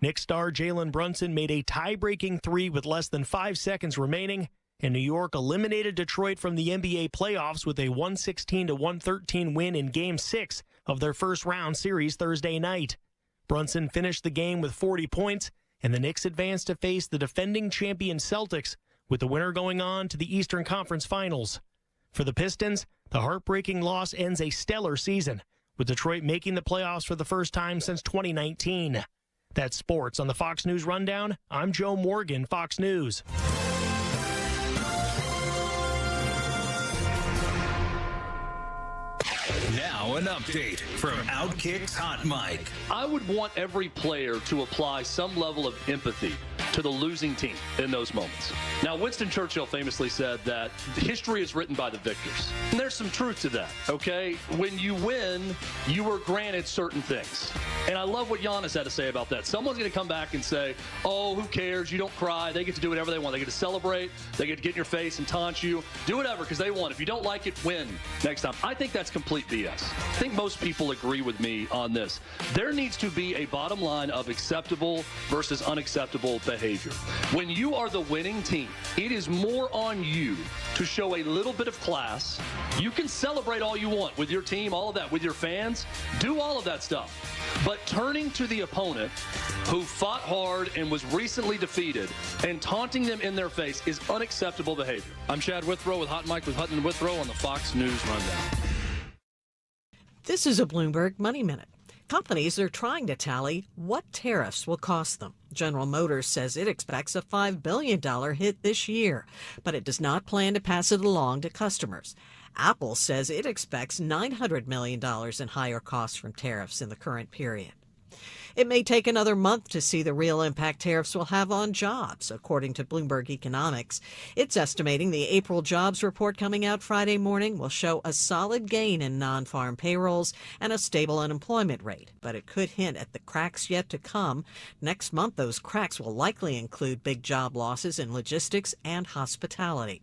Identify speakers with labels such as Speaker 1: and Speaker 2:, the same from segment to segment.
Speaker 1: Knicks star Jalen Brunson made a tie-breaking three with less than 5 seconds remaining, and New York eliminated Detroit from the NBA playoffs with a 116-113 win in Game 6 of their first-round series Thursday night. Brunson finished the game with 40 points, and the Knicks advanced to face the defending champion Celtics, with the winner going on to the Eastern Conference Finals. For the Pistons, the heartbreaking loss ends a stellar season, with Detroit making the playoffs for the first time since 2019. That's sports on the Fox News Rundown. I'm Joe Morgan, Fox News.
Speaker 2: Now an update from Outkick's Hot Mic.
Speaker 3: I would want every player to apply some level of empathy to the losing team in those moments. Now, Winston Churchill famously said that history is written by the victors. And there's some truth to that, okay? When you win, you were granted certain things. And I love what Giannis had to say about that. Someone's going to come back and say, oh, who cares? You don't cry. They get to do whatever they want. They get to celebrate. They get to get in your face and taunt you. Do whatever because they won. If you don't like it, win next time. I think that's complete BS. I think most people agree with me on this. There needs to be a bottom line of acceptable versus unacceptable behavior. When you are the winning team, it is more on you to show a little bit of class. You can celebrate all you want with your team, all of that, with your fans. Do all of that stuff. But turning to the opponent who fought hard and was recently defeated and taunting them in their face is unacceptable behavior. I'm Chad Withrow with Hot Mike with Hutton and Withrow on the Fox News Rundown.
Speaker 4: This is a Bloomberg Money Minute. Companies are trying to tally what tariffs will cost them. General Motors says it expects a $5 billion hit this year, but it does not plan to pass it along to customers. Apple says it expects $900 million in higher costs from tariffs in the current period. It may take another month to see the real impact tariffs will have on jobs, according to Bloomberg Economics. It's estimating the April jobs report coming out Friday morning will show a solid gain in non-farm payrolls and a stable unemployment rate, but it could hint at the cracks yet to come. Next month, those cracks will likely include big job losses in logistics and hospitality.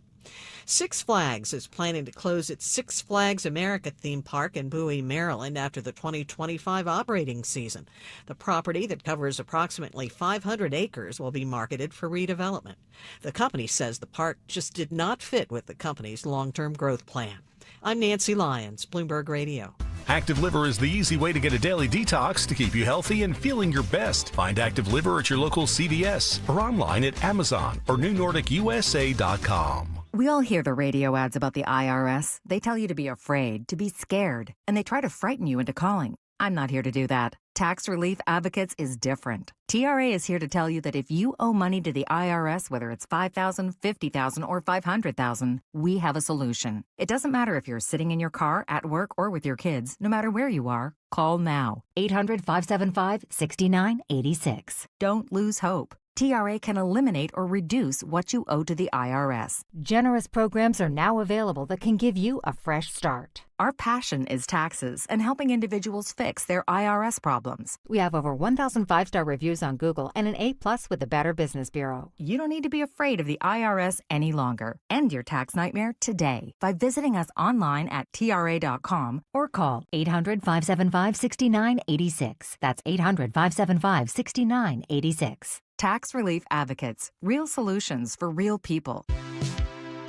Speaker 4: Six Flags is planning to close its Six Flags America theme park in Bowie, Maryland after the 2025 operating season. The property that covers approximately 500 acres will be marketed for redevelopment. The company says the park just did not fit with the company's long-term growth plan. I'm Nancy Lyons, Bloomberg Radio.
Speaker 5: Active Liver is the easy way to get a daily detox to keep you healthy and feeling your best. Find Active Liver at your local CVS or online at Amazon or NewNordicUSA.com.
Speaker 6: We all hear the radio ads about the IRS. They tell you to be afraid, to be scared, and they try to frighten you into calling. I'm not here to do that. Tax Relief Advocates is different. TRA is here to tell you that if you owe money to the IRS, whether it's $5,000, $50,000, or $500,000, we have a solution. It doesn't matter if you're sitting in your car, at work, or with your kids. No matter where you are, call now. 800-575-6986. Don't lose hope. TRA can eliminate or reduce what you owe to the IRS.
Speaker 7: Generous programs are now available that can give you a fresh start.
Speaker 6: Our passion is taxes and helping individuals fix their IRS problems.
Speaker 7: We have over 1,000 five-star reviews on Google and an A+ with the Better Business Bureau.
Speaker 6: You don't need to be afraid of the IRS any longer. End your tax nightmare today by visiting us online at TRA.com or call 800-575-6986. That's 800-575-6986. Tax Relief Advocates. Real solutions for real people.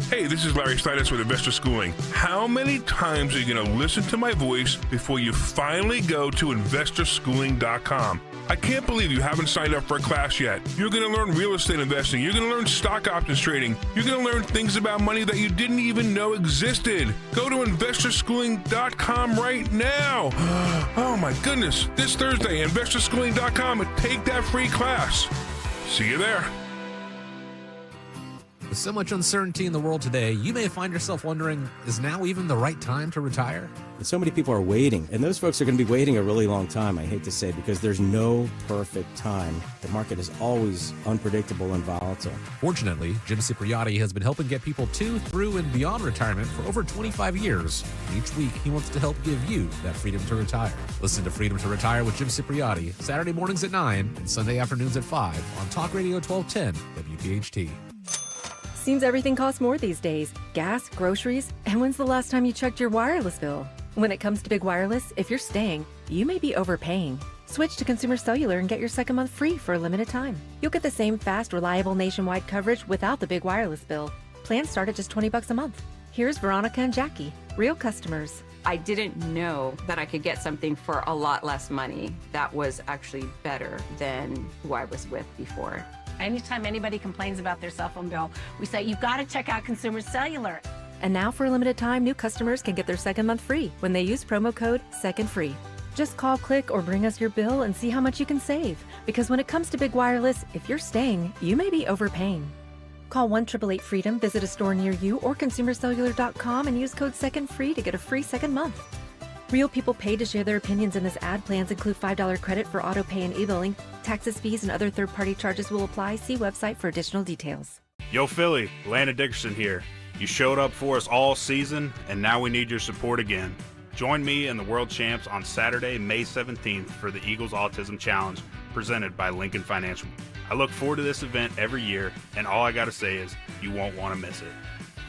Speaker 8: Hey, this is Larry Steinitz with Investor Schooling. How many times are you going to listen to my voice before you finally go to investorschooling.com? I can't believe you haven't signed up for a class yet. You're going to learn real estate investing. You're going to learn stock options trading. You're going to learn things about money that you didn't even know existed. Go to investorschooling.com right now. Oh my goodness. This Thursday, investorschooling.com, and take that free class. See you there.
Speaker 9: With so much uncertainty in the world today, you may find yourself wondering, is now even the right time to retire?
Speaker 10: And so many people are waiting, and those folks are going to be waiting a really long time, I hate to say, because there's no perfect time. The market is always unpredictable and volatile.
Speaker 9: Fortunately, Jim Cipriotti has been helping get people to, through, and beyond retirement for over 25 years. And each week, he wants to help give you that freedom to retire. Listen to Freedom to Retire with Jim Cipriotti, Saturday mornings at 9 and Sunday afternoons at 5 on Talk Radio 1210 WPHT.
Speaker 11: Seems everything costs more these days. Gas, groceries, and when's the last time you checked your wireless bill? When it comes to big wireless, if you're staying, you may be overpaying. Switch to Consumer Cellular and get your second month free for a limited time. You'll get the same fast, reliable nationwide coverage without the big wireless bill. Plans start at just $20 a month. Here's Veronica and Jackie, real customers.
Speaker 12: I didn't know that I could get something for a lot less money that was actually better than who I was with before.
Speaker 13: Anytime anybody complains about their cell phone bill, we say, you've got to check out Consumer Cellular.
Speaker 11: And now for a limited time, new customers can get their second month free when they use promo code SECONDFREE. Just call, click, or bring us your bill and see how much you can save. Because when it comes to big wireless, if you're staying, you may be overpaying. Call 1-888-FREEDOM, visit a store near you, or consumercellular.com and use code SECONDFREE to get a free second month. Real people pay to share their opinions, and this ad plans include $5 credit for auto pay and e-billing. Taxes, fees, and other third-party charges will apply. See website for additional details.
Speaker 14: Yo, Philly, Landon Dickerson here. You showed up for us all season, and now we need your support again. Join me and the World Champs on Saturday, May 17th for the Eagles Autism Challenge presented by Lincoln Financial. I look forward to this event every year, and all I gotta say is you won't want to miss it.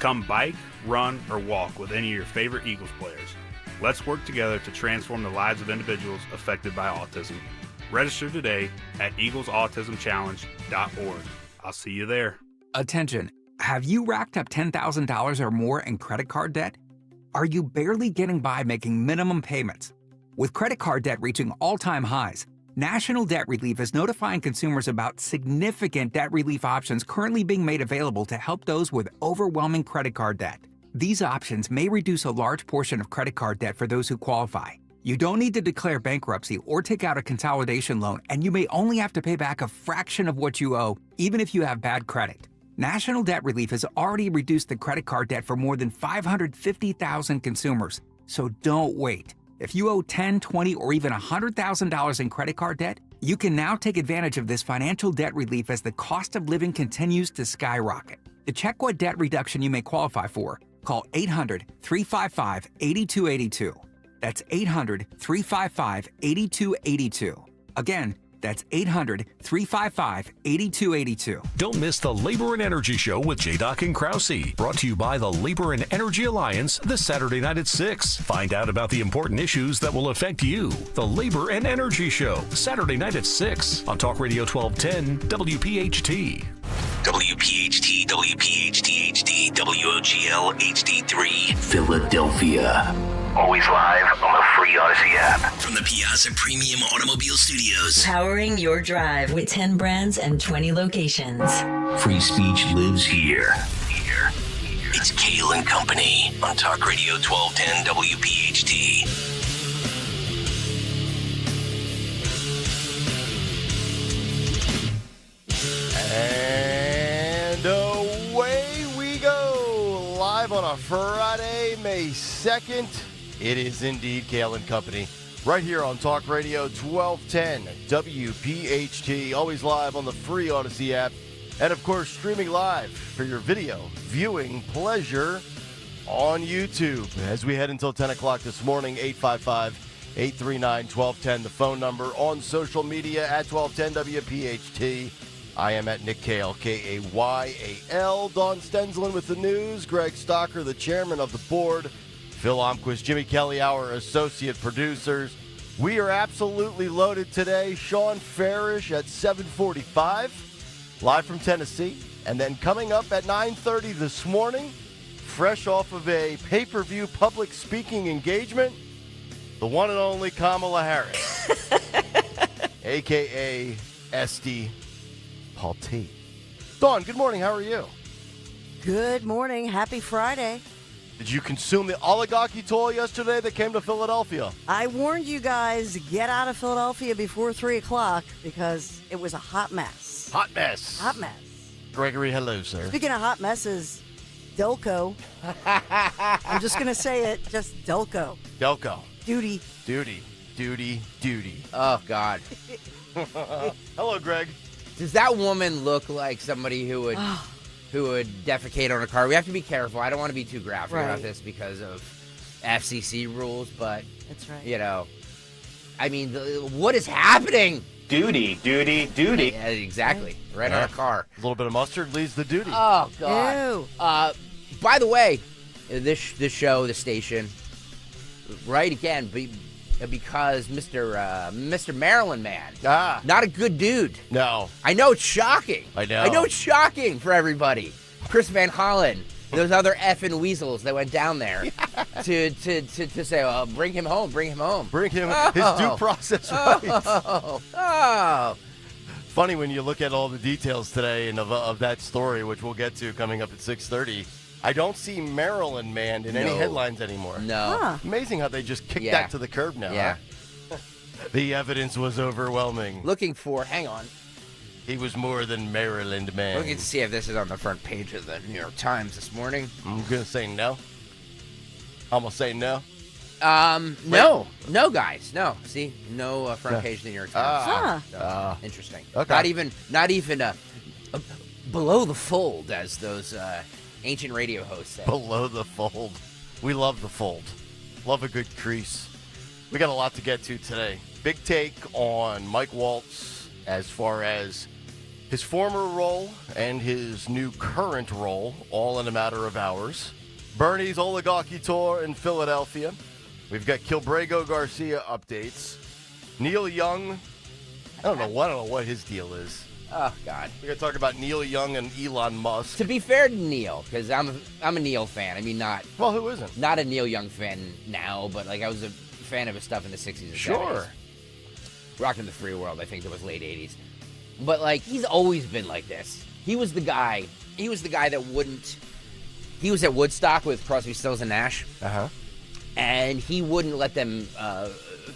Speaker 14: Come bike, run, or walk with any of your favorite Eagles players. Let's work together to transform the lives of individuals affected by autism. Register today at eaglesautismchallenge.org. I'll see you there.
Speaker 15: Attention, have you racked up $10,000 or more in credit card debt? Are you barely getting by making minimum payments? With credit card debt reaching all-time highs, National Debt Relief is notifying consumers about significant debt relief options currently being made available to help those with overwhelming credit card debt. These options may reduce a large portion of credit card debt for those who qualify. You don't need to declare bankruptcy or take out a consolidation loan, and you may only have to pay back a fraction of what you owe, even if you have bad credit. National Debt Relief has already reduced the credit card debt for more than 550,000 consumers. So don't wait. If you owe $10,000, $20,000, or even $100,000 in credit card debt, you can now take advantage of this financial debt relief as the cost of living continues to skyrocket. To check what debt reduction you may qualify for, call 800-355-8282. That's 800-355-8282. Again, that's 800-355-8282.
Speaker 5: Don't miss the Labor and Energy Show with J-Doc and Krause. Brought to you by the Labor and Energy Alliance this Saturday night at 6. Find out about the important issues that will affect you. The Labor and Energy Show, Saturday night at 6 on Talk Radio 1210 WPHT.
Speaker 2: WPHT, WPHT HD, WOGL HD3, Philadelphia. Always live on the free Odyssey app. From the Piazza Premium Automobile Studios.
Speaker 16: Powering your drive with 10 brands and 20 locations.
Speaker 2: Free speech lives here. It's Kayal and Company on Talk Radio 1210 WPHT.
Speaker 17: And away we go, live on a Friday, May 2nd. It is indeed Kayal and Company, right here on Talk Radio 1210 WPHT, always live on the free Odyssey app, and of course streaming live for your video viewing pleasure on YouTube. As we head until 10 o'clock this morning, 855-839-1210, the phone number, on social media at 1210 WPHT. I am at Nick Kayal, Kayal. Don Stenzlin with the news. Greg Stocker, the chairman of the board. Phil Omquist, Jimmy Kelly, our associate producers. We are absolutely loaded today. Sean Farish at 7:45, live from Tennessee. And then coming up at 9:30 this morning, fresh off of a pay-per-view public speaking engagement, the one and only Kamala Harris, a.k.a. Esty Paul T. Dawn, good morning. How are you?
Speaker 18: Good morning. Happy Friday.
Speaker 17: Did you consume the oligarchy tour yesterday that came to Philadelphia?
Speaker 18: I warned you guys to get out of Philadelphia before 3 o'clock because it was a hot mess.
Speaker 17: Hot mess.
Speaker 18: Hot mess.
Speaker 17: Gregory, hello, sir.
Speaker 18: Speaking of hot messes, Delco. I'm just going to say it. Just Delco.
Speaker 17: Delco.
Speaker 18: Duty.
Speaker 17: Duty. Duty. Duty.
Speaker 19: Oh, God.
Speaker 17: Hello, Greg.
Speaker 19: Does that woman look like somebody who would defecate on a car? We have to be careful. I don't want to be too graphic about this because of FCC rules, but
Speaker 18: that's right.
Speaker 19: You know, I mean, what is happening?
Speaker 17: Duty.
Speaker 19: Yeah, exactly. Right on a car.
Speaker 17: A little bit of mustard leads the duty.
Speaker 19: Oh, God.
Speaker 18: Ew.
Speaker 19: By the way, this show, the station, right again, because Mr. Maryland Man,
Speaker 17: Ah.
Speaker 19: not a good dude.
Speaker 17: No.
Speaker 19: I know it's shocking.
Speaker 17: I know.
Speaker 19: I know it's shocking for everybody. Chris Van Hollen, those other effing weasels that went down there to say, well, bring him home.
Speaker 17: Bring him his due process rights.
Speaker 19: Oh.
Speaker 17: Funny when you look at all the details today and of that story, which we'll get to coming up at 6:30. I don't see Maryland Man in any headlines anymore.
Speaker 19: No.
Speaker 18: Huh.
Speaker 17: Amazing how they just kicked that to the curb now.
Speaker 19: Yeah.
Speaker 17: Huh? The evidence was overwhelming.
Speaker 19: Hang on.
Speaker 17: He was more than Maryland Man.
Speaker 19: Looking to see if this is on the front page of the New York Times this morning.
Speaker 17: I'm going to say no. I'm going to say no.
Speaker 19: No, guys, no. See, no front page of the New York Times. Interesting.
Speaker 17: Okay.
Speaker 19: Not even below the fold, as those ancient radio hosts say.
Speaker 17: Below the fold. We love the fold. Love a good crease. We got a lot to get to today. Big take on Mike Waltz as far as his former role and his new current role, all in a matter of hours. Bernie's Oligarchy Tour in Philadelphia. We've got Kilbrego Garcia updates. Neil Young, I don't know what his deal is.
Speaker 19: Oh, God.
Speaker 17: We're going to talk about Neil Young and Elon Musk.
Speaker 19: To be fair to Neil, because I'm a Neil fan. I mean, not...
Speaker 17: Well, who isn't?
Speaker 19: Not a Neil Young fan now, but, like, I was a fan of his stuff in the 60s and 70s.
Speaker 17: Sure.
Speaker 19: Rockin' the Free World, I think that was late 80s. But, like, he's always been like this. He was the guy that wouldn't... He was at Woodstock with Crosby, Stills, and Nash.
Speaker 17: Uh-huh.
Speaker 19: And he wouldn't let them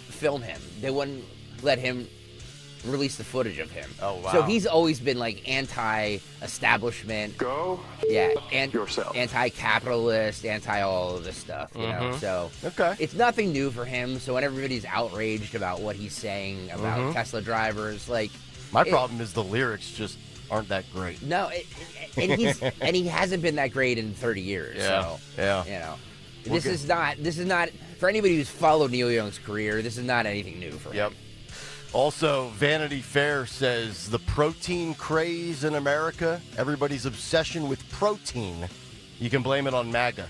Speaker 19: film him. They wouldn't let him release the footage of him.
Speaker 17: Oh, wow.
Speaker 19: So he's always been, like, anti-establishment.
Speaker 20: Go yourself.
Speaker 19: Anti-capitalist, anti-all of this stuff, you know? So it's nothing new for him. So when everybody's outraged about what he's saying about Tesla drivers, like...
Speaker 17: My problem is the lyrics just aren't that great.
Speaker 19: No, and he hasn't been that great in 30 years.
Speaker 17: Yeah,
Speaker 19: so, you know. This is not, for anybody who's followed Neil Young's career, this is not anything new for him.
Speaker 17: Yep. Also, Vanity Fair says the protein craze in America, everybody's obsession with protein, you can blame it on MAGA.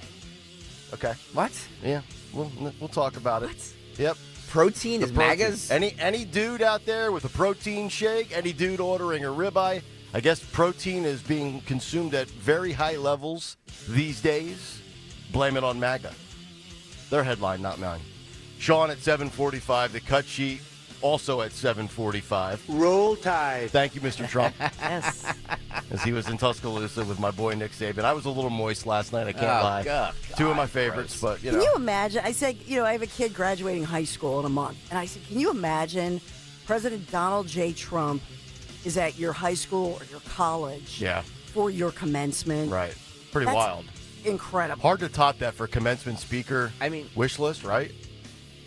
Speaker 17: Okay.
Speaker 19: What?
Speaker 17: Yeah, we'll talk about it.
Speaker 19: What?
Speaker 17: Yep.
Speaker 19: Protein is MAGA's?
Speaker 17: Any dude out there with a protein shake, any dude ordering a ribeye, I guess protein is being consumed at very high levels these days. Blame it on MAGA. Their headline, not mine. Sean at 7:45, the cut sheet, also at 7:45.
Speaker 20: Roll Tide.
Speaker 17: Thank you, Mr. Trump.
Speaker 18: Yes.
Speaker 17: As he was in Tuscaloosa with my boy Nick Saban. I was a little moist last night, I can't lie.
Speaker 19: God,
Speaker 17: Two of my favorites, but,
Speaker 18: Can you imagine? I said, I have a kid graduating high school in a month. And I said, can you imagine President Donald J. Trump is at your high school or your college for your commencement?
Speaker 17: Right. Pretty
Speaker 18: That's
Speaker 17: wild.
Speaker 18: Incredible.
Speaker 17: Hard to top that for commencement speaker wish list, right?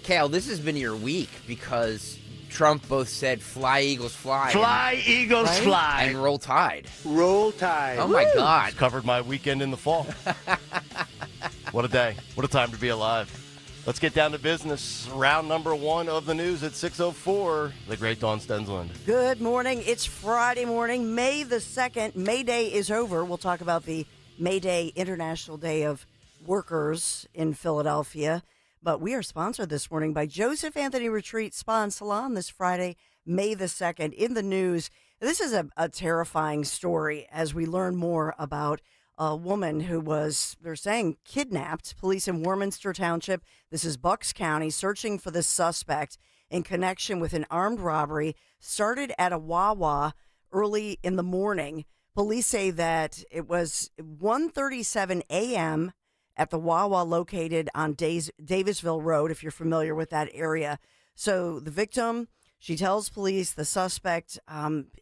Speaker 19: Kayal, this has been your week because Trump both said fly, Eagles, fly.
Speaker 20: Fly, Eagles, fly.
Speaker 19: And roll tide.
Speaker 20: Roll Tide.
Speaker 19: Oh, my God.
Speaker 17: It's covered my weekend in the fall. What a day. What a time to be alive. Let's get down to business. Round number one of the news at 6:04. The great Dawn Stensland.
Speaker 18: Good morning. It's Friday morning, May the 2nd. May Day is over. We'll talk about the May Day, International Day of Workers in Philadelphia. But we are sponsored this morning by Joseph Anthony Retreat Spa and Salon this Friday, May the 2nd. In the news, this is a terrifying story as we learn more about a woman who was, they're saying, kidnapped. Police in Warminster Township, this is Bucks County, searching for this suspect in connection with an armed robbery, started at a Wawa early in the morning. Police say that it was 1:37 a.m. at the Wawa located on Davisville Road, if you're familiar with that area. So the victim, she tells police the suspect,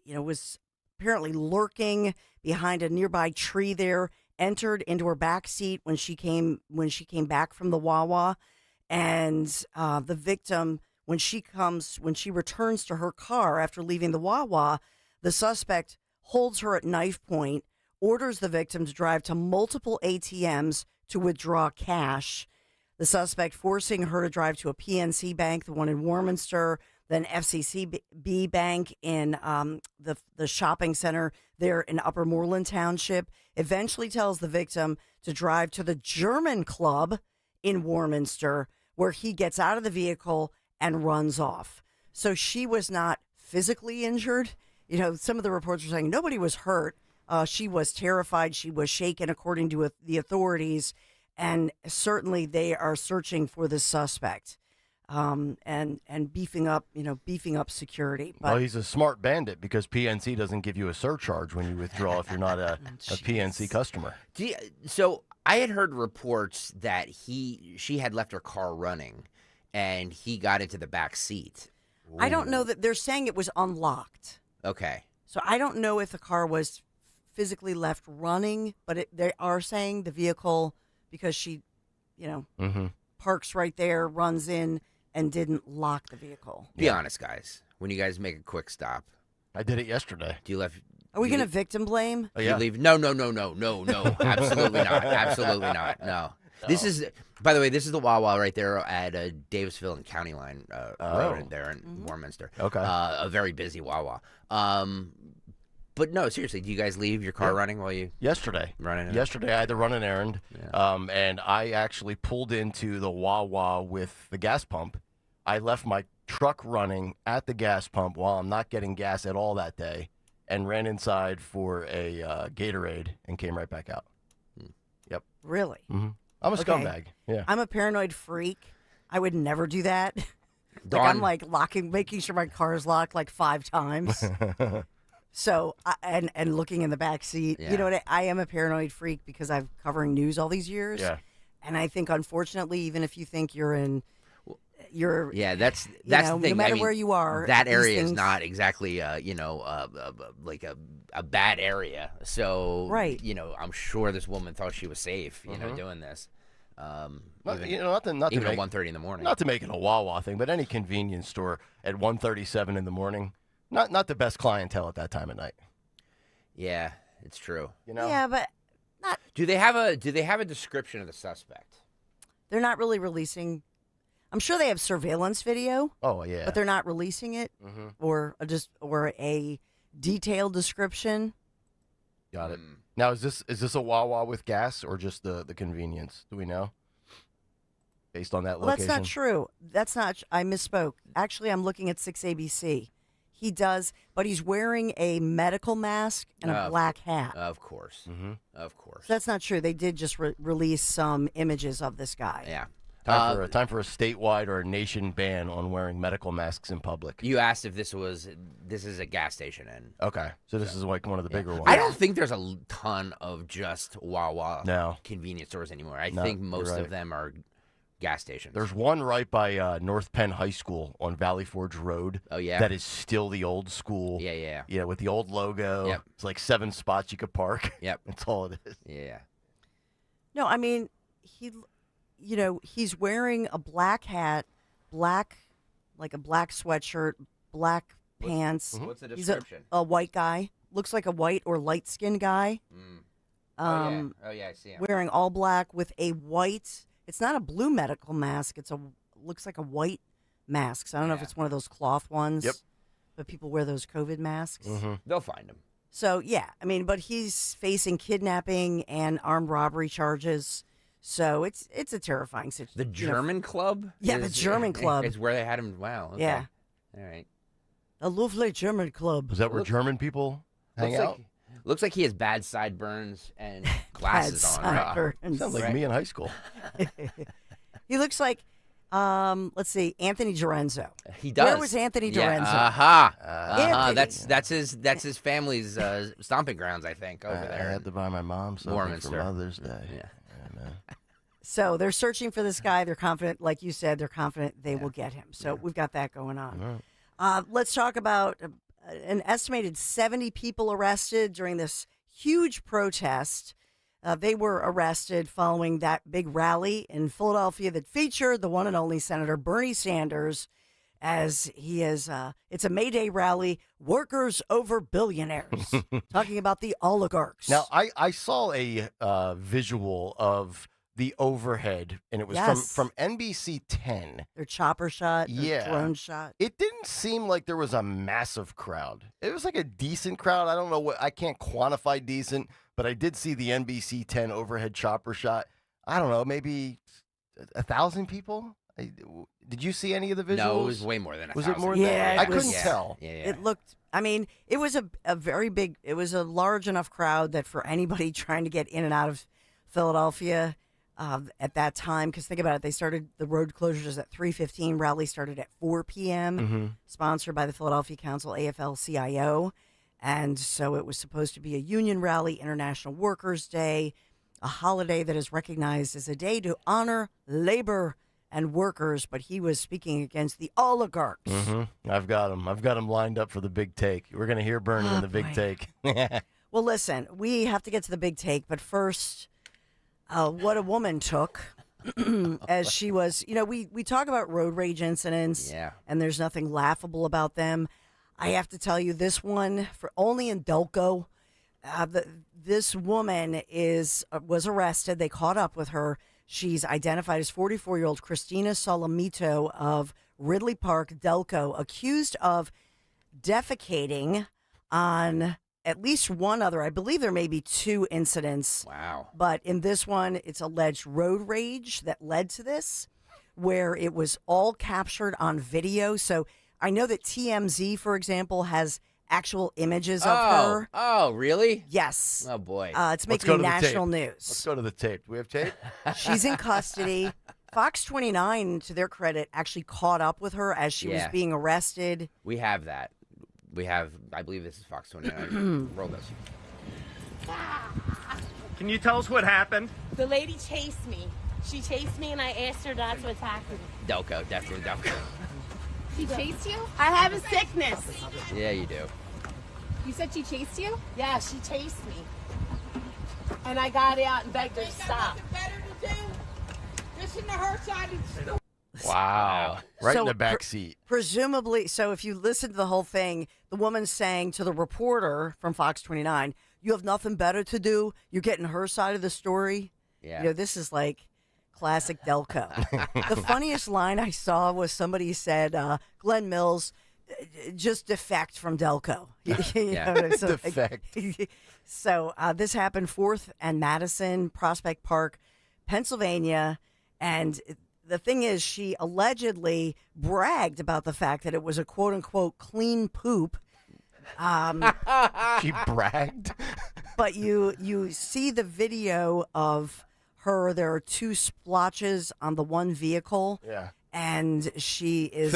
Speaker 18: was apparently lurking behind a nearby tree there, entered into her back seat when she came back from the Wawa. And the victim, when she returns to her car after leaving the Wawa, the suspect holds her at knife point, orders the victim to drive to multiple ATMs to withdraw cash. The suspect forcing her to drive to a PNC bank, the one in Warminster, then FCCB Bank in the shopping center there in Upper Moreland Township. Eventually tells the victim to drive to the German Club in Warminster, where he gets out of the vehicle and runs off. So she was not physically injured. You know, some of the reports were saying nobody was hurt. She was terrified. She was shaken, according to the authorities. And certainly they are searching for the suspect and beefing up security. But,
Speaker 17: well, he's a smart bandit because PNC doesn't give you a surcharge when you withdraw if you're not a PNC customer.
Speaker 19: So I had heard reports that she had left her car running and he got into the back seat. Ooh.
Speaker 18: I don't know that they're saying it was unlocked.
Speaker 19: Okay.
Speaker 18: So I don't know if the car was physically left running, but they are saying the vehicle, because she, parks right there, runs in, and didn't lock the vehicle.
Speaker 19: Be honest, guys. When you guys make a quick stop.
Speaker 17: I did it yesterday.
Speaker 19: Do you left?
Speaker 18: Are we going to victim blame?
Speaker 19: Oh, yeah. You leave? No. Absolutely not. Absolutely not. No. This is, by the way, this is the Wawa right there at Davisville and County Line Road there in Warminster.
Speaker 17: Okay.
Speaker 19: A very busy Wawa. But no, seriously, do you guys leave your car running while you...
Speaker 17: Yesterday.
Speaker 19: Running?
Speaker 17: Yesterday, I had to run an errand, and I actually pulled into the Wawa with the gas pump. I left my truck running at the gas pump while I'm not getting gas at all that day, and ran inside for a Gatorade and came right back out. Yep.
Speaker 18: Really?
Speaker 17: Mm-hmm. I'm a scumbag. Yeah.
Speaker 18: I'm a paranoid freak. I would never do that. I'm making sure my car is locked like 5 times. So, and looking in the back seat, you know what? I am a paranoid freak because I've covering news all these years.
Speaker 17: Yeah.
Speaker 18: And I think, unfortunately, even if you think you're
Speaker 19: that's the thing.
Speaker 18: No matter where you are,
Speaker 19: that area is not exactly, like a bad area. So,
Speaker 18: right.
Speaker 19: I'm sure this woman thought she was safe, doing this.
Speaker 17: Not
Speaker 19: even
Speaker 17: at
Speaker 19: at 1:30 in the morning.
Speaker 17: Not to make it a Wawa thing, but any convenience store at 1:37 in the morning. Not the best clientele at that time of night.
Speaker 19: Yeah, it's true.
Speaker 18: Yeah, but not.
Speaker 19: Do they have a description of the suspect?
Speaker 18: They're not really releasing. I'm sure they have surveillance video.
Speaker 17: Oh yeah,
Speaker 18: but they're not releasing it, or a detailed description.
Speaker 17: Got it. Now is this a Wawa with gas or just the convenience? Do we know? Based on that location.
Speaker 18: That's not true. That's not. I misspoke. Actually, I'm looking at 6ABC. He does, but he's wearing a medical mask and a black hat.
Speaker 19: Of course. Of course.
Speaker 18: So that's not true. They did just release some images of this guy.
Speaker 19: Yeah.
Speaker 17: Time for a statewide or a nation ban on wearing medical masks in public.
Speaker 19: You asked if this is a gas station in.
Speaker 17: Okay. So this is like one of the bigger ones.
Speaker 19: I don't think there's a ton of just Wawa convenience stores anymore. I think most of them are gas stations.
Speaker 17: There's one right by North Penn High School on Valley Forge Road.
Speaker 19: Oh, yeah?
Speaker 17: That is still the old school.
Speaker 19: Yeah.
Speaker 17: Yeah, with the old logo.
Speaker 19: Yep.
Speaker 17: It's like 7 spots you could park.
Speaker 19: Yep.
Speaker 17: That's all it is.
Speaker 19: Yeah.
Speaker 18: No, I mean, he's wearing a black hat, a black sweatshirt, black pants.
Speaker 19: What's the description?
Speaker 18: He's a white guy. Looks like a white or light-skinned guy.
Speaker 19: Oh, yeah, I see him.
Speaker 18: Wearing all black with a white... It's not a blue medical mask. Looks like a white mask. So I don't know if it's one of those cloth ones.
Speaker 17: Yep.
Speaker 18: But people wear those COVID masks.
Speaker 19: They'll find him.
Speaker 18: So, yeah. I mean, but he's facing kidnapping and armed robbery charges. So it's a terrifying situation.
Speaker 19: The German club?
Speaker 18: Yeah, the German club.
Speaker 19: It's where they had him. Wow. Okay.
Speaker 18: Yeah.
Speaker 19: All right.
Speaker 18: A lovely German club.
Speaker 17: Is that where German people hang out?
Speaker 19: Looks like he has bad sideburns and glasses on.
Speaker 17: Sounds like me in high school.
Speaker 18: He looks like, let's see, Anthony Dorenzo.
Speaker 19: He does.
Speaker 18: Where was Anthony Dorenzo?
Speaker 19: That's his family's stomping grounds, I think, over there.
Speaker 17: I had to buy my mom something for Mother's Day.
Speaker 19: Yeah.
Speaker 18: So they're searching for this guy. They're confident, like you said, they will get him. So we've got that going on. Let's talk about an estimated 70 people arrested during this huge protest. They were arrested following that big rally in Philadelphia that featured the one and only Senator Bernie Sanders, as he is. It's a May Day rally, workers over billionaires, talking about the oligarchs.
Speaker 17: Now, I saw a visual of the overhead, and it was from NBC 10.
Speaker 18: Their chopper shot, their drone shot.
Speaker 17: It didn't seem like there was a massive crowd. It was like a decent crowd. I don't know I can't quantify decent, but I did see the NBC 10 overhead chopper shot. I don't know, maybe 1,000 people? Did you see any of the visuals?
Speaker 19: No, it was way more than 1,000.
Speaker 17: Was it more than that? I couldn't tell.
Speaker 19: Yeah.
Speaker 18: It looked, I mean, it was a very big, it was a large enough crowd that for anybody trying to get in and out of Philadelphia at that time, because think about it, they started the road closures at 3:15, rally started at 4 p.m., sponsored by the Philadelphia Council, AFL-CIO, and so it was supposed to be a union rally, International Workers' Day, a holiday that is recognized as a day to honor labor and workers, but he was speaking against the oligarchs.
Speaker 17: I've got him lined up for the big take. We're going to hear Bernie in the big take.
Speaker 18: Well, listen, we have to get to the big take, but first, what a woman took as she was, we talk about road rage incidents, and there's nothing laughable about them. I have to tell you, this one, only in Delco, this woman was arrested. They caught up with her. She's identified as 44-year-old Christina Solomito of Ridley Park, Delco, accused of defecating on at least one other. I believe there may be 2 incidents.
Speaker 19: Wow.
Speaker 18: But in this one, it's alleged road rage that led to this, where it was all captured on video. So I know that TMZ, for example, has actual images of her.
Speaker 19: Oh, really?
Speaker 18: Yes.
Speaker 19: Oh, boy.
Speaker 18: It's making national news.
Speaker 17: Let's go to the tape. Do we have tape?
Speaker 18: She's in custody. Fox 29, to their credit, actually caught up with her as she was being arrested.
Speaker 19: We have that. I believe this is Fox 29. Roll this.
Speaker 21: Can you tell us what happened?
Speaker 22: The lady chased me. She chased me and I asked her not to attack me.
Speaker 19: Delco, definitely Delco.
Speaker 22: She chased you? I have a sickness.
Speaker 19: Yeah, you do.
Speaker 22: You said she chased you? Yeah, she chased me. And I got out and begged her to stop. Listen to her side of the story.
Speaker 17: Wow. Right in the back seat.
Speaker 18: Presumably, so if you listen to the whole thing, the woman's saying to the reporter from Fox 29, you have nothing better to do? You're getting her side of the story?
Speaker 19: Yeah.
Speaker 18: This is like classic Delco. The funniest line I saw was somebody said, Glenn Mills, just defect from Delco.
Speaker 17: Defect.
Speaker 18: So this happened 4th and Madison, Prospect Park, Pennsylvania, and the thing is, she allegedly bragged about the fact that it was a quote-unquote clean poop.
Speaker 17: She bragged?
Speaker 18: But you see the video of her. There are 2 splotches on the one vehicle.
Speaker 17: Yeah.
Speaker 18: And she is...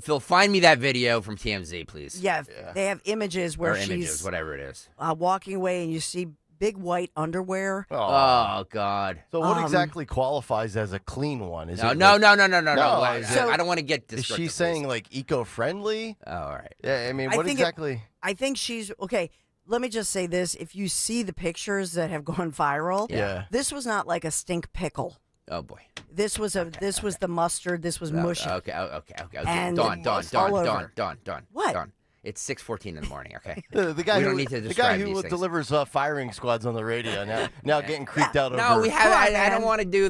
Speaker 19: Phil, find me that video from TMZ, please.
Speaker 18: Yeah, they have images where she's...
Speaker 19: images, whatever it is.
Speaker 18: Walking away, and you see big white underwear.
Speaker 19: Oh, God.
Speaker 17: So what exactly qualifies as a clean one? Is
Speaker 19: No.
Speaker 17: So
Speaker 19: I don't want to get
Speaker 17: Is
Speaker 19: descriptive.
Speaker 17: she saying like eco-friendly?
Speaker 19: Oh, all right.
Speaker 17: Yeah, I mean, what exactly?
Speaker 18: I think she's okay. Let me just say this: if you see the pictures that have gone viral, this was not like a stink pickle.
Speaker 19: Oh boy.
Speaker 18: This was the mustard. This was mushy.
Speaker 19: Okay.
Speaker 18: And
Speaker 19: Dawn.
Speaker 18: What?
Speaker 19: Dawn. It's 6:14 in the morning. Okay.
Speaker 17: The guy
Speaker 19: we
Speaker 17: who
Speaker 19: don't need to describe
Speaker 17: the guy who
Speaker 19: these things.
Speaker 17: delivers firing squads on the radio now getting creeped out over.
Speaker 19: No, we have. I don't want to do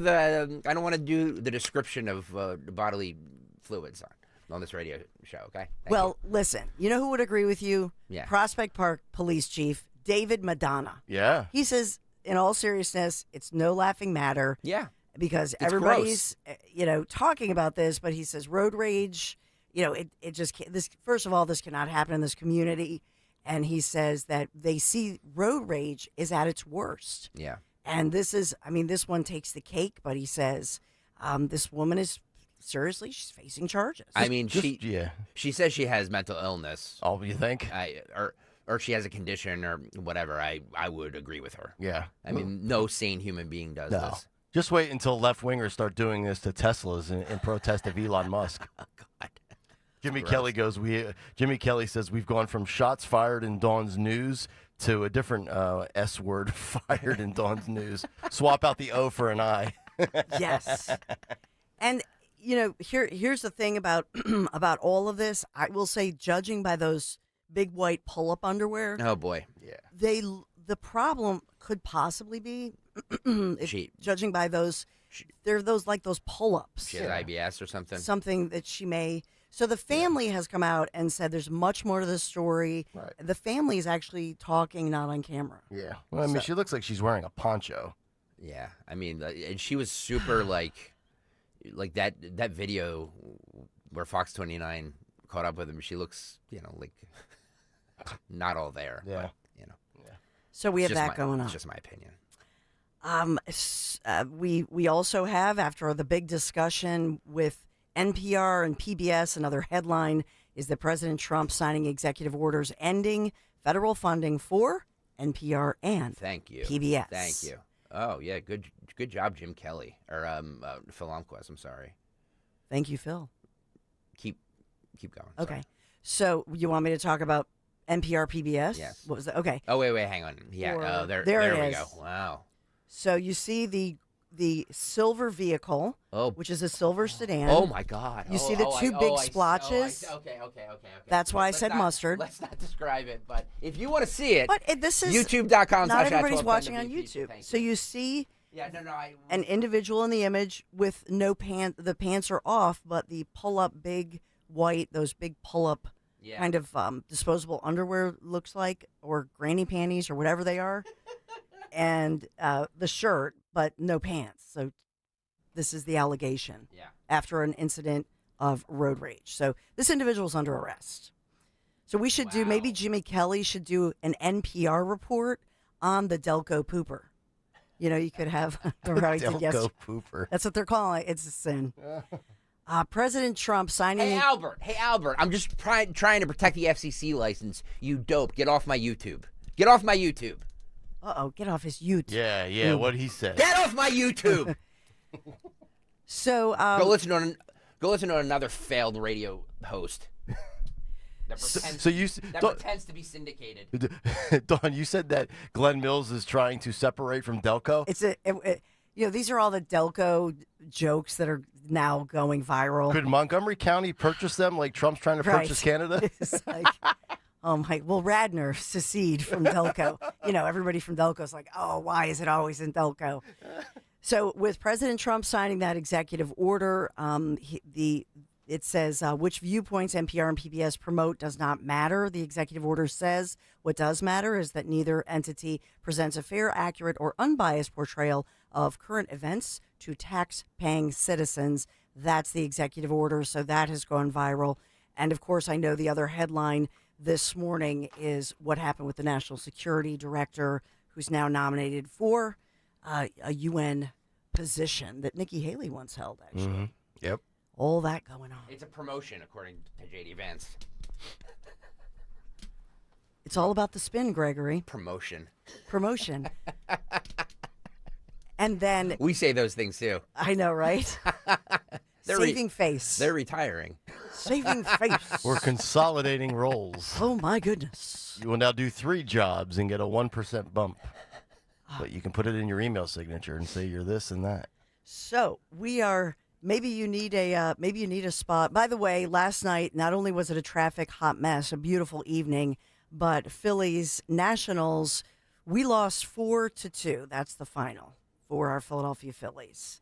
Speaker 19: the description of bodily fluids on this radio show. Okay. Thank you.
Speaker 18: Listen. You know who would agree with you?
Speaker 19: Yeah.
Speaker 18: Prospect Park Police Chief David Madonna.
Speaker 17: Yeah.
Speaker 18: He says, in all seriousness, it's no laughing matter.
Speaker 19: Yeah.
Speaker 18: Because
Speaker 19: It's
Speaker 18: everybody's talking about this, but he says road rage. It just can't. First of all, this cannot happen in this community, and he says that they see road rage is at its worst.
Speaker 19: Yeah.
Speaker 18: And this one takes the cake, but he says this woman is she's facing charges.
Speaker 19: I mean, she says she has mental illness.
Speaker 17: Oh, you think?
Speaker 19: Or she has a condition or whatever. I would agree with her.
Speaker 17: Yeah.
Speaker 19: I mean, no sane human being does this.
Speaker 17: Just wait until left-wingers start doing this to Teslas in protest of Elon Musk.
Speaker 19: Oh, God.
Speaker 17: Jimmy Kelly says we've gone from shots fired in Dawn's News to a different S word fired in Dawn's News. Swap out the O for an I.
Speaker 18: Yes. And here's the thing about about all of this. I will say, judging by those big white pull-up underwear.
Speaker 19: Oh boy.
Speaker 17: Yeah.
Speaker 18: The problem could possibly be judging by those. They're those pull-ups.
Speaker 19: She has IBS or something.
Speaker 18: Something that she may. So the family has come out and said there's much more to the story.
Speaker 17: Right.
Speaker 18: The family is actually talking, not on camera.
Speaker 17: Yeah. Well, I mean, she looks like she's wearing a poncho.
Speaker 19: Yeah. I mean, and she was super like that video where Fox 29 caught up with him, she looks, like not all there.
Speaker 17: Yeah.
Speaker 19: But,
Speaker 18: So we have
Speaker 19: it's just
Speaker 18: that going on.
Speaker 19: It's just my opinion.
Speaker 18: We also have, after the big discussion with NPR and PBS, another headline is that President Trump signing executive orders ending federal funding for NPR and PBS.
Speaker 19: Thank you. Oh, yeah, good job, Jim Kelly, or Phil Lomquist, I'm sorry.
Speaker 18: Thank you, Phil.
Speaker 19: Keep going.
Speaker 18: Okay. So you want me to talk about NPR, PBS?
Speaker 19: Yes.
Speaker 18: What was that? Okay.
Speaker 19: Oh, wait, hang on. Yeah, there we go. Wow.
Speaker 18: So you see the silver vehicle, which is a silver sedan.
Speaker 19: Oh, my God.
Speaker 18: You see the two big splotches?
Speaker 19: Okay.
Speaker 18: That's why I said mustard.
Speaker 19: Let's not describe it, but if you want to see it,
Speaker 18: but this is
Speaker 19: youtube.com.
Speaker 18: Not everybody's watching on YouTube. So you see an individual in the image with no pants. The pants are off, but the pull-up big white, those big pull-up kind of disposable underwear looks like, or granny panties or whatever they are. And the shirt, but no pants. So this is the allegation after an incident of road rage. So this individual's under arrest. So we should do, maybe Jimmy Kelly should do an NPR report on the Delco pooper. You could have the right to guess.
Speaker 17: Delco pooper.
Speaker 18: That's what they're calling it. It's a sin. President Trump signing.
Speaker 19: Hey, Albert. I'm just trying to protect the FCC license. You dope. Get off my YouTube. Get off my YouTube.
Speaker 18: Get off his YouTube.
Speaker 17: Yeah, what he said.
Speaker 19: Get off my YouTube.
Speaker 18: So
Speaker 19: go listen to another failed radio host that pretends to be syndicated.
Speaker 17: Dawn, you said that Glenn Mills is trying to separate from Delco.
Speaker 18: These are all the Delco jokes that are now going viral.
Speaker 17: Could Montgomery County purchase them like Trump's trying to purchase Canada?
Speaker 18: It's like, Radnor secede from Delco. Everybody from Delco's like, oh, why is it always in Delco? So with President Trump signing that executive order, it says which viewpoints NPR and PBS promote does not matter. The executive order says what does matter is that neither entity presents a fair, accurate, or unbiased portrayal of current events to tax-paying citizens. That's the executive order, so that has gone viral. And, of course, I know the other headline this morning is what happened with the National Security Director, who's now nominated for a UN position that Nikki Haley once held, actually.
Speaker 17: Mm-hmm. Yep.
Speaker 18: All that going on.
Speaker 19: It's a promotion, according to J.D. Vance.
Speaker 18: It's all about the spin, Gregory.
Speaker 19: Promotion.
Speaker 18: And then...
Speaker 19: We say those things, too.
Speaker 18: I know, right? Saving face.
Speaker 19: They're retiring.
Speaker 18: Saving face.
Speaker 17: We're consolidating roles.
Speaker 18: Oh, my goodness.
Speaker 17: You will now do 3 jobs and get a 1% bump. But you can put it in your email signature and say you're this and that.
Speaker 18: So we are... Maybe you need a spot. By the way, last night, not only was it a traffic hot mess, a beautiful evening, but Phillies Nationals, we lost 4-2. That's the final for our Philadelphia Phillies.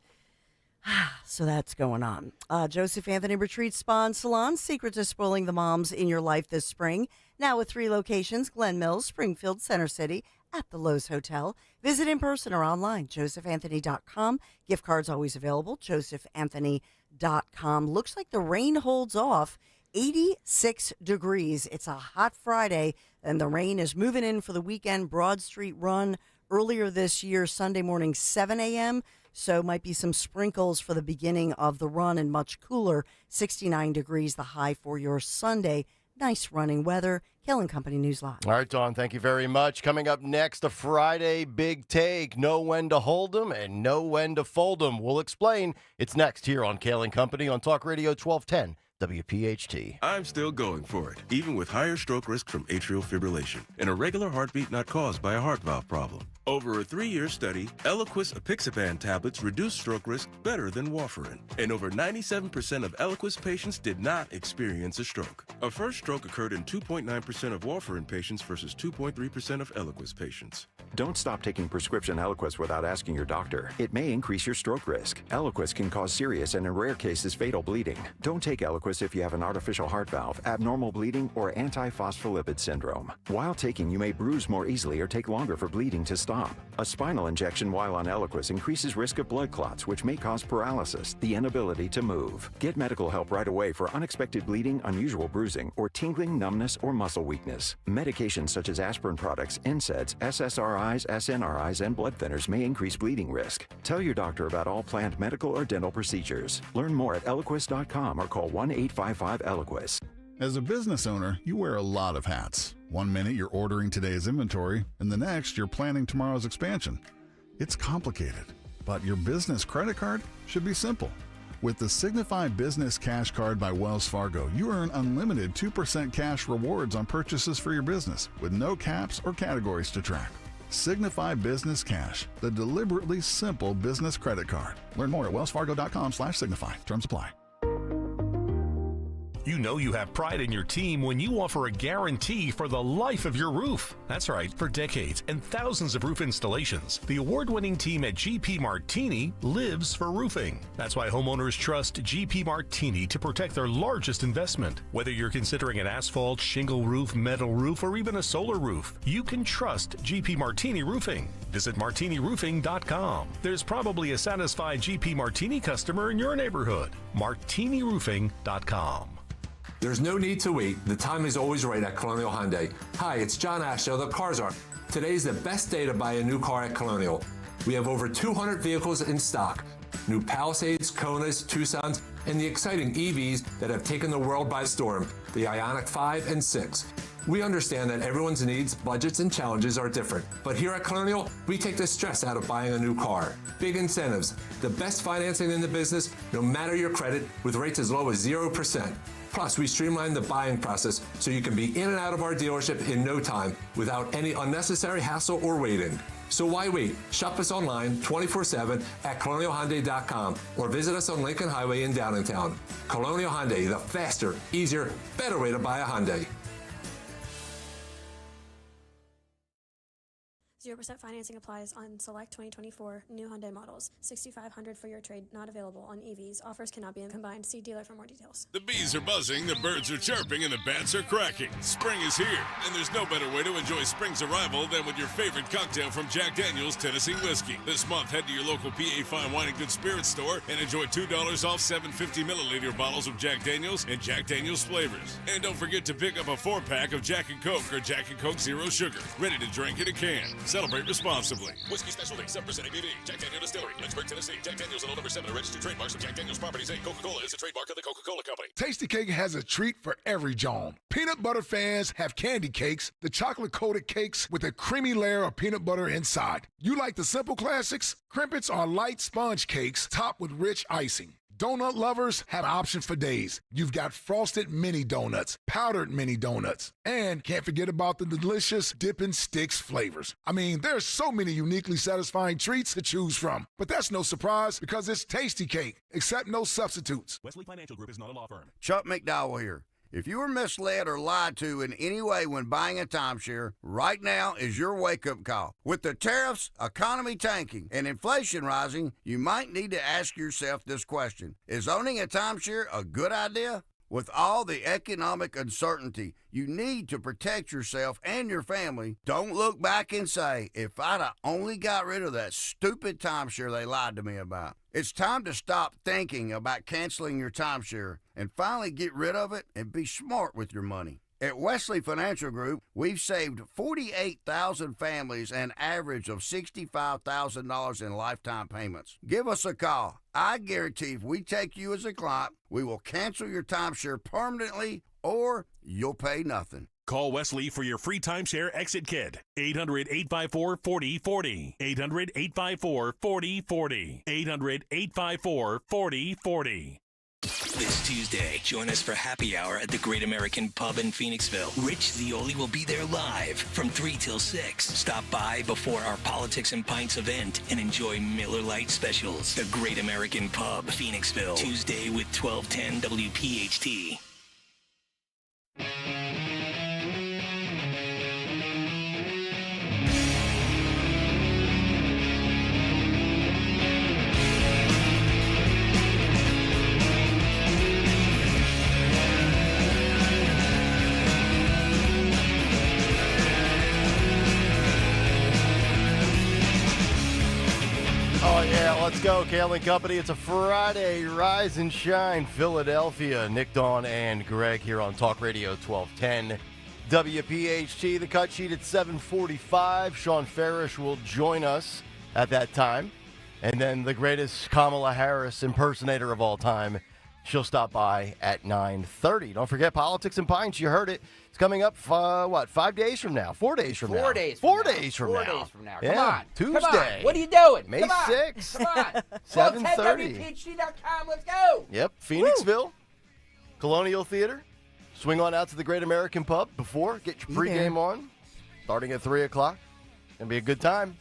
Speaker 18: So that's going on. Joseph Anthony Retreat Spa and Salon, secret to spoiling the moms in your life this spring. Now with 3 locations, Glen Mills, Springfield, Center City, at the Lowe's Hotel. Visit in person or online, josephanthony.com. Gift cards always available, josephanthony.com. Looks like the rain holds off. 86 degrees. It's a hot Friday, and the rain is moving in for the weekend. Broad Street run earlier this year, Sunday morning, 7 a.m., so might be some sprinkles for the beginning of the run and much cooler. 69 degrees, the high for your Sunday. Nice running weather. Kayal and Company News Live.
Speaker 17: All right, Dawn, thank you very much. Coming up next, a Friday Big Take. Know when to hold 'em and know when to fold 'em. We'll explain. It's next here on Kayal and Company on Talk Radio 1210. WPHT.
Speaker 1: I'm still going for it, even with higher stroke risk from atrial fibrillation, an irregular heartbeat not caused by a heart valve problem. Over a 3-year study, Eliquis apixaban tablets reduced stroke risk better than warfarin, and over 97% of Eliquis patients did not experience a stroke. A first stroke occurred in 2.9% of warfarin patients versus 2.3% of Eliquis patients.
Speaker 3: Don't stop taking prescription Eliquis without asking your doctor. It may increase your stroke risk. Eliquis can cause serious and in rare cases fatal bleeding. Don't take Eliquis if you have an artificial heart valve, abnormal bleeding, or antiphospholipid syndrome. While taking, you may bruise more easily or take longer for bleeding to stop. stop. A spinal injection while on Eliquis increases risk of blood clots, which may cause paralysis, the inability to move. Get medical help right away for unexpected bleeding, unusual bruising, or tingling, numbness, or muscle weakness. Medications such as aspirin products, NSAIDs, SSRIs, SNRIs, and blood thinners may increase bleeding risk. Tell your doctor about all planned medical or dental procedures. Learn more at Eliquis.com or call 1-855-ELIQUIS.
Speaker 4: As a business owner, you wear a lot of hats. One minute you're ordering today's inventory, and the next you're planning tomorrow's expansion. It's complicated, but your business credit card should be simple. With the Signify Business Cash Card by Wells Fargo, you earn unlimited 2% cash rewards on purchases for your business, with no caps or categories to track. Signify Business Cash, the deliberately simple business credit card. Learn more at wellsfargo.com/signify. Terms apply.
Speaker 5: You know you have pride in your team when you offer a guarantee for the life of your roof. That's right, for decades and thousands of roof installations, the award-winning team at GP Martini lives for roofing. That's why homeowners trust GP Martini to protect their largest investment. Whether you're considering an asphalt, shingle roof, metal roof, or even a solar roof, you can trust GP Martini Roofing. Visit martiniroofing.com. There's probably a satisfied GP Martini customer in your neighborhood. martiniroofing.com.
Speaker 7: There's no need to wait. The time is always right at Colonial Hyundai. Hi, it's John Ashdale, the Cars Are. Today's the best day to buy a new car at Colonial. We have over 200 vehicles in stock. New Palisades, Konas, Tucsons, and the exciting EVs that have taken the world by storm, the Ioniq 5 and 6. We understand that everyone's needs, budgets, and challenges are different. But here at Colonial, we take the stress out of buying a new car. Big incentives, the best financing in the business, no matter your credit, with rates as low as 0%. Plus, we streamline the buying process so you can be in and out of our dealership in no time without any unnecessary hassle or waiting. So why wait? Shop us online 24/7 at colonialhyundai.com or visit us on Lincoln Highway in Downtown. Colonial Hyundai, the faster, easier, better way to buy a Hyundai.
Speaker 23: 0% financing applies on select 2024 new Hyundai models. $6,500 for your trade, not available on EVs. Offers cannot be combined. See dealer for more details.
Speaker 24: The bees are buzzing, the birds are chirping, and the bats are cracking. Spring is here, and there's no better way to enjoy spring's arrival than with your favorite cocktail from Jack Daniel's Tennessee Whiskey. This month, head to your local PA Fine Wine and Good Spirits store and enjoy $2 off 750-milliliter bottles of Jack Daniel's and Jack Daniel's flavors. And don't forget to pick up a 4-pack of Jack & Coke or Jack & Coke Zero Sugar, ready to drink in a can. Celebrate responsibly.
Speaker 25: Whiskey Specialty, 7% ABV. Jack Daniel Distillery, Lynchburg, Tennessee. Jack Daniel's and all number 7 are registered trademarks of Jack Daniel's Properties, Inc. Coca-Cola is a trademark of the Coca-Cola Company.
Speaker 26: Tasty Cake has a treat for every John. Peanut butter fans have candy cakes, the chocolate-coated cakes with a creamy layer of peanut butter inside. You like the simple classics? Crimpets are light sponge cakes topped with rich icing. Donut lovers have options for days. You've got frosted mini donuts, powdered mini donuts, and can't forget about the delicious Dippin' Sticks flavors. I mean, there's so many uniquely satisfying treats to choose from. But that's no surprise because it's Tasty Cake, except no substitutes.
Speaker 27: Wesley Financial Group is not a law firm.
Speaker 28: Chuck McDowell here. If you were misled or lied to in any way when buying a timeshare, right now is your wake-up call. With the tariffs, economy tanking, and inflation rising, you might need to ask yourself this question. Is owning a timeshare a good idea? With all the economic uncertainty, you need to protect yourself and your family. Don't look back and say, if I'd have only got rid of that stupid timeshare they lied to me about. It's time to stop thinking about canceling your timeshare and finally get rid of it and be smart with your money. At Wesley Financial Group, we've saved 48,000 families an average of $65,000 in lifetime payments. Give us a call. I guarantee if we take you as a client, we will cancel your timeshare permanently or you'll pay nothing.
Speaker 27: Call Wesley for your free timeshare exit kit. 800-854-4040. 800-854-4040. 800-854-4040.
Speaker 2: This Tuesday, join us for happy hour at the Great American Pub in Phoenixville. Rich Zioli will be there live from 3 till 6. Stop by before our Politics and Pints event and enjoy Miller Lite specials. The Great American Pub, Phoenixville. Tuesday with 1210 WPHT.
Speaker 17: let's go. Kayal and Company. It's a Friday. Rise and shine, Philadelphia. Nick, Dawn, and Greg here on Talk Radio 1210. WPHT, the cut sheet at 7:45. Sean Farish will join us at that time. And then the greatest Kamala Harris impersonator of all time, she'll stop by at 9:30. Don't forget Politics and Pints. You heard it. It's coming up, 5 days from now? 4 days from now?
Speaker 19: 4 days from
Speaker 17: 4
Speaker 19: now.
Speaker 17: days from
Speaker 19: 4
Speaker 17: now.
Speaker 19: days from now.
Speaker 17: Yeah.
Speaker 19: Come on.
Speaker 17: Tuesday.
Speaker 19: Come on. What are you doing?
Speaker 17: May
Speaker 19: Come on.
Speaker 17: 6th.
Speaker 19: Come on.
Speaker 17: 7:30.
Speaker 19: WPHT.com. Let's go.
Speaker 17: Yep. Phoenixville. Colonial Theater. Swing on out to the Great American Pub before. Get your pregame on. Starting at 3 o'clock. Going to be a good time.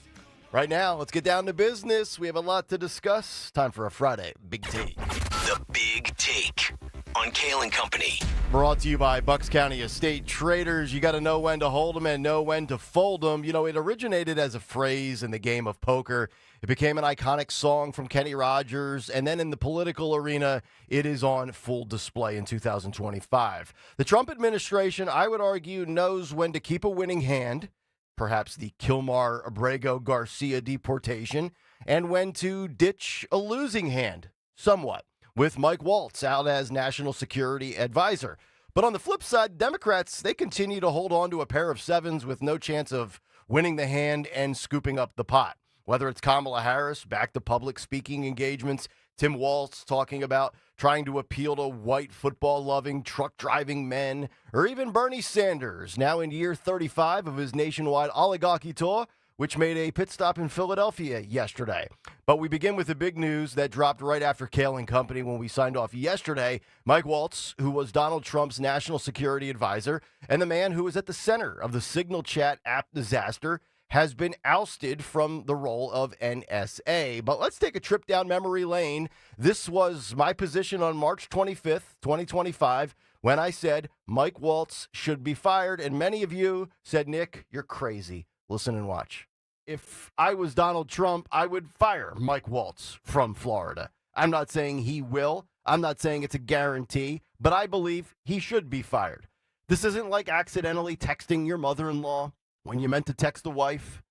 Speaker 17: Right now, let's get down to business. We have a lot to discuss. Time for a Friday Big Take.
Speaker 2: The Big Take on Kayal and Company.
Speaker 17: Brought to you by Bucks County Estate Traders. You got to know when to hold them and know when to fold them. You know, it originated as a phrase in the game of poker. It became an iconic song from Kenny Rogers. And then in the political arena, it is on full display in 2025. The Trump administration, I would argue, knows when to keep a winning hand, perhaps the Kilmar Abrego Garcia deportation, and when to ditch a losing hand, somewhat, with Mike Waltz out as national security advisor. But on the flip side, Democrats, they continue to hold on to a pair of sevens with no chance of winning the hand and scooping up the pot. Whether it's Kamala Harris, back to public speaking engagements, Tim Walz talking about trying to appeal to white football-loving, truck-driving men, or even Bernie Sanders, now in year 35 of his nationwide oligarchy tour, which made a pit stop in Philadelphia yesterday. But we begin with the big news that dropped right after Kayal and Company when we signed off yesterday. Mike Waltz, who was Donald Trump's national security advisor and the man who was at the center of the Signal Chat app disaster, has been ousted from the role of NSA. But let's take a trip down memory lane. This was my position on March 25th, 2025, when I said Mike Waltz should be fired. And many of you said, Nick, you're crazy. Listen and watch. If I was Donald Trump, I would fire Mike Waltz from Florida. I'm not saying he will. I'm not saying it's a guarantee, but I believe he should be fired. This isn't like accidentally texting your mother-in-law when you meant to text the wife.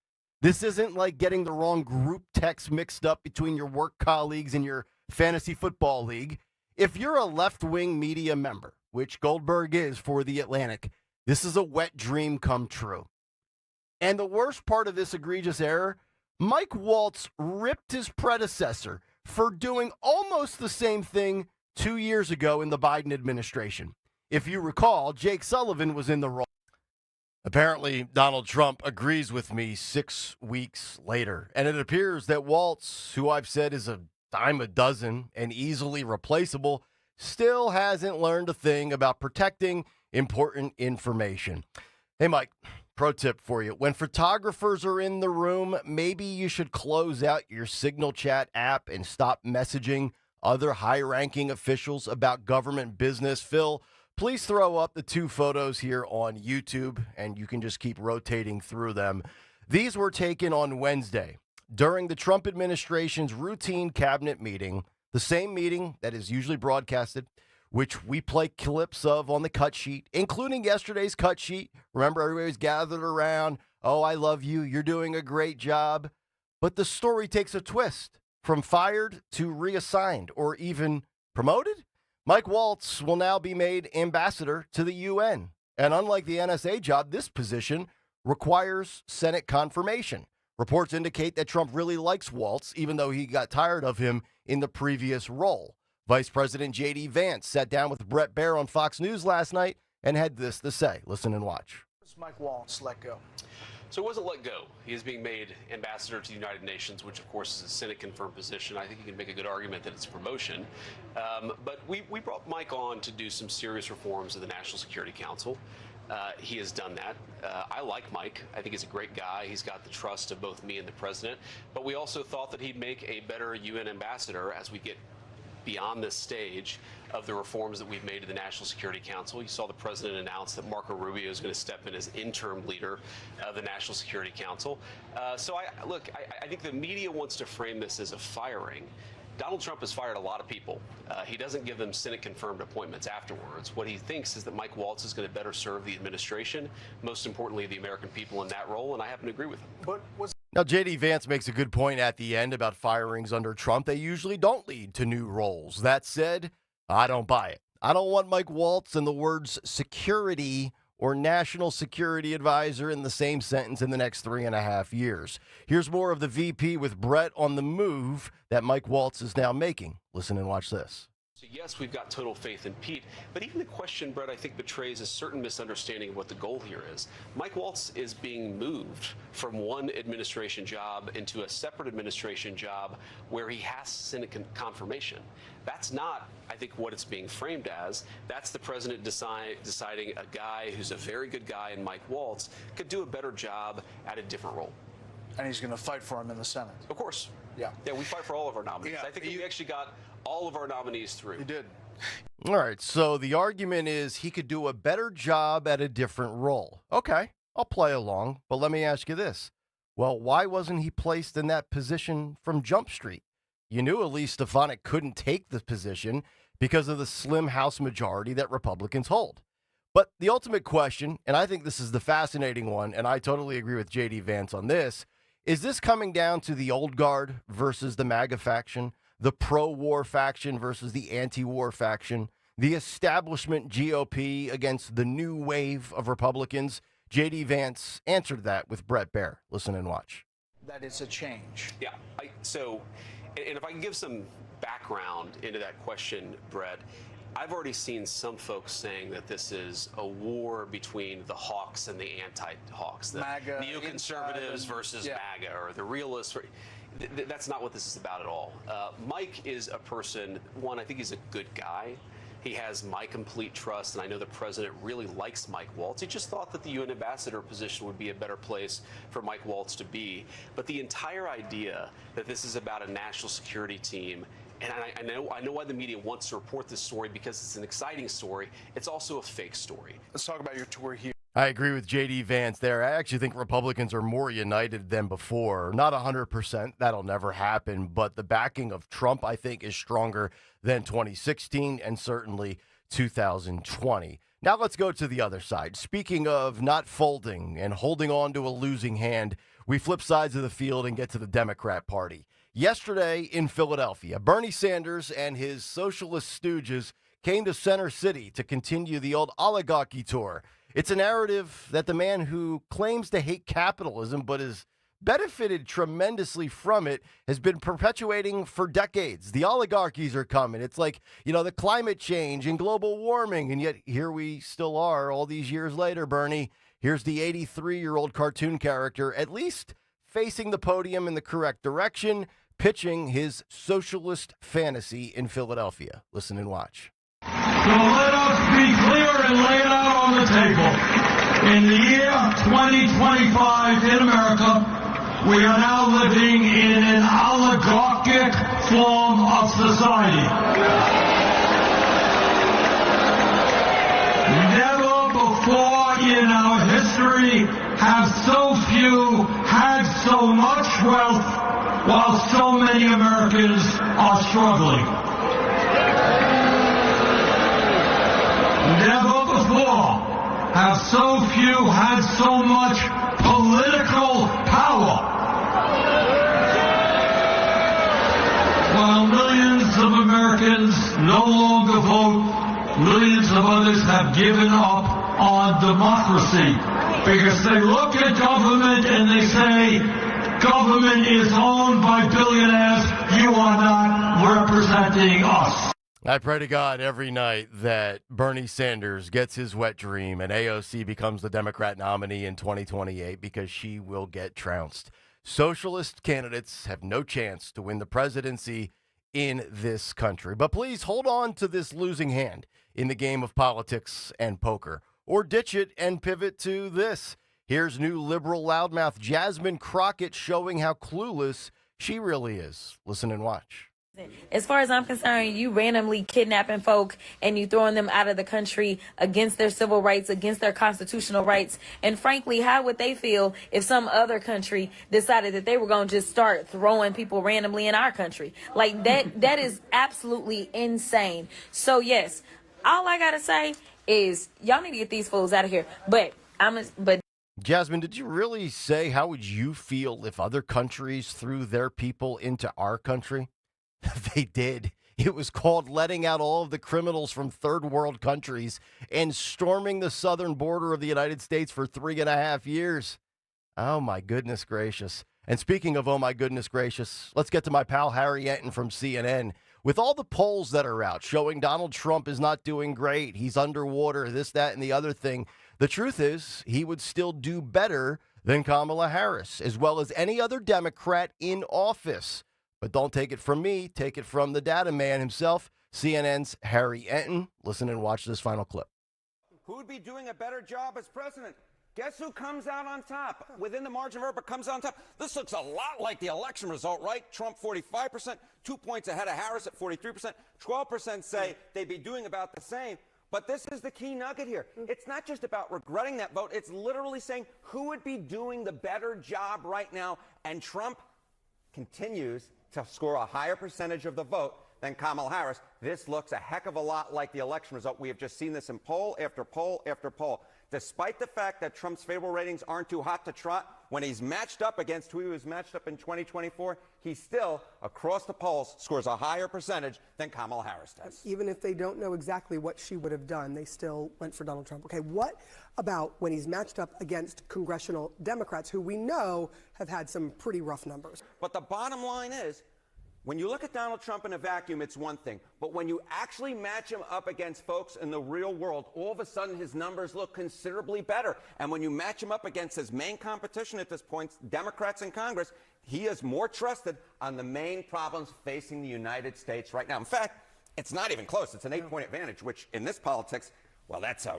Speaker 17: This isn't like getting the wrong group text mixed up between your work colleagues in your fantasy football league. If you're a left-wing media member, which Goldberg is for The Atlantic, this is a wet dream come true. And the worst part of this egregious error, Mike Waltz ripped his predecessor for doing almost the same thing 2 years ago in the Biden administration. If you recall, Jake Sullivan was in the role. Apparently, Donald Trump agrees with me 6 weeks later, and it appears that Waltz, who I've said is a dime a dozen and easily replaceable, still hasn't learned a thing about protecting important information. Hey, Mike, pro tip for you. When photographers are in the room, maybe you should close out your Signal Chat app and stop messaging other high-ranking officials about government business. Phil, please throw up the 2 photos here on YouTube, and you can just keep rotating through them. These were taken on Wednesday during the Trump administration's routine cabinet meeting, the same meeting that is usually broadcasted, which we play clips of on the cut sheet, including yesterday's cut sheet. Remember, everybody was gathered around. Oh, I love you. You're doing a great job. But the story takes a twist from fired to reassigned or even promoted. Mike Waltz will now be made ambassador to the UN. And unlike the NSA job, this position requires Senate confirmation. Reports indicate that Trump really likes Waltz, even though he got tired of him in the previous role. Vice President J.D. Vance sat down with Brett Baer on Fox News last night and had this to say. Listen and watch.
Speaker 6: Mike Waltz let go?
Speaker 8: So it wasn't let go. He is being made ambassador to the United Nations, which, of course, is a Senate-confirmed position. I think you can make a good argument that it's a promotion. But we brought Mike on to do some serious reforms of the National Security Council. He has done that. I like Mike. I think he's a great guy. He's got the trust of both me and the president. But we also thought that he'd make a better UN ambassador as we get beyond this stage of the reforms that we've made to the National Security Council. You saw the president announce that Marco Rubio is going to step in as interim leader of the National Security Council. So I think the media wants to frame this as a firing. Donald Trump has fired a lot of people. He doesn't give them Senate-confirmed appointments afterwards. What he thinks is that Mike Waltz is going to better serve the administration, most importantly, the American people in that role, and I happen to agree with him.
Speaker 6: But was
Speaker 17: Now, J.D. Vance makes a good point at the end about firings under Trump. They usually don't lead to new roles. That said, I don't buy it. I don't want Mike Waltz and the words security or national security advisor in the same sentence in the next 3.5 years. Here's more of the VP with Brett on the move that Mike Waltz is now making. Listen and watch this.
Speaker 8: So yes, we've got total faith in Pete, but even the question, Brett, I think betrays a certain misunderstanding of what the goal here is. Mike Waltz is being moved from one administration job into a separate administration job where he has Senate confirmation. That's not, I think, what it's being framed as. That's the president deciding a guy who's a very good guy in Mike Waltz could do a better job at a different role.
Speaker 6: And he's going to fight for him in the Senate.
Speaker 8: Of course.
Speaker 6: Yeah.
Speaker 8: Yeah, we fight for all of our nominees.
Speaker 6: Yeah,
Speaker 8: I think we actually got all of our nominees through.
Speaker 6: You did.
Speaker 17: All right, so the argument is he could do a better job at a different role. Okay, I'll play along, but let me ask you this. Well, why wasn't he placed in that position from Jump Street? You knew Elise Stefanik couldn't take the position because of the slim House majority that Republicans hold. But the ultimate question, and I think this is the fascinating one, and I totally agree with J.D. Vance on this, is this coming down to the old guard versus the MAGA faction, the pro-war faction versus the anti-war faction, the establishment GOP against the new wave of Republicans? J.D. Vance answered that with Brett Baer. Listen and watch.
Speaker 6: That it's a change.
Speaker 8: Yeah. And if I can give some background into that question, Brett, I've already seen some folks saying that this is a war between the hawks and the anti-hawks, the
Speaker 6: MAGA,
Speaker 8: neoconservatives versus MAGA, or the realists. That's not what this is about at all. Mike is a person, one, I think he's a good guy. He has my complete trust, and I know the president really likes Mike Waltz. He just thought that the UN ambassador position would be a better place for Mike Waltz to be. But the entire idea that this is about a national security team, and I know why the media wants to report this story, because it's an exciting story. It's also a fake story.
Speaker 6: Let's talk about your tour here.
Speaker 17: I agree with J.D. Vance there. I actually think Republicans are more united than before. Not 100%. That'll never happen. But the backing of Trump, I think, is stronger than 2016 and certainly 2020. Now let's go to the other side. Speaking of not folding and holding on to a losing hand, we flip sides of the field and get to the Democrat Party. Yesterday in Philadelphia, Bernie Sanders and his socialist stooges came to Center City to continue the old oligarchy tour. It's a narrative that the man who claims to hate capitalism but has benefited tremendously from it has been perpetuating for decades. The oligarchies are coming. It's like, the climate change and global warming, and yet here we still are all these years later, Bernie. Here's the 83-year-old cartoon character, at least facing the podium in the correct direction, pitching his socialist fantasy in Philadelphia. Listen and watch.
Speaker 9: So let us be clear and lay it out on the table. In the year 2025 in America, we are now living in an oligarchic form of society. Never before in our history have so few had so much wealth while so many Americans are struggling. Never before have so few had so much political power. While millions of Americans no longer vote, millions of others have given up on democracy because they look at government and they say, government is owned by billionaires. You are not representing us.
Speaker 17: I pray to God every night that Bernie Sanders gets his wet dream and AOC becomes the Democrat nominee in 2028 because she will get trounced. Socialist candidates have no chance to win the presidency in this country. But please hold on to this losing hand in the game of politics and poker, or ditch it and pivot to this. Here's new liberal loudmouth Jasmine Crockett showing how clueless she really is. Listen and watch.
Speaker 10: As far as I'm concerned, you randomly kidnapping folk and you throwing them out of the country against their civil rights, against their constitutional rights. And frankly, how would they feel if some other country decided that they were going to just start throwing people randomly in our country? Like that is absolutely insane. So yes, all I got to say is y'all need to get these fools out of here. But
Speaker 17: Jasmine, did you really say how would you feel if other countries threw their people into our country? They did. It was called letting out all of the criminals from third world countries and storming the southern border of the United States for 3.5 years. Oh, my goodness gracious. And speaking of oh, my goodness gracious, let's get to my pal Harry Enton from CNN. With all the polls that are out showing Donald Trump is not doing great, he's underwater, this, that, and the other thing, the truth is he would still do better than Kamala Harris, as well as any other Democrat in office. But don't take it from me. Take it from the data man himself, CNN's Harry Enton. Listen and watch this final clip.
Speaker 11: Who would be doing a better job as president? Guess who comes out on top? Within the margin of error, but comes out on top. This looks a lot like the election result, right? Trump 45%, 2 points ahead of Harris at 43%. 12% say they'd be doing about the same. But this is the key nugget here. It's not just about regretting that vote. It's literally saying who would be doing the better job right now. And Trump continues to score a higher percentage of the vote than Kamala Harris. This looks a heck of a lot like the election result. We have just seen this in poll after poll after poll. Despite the fact that Trump's favorable ratings aren't too hot to trot, when he's matched up against who he was matched up in 2024, he still, across the polls, scores a higher percentage than Kamala Harris does.
Speaker 12: Even if they don't know exactly what she would have done, they still went for Donald Trump. Okay, what about when he's matched up against congressional Democrats who we know have had some pretty rough numbers?
Speaker 11: But the bottom line is, when you look at Donald Trump in a vacuum, it's one thing. But when you actually match him up against folks in the real world, all of a sudden his numbers look considerably better. And when you match him up against his main competition at this point, Democrats in Congress, he is more trusted on the main problems facing the United States right now. In fact, it's not even close. It's an 8-point advantage, which in this politics, well, that's a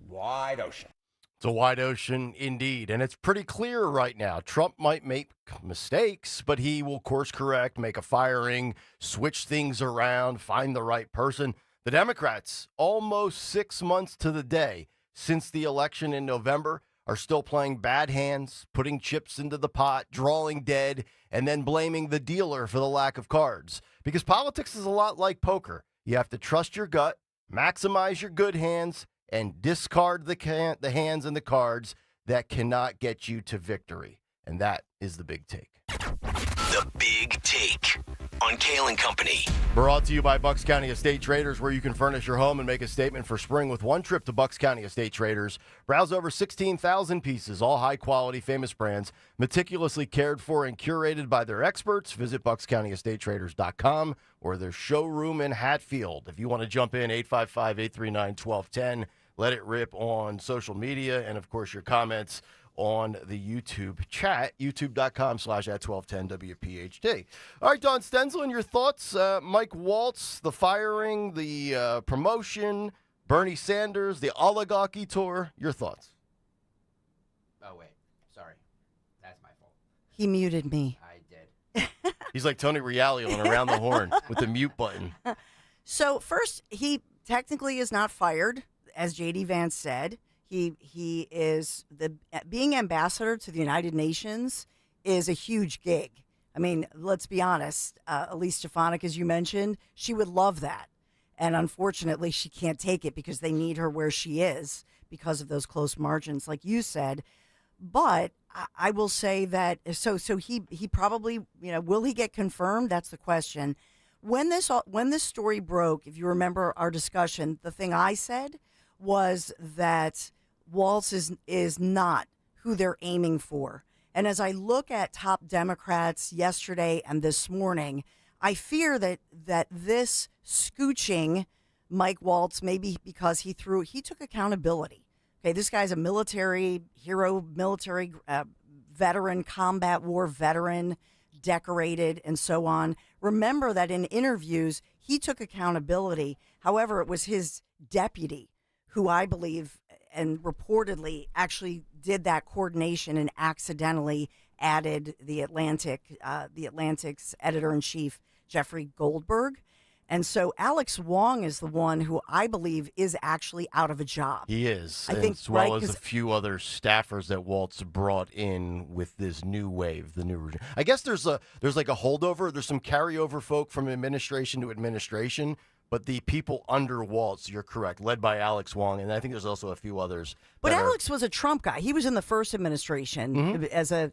Speaker 11: wide ocean.
Speaker 17: It's a wide ocean indeed, and it's pretty clear right now. Trump might make mistakes, but he will course correct, make a firing, switch things around, find the right person. The Democrats, almost 6 months to the day since the election in November, are still playing bad hands, putting chips into the pot, drawing dead, and then blaming the dealer for the lack of cards. Because politics is a lot like poker. You have to trust your gut, maximize your good hands, and discard the hands and the cards that cannot get you to victory. And that is the big take.
Speaker 2: The Big Take on Kayal and Company.
Speaker 17: Brought to you by Bucks County Estate Traders, where you can furnish your home and make a statement for spring with one trip to Bucks County Estate Traders. Browse over 16,000 pieces, all high-quality, famous brands, meticulously cared for and curated by their experts. Visit BucksCountyEstateTraders.com or their showroom in Hatfield. If you want to jump in, 855-839-1210. Let it rip on social media and, of course, your comments on the YouTube chat, youtube.com/at1210WPHT. All right, Don Stenzel, your thoughts? Mike Waltz, the firing, the promotion, Bernie Sanders, the oligarchy tour. Your thoughts?
Speaker 19: Oh, wait. Sorry. That's my fault.
Speaker 18: He muted me.
Speaker 19: I did.
Speaker 17: He's like Tony Reali on Around the Horn with the mute button.
Speaker 18: So, first, he technically is not fired. As J.D. Vance said, he is being ambassador to the United Nations is a huge gig. I mean, let's be honest. Elise Stefanik, as you mentioned, she would love that. And unfortunately, she can't take it because they need her where she is because of those close margins, like you said. But I will say that, so he probably, will he get confirmed? That's the question. When this story broke, if you remember our discussion, the thing I said was that Waltz is not who they're aiming for. And as I look at top Democrats yesterday and this morning, I fear that this scooching Mike Waltz, maybe because he took accountability. Okay, this guy's a military hero, military veteran, combat war veteran, decorated, and so on. Remember that in interviews, he took accountability. However, it was his deputy who I believe and reportedly actually did that coordination and accidentally added the Atlantic's editor-in-chief, Jeffrey Goldberg. And so Alex Wong is the one who I believe is actually out of a job.
Speaker 17: He is,
Speaker 18: I think,
Speaker 17: as well as a few other staffers that Waltz brought in with this new wave, the new regime. I guess there's like a holdover. There's some carryover folk from administration to administration, But the people under Waltz, you're correct, led by Alex Wong, and I think there's also a few others.
Speaker 18: But Alex was a Trump guy. He was in the first administration as a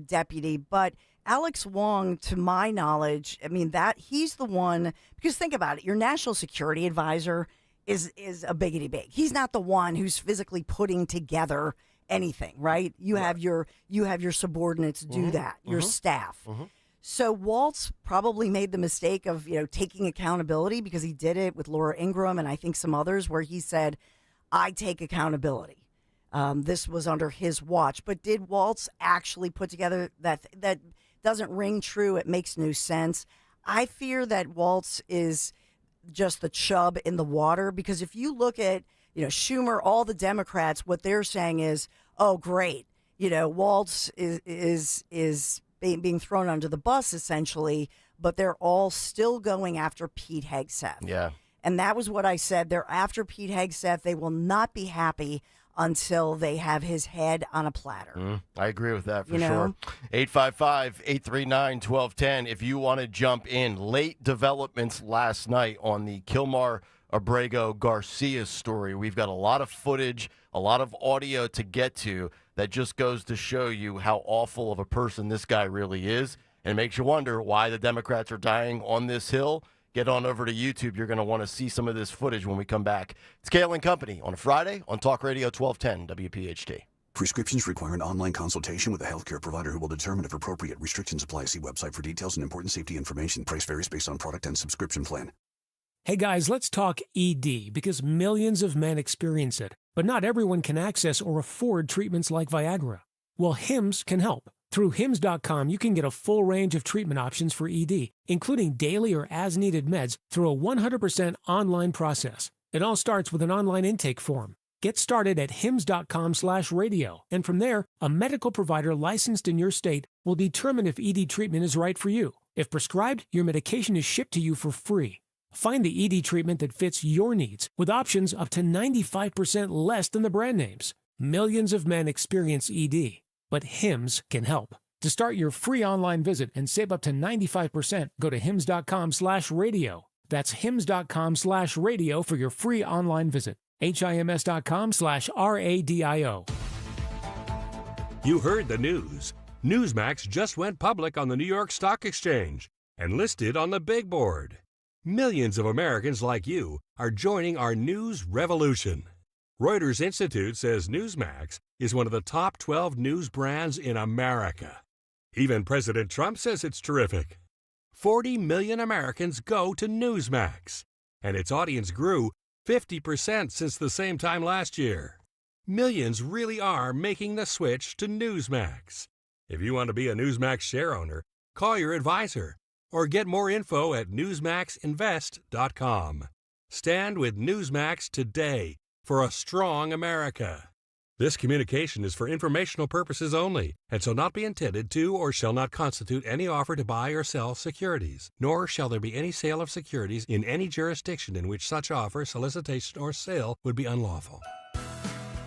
Speaker 18: deputy. But Alex Wong, to my knowledge, I mean, that he's the one, because think about it, your national security advisor is a biggity big. He's not the one who's physically putting together anything, right? You have your subordinates do that, your staff. So Waltz probably made the mistake of, taking accountability, because he did it with Laura Ingraham and I think some others, where he said, I take accountability. This was under his watch. But did Waltz actually put together that doesn't ring true? It makes no sense. I fear that Waltz is just the chub in the water, because if you look at, Schumer, all the Democrats, what they're saying is, oh, great, Waltz is being thrown under the bus, essentially, but they're all still going after Pete Hegseth.
Speaker 17: Yeah.
Speaker 18: And that was what I said. They're after Pete Hegseth. They will not be happy until they have his head on a platter.
Speaker 17: I agree with that for sure. 855-839-1210. If you want to jump in, late developments last night on the Kilmar Abrego Garcia story. We've got a lot of footage, a lot of audio to get to that just goes to show you how awful of a person this guy really is, and it makes you wonder why the Democrats are dying on this hill. Get on over to YouTube. You're going to want to see some of this footage when we come back. It's Kayal and Company on a Friday on Talk Radio 1210 WPHT.
Speaker 1: Prescriptions require an online consultation with a healthcare provider who will determine if appropriate. Restrictions apply. See website for details and important safety information. Price varies based on product and subscription plan.
Speaker 13: Hey guys, let's talk ED, because millions of men experience it, but not everyone can access or afford treatments like Viagra. Well, Hims can help. Through Hims.com, you can get a full range of treatment options for ED, including daily or as-needed meds, through a 100% online process. It all starts with an online intake form. Get started at hims.com/radio, and from there, a medical provider licensed in your state will determine if ED treatment is right for you. If prescribed, your medication is shipped to you for free. Find the ED treatment that fits your needs, with options up to 95% less than the brand names. Millions of men experience ED, but Hims can help. To start your free online visit and save up to 95%, go to hims.com/radio. That's hims.com/radio for your free online visit. HIMS.com/RADIO.
Speaker 27: You heard the news. Newsmax just went public on the New York Stock Exchange and listed on the big board. Millions of Americans like you are joining our news revolution. Reuters Institute says Newsmax is one of the top 12 news brands in America. Even President Trump says it's terrific. 40 million Americans go to Newsmax, and its audience grew 50% since the same time last year. Millions really are making the switch to Newsmax. If you want to be a Newsmax share owner, call your advisor or get more info at newsmaxinvest.com. Stand with Newsmax today for a strong America. This communication is for informational purposes only and shall not be intended to or shall not constitute any offer to buy or sell securities, nor shall there be any sale of securities in any jurisdiction in which such offer, solicitation, or sale would be unlawful.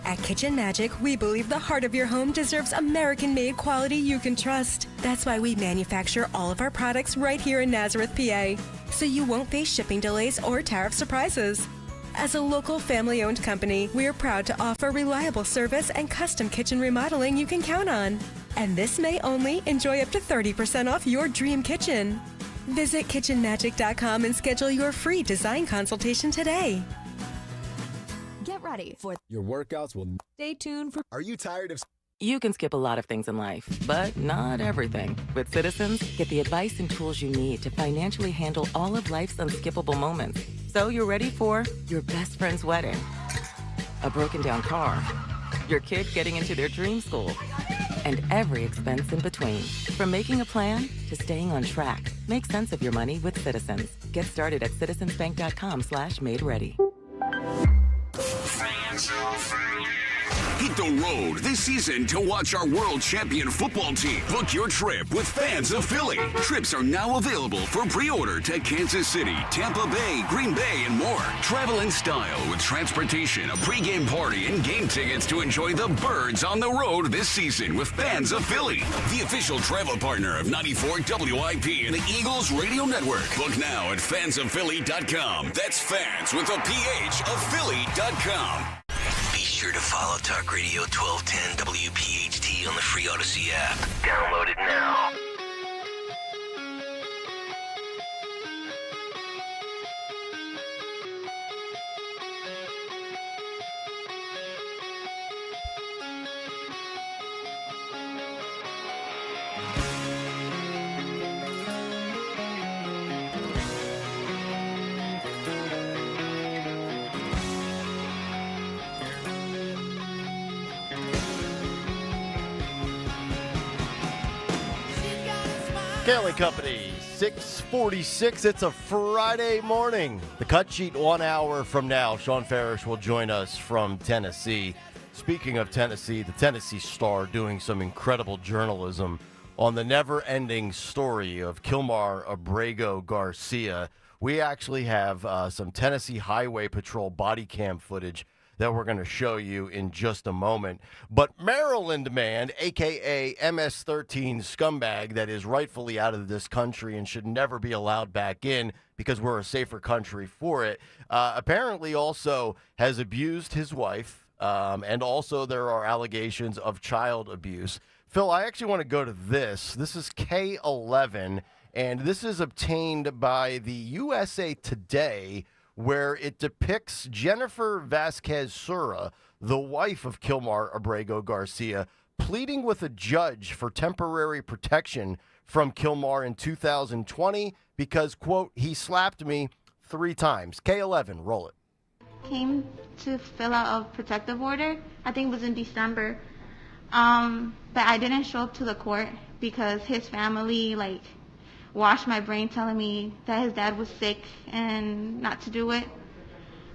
Speaker 14: At Kitchen Magic, we believe the heart of your home deserves American-made quality you can trust. That's why we manufacture all of our products right here in Nazareth, PA, so you won't face shipping delays or tariff surprises. As a local family-owned company, we are proud to offer reliable service and custom kitchen remodeling you can count on. And this May only, enjoy up to 30% off your dream kitchen. Visit kitchenmagic.com and schedule your free design consultation today.
Speaker 15: Get ready for
Speaker 16: your workouts will
Speaker 15: stay tuned for.
Speaker 16: Are you tired of?
Speaker 20: You can skip a lot of things in life, but not everything. With Citizens, get the advice and tools you need to financially handle all of life's unskippable moments. So you're ready for your best friend's wedding, a broken down car, your kid getting into their dream school, and every expense in between. From making a plan to staying on track, make sense of your money with Citizens. Get started at citizensbank.com/made ready.
Speaker 3: Hit the road this season to watch our world champion football team. Book your trip with Fans of Philly. Trips are now available for pre-order to Kansas City, Tampa Bay, Green Bay, and more. Travel in style with transportation, a pregame party, and game tickets to enjoy the Birds on the road this season with Fans of Philly, the official travel partner of 94 WIP and the Eagles Radio Network. Book now at fansofphilly.com. That's fans with a PH of Philly.com.
Speaker 2: Be sure to follow Talk Radio 1210 WPHT on the free Odyssey app. Download it now.
Speaker 17: Kayal Company, 6:46. It's a Friday morning. The cut sheet 1 hour from now. Sean Farish will join us from Tennessee. Speaking of Tennessee, the Tennessee Star doing some incredible journalism on the never-ending story of Kilmar Abrego Garcia. We actually have some Tennessee Highway Patrol body cam footage that we're going to show you in just a moment. But Maryland man, a.k.a. MS-13 scumbag that is rightfully out of this country and should never be allowed back in because we're a safer country for it, apparently also has abused his wife, and also there are allegations of child abuse. Phil, I actually want to go to this. This is K11, and this is obtained by the USA Today, where it depicts Jennifer Vasquez Sura, the wife of Kilmar Abrego Garcia, pleading with a judge for temporary protection from Kilmar in 2020 because, quote, he slapped me 3 times. K11, roll it.
Speaker 4: Came to fill out a protective order. I think it was in December. But I didn't show up to the court because his family, washed my brain telling me that his dad was sick and not to do it.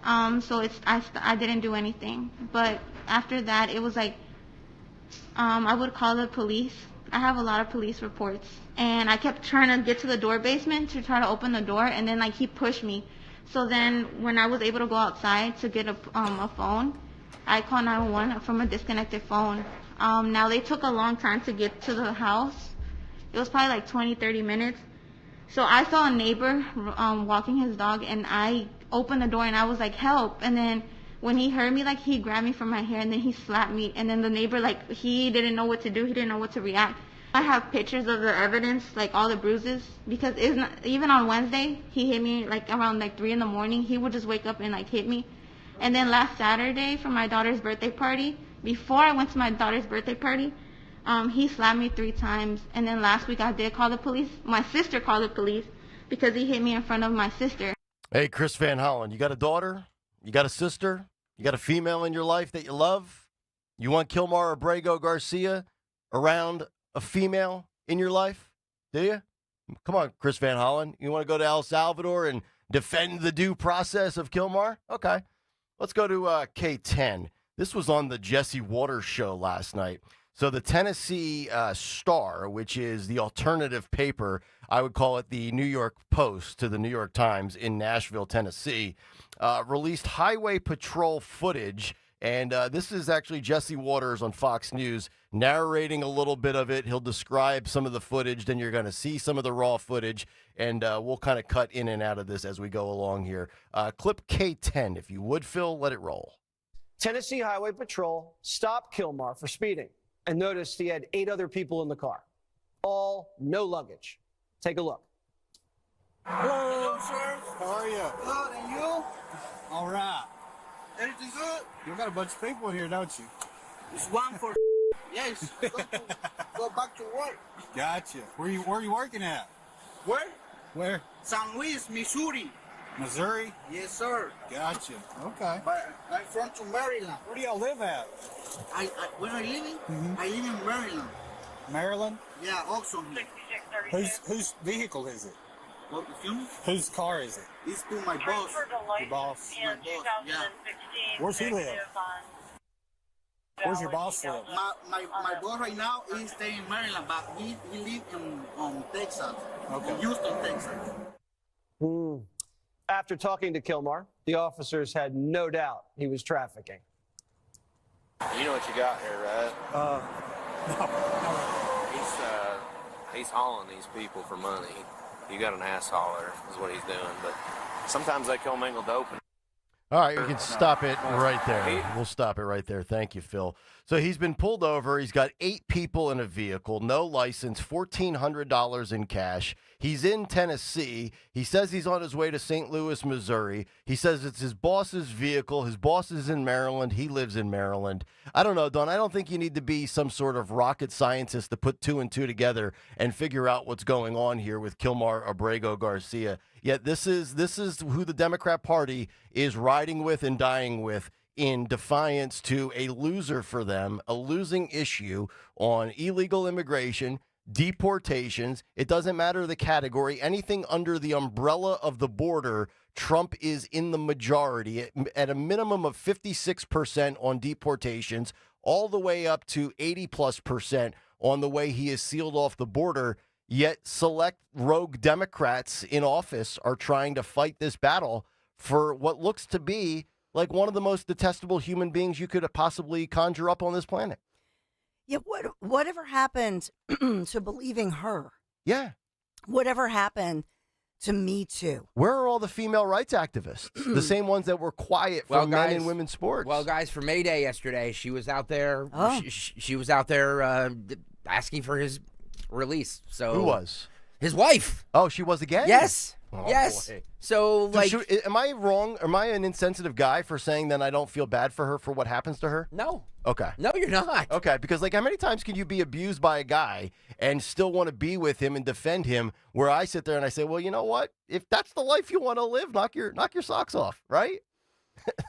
Speaker 4: So I didn't do anything. But after that, it was I would call the police. I have a lot of police reports. And I kept trying to get to the door basement to try to open the door, and then he pushed me. So then when I was able to go outside to get a phone, I called 911 from a disconnected phone. Now they took a long time to get to the house. It was probably 20, 30 minutes. So I saw a neighbor walking his dog, and I opened the door, and I was like, help. And then when he heard me, he grabbed me from my hair, and then he slapped me. And then the neighbor, he didn't know what to do. He didn't know what to react. I have pictures of the evidence, all the bruises, because even on Wednesday, he hit me around 3 in the morning. He would just wake up and hit me. And then last Saturday for my daughter's birthday party, before I went to my daughter's birthday party, he slapped me 3 times. And then last week I did call the police. My sister called the police because he hit me in front of my sister.
Speaker 17: Hey, Chris Van Hollen, you got a daughter? You got a sister? You got a female in your life that you love? You want Kilmar Abrego Garcia around a female in your life? Do you? Come on, Chris Van Hollen. You want to go to El Salvador and defend the due process of Kilmar? Okay. Let's go to K10. This was on the Jesse Waters show last night. So the Tennessee Star, which is the alternative paper, I would call it the New York Post to the New York Times in Nashville, Tennessee, released highway patrol footage. And this is actually Jesse Waters on Fox News narrating a little bit of it. He'll describe some of the footage. Then you're going to see some of the raw footage. And we'll kind of cut in and out of this as we go along here. Clip K10, if you would, Phil, let it roll.
Speaker 5: Tennessee Highway Patrol stopped Kilmar for speeding and noticed he had 8 other people in the car. All no luggage. Take a look.
Speaker 7: Hello, sir. How are you?
Speaker 5: Good, and you?
Speaker 7: All right.
Speaker 5: Everything good?
Speaker 7: You got a bunch of people here, don't you?
Speaker 5: It's one for yes. Go back to work.
Speaker 7: Gotcha. Where are you working at?
Speaker 5: Where?
Speaker 7: Where?
Speaker 5: San Luis, Missouri.
Speaker 7: Missouri?
Speaker 5: Yes, sir.
Speaker 7: Gotcha. Okay.
Speaker 5: But I'm from Maryland.
Speaker 7: Where do y'all live at?
Speaker 5: Where I live? I live in Maryland.
Speaker 7: Maryland?
Speaker 5: Yeah, Oxon.
Speaker 7: Whose vehicle is it?
Speaker 5: What, excuse me?
Speaker 7: Whose car is it?
Speaker 5: It's to my boss.
Speaker 7: Your boss?
Speaker 5: My boss, yeah.
Speaker 7: Where's he live? Where's your boss live?
Speaker 16: My boss right now is staying in Maryland, but we live in Texas,
Speaker 7: Okay.
Speaker 16: in Houston, Texas.
Speaker 5: After talking to Kilmar, the officers had no doubt he was trafficking.
Speaker 21: You know what you got here, right? He's hauling these people for money. You got an ass hauler is what he's doing, but sometimes they commingle dope.
Speaker 17: All right, we can stop it right there. We'll stop it right there. Thank you, Phil. So he's been pulled over. He's got 8 people in a vehicle, no license, $1,400 in cash. He's in Tennessee. He says he's on his way to St. Louis, Missouri. He says it's his boss's vehicle. His boss is in Maryland. He lives in Maryland. I don't know, Don. I don't think you need to be some sort of rocket scientist to put 2 and 2 together and figure out what's going on here with Kilmar Abrego Garcia. Yet this is who the Democrat Party is riding with and dying with in defiance to a loser for them, a losing issue on illegal immigration, deportations. It doesn't matter the category. Anything under the umbrella of the border, Trump is in the majority at a minimum of 56% on deportations, all the way up to 80+% on the way he has sealed off the border. Yet select rogue Democrats in office are trying to fight this battle for what looks to be like one of the most detestable human beings you could possibly conjure up on this planet.
Speaker 18: Yeah, whatever happened to believing her?
Speaker 17: Yeah.
Speaker 18: Whatever happened to Me Too?
Speaker 17: Where are all the female rights activists? The same ones that were quiet for men in women's sports.
Speaker 19: Well, guys, for May Day yesterday, she was out there.
Speaker 18: Oh.
Speaker 19: She was out there asking for his release. So
Speaker 17: who was?
Speaker 19: His wife.
Speaker 17: Oh, she was again?
Speaker 19: Yes.
Speaker 17: Oh,
Speaker 19: yes.
Speaker 17: boy.
Speaker 19: So, like,
Speaker 17: am I wrong? Am I an insensitive guy for saying that I don't feel bad for her for what happens to her?
Speaker 19: No.
Speaker 17: Okay.
Speaker 19: No, you're not.
Speaker 17: Okay, because like how many times can you be abused by a guy and still want to be with him and defend him, where I sit there and I say, well, you know what? If that's the life you want to live, knock your socks off, right?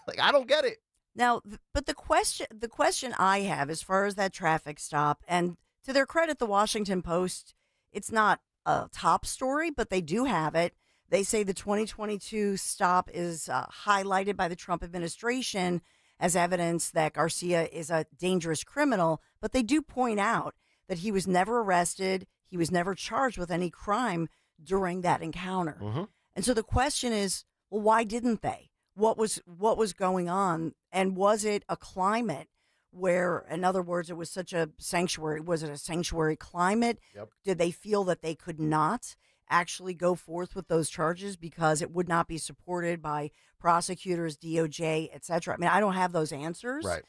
Speaker 17: Like, I don't get it.
Speaker 18: Now, but the question I have as far as that traffic stop, and to their credit, the Washington Post, it's not a top story, but they do have it. They say the 2022 stop is highlighted by the Trump administration as evidence that Garcia is a dangerous criminal, but they do point out that he was never arrested. He was never charged with any crime during that encounter.
Speaker 17: Mm-hmm.
Speaker 18: And so the question is, well, why didn't they? What was going on? And was it a climate where, in other words, it was such a sanctuary? Was it a sanctuary climate?
Speaker 17: Yep.
Speaker 18: Did they feel that they could not actually go forth with those charges because it would not be supported by prosecutors, DOJ, et cetera? I mean, I don't have those answers.
Speaker 17: Right.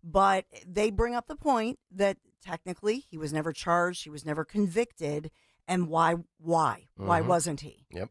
Speaker 18: But they bring up the point that technically he was never charged, he was never convicted, and why? Why wasn't he?
Speaker 17: Yep.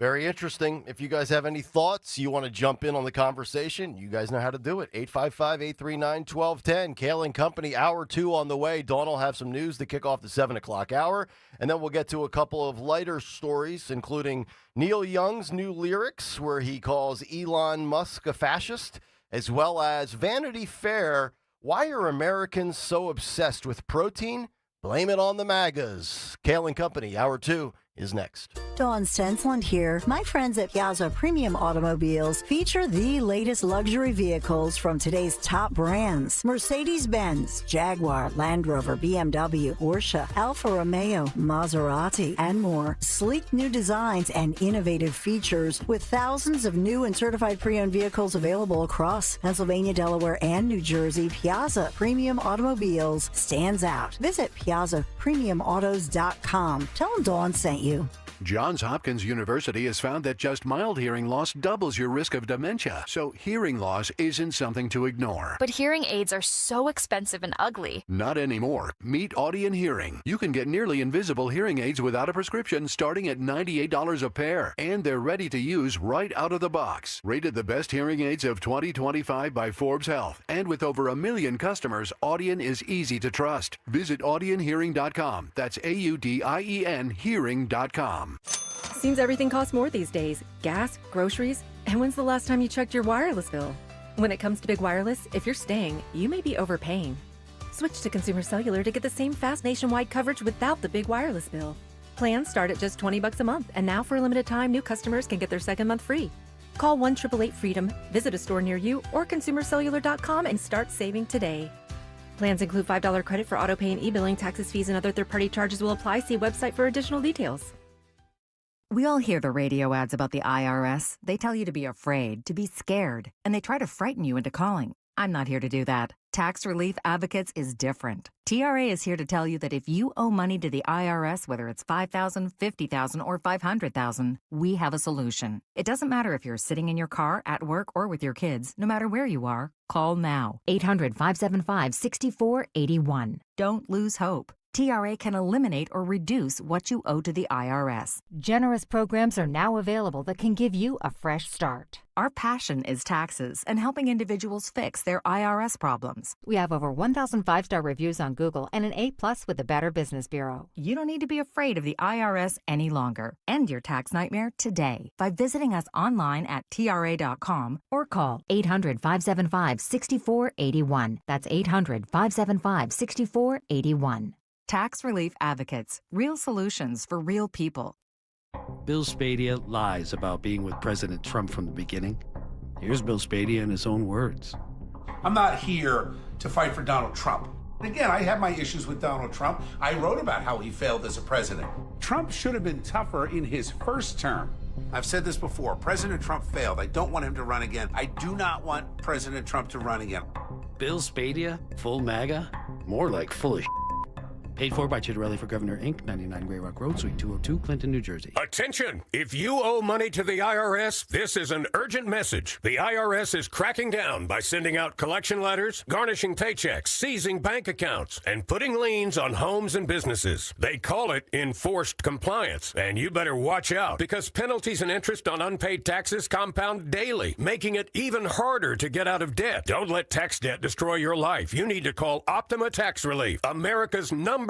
Speaker 17: Very interesting. If you guys have any thoughts, you want to jump in on the conversation, you guys know how to do it. 855-839-1210. Kayal and Company, hour 2 on the way. Dawn will have some news to kick off the 7 o'clock hour. And then we'll get to a couple of lighter stories, including Neil Young's new lyrics, where he calls Elon Musk a fascist, as well as Vanity Fair. Why are Americans so obsessed with protein? Blame it on the MAGAs. Kayal and Company, hour 2 is next.
Speaker 22: Dawn Stensland here. My friends at Piazza Premium Automobiles feature the latest luxury vehicles from today's top brands. Mercedes-Benz, Jaguar, Land Rover, BMW, Porsche, Alfa Romeo, Maserati, and more. Sleek new designs and innovative features with thousands of new and certified pre-owned vehicles available across Pennsylvania, Delaware, and New Jersey. Piazza Premium Automobiles stands out. Visit PiazzaPremiumAutos.com. Tell them Dawn sent you.
Speaker 23: Johns Hopkins University has found that just mild hearing loss doubles your risk of dementia, so hearing loss isn't something to ignore.
Speaker 24: But hearing aids are so expensive and ugly.
Speaker 23: Not anymore. Meet Audien Hearing. You can get nearly invisible hearing aids without a prescription starting at $98 a pair, and they're ready to use right out of the box. Rated the best hearing aids of 2025 by Forbes Health, and with over 1 million customers, Audien is easy to trust. Visit AudienHearing.com. That's AUDIEN Hearing.com.
Speaker 25: Seems everything costs more these days. Gas, groceries, and when's the last time you checked your wireless bill? When it comes to Big Wireless, if you're staying, you may be overpaying. Switch to Consumer Cellular to get the same fast nationwide coverage without the big wireless bill. Plans start at just $20 a month, and now for a limited time, new customers can get their second month free. Call 1-888-FREEDOM, visit a store near you, or consumercellular.com and start saving today. Plans include $5 credit for auto pay and e-billing. Taxes, fees, and other third-party charges will apply. See website for additional details.
Speaker 6: We all hear the radio ads about the IRS. They tell you to be afraid, to be scared, and they try to frighten you into calling. I'm not here to do that. Tax Relief Advocates is different. TRA is here to tell you that if you owe money to the IRS, whether it's $5,000, $50,000, or $500,000, we have a solution. It doesn't matter if you're sitting in your car, at work, or with your kids. No matter where you are, call now. 800-575-6481. Don't lose hope. TRA can eliminate or reduce what you owe to the IRS.
Speaker 8: Generous programs are now available that can give you a fresh start.
Speaker 6: Our passion is taxes and helping individuals fix their IRS problems.
Speaker 8: We have over 1,000 5-star reviews on Google and an A+ with the Better Business Bureau.
Speaker 6: You don't need to be afraid of the IRS any longer. End your tax nightmare today by visiting us online at TRA.com or call 800-575-6481. That's 800-575-6481. Tax Relief Advocates. Real solutions for real people.
Speaker 9: Bill Spadea lies about being with President Trump from the beginning. Here's Bill Spadea in his own words.
Speaker 10: I'm not here to fight for Donald Trump. Again, I have my issues with Donald Trump. I wrote about how he failed as a president. Trump should have been tougher in his first term. I've said this before. President Trump failed. I don't want him to run again. I do not want President Trump to run again.
Speaker 9: Bill Spadea, full MAGA? More like full of Paid for by Chitterelli for Governor, Inc., 99 Grey Rock Road, Suite 202, Clinton, New Jersey.
Speaker 27: Attention! If you owe money to the IRS, this is an urgent message. The IRS is cracking down by sending out collection letters, garnishing paychecks, seizing bank accounts, and putting liens on homes and businesses. They call it enforced compliance, and you better watch out because penalties and interest on unpaid taxes compound daily, making it even harder to get out of debt. Don't let tax debt destroy your life. You need to call Optima Tax Relief, America's #1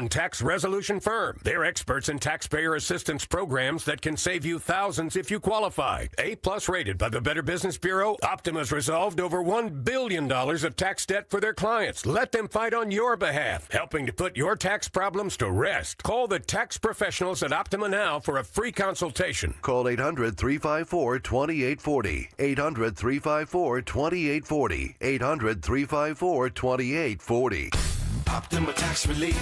Speaker 27: tax resolution firm. They're experts in taxpayer assistance programs that can save you thousands if you qualify. A+ rated by the Better Business Bureau, Optima's resolved over $1 billion of tax debt for their clients. Let them fight on your behalf, helping to put your tax problems to rest. Call the tax professionals at Optima now for a free consultation.
Speaker 23: Call 800-354-2840. 800-354-2840. 800-354-2840.
Speaker 2: Optima Tax Relief.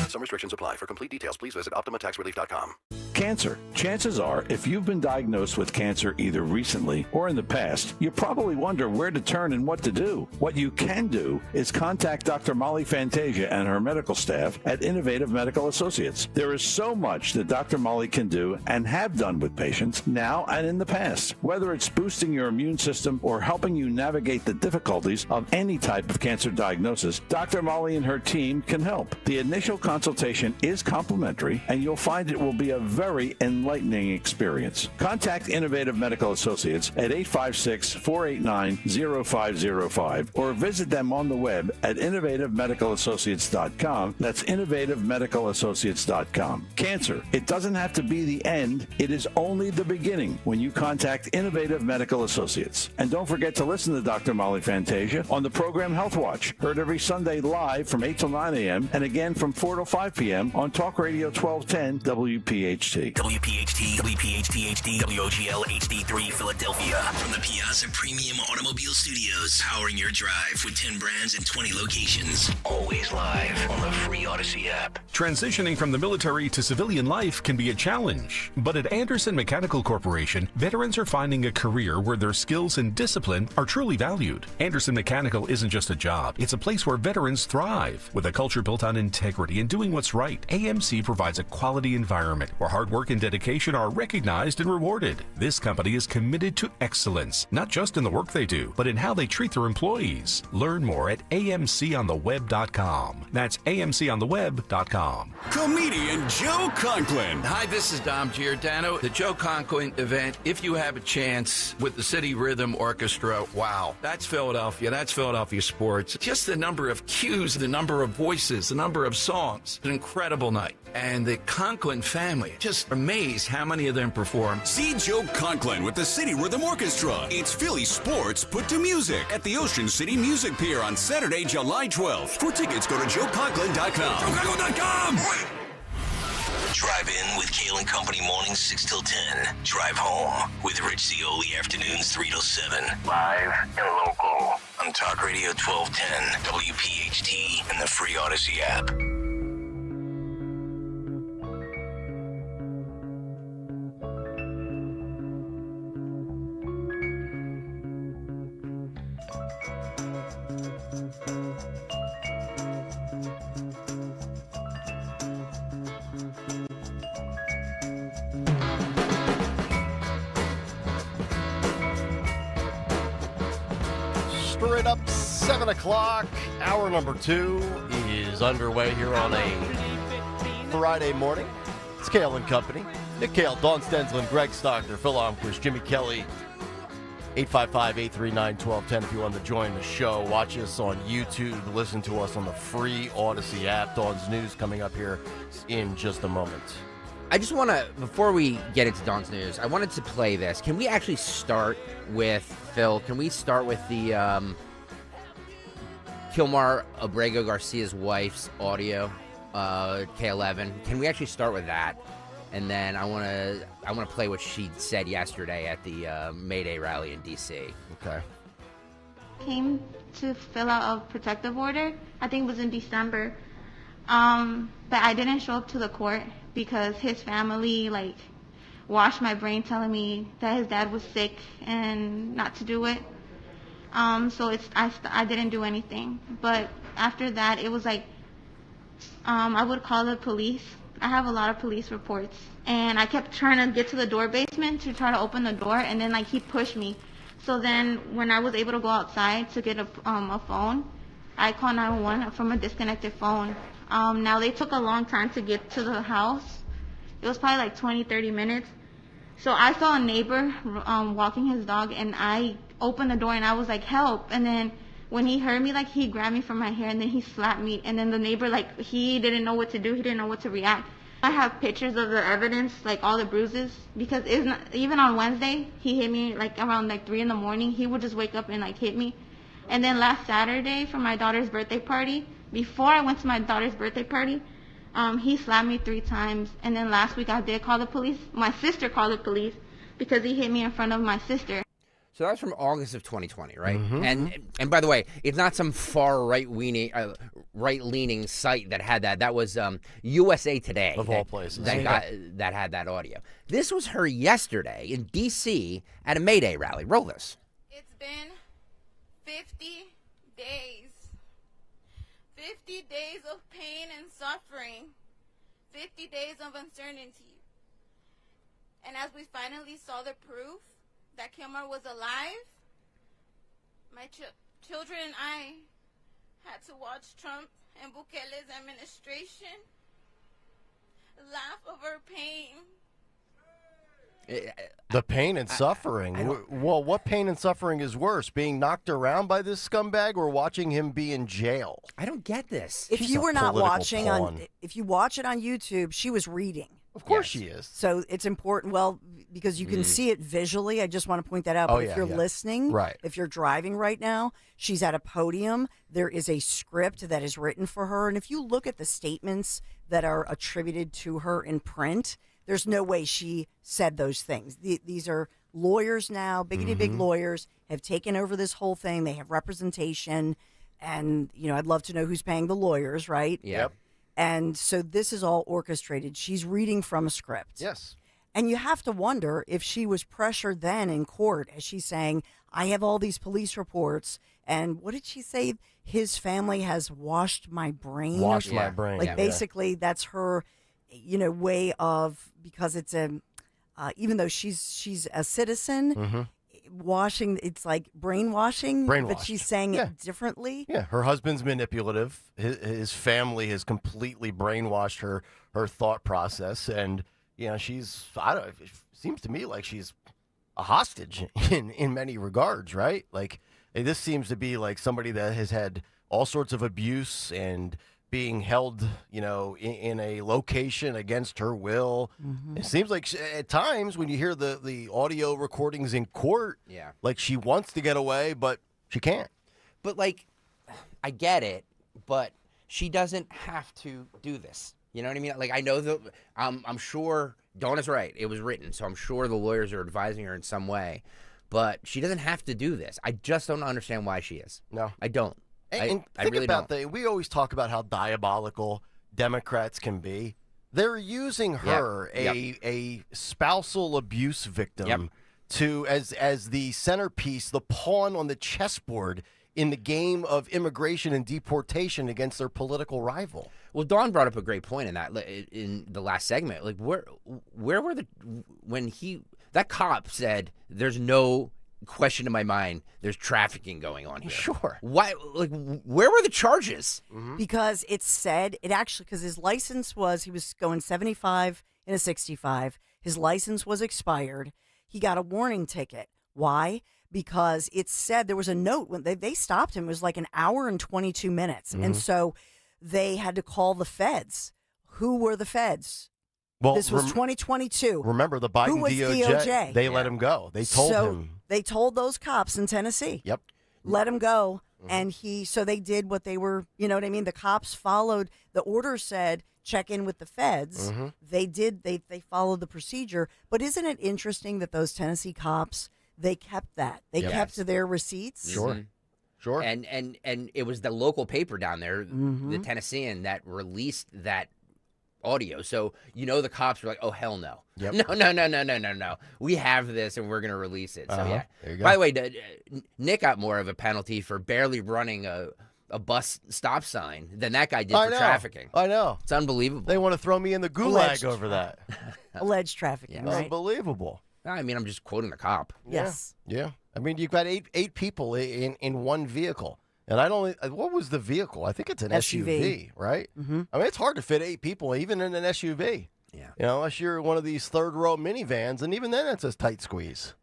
Speaker 23: Some restrictions apply. For complete details, please visit OptimaTaxRelief.com.
Speaker 11: Cancer. Chances are, if you've been diagnosed with cancer either recently or in the past, you probably wonder where to turn and what to do. What you can do is contact Dr. Molly Fantasia and her medical staff at Innovative Medical Associates. There is so much that Dr. Molly can do and have done with patients now and in the past. Whether it's boosting your immune system or helping you navigate the difficulties of any type of cancer diagnosis, Dr. Molly and her team can help. The initial consultation is complimentary, and you'll find it will be a very enlightening experience. Contact Innovative Medical Associates at 856-489-0505 or visit them on the web at innovativemedicalassociates.com. That's innovativemedicalassociates.com. Cancer. It doesn't have to be the end. It is only the beginning when you contact Innovative Medical Associates. And don't forget to listen to Dr. Molly Fantasia on the program Health Watch, heard every Sunday live from 8 till 9 a.m. and again from 4 till 5 p.m. on Talk Radio 1210 WPHT.
Speaker 2: WPHT, WPHT HD, WOGL HD3 Philadelphia. From the Piazza Premium Automobile Studios, powering your drive with 10 brands and 20 locations. Always live on the free Odyssey app.
Speaker 12: Transitioning from the military to civilian life can be a challenge, but at Anderson Mechanical Corporation, veterans are finding a career where their skills and discipline are truly valued. Anderson Mechanical isn't just a job, it's a place where veterans thrive. With a culture built on integrity and doing what's right, AMC provides a quality environment where hard work and dedication are recognized and rewarded. This company is committed to excellence, not just in the work they do, but in how they treat their employees. Learn more at amcontheweb.com. That's amcontheweb.com.
Speaker 3: Comedian Joe Conklin.
Speaker 26: Hi, this is Dom Giordano. The Joe Conklin event, if you have a chance, with the City Rhythm Orchestra, wow. That's Philadelphia. That's Philadelphia sports. Just the number of cues, the number of voices, the number of songs. An incredible night. And the Conklin family, just amazed how many of them perform.
Speaker 3: See Joe Conklin with the City Rhythm Orchestra. It's Philly sports put to music at the Ocean City Music Pier on Saturday, July 12th. For tickets, go to joeconklin.com. joeconklin.com!
Speaker 2: Drive in with Kayal and Company mornings 6 till 10. Drive home with Rich Zioli afternoons 3 till 7. Live and local on on Talk Radio 1210, WPHT, and the free Odyssey app.
Speaker 17: Straight up 7 o'clock. Hour number 2 is underway here on a Friday morning. It's Kayal and Company. Nick Kayal, Dawn Stensland, Greg Stocker, Phil Omquist, Jimmy Kelly. 855-839-1210 if you want to join the show. Watch us on YouTube. Listen to us on the free Odyssey app. Dawn's News coming up here in just a moment.
Speaker 19: I just want to, before we get into Dawn's News, I wanted to play this. Can we actually start with, Phil, can we start with the Kilmar Abrego Garcia's wife's audio, K11? Can we actually start with that? And then I want to play what she said yesterday at the May Day rally in D.C.
Speaker 17: Okay.
Speaker 1: Came to fill out a protective order. I think it was in December. But I didn't show up to the court because his family washed my brain telling me that his dad was sick and not to do it. So I didn't do anything. But after that, it was I would call the police. I have a lot of police reports, and I kept trying to get to the door basement to try to open the door, and then he pushed me. So then when I was able to go outside to get a phone, I called 911 from a disconnected phone. Now they took a long time to get to the house. It was probably 20-30 minutes. So I saw a neighbor walking his dog, and I opened the door and I was like, help. And then when he heard me, he grabbed me from my hair and then he slapped me. And then the neighbor, he didn't know what to do. He didn't know what to react. I have pictures of the evidence, all the bruises, because even on Wednesday, he hit me around 3 in the morning. He would just wake up and hit me. And then last Saturday for my daughter's birthday party, before I went to my daughter's birthday party, he slapped me 3 times. And then last week I did call the police. My sister called the police because he hit me in front of my sister.
Speaker 19: So that's from August of 2020, right?
Speaker 17: Mm-hmm.
Speaker 19: And by the way, it's not some far right-leaning site that had that. That was USA Today.
Speaker 17: Of all places.
Speaker 19: That had that audio. This was her yesterday in D.C. at a May Day rally. Roll this.
Speaker 1: It's been 50 days. 50 days of pain and suffering. 50 days of uncertainty. And as we finally saw the proof that Kilmer was alive, my children and I had to watch Trump and Bukele's administration laugh over pain.
Speaker 17: The pain and suffering. Well, what pain and suffering is worse? Being knocked around by this scumbag or watching him be in jail?
Speaker 19: I don't get this.
Speaker 18: If you were not watching if you watch it on YouTube, she was reading.
Speaker 17: Of course she is.
Speaker 18: So it's important, because you can see it visually. I just want to point that out. But if you're listening, if you're driving right now, she's at a podium. There is a script that is written for her. And if you look at the statements that are attributed to her in print, there's no way she said those things. These are lawyers now, big lawyers, have taken over this whole thing. They have representation. And, I'd love to know who's paying the lawyers, right?
Speaker 17: Yep.
Speaker 18: And so this is all orchestrated. She's reading from a script.
Speaker 17: Yes.
Speaker 18: And you have to wonder if she was pressured then in court as she's saying, I have all these police reports. And what did she say? His family has washed my brain.
Speaker 17: Washed my brain.
Speaker 18: Basically, that's her, way of, because it's even though she's a citizen, washing, it's like brainwashing, but she's saying it differently.
Speaker 17: Yeah, her husband's manipulative. His family has completely brainwashed her thought process, and she's it seems to me like she's a hostage in many regards, right? This seems to be like somebody that has had all sorts of abuse and being held, in a location against her will. It seems like at times when you hear the audio recordings in court, like she wants to get away, but she can't.
Speaker 19: But I get it, but she doesn't have to do this. You know what I mean? I know I'm sure Dawn is right. It was written, so I'm sure the lawyers are advising her in some way. but she doesn't have to do this. I just don't understand why she is.
Speaker 17: No.
Speaker 19: I don't.
Speaker 17: And
Speaker 19: I
Speaker 17: think
Speaker 19: really
Speaker 17: about
Speaker 19: don't.
Speaker 17: we always talk about how diabolical Democrats can be. They're using her, a spousal abuse victim, to as the centerpiece, the pawn on the chessboard in the game of immigration and deportation against their political rival.
Speaker 19: Well, Dawn brought up a great point in the last segment. Like, where were that cop said, "There's no question in my mind. There's trafficking going on here."
Speaker 17: Sure.
Speaker 19: Why? Like, where were the charges?
Speaker 18: Because it said it actually, because his license was, he was going 75 in a 65. His license was expired. He got a warning ticket. Why? Because it said there was a note when they stopped him. It was like an hour and 22 minutes. And so they had to call the feds. Who were the feds?
Speaker 17: Well,
Speaker 18: this was 2022.
Speaker 17: Remember the Biden
Speaker 18: Who was DOJ?
Speaker 17: They let him go. They told him.
Speaker 18: They told those cops in Tennessee.
Speaker 17: Yep.
Speaker 18: Let him go. And so they did what they were, you know what I mean? The cops followed, the order said, check in with the feds. They did, they followed the procedure. But isn't it interesting that those Tennessee cops, they kept that. They kept their receipts.
Speaker 17: Sure. Sure.
Speaker 19: And it was the local paper down there, the Tennessean, that released that audio. So, the cops were like, oh, hell no.
Speaker 17: Yep.
Speaker 19: No. We have this and we're going to release it. So, yeah.
Speaker 17: There you go.
Speaker 19: By the way, Nick got more of a penalty for barely running a bus stop sign than that guy did for trafficking.
Speaker 17: I know.
Speaker 19: It's unbelievable.
Speaker 17: They want to throw me in the gulag over that.
Speaker 18: Alleged trafficking, right?
Speaker 17: Unbelievable.
Speaker 19: I mean, I'm just quoting the cop.
Speaker 18: Yes.
Speaker 17: Yeah. I mean, you've got eight people in one vehicle. And what was the vehicle? I think it's an SUV, right? I mean, it's hard to fit 8 people, even in an SUV.
Speaker 19: Yeah.
Speaker 17: Unless you're one of these third-row minivans, and even then it's a tight squeeze.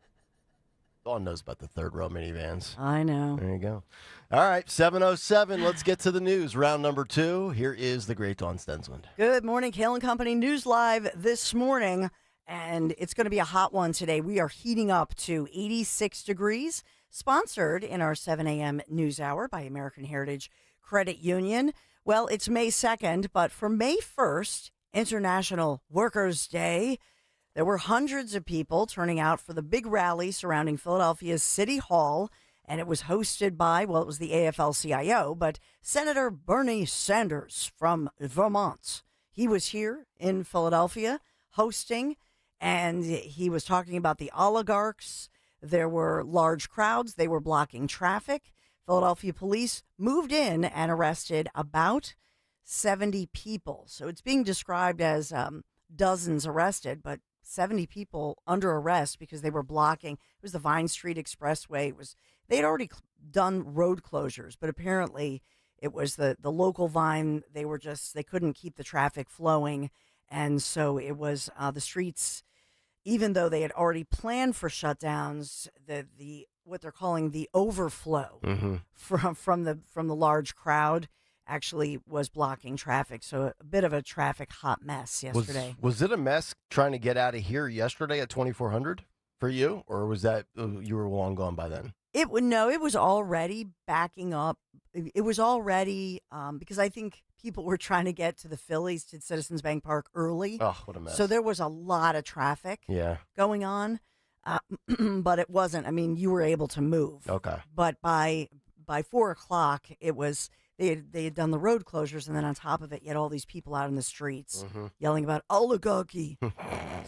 Speaker 17: Dawn knows about the third-row minivans.
Speaker 18: I know.
Speaker 17: There you go. All right, 7:07. Let's get to the news. Round number 2. Here is the great Dawn Stensland.
Speaker 18: Good morning, Kayal and Company News Live this morning. And it's going to be a hot one today. We are heating up to 86 degrees. Sponsored in our 7 a.m. news hour by American Heritage Credit Union. Well, it's May 2nd, but for May 1st, International Workers' Day, there were hundreds of people turning out for the big rally surrounding Philadelphia's City Hall, and it was hosted by, it was the AFL-CIO, but Senator Bernie Sanders from Vermont. He was here in Philadelphia hosting, and he was talking about the oligarchs. There were large crowds. They were blocking traffic. Philadelphia police moved in and arrested about 70 people. So it's being described as dozens arrested, but 70 people under arrest because they were blocking. It was the Vine Street Expressway. They had already done road closures, but apparently it was the local Vine. They couldn't keep the traffic flowing. And so it was the streets. Even though they had already planned for shutdowns, the what they're calling the overflow from the large crowd actually was blocking traffic. So a bit of a traffic hot mess yesterday.
Speaker 17: Was it a mess trying to get out of here yesterday at 2400 for you, or was that you were long gone by then?
Speaker 18: It was already backing up. It was already because I think people were trying to get to the Phillies to Citizens Bank Park early.
Speaker 17: Oh, what a mess.
Speaker 18: So there was a lot of traffic going on, but it wasn't. I mean, you were able to move.
Speaker 17: Okay.
Speaker 18: But by 4 o'clock, it was they had done the road closures, and then on top of it, you had all these people out in the streets yelling about oligarchy.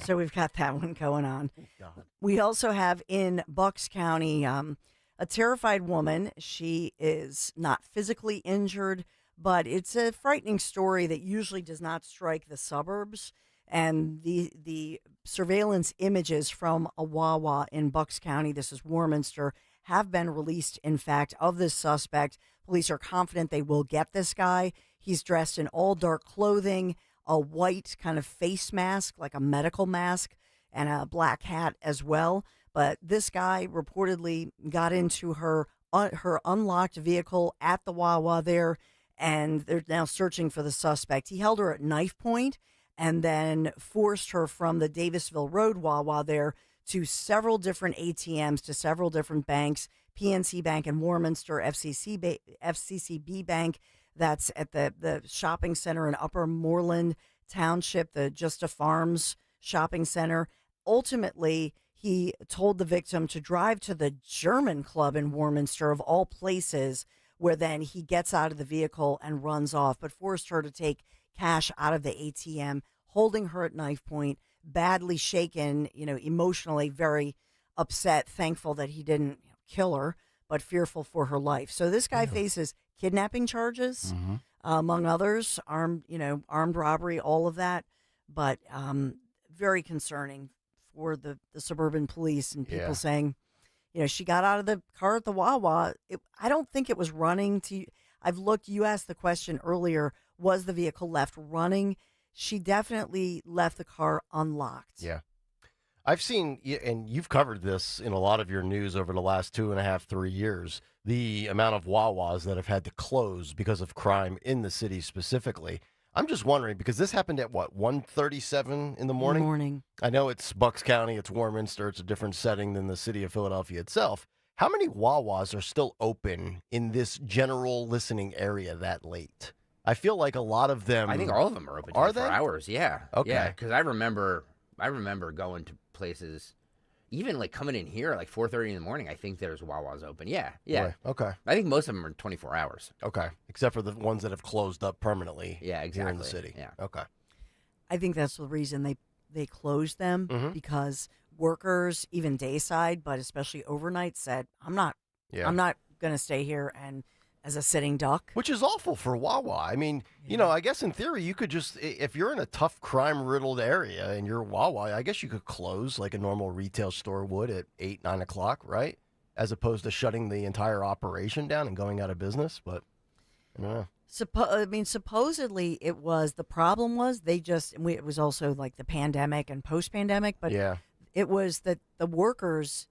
Speaker 18: So we've got that one going on.
Speaker 17: God.
Speaker 18: We also have in Bucks County a terrified woman. She is not physically injured, but it's a frightening story that usually does not strike the suburbs. And the surveillance images from a Wawa in Bucks County, this is Warminster, have been released, in fact, of this suspect. Police are confident they will get this guy. He's dressed in all dark clothing, a white kind of face mask, like a medical mask, and a black hat as well. But this guy reportedly got into her unlocked vehicle at the Wawa there, and they're now searching for the suspect. He held her at knife point and then forced her from the Davisville Road Wawa there to several different ATMs, to several different banks, PNC Bank in Warminster, FCCB Bank, that's at the shopping center in Upper Moreland Township, the Justa Farms shopping center. Ultimately, he told the victim to drive to the German club in Warminster, of all places, where then he gets out of the vehicle and runs off, but forced her to take cash out of the ATM, holding her at knife point, badly shaken, emotionally very upset, thankful that he didn't kill her, but fearful for her life. So this guy faces kidnapping charges, among others, armed robbery, all of that, but very concerning for the suburban police and people saying, she got out of the car at the Wawa. I don't think it was running to. I've looked. You asked the question earlier. Was the vehicle left running? She definitely left the car unlocked.
Speaker 17: Yeah. I've seen, and you've covered this in a lot of your news over the last 2.5, 3 years, the amount of Wawas that have had to close because of crime in the city specifically. I'm just wondering, because this happened at, 1:37 in the morning? I know it's Bucks County, it's Warminster, it's a different setting than the city of Philadelphia itself. How many Wawas are still open in this general listening area that late? I feel like a lot of them...
Speaker 19: I think all of them are open 24 hours, yeah.
Speaker 17: Okay.
Speaker 19: Yeah, because I remember going to places, even like coming in here at like 4:30 in the morning, I think there's Wawas open. Yeah.
Speaker 17: Boy, okay.
Speaker 19: I think most of them are 24 hours.
Speaker 17: Okay. Except for the ones that have closed up permanently
Speaker 19: here
Speaker 17: in the city.
Speaker 19: Yeah.
Speaker 17: Okay.
Speaker 18: I think that's the reason they closed them, because workers, even dayside, but especially overnight, said, I'm not going to stay here and as a sitting duck.
Speaker 17: Which is awful for Wawa. I mean, I guess in theory you could just, if you're in a tough crime-riddled area and you're Wawa, I guess you could close like a normal retail store would at 8, 9 o'clock, right? As opposed to shutting the entire operation down and going out of business. But, I don't know.
Speaker 18: Supposedly the problem was it was also like the pandemic and post-pandemic, but it was that the workers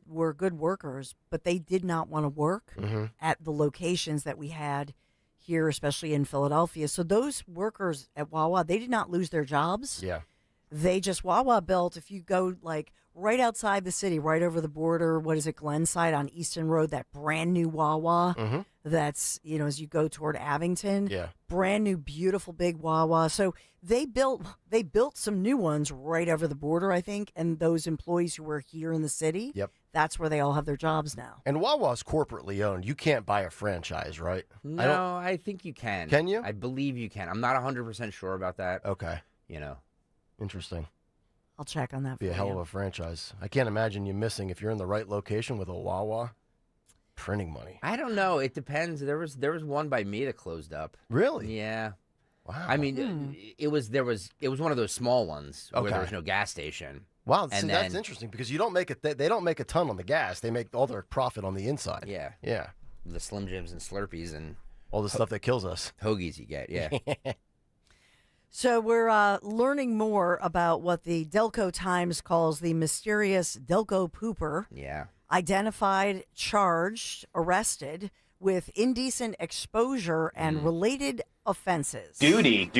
Speaker 18: were good workers, but they did not want to work at the locations that we had here, especially in Philadelphia. So those workers at Wawa, they did not lose their jobs.
Speaker 17: Yeah.
Speaker 18: They just, Wawa built, if you go like right outside the city, right over the border, Glenside on Easton Road, that brand new Wawa that's, as you go toward Abington.
Speaker 17: Yeah.
Speaker 18: Brand new, beautiful big Wawa. So they built some new ones right over the border, I think, and those employees who were here in the city, that's where they all have their jobs now.
Speaker 17: And Wawa's corporately owned. You can't buy a franchise, right?
Speaker 19: No, I think you can.
Speaker 17: Can you?
Speaker 19: I believe you can. I'm not 100% sure about that.
Speaker 17: Okay.
Speaker 18: Interesting.
Speaker 17: Interesting.
Speaker 18: I'll check on that.
Speaker 17: Be a hell of a franchise. I can't imagine you missing, if you're in the right location with a Wawa, printing money.
Speaker 19: I don't know. It depends. There was one by me that closed up.
Speaker 17: Really?
Speaker 19: Yeah.
Speaker 17: Wow.
Speaker 19: I mean, it was one of those small ones where there was no gas station.
Speaker 17: Wow, that's interesting because you don't make it. They don't make a ton on the gas. They make all their profit on the inside.
Speaker 19: Yeah.
Speaker 17: Yeah.
Speaker 19: The Slim Jims and Slurpees and
Speaker 17: all the stuff that kills us.
Speaker 19: Hoagies you get. Yeah.
Speaker 18: So we're learning more about what the Delco Times calls the mysterious Delco pooper.
Speaker 19: Yeah.
Speaker 18: Identified, charged, arrested with indecent exposure and related offenses.
Speaker 4: Duty.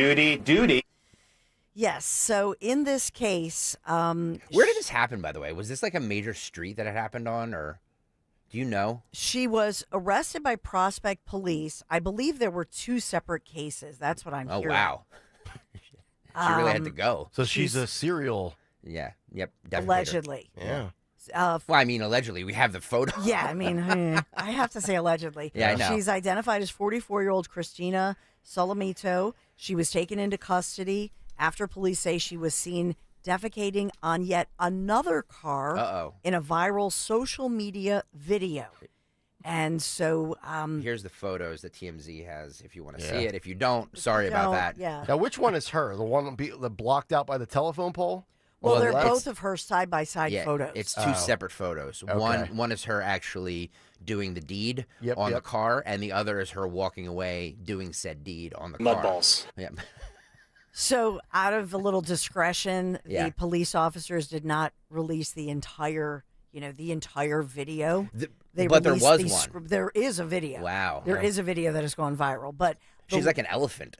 Speaker 18: Yes. So in this case,
Speaker 19: where did this happen, by the way? Was this like a major street that it happened on, or do you know?
Speaker 18: She was arrested by Prospect Police. I believe there were 2 separate cases. That's what I'm hearing.
Speaker 19: Oh, wow. She really had to go.
Speaker 17: So she's a serial.
Speaker 19: Yeah. Yep.
Speaker 18: Allegedly.
Speaker 17: Yeah.
Speaker 19: Well, I mean, allegedly. We have the photo.
Speaker 18: Yeah, I mean, I have to say allegedly.
Speaker 19: Yeah, I know.
Speaker 18: She's identified as 44-year-old Christina Solomito. She was taken into custody after police say she was seen defecating on yet another car in a viral social media video. And so...
Speaker 19: here's the photos that TMZ has if you want to see it. If you don't, sorry about that.
Speaker 18: Yeah.
Speaker 17: Now, which one is her? The one that blocked out by the telephone pole?
Speaker 18: Well, they're both of her side-by-side
Speaker 19: Yeah,
Speaker 18: photos.
Speaker 19: it's 2 separate photos.
Speaker 17: Okay.
Speaker 19: One is her actually doing the deed on the car, and the other is her walking away doing said deed on the car.
Speaker 4: Mudballs.
Speaker 19: Yeah.
Speaker 18: So out of a little discretion, the police officers did not release the entire video.
Speaker 19: But there was one.
Speaker 18: There is a video.
Speaker 19: Wow.
Speaker 18: There is a video that has gone viral. But
Speaker 19: she's like an elephant.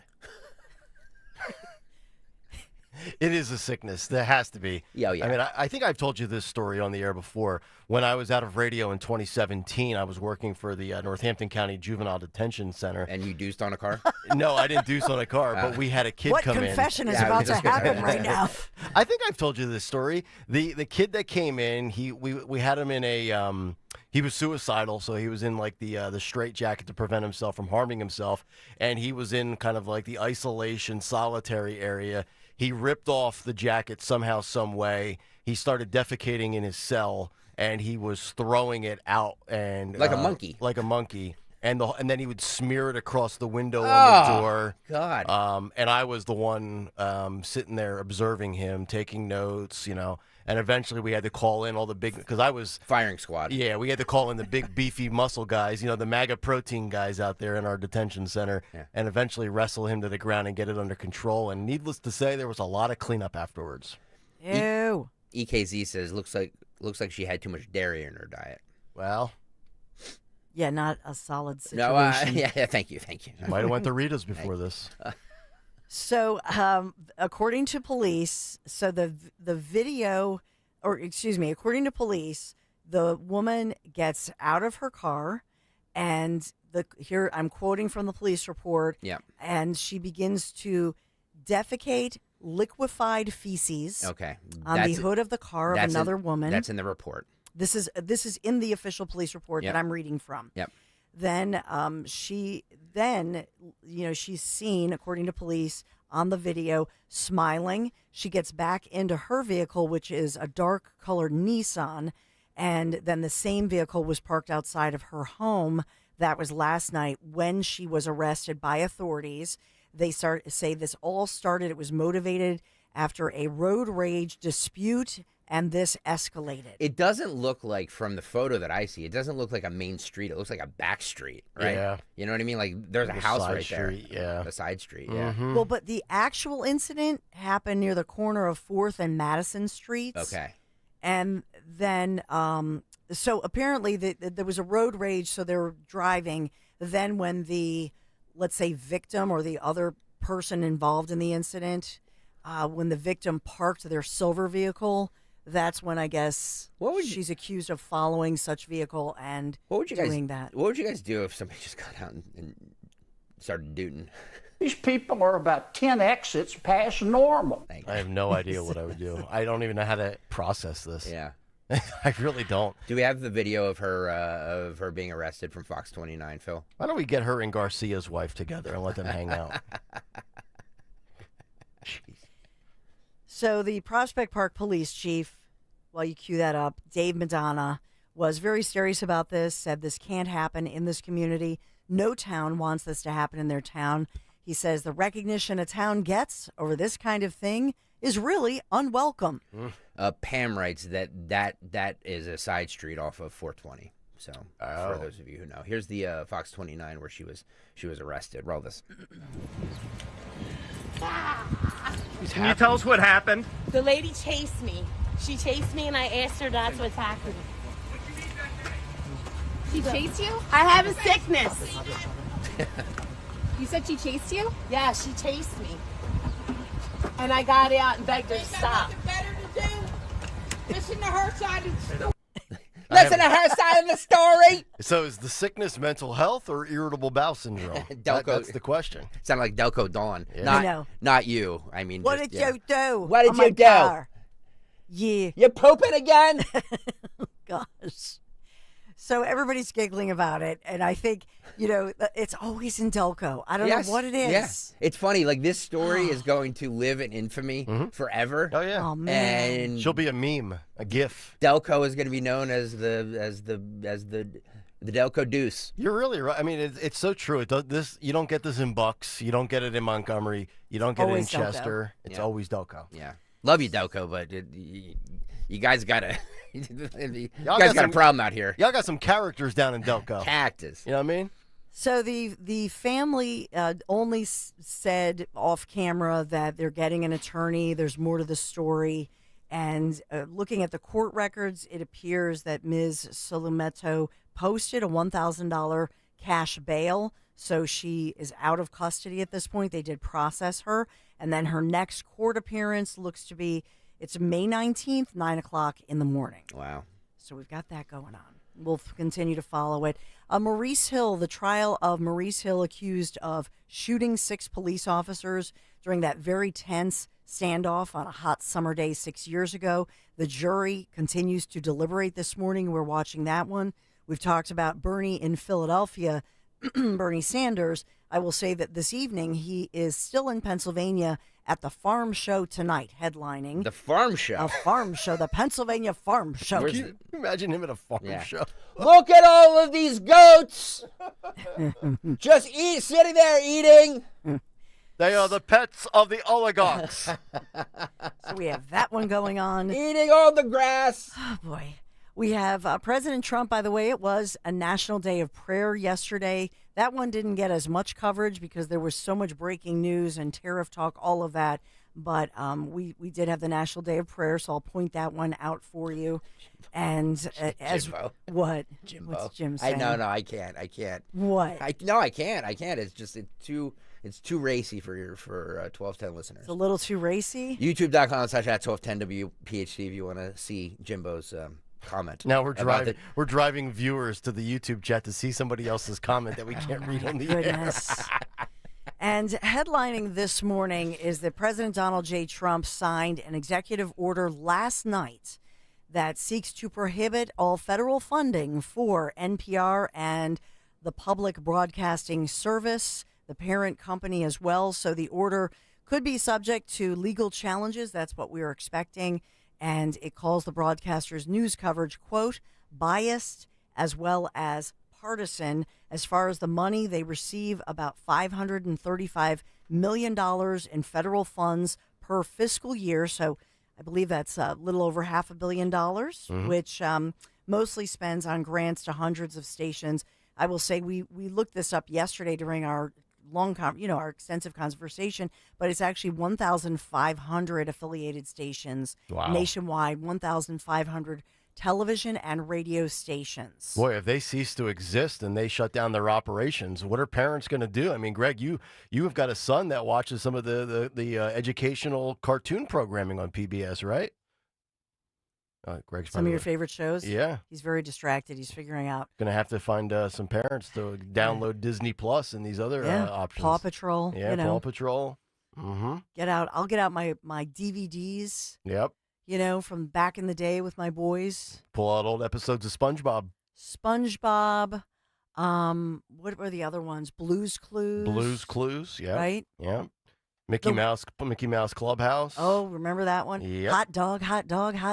Speaker 17: It is a sickness. There has to be.
Speaker 19: Yeah, yeah.
Speaker 17: I mean, I think I've told you this story on the air before. When I was out of radio in 2017, I was working for the Northampton County Juvenile Detention Center.
Speaker 19: And you deuced on a car?
Speaker 17: No, I didn't deuce on a car, but we had a kid come in.
Speaker 18: What confession is about to happen right now?
Speaker 17: I think I've told you this story. The kid that came in, we had him in a he was suicidal, so he was in like the straitjacket to prevent himself from harming himself, and he was in kind of like the isolation solitary area. He ripped off the jacket somehow, some way. He started defecating in his cell, and he was throwing it out and
Speaker 19: like a monkey.
Speaker 17: And then he would smear it across the window on the door.
Speaker 19: God.
Speaker 17: And I was the one sitting there observing him, taking notes, And eventually we had to call in all the big, because I was
Speaker 19: firing squad.
Speaker 17: Yeah, we had to call in the big beefy muscle guys, the MAGA protein guys out there in our detention center, and eventually wrestle him to the ground and get it under control. And needless to say, there was a lot of cleanup afterwards.
Speaker 18: Ew.
Speaker 19: EKZ says looks like she had too much dairy in her diet.
Speaker 17: Well.
Speaker 18: Yeah, not a solid situation.
Speaker 19: No, yeah, thank you.
Speaker 17: Might have went to Rita's before this.
Speaker 18: So, according to police, the video, or excuse me, according to police, the woman gets out of her car, and here I'm quoting from the police report.
Speaker 19: Yeah.
Speaker 18: And she begins to defecate liquefied feces.
Speaker 19: Okay.
Speaker 18: On the hood of the car of another woman.
Speaker 19: That's in the report.
Speaker 18: This is in the official police report that I'm reading from.
Speaker 19: Yep.
Speaker 18: Then she's seen, according to police, on the video, smiling. She gets back into her vehicle, which is a dark colored Nissan, and then the same vehicle was parked outside of her home. That was last night when she was arrested by authorities. They say this all started, it was motivated after a road rage dispute, and this escalated.
Speaker 19: It doesn't look like, from the photo that I see, it doesn't look like a main street. It looks like a back street, right?
Speaker 17: Yeah.
Speaker 19: You know what I mean? Like, there's a house right
Speaker 17: street,
Speaker 19: there.
Speaker 17: Yeah.
Speaker 19: A side street, yeah.
Speaker 17: Mm-hmm.
Speaker 18: Well, but the actual incident happened near the corner of 4th and Madison Streets.
Speaker 19: Okay.
Speaker 18: And then, so apparently there was a road rage, so they were driving. Then when the, let's say, victim or the other person involved in the incident, when the victim parked their silver vehicle, that's when I guess she's accused of following such vehicle and doing that.
Speaker 19: What would you guys do if somebody just got out and started dooting?
Speaker 4: These people are about 10 exits past normal.
Speaker 17: I have no idea what I would do. I don't even know how to process this.
Speaker 19: Yeah.
Speaker 17: I really don't.
Speaker 19: Do we have the video of her being arrested from Fox 29, Phil?
Speaker 17: Why don't we get her and Garcia's wife together and let them hang out?
Speaker 18: So the Prospect Park police chief, while you cue that up, Dave Madonna, was very serious about this, said this can't happen in this community. No town wants this to happen in their town. He says the recognition a town gets over this kind of thing is really unwelcome.
Speaker 19: Pam writes that is a side street off of 420. So for those of you who know, here's the Fox 29 where she was arrested. Roll this.
Speaker 7: Can you tell us what happened?
Speaker 13: The lady chased me. She chased me, and I asked her not to attack me.
Speaker 24: She chased you?
Speaker 13: I have a sickness.
Speaker 24: You said she chased you?
Speaker 13: Yeah, she chased me. And I got out and begged her to stop. Better to do. Listen to her side of the story.
Speaker 19: Listen to her side of the story.
Speaker 17: So is the sickness mental health or irritable bowel syndrome? That's the question.
Speaker 19: Sounded like Delco Dawn.
Speaker 17: Yeah.
Speaker 19: Not you. I mean,
Speaker 18: what did you do?
Speaker 19: What did
Speaker 18: Oh, my
Speaker 19: you do?
Speaker 18: car. Yeah.
Speaker 19: You pooping again?
Speaker 18: Gosh. So everybody's giggling about it, and I think, it's always in Delco. I don't know what it is.
Speaker 19: Yeah. It's funny, like this story is going to live in infamy forever.
Speaker 17: Oh yeah.
Speaker 18: Oh man.
Speaker 19: And
Speaker 17: she'll be a meme, a gif.
Speaker 19: Delco is going to be known as the Delco Deuce.
Speaker 17: You're really right. I mean, it's so true. You don't get this in Bucks. You don't get it in Montgomery. You don't get
Speaker 18: Always
Speaker 17: it in Chester.
Speaker 18: Delco.
Speaker 17: It's always Delco.
Speaker 19: Yeah. Love you, Delco, but you guys got to... you guys got a problem out here.
Speaker 17: Y'all got some characters down in Delco.
Speaker 19: Cactus.
Speaker 17: You know what I mean?
Speaker 18: So the family only said off camera that they're getting an attorney. There's more to the story. And looking at the court records, it appears that Ms. Solumeto posted a $1,000 cash bail. So she is out of custody at this point. They did process her. And then her next court appearance looks to be, it's May 19th, 9 o'clock in the morning.
Speaker 19: Wow.
Speaker 18: So we've got that going on. We'll continue to follow it. Maurice Hill, the trial of Maurice Hill, accused of shooting 6 police officers. during that very tense standoff on a hot summer day 6 years ago. The jury continues to deliberate this morning. We're watching that one. We've talked about Bernie in Philadelphia, Bernie Sanders. I will say that this evening he is still in Pennsylvania at the Farm Show tonight, headlining.
Speaker 19: The Farm Show?
Speaker 18: A farm show, the Pennsylvania Farm Show.
Speaker 17: Can you imagine him at a farm show?
Speaker 19: Look at all of these goats! Just sitting there eating.
Speaker 17: They are the pets of the oligarchs.
Speaker 18: So we have that one going on.
Speaker 19: Eating all the grass.
Speaker 18: Oh, boy. We have President Trump, by the way. It was a national day of prayer yesterday. That one didn't get as much coverage because there was so much breaking news and tariff talk, all of that. But we did have the National Day of Prayer, so I'll point that one out for you. And as
Speaker 19: Jimbo.
Speaker 18: What?
Speaker 19: Jimbo.
Speaker 18: What's Jim saying?
Speaker 19: No, I can't.
Speaker 18: What?
Speaker 19: I can't. It's just it's too racy for 1210 listeners.
Speaker 18: It's a little too racy.
Speaker 19: YouTube.com/@1210WPHT if you want to see Jimbo's comment.
Speaker 17: Now we're driving viewers to the YouTube chat to see somebody else's comment that we can't read on the air.
Speaker 18: And headlining this morning is that President Donald J. Trump signed an executive order last night that seeks to prohibit all federal funding for NPR and the Public Broadcasting Service, the parent company as well. So the order could be subject to legal challenges. That's what we're expecting. And it calls the broadcaster's news coverage, quote, biased as well as partisan. As far as the money, they receive about $535 million in federal funds per fiscal year. So I believe that's a little over $500 million, which mostly spends on grants to hundreds of stations. I will say we looked this up yesterday during our our extensive conversation, but it's actually 1,500 affiliated stations nationwide, 1,500 television and radio stations.
Speaker 17: Boy, if they cease to exist and they shut down their operations, what are parents going to do? I mean, Greg, you have got a son that watches some of the educational cartoon programming on PBS, right? Greg's
Speaker 18: some of your favorite shows?
Speaker 17: Yeah.
Speaker 18: He's very distracted. He's figuring out.
Speaker 17: Going to have to find some parents to download Disney Plus and these other options.
Speaker 18: Paw Patrol.
Speaker 17: Yeah, Paw Patrol. Mm-hmm.
Speaker 18: I'll get out my DVDs.
Speaker 17: Yep.
Speaker 18: From back in the day with my boys.
Speaker 17: Pull out old episodes of SpongeBob.
Speaker 18: What were the other ones? Blue's Clues.
Speaker 17: Yeah.
Speaker 18: Right?
Speaker 17: Yeah. Mickey Mouse Clubhouse.
Speaker 18: Oh, remember that one?
Speaker 17: Yep.
Speaker 18: Hot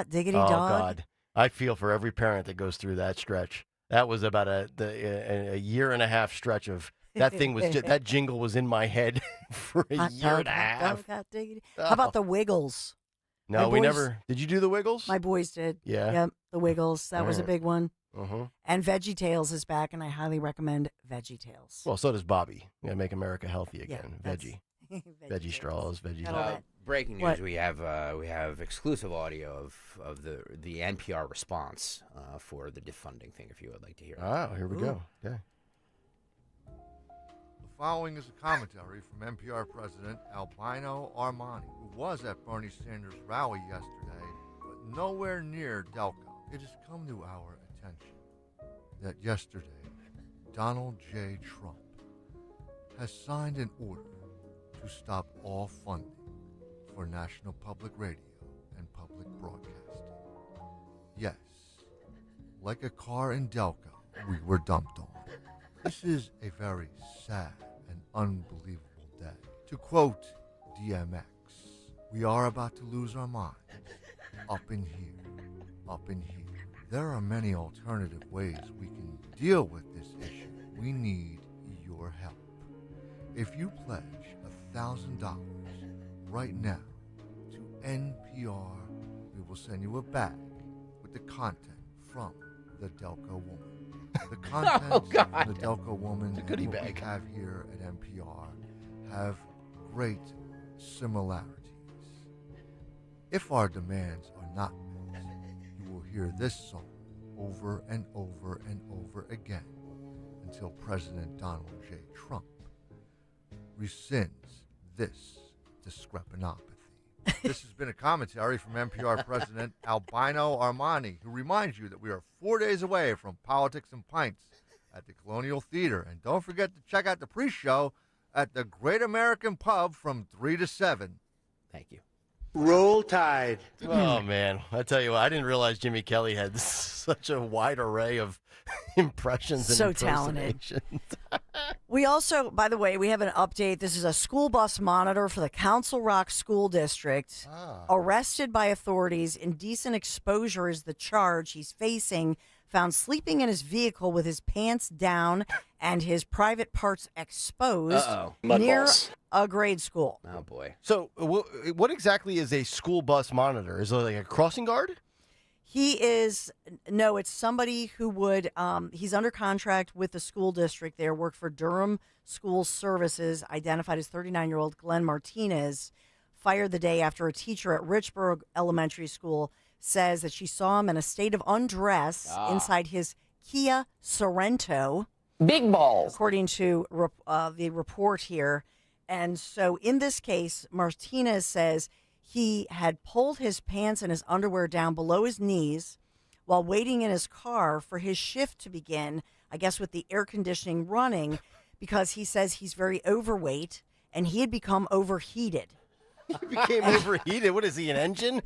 Speaker 18: diggity dog.
Speaker 17: Oh, God. I feel for every parent that goes through that stretch. That was about a year and a half stretch of that thing was that jingle was in my head for a year and a half.
Speaker 18: Hot diggity. How about the Wiggles?
Speaker 17: No, we never. Did you do the Wiggles?
Speaker 18: My boys did.
Speaker 17: Yeah.
Speaker 18: Yep, the Wiggles. That was a big one.
Speaker 17: Mm-hmm.
Speaker 18: And VeggieTales is back, and I highly recommend VeggieTales.
Speaker 17: Well, so does Bobby. Make America healthy again. Veggie. Veggie straws, veggie.
Speaker 19: Breaking news: we have exclusive audio of the NPR response for the defunding thing. If you would like to hear.
Speaker 17: Here we go. Okay.
Speaker 5: The following is a commentary from NPR President Albino Armani, who was at Bernie Sanders' rally yesterday, but nowhere near Delco. It has come to our attention that yesterday Donald J. Trump has signed an order to stop all funding for National Public Radio and public broadcasting. Yes, like a car in Delco, we were dumped on. This is a very sad and unbelievable day. To quote DMX, we are about to lose our minds. Up in here. There are many alternative ways we can deal with this issue. We need your help. If you pledge $1,000 right now to NPR, we will send you a bag with the content from the Delco Woman. The contents from the Delco Woman and what we have here at NPR have great similarities. If our demands are not met, you will hear this song over and over and over again until President Donald J. Trump rescinds this discrepancy. This has been a commentary from NPR President Albino Armani, who reminds you that we are 4 days away from Politics and Pints at the Colonial Theater. And don't forget to check out the pre-show at the Great American Pub from 3 to 7.
Speaker 19: Thank you.
Speaker 14: Roll Tide.
Speaker 17: Oh, man. I tell you what, I didn't realize Jimmy Kelly had such a wide array of impressions and
Speaker 18: So talented.
Speaker 17: impersonations.
Speaker 18: We also, by the way, we have an update. This is a school bus monitor for the Council Rock School District. Arrested by authorities. Indecent exposure is the charge he's facing. Found sleeping in his vehicle with his pants down and his private parts exposed near a grade school.
Speaker 19: Oh, boy.
Speaker 17: So what exactly is a school bus monitor? Is it like a crossing guard?
Speaker 18: It's somebody who would, he's under contract with the school district there, worked for Durham School Services, identified as 39-year-old Glenn Martinez, fired the day after a teacher at Richborough Elementary School says that she saw him in a state of undress inside his Kia Sorento.
Speaker 14: Big balls.
Speaker 18: According to the report here. And so in this case, Martinez says he had pulled his pants and his underwear down below his knees while waiting in his car for his shift to begin, I guess with the air conditioning running, because he says he's very overweight and he had become overheated.
Speaker 17: He became overheated? What is he, an engine?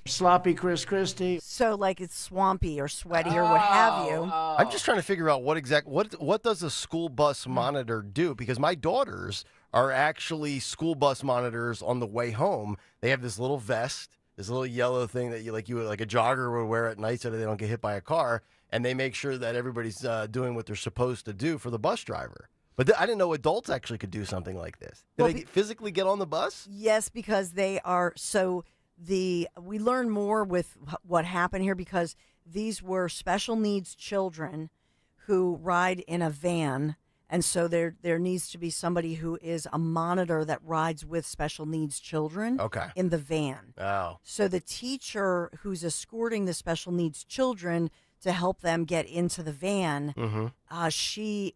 Speaker 14: Sloppy Chris Christie.
Speaker 18: So like it's swampy or sweaty or what have you.
Speaker 17: I'm just trying to figure out what does a school bus monitor do? Because my daughters are actually school bus monitors on the way home. They have this little vest, this little yellow thing that you like a jogger would wear at night so that they don't get hit by a car, and they make sure that everybody's doing what they're supposed to do for the bus driver. But I didn't know adults actually could do something like this. Do they physically get on the bus?
Speaker 18: Yes, because they are so. We learn more with what happened here because these were special needs children who ride in a van, and so there needs to be somebody who is a monitor that rides with special needs children in the van.
Speaker 17: Oh.
Speaker 18: So the teacher who's escorting the special needs children to help them get into the van, she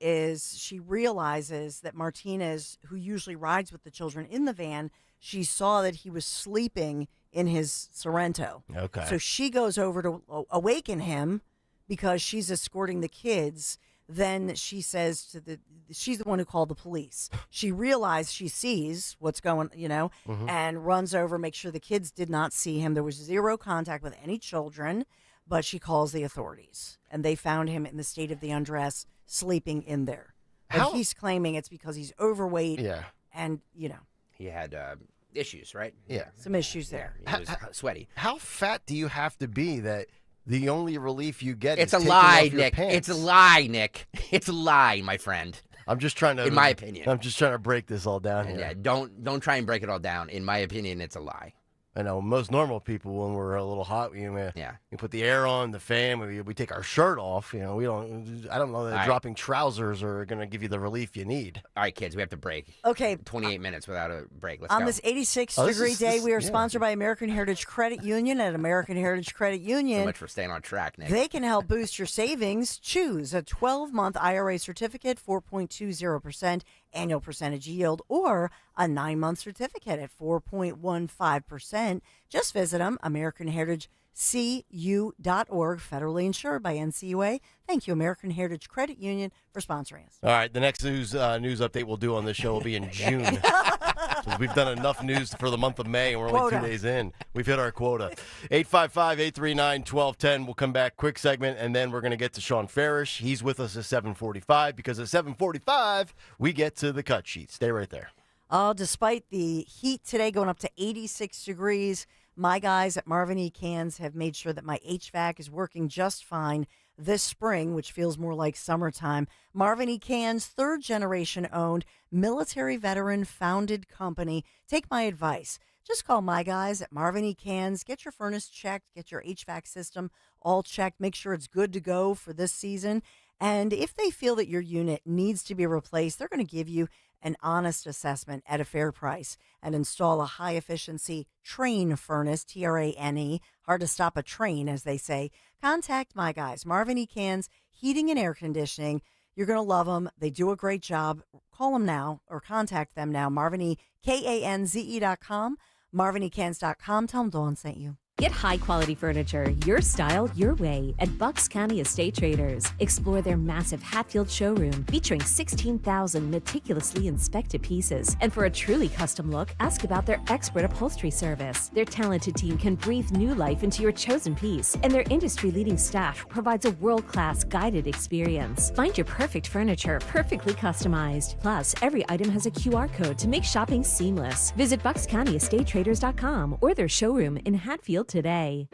Speaker 18: realizes that Martinez, who usually rides with the children in the van, she saw that he was sleeping in his Sorento.
Speaker 17: Okay.
Speaker 18: So she goes over to awaken him because she's escorting the kids. Then she says she's the one who called the police. She sees what's going, and runs over, make sure the kids did not see him. There was zero contact with any children, but she calls the authorities. And they found him in the state of the undress, sleeping in there. And he's claiming it's because he's overweight.
Speaker 17: Yeah.
Speaker 18: And,
Speaker 19: He had issues, right?
Speaker 17: Yeah.
Speaker 18: Some issues there.
Speaker 19: He was sweaty.
Speaker 17: How fat do you have to be that the only relief you get
Speaker 19: It's
Speaker 17: is
Speaker 19: a
Speaker 17: taking
Speaker 19: lie,
Speaker 17: off your
Speaker 19: Nick.
Speaker 17: pants?
Speaker 19: It's a lie, Nick. It's a lie, my friend.
Speaker 17: I'm just trying to,
Speaker 19: in my opinion.
Speaker 17: I'm just trying to break this all down here.
Speaker 19: Yeah, don't try and break it all down. In my opinion, it's a lie.
Speaker 17: I know most normal people, when we're a little hot, we put the air on, the fan, we take our shirt off. I don't know that dropping trousers are going to give you the relief you need.
Speaker 19: All right, kids, we have to break.
Speaker 18: Okay.
Speaker 19: 28 minutes without a break. Let's
Speaker 18: On
Speaker 19: go.
Speaker 18: this 86-degree day, we are sponsored by American Heritage Credit Union. At American Heritage Credit Union,
Speaker 19: So much for staying on track, Nick.
Speaker 18: they can help boost your savings. Choose a 12-month IRA certificate, 4.20% annual percentage yield, or a 9-month certificate at 4.15%. Just visit them, AmericanHeritageCU.org, federally insured by NCUA. Thank you, American Heritage Credit Union, for sponsoring us.
Speaker 17: All right, the next news update we'll do on this show will be in June. We've done enough news for the month of May, and we're only 2 days in. We've hit our quota. 855-839-1210. We'll come back, quick segment, and then we're going to get to Sean Farish. He's with us at 7:45, because at 7:45, we get to the cut sheet. Stay right there.
Speaker 18: Despite the heat today going up to 86 degrees, my guys at Marvin E. Cans have made sure that my HVAC is working just fine this spring, which feels more like summertime. Marvin E. Cans, third-generation owned, military veteran-founded company. Take my advice. Just call my guys at Marvin E. Cans. Get your furnace checked. Get your HVAC system all checked. Make sure it's good to go for this season. And if they feel that your unit needs to be replaced, they're going to give you an honest assessment at a fair price and install a high-efficiency train furnace, Trane, hard to stop a train, as they say. Contact my guys, Marvin E. Cans, Heating and Air Conditioning. You're going to love them. They do a great job. Call them now or contact them now, MarvinEKanze.com, MarvinECans.com. Tell them Dawn sent you.
Speaker 8: Get high-quality furniture, your style, your way at Bucks County Estate Traders. Explore their massive Hatfield showroom featuring 16,000 meticulously inspected pieces. And for a truly custom look, ask about their expert upholstery service. Their talented team can breathe new life into your chosen piece, and their industry-leading staff provides a world-class guided experience. Find your perfect furniture perfectly customized. Plus, every item has a QR code to make shopping seamless. Visit BucksCountyEstateTraders.com or their showroom in Hatfield today.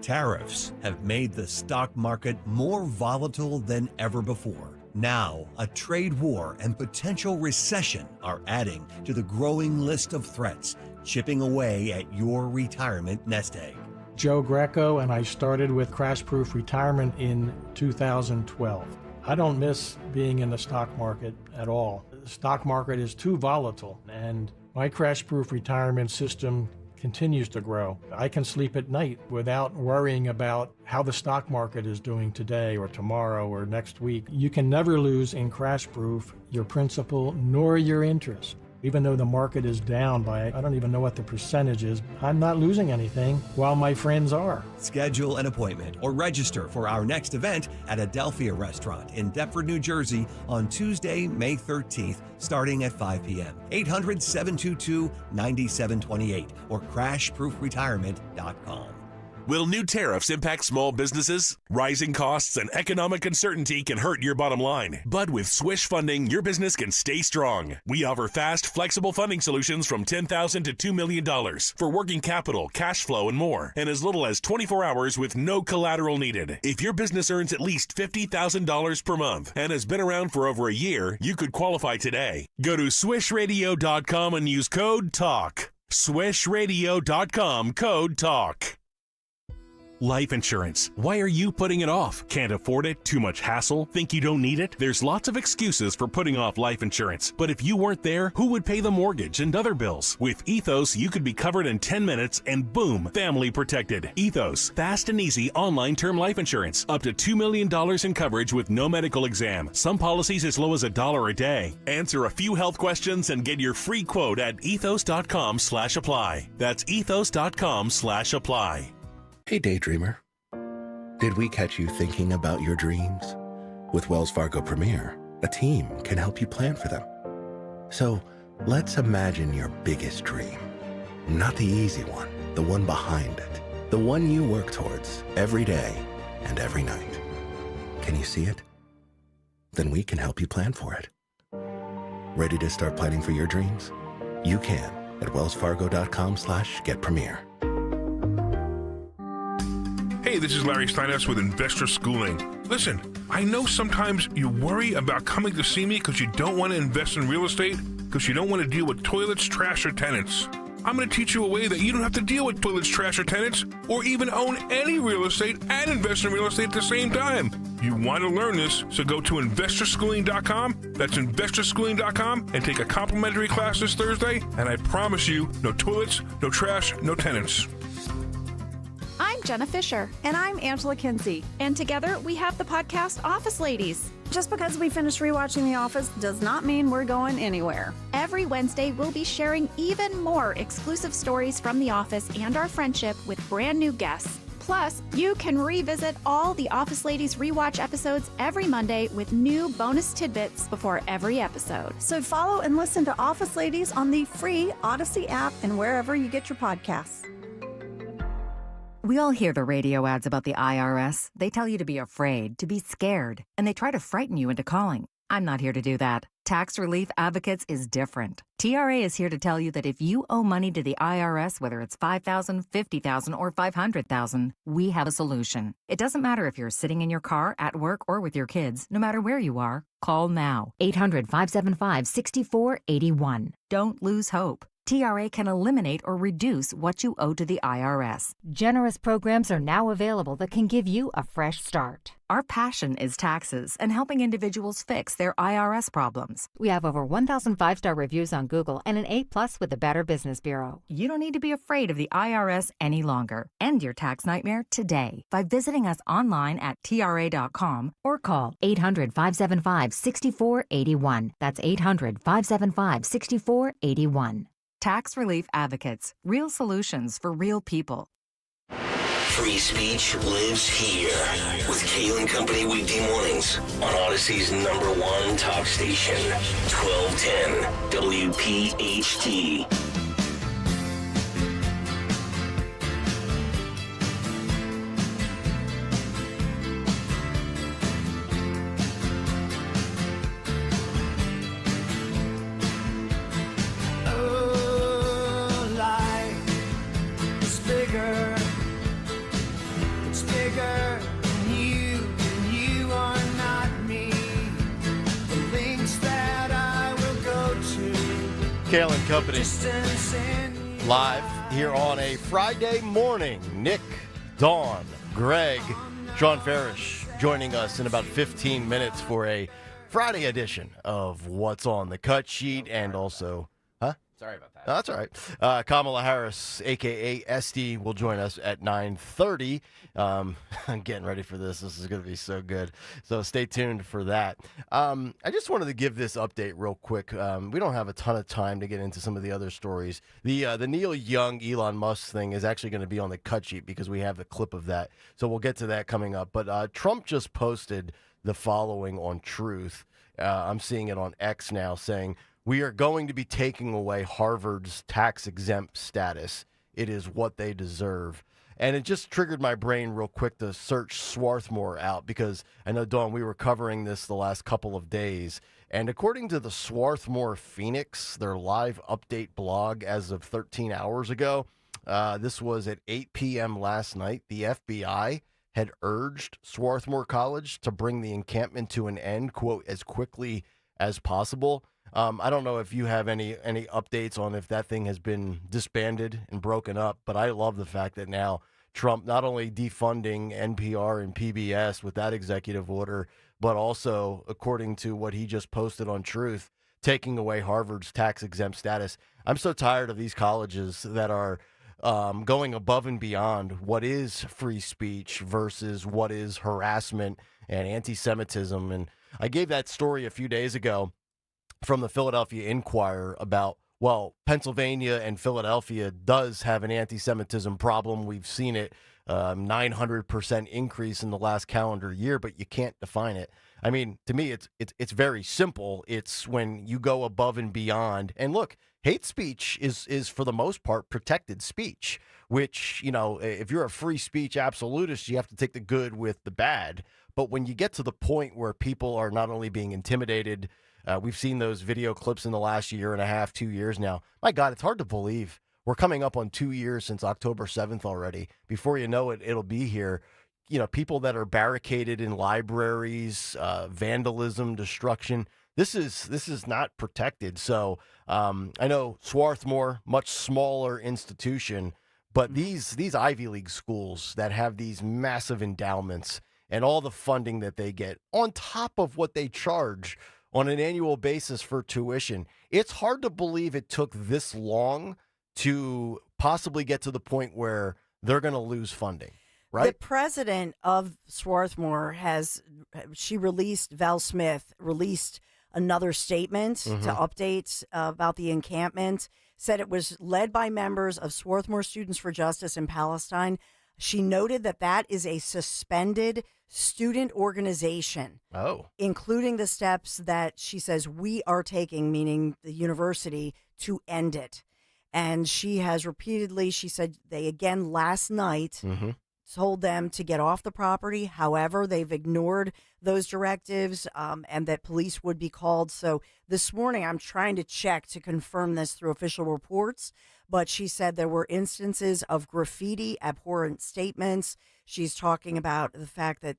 Speaker 15: Tariffs have made the stock market more volatile than ever before. Now, a trade war and potential recession are adding to the growing list of threats, chipping away at your retirement nest egg.
Speaker 14: Joe Greco, and I started with Crash Proof Retirement in 2012. I don't miss being in the stock market at all. The stock market is too volatile, and my Crash Proof Retirement system continues to grow. I can sleep at night without worrying about how the stock market is doing today or tomorrow or next week. You can never lose in Crash Proof your principal nor your interest. Even though the market is down by, I don't even know what the percentage is, I'm not losing anything while my friends are.
Speaker 15: Schedule an appointment or register for our next event at Adelphia Restaurant in Deptford, New Jersey on Tuesday, May 13th, starting at 5 p.m. 800-722-9728 or crashproofretirement.com.
Speaker 16: Will new tariffs impact small businesses? Rising costs and economic uncertainty can hurt your bottom line. But with Swish Funding, your business can stay strong. We offer fast, flexible funding solutions from $10,000 to $2 million for working capital, cash flow, and more, and as little as 24 hours with no collateral needed. If your business earns at least $50,000 per month and has been around for over a year, you could qualify today. Go to swishradio.com and use code TALK. Swishradio.com, code TALK. Life insurance. Why are you putting it off? Can't afford it? Too much hassle? Think you don't need it? There's lots of excuses for putting off life insurance. But if you weren't there, who would pay the mortgage and other bills? With Ethos, you could be covered in 10 minutes and boom, family protected. Ethos, fast and easy online term life insurance. Up to $2 million in coverage with no medical exam. Some policies as low as $1 a day. Answer a few health questions and get your free quote at ethos.com/apply. That's ethos.com/apply.
Speaker 20: Hey, daydreamer. Did we catch you thinking about your dreams? With Wells Fargo Premier, a team can help you plan for them. So let's imagine your biggest dream. Not the easy one, the one behind it. The one you work towards every day and every night. Can you see it? Then we can help you plan for it. Ready to start planning for your dreams? You can at wellsfargo.com/getpremier.
Speaker 21: Hey, this is Larry Steinhaus with Investor Schooling. Listen, I know sometimes you worry about coming to see me because you don't want to invest in real estate, because you don't want to deal with toilets, trash, or tenants. I'm going to teach you a way that you don't have to deal with toilets, trash, or tenants, or even own any real estate and invest in real estate at the same time. You want to learn this, so go to investorschooling.com. That's investorschooling.com, and take a complimentary class this Thursday, and I promise you, no toilets, no trash, no tenants.
Speaker 22: I'm Jenna Fisher.
Speaker 25: And I'm Angela Kinsey.
Speaker 22: And together we have the podcast Office Ladies.
Speaker 25: Just because we finished rewatching The Office does not mean we're going anywhere.
Speaker 22: Every Wednesday, we'll be sharing even more exclusive stories from The Office and our friendship with brand new guests. Plus, you can revisit all the Office Ladies rewatch episodes every Monday with new bonus tidbits before every episode.
Speaker 25: So follow and listen to Office Ladies on the free Odyssey app and wherever you get your podcasts.
Speaker 6: We all hear the radio ads about the IRS. They tell you to be afraid, to be scared, and they try to frighten you into calling. I'm not here to do that. Tax Relief Advocates is different. TRA is here to tell you that if you owe money to the IRS, whether it's $5,000, $50,000, or $500,000, we have a solution. It doesn't matter if you're sitting in your car, at work, or with your kids. No matter where you are, call now. 800-575-6481. Don't lose hope. TRA can eliminate or reduce what you owe to the IRS.
Speaker 28: Generous programs are now available that can give you a fresh start.
Speaker 6: Our passion is taxes and helping individuals fix their IRS problems.
Speaker 28: We have over 1,000 5-star reviews on Google and an A+ with the Better Business Bureau.
Speaker 6: You don't need to be afraid of the IRS any longer. End your tax nightmare today by visiting us online at TRA.com or call 800-575-6481. That's 800-575-6481. Tax Relief Advocates. Real solutions for real people.
Speaker 2: Free speech lives here with Kayal and Company weekday mornings on Odyssey's #1 talk station, 1210 WPHT.
Speaker 17: Kayal and Company live here on a Friday morning. Nick, Dawn, Greg, Sean Farish joining us in about 15 minutes for a Friday edition of What's on the Cut Sheet, and also,
Speaker 19: Sorry about that.
Speaker 17: No, that's all right. Kamala Harris, a.k.a. Esty, will join us at 9:30. I'm getting ready for this. This is going to be so good. So stay tuned for that. I just wanted to give this update real quick. We don't have a ton of time to get into some of the other stories. The Neil Young, Elon Musk thing is actually going to be on the cut sheet because we have the clip of that. So we'll get to that coming up. But Trump just posted the following on Truth. I'm seeing it on X now, saying, "We are going to be taking away Harvard's tax-exempt status. It is what they deserve." And it just triggered my brain real quick to search Swarthmore out, because I know, Dawn, we were covering this the last couple of days. And according to the Swarthmore Phoenix, their live update blog as of 13 hours ago, this was at 8 p.m. last night, the FBI had urged Swarthmore College to bring the encampment to an end, quote, as quickly as possible. I don't know if you have any updates on if that thing has been disbanded and broken up, but I love the fact that now Trump not only defunding NPR and PBS with that executive order, but also, according to what he just posted on Truth, taking away Harvard's tax-exempt status. I'm so tired of these colleges that are going above and beyond what is free speech versus what is harassment and anti-Semitism. And I gave that story a few days ago from the Philadelphia Inquirer about, well, Pennsylvania and Philadelphia does have an anti-Semitism problem. We've seen it, 900% increase in the last calendar year, but you can't define it. I mean, to me, it's very simple. It's when you go above and beyond. And look, hate speech is for the most part protected speech, which, you know, if you're a free speech absolutist, you have to take the good with the bad. But when you get to the point where people are not only being intimidated, we've seen those video clips in the last year and a half, 2 years now. My God, it's hard to believe. We're coming up on 2 years since October 7th already. Before you know it, it'll be here. You know, people that are barricaded in libraries, vandalism, destruction. This is not protected. So I know Swarthmore, much smaller institution, but these Ivy League schools that have these massive endowments and all the funding that they get on top of what they charge on an annual basis for tuition. It's hard to believe it took this long to possibly get to the point where they're going to lose funding, right?
Speaker 18: The president of Swarthmore Val Smith, released another statement to update about the encampment, said it was led by members of Swarthmore Students for Justice in Palestine. She noted that is a suspended student organization, including the steps that she says we are taking, meaning the university, to end it. And she has repeatedly, she said they again last night told them to get off the property. However, they've ignored those directives and that police would be called. So this morning, I'm trying to check to confirm this through official reports. But she said there were instances of graffiti, abhorrent statements. She's talking about the fact that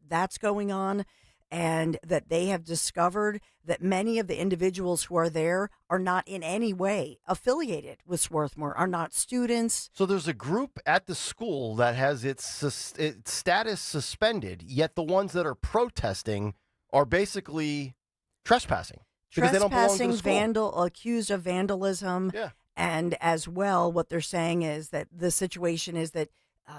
Speaker 18: that's going on, and that they have discovered that many of the individuals who are there are not in any way affiliated with Swarthmore, are not students.
Speaker 17: So there's a group at the school that has its status suspended, yet the ones that are protesting are basically trespassing. Because they don't belong to the school.
Speaker 18: Accused of vandalism.
Speaker 17: Yeah.
Speaker 18: And as well, what they're saying is that the situation is that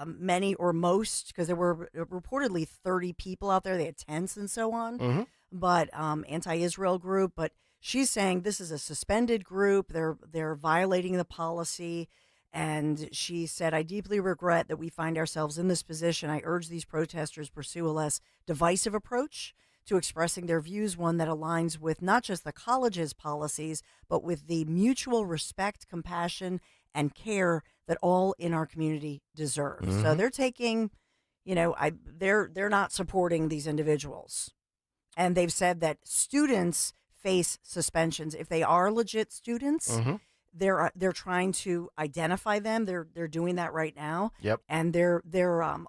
Speaker 18: many or most, because there were reportedly 30 people out there, they had tents and so on, but anti-Israel group. But she's saying this is a suspended group. They're violating the policy, And she said, I deeply regret that we find ourselves in this position. I urge these protesters pursue a less divisive approach to expressing their views, one that aligns with not just the college's policies, but with the mutual respect, compassion, and care that all in our community deserve. So
Speaker 17: Mhm.
Speaker 18: they're taking, they're not supporting these individuals. And they've said that students face suspensions if they are legit students.
Speaker 17: Mhm.
Speaker 18: They're trying to identify them. They're doing that right now.
Speaker 17: Yep.
Speaker 18: And they're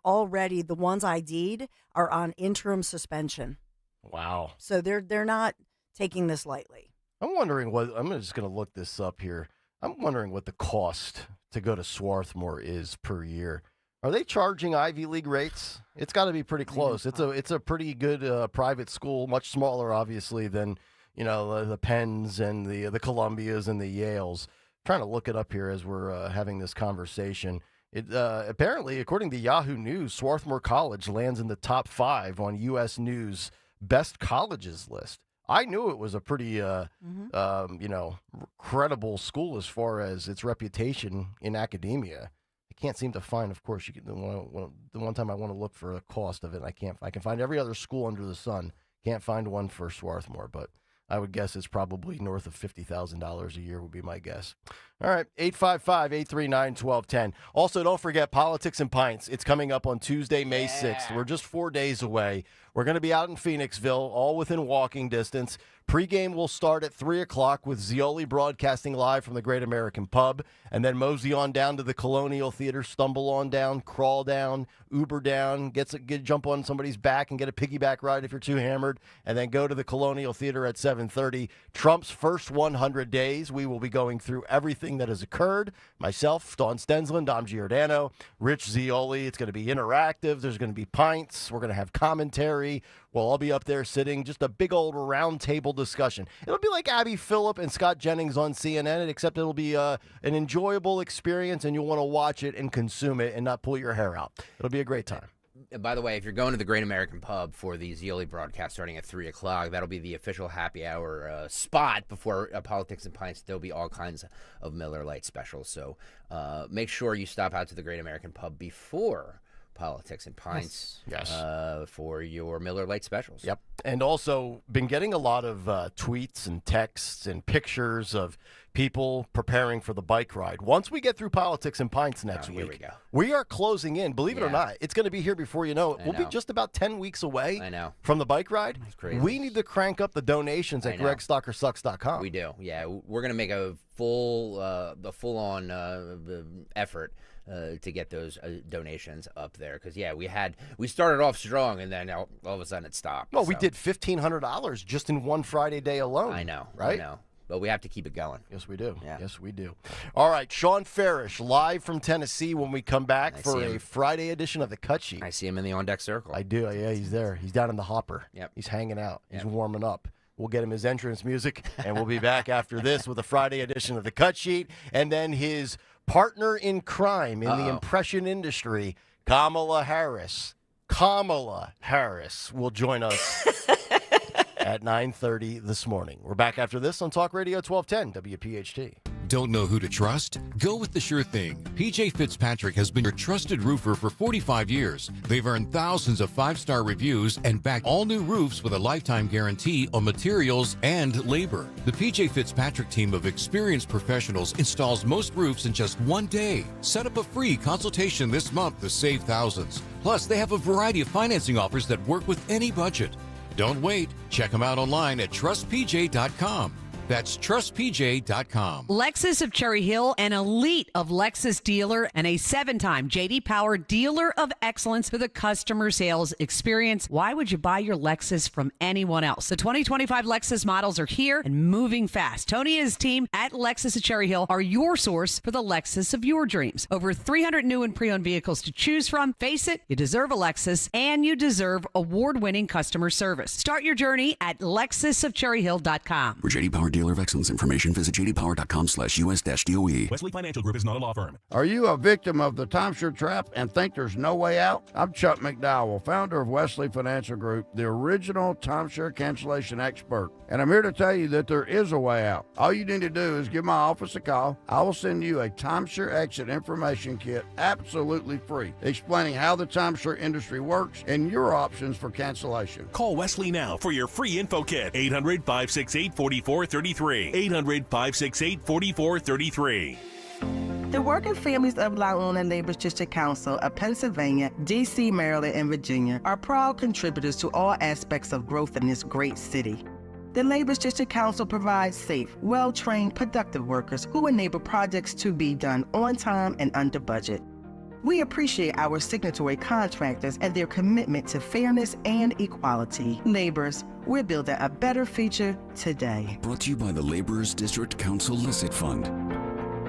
Speaker 18: already, the ones ID'd are on interim suspension.
Speaker 17: Wow.
Speaker 18: So they're not taking this lightly.
Speaker 17: I'm wondering I'm just going to look this up here. I'm wondering what the cost to go to Swarthmore is per year. Are they charging Ivy League rates? It's got to be pretty close. It's a pretty good private school, much smaller, obviously, than the Penns and the Columbias and the Yales. Trying to look it up here as we're having this conversation. It apparently, according to Yahoo News, Swarthmore College lands in the top 5 on U.S. News Best Colleges list. I knew it was a pretty, credible school as far as its reputation in academia. I can't seem to find, of course, the one time I want to look for a cost of it, I can't. I can find every other school under the sun. Can't find one for Swarthmore, but I would guess it's probably north of $50,000 a year would be my guess. All right, 855-839-1210. Also, don't forget Politics and Pints. It's coming up on Tuesday, May 6th. We're just 4 days away. We're going to be out in Phoenixville, all within walking distance. Pre-game will start at 3 o'clock with Zioli broadcasting live from the Great American Pub, and then mosey on down to the Colonial Theater, stumble on down, crawl down, Uber down, jump on somebody's back and get a piggyback ride if you're too hammered, and then go to the Colonial Theater at 7:30. Trump's first 100 days. We will be going through everything that has occurred. Myself, Dawn Stensland, Dom Giordano, Rich Zioli. It's going to be interactive. There's going to be pints. We're going to have commentary. We'll all be up there sitting, just a big old round table discussion. It'll be like Abby Phillip and Scott Jennings on CNN, except it'll be an enjoyable experience, and you'll want to watch it and consume it and not pull your hair out. It'll be a great time.
Speaker 19: By the way, if you're going to the Great American Pub for the Zioli broadcast starting at 3 o'clock, that'll be the official happy hour spot before Politics and Pints. There'll be all kinds of Miller Lite specials. So make sure you stop out to the Great American Pub before Politics and Pints for your Miller Lite specials.
Speaker 17: Yep. And also been getting a lot of tweets and texts and pictures of people preparing for the bike ride. Once we get through Politics and Pints next week, we are closing in. Believe it or not, it's going to be here before you know it. We'll be just about 10 weeks away from the bike ride.
Speaker 19: That's crazy.
Speaker 17: We need to crank up the donations at GregStalkerSucks.com.
Speaker 19: We do. Yeah, we're going to make a full-on effort to get those donations up there. Because, we started off strong, and then all of a sudden it stopped.
Speaker 17: Well, we did $1,500 just in one Friday day alone.
Speaker 19: I know.
Speaker 17: Right?
Speaker 19: I know. But we have to keep it going.
Speaker 17: Yes, we do.
Speaker 19: Yeah.
Speaker 17: Yes, we do. All right, Sean Farish, live from Tennessee when we come back for a Friday edition of the Cut Sheet.
Speaker 19: I see him in the on-deck circle.
Speaker 17: I do. Yeah, he's there. He's down in the hopper.
Speaker 19: Yep.
Speaker 17: He's hanging out. He's warming up. We'll get him his entrance music, and we'll be back after this with a Friday edition of the Cut Sheet, and then his partner in crime in the impression industry, Kamala Harris. Kamala Harris will join us at 9:30 this morning. We're back after this on Talk Radio 1210 WPHT.
Speaker 3: Don't know who to trust? Go with the sure thing. PJ Fitzpatrick has been your trusted roofer for 45 years. They've earned thousands of 5-star reviews and backed all new roofs with a lifetime guarantee on materials and labor. The PJ Fitzpatrick team of experienced professionals installs most roofs in just 1 day. Set up a free consultation this month to save thousands. Plus, they have a variety of financing offers that work with any budget. Don't wait. Check them out online at trustpj.com. That's trustpj.com.
Speaker 9: Lexus of Cherry Hill, an elite of Lexus dealer and a 7-time J.D. Power Dealer of Excellence for the customer sales experience. Why would you buy your Lexus from anyone else? The 2025 Lexus models are here and moving fast. Tony and his team at Lexus of Cherry Hill are your source for the Lexus of your dreams. Over 300 new and pre-owned vehicles to choose from. Face it, you deserve a Lexus, and you deserve award-winning customer service. Start your journey at lexusofcherryhill.com.
Speaker 10: For J.D. Power
Speaker 1: dealer of excellence information, visit jdpower.com/US-DOE.
Speaker 16: Wesley Financial Group is not a law firm.
Speaker 4: Are you a victim of the timeshare trap and think there's no way out? I'm Chuck McDowell, founder of Wesley Financial Group, the original timeshare cancellation expert. And I'm here to tell you that there is a way out. All you need to do is give my office a call. I will send you a timeshare exit information kit absolutely free, explaining how the timeshare industry works and your options for cancellation.
Speaker 16: Call Wesley now for your free info kit. 800-568-4433. 800-568-4433.
Speaker 10: The working families of La Una Labor District Council of Pennsylvania, D.C., Maryland, and Virginia are proud contributors to all aspects of growth in this great city. The Labor District Council provides safe, well-trained, productive workers who enable projects to be done on time and under budget. We appreciate our signatory contractors and their commitment to fairness and equality. Laborers, we're building a better future today.
Speaker 1: Brought to you by the Laborers District Council Licit Fund.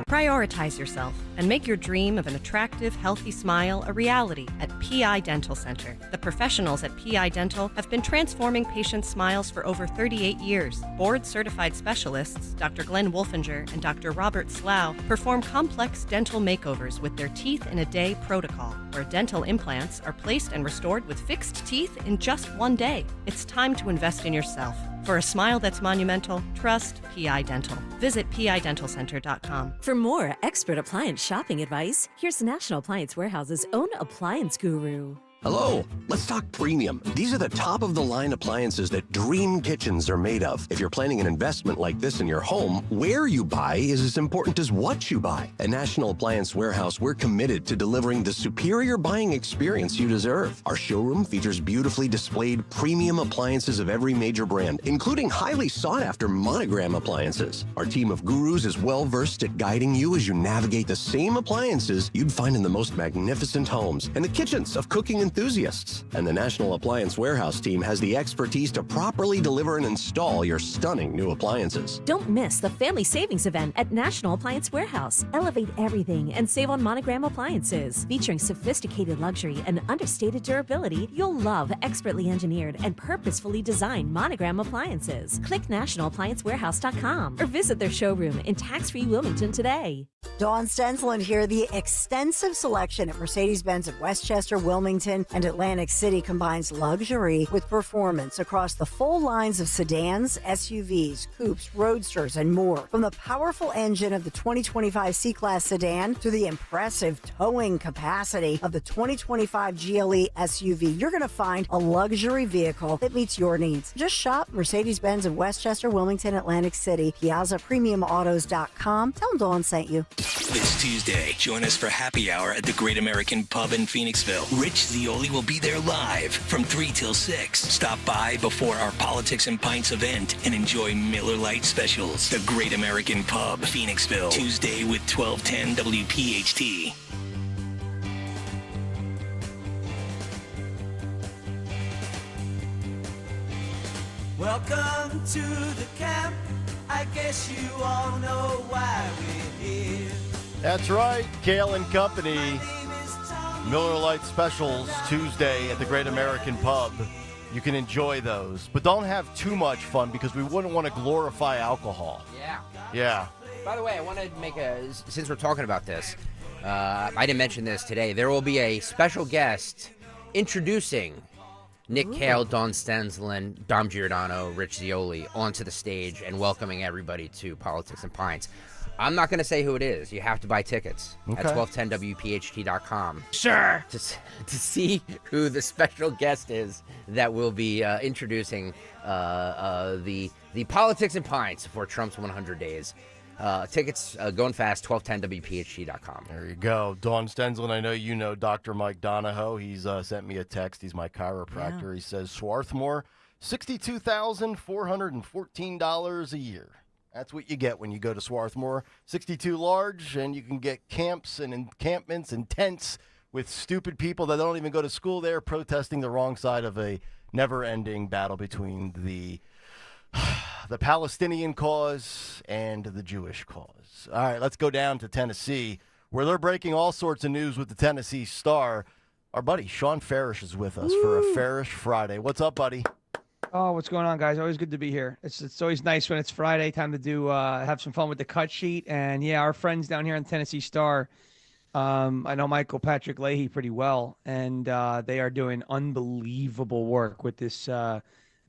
Speaker 11: Prioritize yourself and make your dream of an attractive, healthy smile a reality at PI Dental Center. The professionals at PI Dental have been transforming patients' smiles for over 38 years. Board-certified specialists, Dr. Glenn Wolfinger and Dr. Robert Slough, perform complex dental makeovers with their teeth-in-a-day protocol, where dental implants are placed and restored with fixed teeth in just one day. It's time to invest in yourself. For a smile that's monumental, trust PI Dental. Visit pidentalcenter.com.
Speaker 8: For more expert appliance shopping advice, here's National Appliance Warehouse's own appliance guru.
Speaker 12: Hello, let's talk premium. These are the top-of-the-line appliances that dream kitchens are made of. If you're planning an investment like this in your home, where you buy is as important as what you buy. At National Appliance Warehouse, we're committed to delivering the superior buying experience you deserve. Our showroom features beautifully displayed premium appliances of every major brand, including highly sought-after monogram appliances. Our team of gurus is well-versed at guiding you as you navigate the same appliances you'd find in the most magnificent homes and the kitchens of cooking enthusiasts. And the National Appliance Warehouse team has the expertise to properly deliver and install your stunning new appliances.
Speaker 8: Don't miss the Family Savings event at National Appliance Warehouse. Elevate everything and save on monogram appliances. Featuring sophisticated luxury and understated durability, you'll love expertly engineered and purposefully designed monogram appliances. Click nationalappliancewarehouse.com or visit their showroom in tax-free Wilmington today.
Speaker 18: Dawn Stensland here. The extensive selection at Mercedes-Benz of Westchester, Wilmington, and Atlantic City combines luxury with performance across the full lines of sedans, SUVs, coupes, roadsters, and more. From the powerful engine of the 2025 C-Class sedan to the impressive towing capacity of the 2025 GLE SUV, you're going to find a luxury vehicle that meets your needs. Just shop Mercedes-Benz of Westchester, Wilmington, Atlantic City, PiazzaPremiumAutos.com. Tell them Dawn sent you.
Speaker 2: This Tuesday, join us for happy hour at the Great American Pub in Phoenixville. Rich Zioli will be there live from 3 till 6. Stop by before our Politics and Pints event and enjoy Miller Lite specials. The Great American Pub, Phoenixville, Tuesday with 1210 WPHT.
Speaker 23: Welcome to the camp. I guess you all know why we're here.
Speaker 17: That's right, Kayal and Company. Miller Lite specials Tuesday at the Great American Pub. You can enjoy those, but don't have too much fun because we wouldn't want to glorify alcohol. Yeah.
Speaker 19: By the way, I want to make since we're talking about this, I didn't mention this today. There will be a special guest introducing Nick Kayal, Dawn Stensland, Dom Giordano, Rich Zioli onto the stage and welcoming everybody to Politics and Pints. I'm not going to say who it is. You have to buy tickets at 1210WPHT.com.
Speaker 7: Sure.
Speaker 19: To see who the special guest is that will be introducing the Politics and Pints for Trump's 100 days. Tickets going fast, 1210WPHT.com.
Speaker 17: There you go. Dawn Stensland, I know you know Dr. Mike Donahoe. He's sent me a text. He's my chiropractor. Yeah. He says Swarthmore, $62,414 a year. That's what you get when you go to Swarthmore. 62 large, and you can get camps and encampments and tents with stupid people that don't even go to school there protesting the wrong side of a never-ending battle between the Palestinian cause and the Jewish cause. All right, let's go down to Tennessee, where they're breaking all sorts of news with the Tennessee Star. Our buddy Sean Farish is with us for a Farish Friday. What's up, buddy?
Speaker 5: Oh, what's going on, guys? Always good to be here. It's always nice when it's Friday. Time to do have some fun with the cut sheet. And yeah, our friends down here in Tennessee Star. I know Michael Patrick Leahy pretty well, and they are doing unbelievable work with this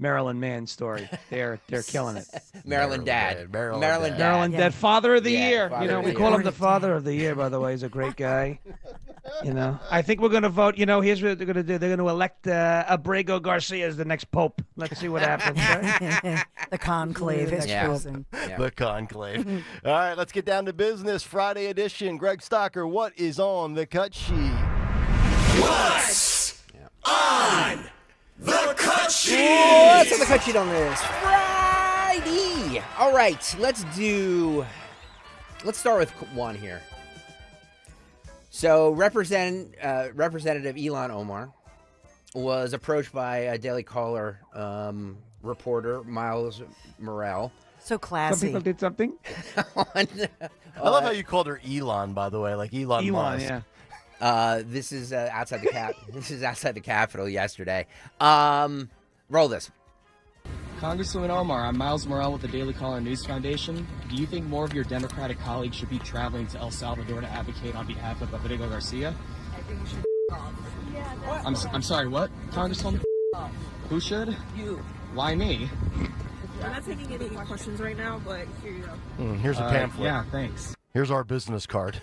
Speaker 5: Maryland man story. They're killing it.
Speaker 19: Maryland Dad.
Speaker 17: Maryland
Speaker 5: Dad, Father of the Year.
Speaker 19: Father of
Speaker 5: We
Speaker 19: the
Speaker 5: call
Speaker 19: Year.
Speaker 5: him the Father of the Year, by the way. He's a great guy. I think we're going to vote. Here's what they're going to do. They're going to elect Abrego Garcia as the next pope. Let's see what happens. Right?
Speaker 18: The conclave is chosen.
Speaker 17: The conclave. All right, let's get down to business. Friday edition. Greg Stocker, what is on the cut sheet?
Speaker 2: What's on the cut sheet?
Speaker 19: What's on the cut sheet on this Friday? All right, let's start with one here. So, Representative Ilhan Omar was approached by a Daily Caller reporter, Miles Morrell.
Speaker 18: So classy.
Speaker 5: Some people did something.
Speaker 17: I love how you called her Elon, by the way, like Elon Musk.
Speaker 5: Yeah.
Speaker 19: This is outside the This is outside the Capitol yesterday. Roll this.
Speaker 13: Congresswoman Omar, I'm Miles Morrell with the Daily Caller News Foundation. Do you think more of your Democratic colleagues should be traveling to El Salvador to advocate on behalf of Abrego Garcia?
Speaker 14: I think you should off.
Speaker 13: I'm sorry, what? Congresswoman?
Speaker 14: Off.
Speaker 13: Who should?
Speaker 14: You.
Speaker 13: Why me?
Speaker 14: I'm not taking any questions right now, but here you go.
Speaker 17: Here's a pamphlet.
Speaker 13: Yeah, thanks.
Speaker 17: Here's our business card.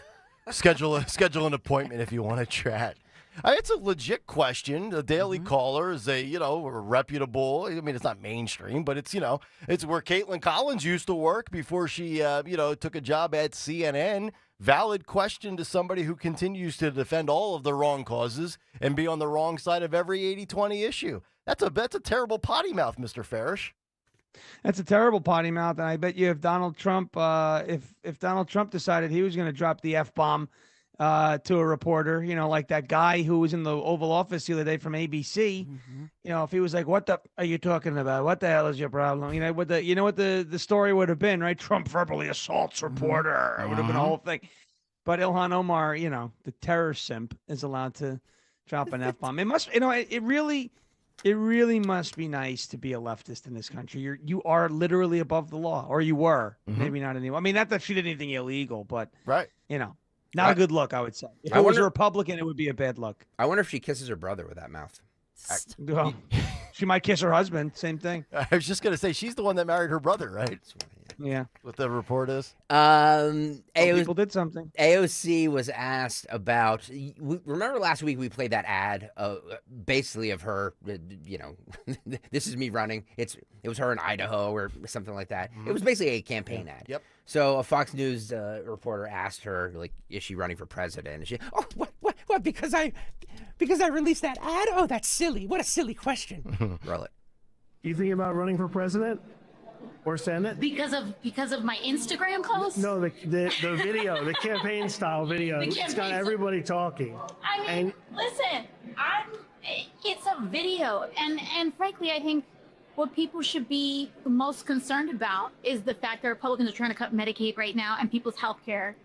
Speaker 17: Schedule an appointment if you want to chat. It's a legit question. The Daily Caller is a reputable. I mean, it's not mainstream, but it's it's where Caitlin Collins used to work before she took a job at CNN. Valid question to somebody who continues to defend all of the wrong causes and be on the wrong side of every 80-20 issue. That's a terrible potty mouth, Mr. Farish.
Speaker 5: That's a terrible potty mouth, and I bet you if Donald Trump, if Donald Trump decided he was going to drop the F-bomb to a reporter, like that guy who was in the Oval Office the other day from ABC, if he was like, "What the are you talking about? What the hell is your problem?" What the story would have been, right? Trump verbally assaults reporter. It would have been a whole thing. But Ilhan Omar, the terror simp, is allowed to drop an F-bomb. It must, it really must be nice to be a leftist in this country. You are literally above the law, or you were. Maybe not anymore. I mean, not that she did anything illegal, but
Speaker 17: right.
Speaker 5: Not a good look, I would say. If I was a Republican, it would be a bad look.
Speaker 19: I wonder if she kisses her brother with that mouth.
Speaker 5: Well, she might kiss her husband. Same thing.
Speaker 17: I was just going to say, she's the one that married her brother, right?
Speaker 5: Yeah.
Speaker 17: What the report is?
Speaker 5: People did something.
Speaker 19: AOC was asked about. Remember last week we played that ad, basically of her. This is me running. It was her in Idaho or something like that. It was basically a campaign ad.
Speaker 17: Yep.
Speaker 19: So a Fox News reporter asked her, like, is she running for president? And she, what? Because I released that ad? Oh, that's silly. What a silly question. Roll it.
Speaker 15: You thinking about running for president or senate?
Speaker 20: Because of my Instagram post?
Speaker 15: No, the video, the campaign style video. It's got everybody talking.
Speaker 20: I mean, listen, it's a video, and frankly, I think what people should be most concerned about is the fact that Republicans are trying to cut Medicaid right now, and people's health care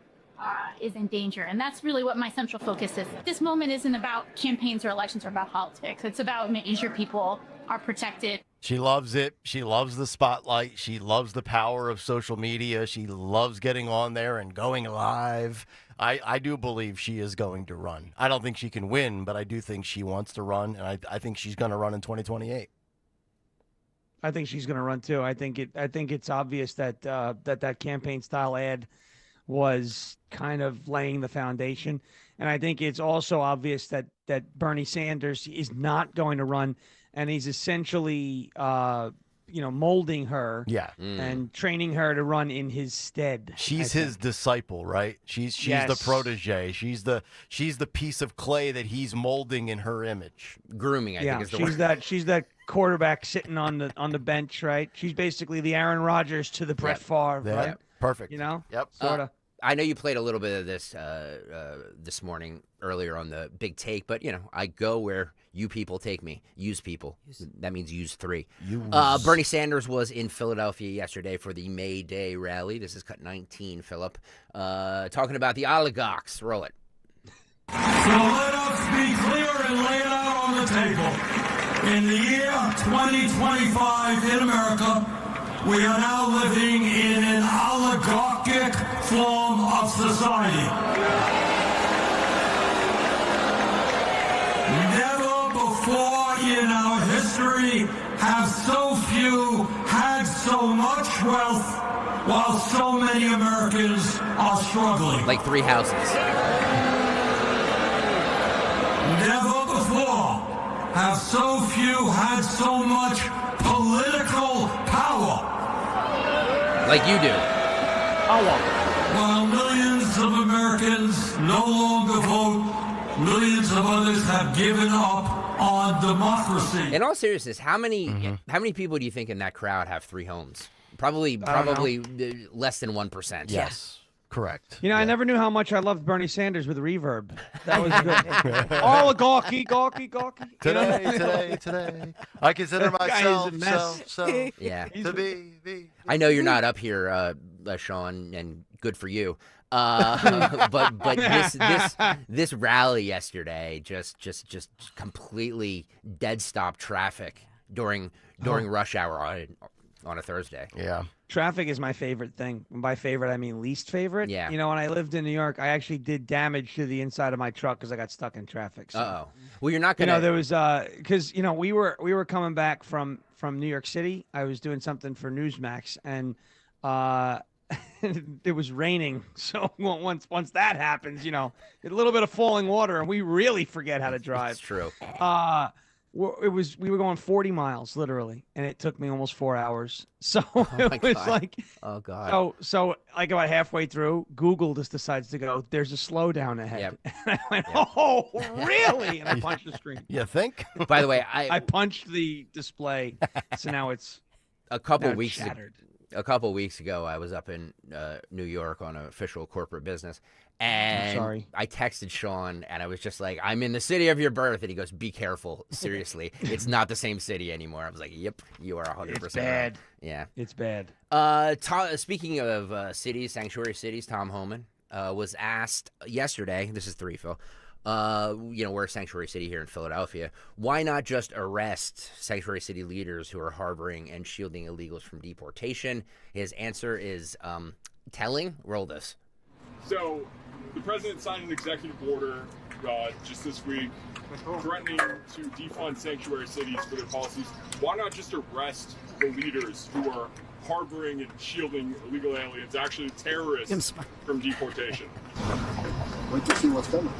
Speaker 20: is in danger. And that's really what my central focus is. This moment isn't about campaigns or elections or about politics. It's about making sure people are protected.
Speaker 17: She loves it. She loves the spotlight. She loves the power of social media. She loves getting on there and going live. I do believe she is going to run. I don't think she can win, but I do think she wants to run, and I think she's going to run in 2028.
Speaker 5: I think she's going to run too. I think it's obvious that that campaign style ad was kind of laying the foundation, and I think it's also obvious that Bernie Sanders is not going to run, and he's essentially molding her, and training her to run in his stead.
Speaker 17: She's his disciple, right? She's the protege. She's the piece of clay that he's molding in her image.
Speaker 19: Grooming, I think is the word.
Speaker 5: She's that quarterback sitting on the bench, right? She's basically the Aaron Rodgers to the Brett Favre, right?
Speaker 17: Yep. Perfect.
Speaker 5: Yep. Sort of.
Speaker 19: I know you played a little bit of this this morning earlier on the Big Take, but I go where you people take me. Use people. That means use three. Bernie Sanders was in Philadelphia yesterday for the May Day rally. This is cut 19, Philip. Talking about the oligarchs. Roll it.
Speaker 24: So let us be clear and lay it out on the table.
Speaker 6: In the year 2025 in America, we are now living in an oligarchic form of society. Never before in our history have so few had so much wealth while so many Americans are struggling.
Speaker 19: Like 3 houses.
Speaker 6: Never before have so few had so much political power.
Speaker 19: Like you do.
Speaker 6: While millions of Americans no longer vote, millions of others have given up on democracy.
Speaker 19: In all seriousness, how many people do you think in that crowd have 3 homes? Probably less than 1%.
Speaker 17: Yes. Correct.
Speaker 5: You know, I never knew how much I loved Bernie Sanders with reverb. That was good. Oligarchy, gawky.
Speaker 17: Today. I consider myself
Speaker 19: yeah.
Speaker 17: to be.
Speaker 19: I know you're not up here, Sean, and good for you. But this rally yesterday just completely dead stopped traffic during rush hour on a Thursday.
Speaker 17: Yeah.
Speaker 5: Traffic is my favorite thing. By favorite, I mean least favorite.
Speaker 19: Yeah.
Speaker 5: You know, when I lived in New York, I actually did damage to the inside of my truck because I got stuck in traffic. So,
Speaker 19: Uh-oh. Well, you're not going to...
Speaker 5: You know, there was... Because, you know, we were coming back from New York City. I was doing something for Newsmax, and it was raining. So once that happens, you know, a little bit of falling water, and we really forget how to drive.
Speaker 19: That's true.
Speaker 5: We were going 40 miles literally, and it took me almost 4 hours. So it was like,
Speaker 19: oh god.
Speaker 5: So like about halfway through, Google just decides to go, there's a slowdown ahead.
Speaker 19: Yep.
Speaker 5: And I went, oh, really? And I punched the screen.
Speaker 17: You think?
Speaker 19: By the way,
Speaker 5: I punched the display, so now it's
Speaker 19: a couple
Speaker 5: weeks
Speaker 19: ago, I was up in New York on an official corporate business, and I texted Sean, and I was just like, I'm in the city of your birth, and he goes, be careful, seriously, it's not the same city anymore. I was like, yep, you are 100%
Speaker 5: It's bad.
Speaker 19: right. Yeah.
Speaker 5: It's bad.
Speaker 19: Speaking of cities, sanctuary cities, Tom Homan was asked yesterday, this is 3, Phil, you know, we're a sanctuary city here in Philadelphia. Why not just arrest sanctuary city leaders who are harboring and shielding illegals from deportation? His answer is telling. Roll this.
Speaker 21: So, the president signed an executive order just this week threatening to defund sanctuary cities for their policies. Why not just arrest the leaders who are harboring and shielding illegal aliens, actually terrorists, from deportation?
Speaker 22: Wait to see what's coming.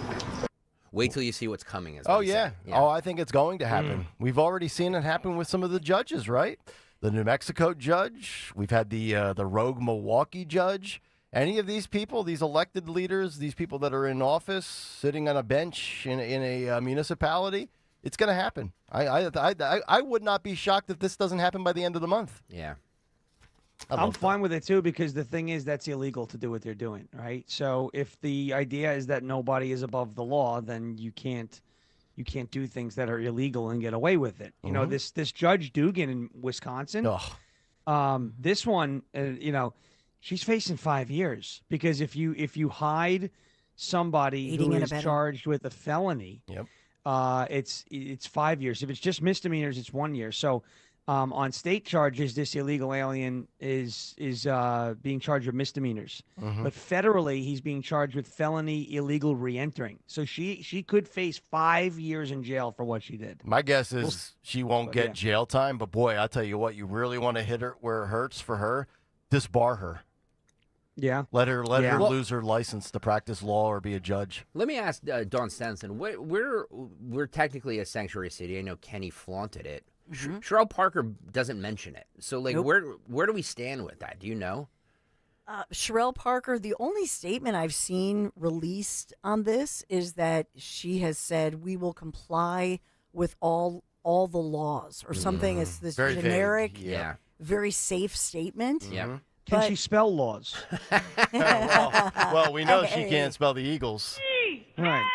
Speaker 19: Wait till you see what's coming. Is
Speaker 17: Oh,
Speaker 19: what he
Speaker 17: yeah.
Speaker 19: said. Yeah.
Speaker 17: Oh, I think it's going to happen. We've already seen it happen with some of the judges, right? The New Mexico judge. We've had the rogue Milwaukee judge. Any of these people, these elected leaders, these people that are in office, sitting on a bench in a municipality, it's going to happen. I would not be shocked if this doesn't happen by the end of the month.
Speaker 19: Yeah.
Speaker 5: I'm fine with it too, because the thing is that's illegal to do what they're doing, right? So if the idea is that nobody is above the law, then you can't do things that are illegal and get away with it. You know, this Judge Dugan in Wisconsin, this one, you know, she's facing 5 years because if you hide somebody who is charged with a felony, it's 5 years. If it's just misdemeanors, it's 1 year. So on state charges, this illegal alien is being charged with misdemeanors, but federally he's being charged with felony illegal reentering. So she could face 5 years in jail for what she did.
Speaker 17: My guess is she won't get jail time, but boy, I'll tell you what, you really want to hit her where it hurts for her, disbar her.
Speaker 5: Yeah.
Speaker 17: Let her lose her license to practice law or be a judge.
Speaker 19: Let me ask Dawn Stenson. We're technically a sanctuary city. I know Kenny flaunted it. Sherelle Parker doesn't mention it. So, like, where do we stand with that? Do you know?
Speaker 18: Sherelle Parker, the only statement I've seen released on this is that she has said we will comply with all the laws or something. It's this
Speaker 17: very
Speaker 18: generic,
Speaker 17: vague.
Speaker 18: very safe statement.
Speaker 19: Yeah.
Speaker 5: Can she spell laws?
Speaker 17: well, we know she can't spell the Eagles.
Speaker 5: Right.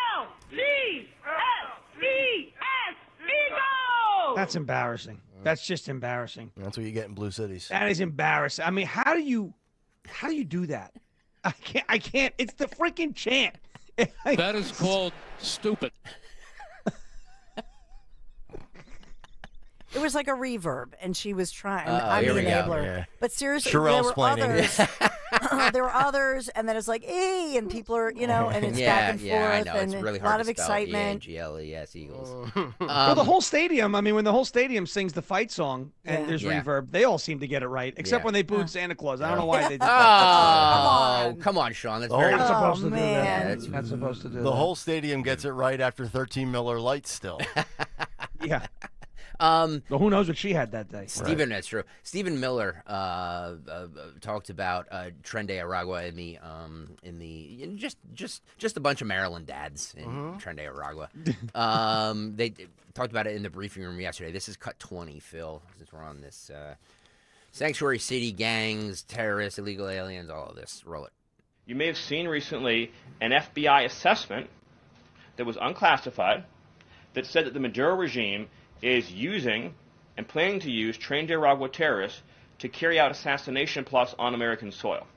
Speaker 5: That's embarrassing. That's just embarrassing.
Speaker 17: That's what you get in blue cities.
Speaker 5: That is embarrassing. I mean, how do you do that? I can't. It's the freaking chant.
Speaker 24: That is called stupid.
Speaker 18: It was like a reverb, and she was trying.
Speaker 19: Uh-oh,
Speaker 18: I'm
Speaker 19: here
Speaker 18: the
Speaker 19: we go.
Speaker 18: enabler.
Speaker 17: Yeah.
Speaker 18: But seriously,
Speaker 17: Sherelle's
Speaker 18: there were
Speaker 17: planning.
Speaker 18: others. There were others, and then it's like, "Hey," and people are, and it's back and forth,
Speaker 19: I know.
Speaker 18: and
Speaker 19: It's really
Speaker 18: a
Speaker 19: hard
Speaker 18: lot
Speaker 19: to
Speaker 18: of
Speaker 19: spell.
Speaker 18: excitement.
Speaker 19: E-A-G-L-E-S, Eagles.
Speaker 5: Well, the whole stadium, I mean, when the whole stadium sings the fight song and there's
Speaker 19: Yeah.
Speaker 5: reverb, they all seem to get it right, except
Speaker 19: Yeah.
Speaker 5: when they booed Santa Claus. I don't know why they did that.
Speaker 19: Oh, come on, Sean. That's
Speaker 17: The
Speaker 19: very
Speaker 17: whole-
Speaker 5: Not supposed to do
Speaker 18: man.
Speaker 5: that.
Speaker 19: That's
Speaker 5: Not supposed to do
Speaker 17: The
Speaker 5: that.
Speaker 17: whole stadium gets it right after 13 Miller Lights still.
Speaker 5: Yeah. Well, who knows what she had that day?
Speaker 19: Stephen, that's true. Stephen Miller talked about Tren de Aragua just a bunch of Maryland dads in Tren de Aragua. They talked about it in the briefing room yesterday. This is cut 20, Phil, since we're on this. Sanctuary city, gangs, terrorists, illegal aliens, all of this. Roll it.
Speaker 7: You may have seen recently an FBI assessment that was unclassified that said that the Maduro regime is using and planning to use Tren de Aragua terrorists to carry out assassination plots on American soil.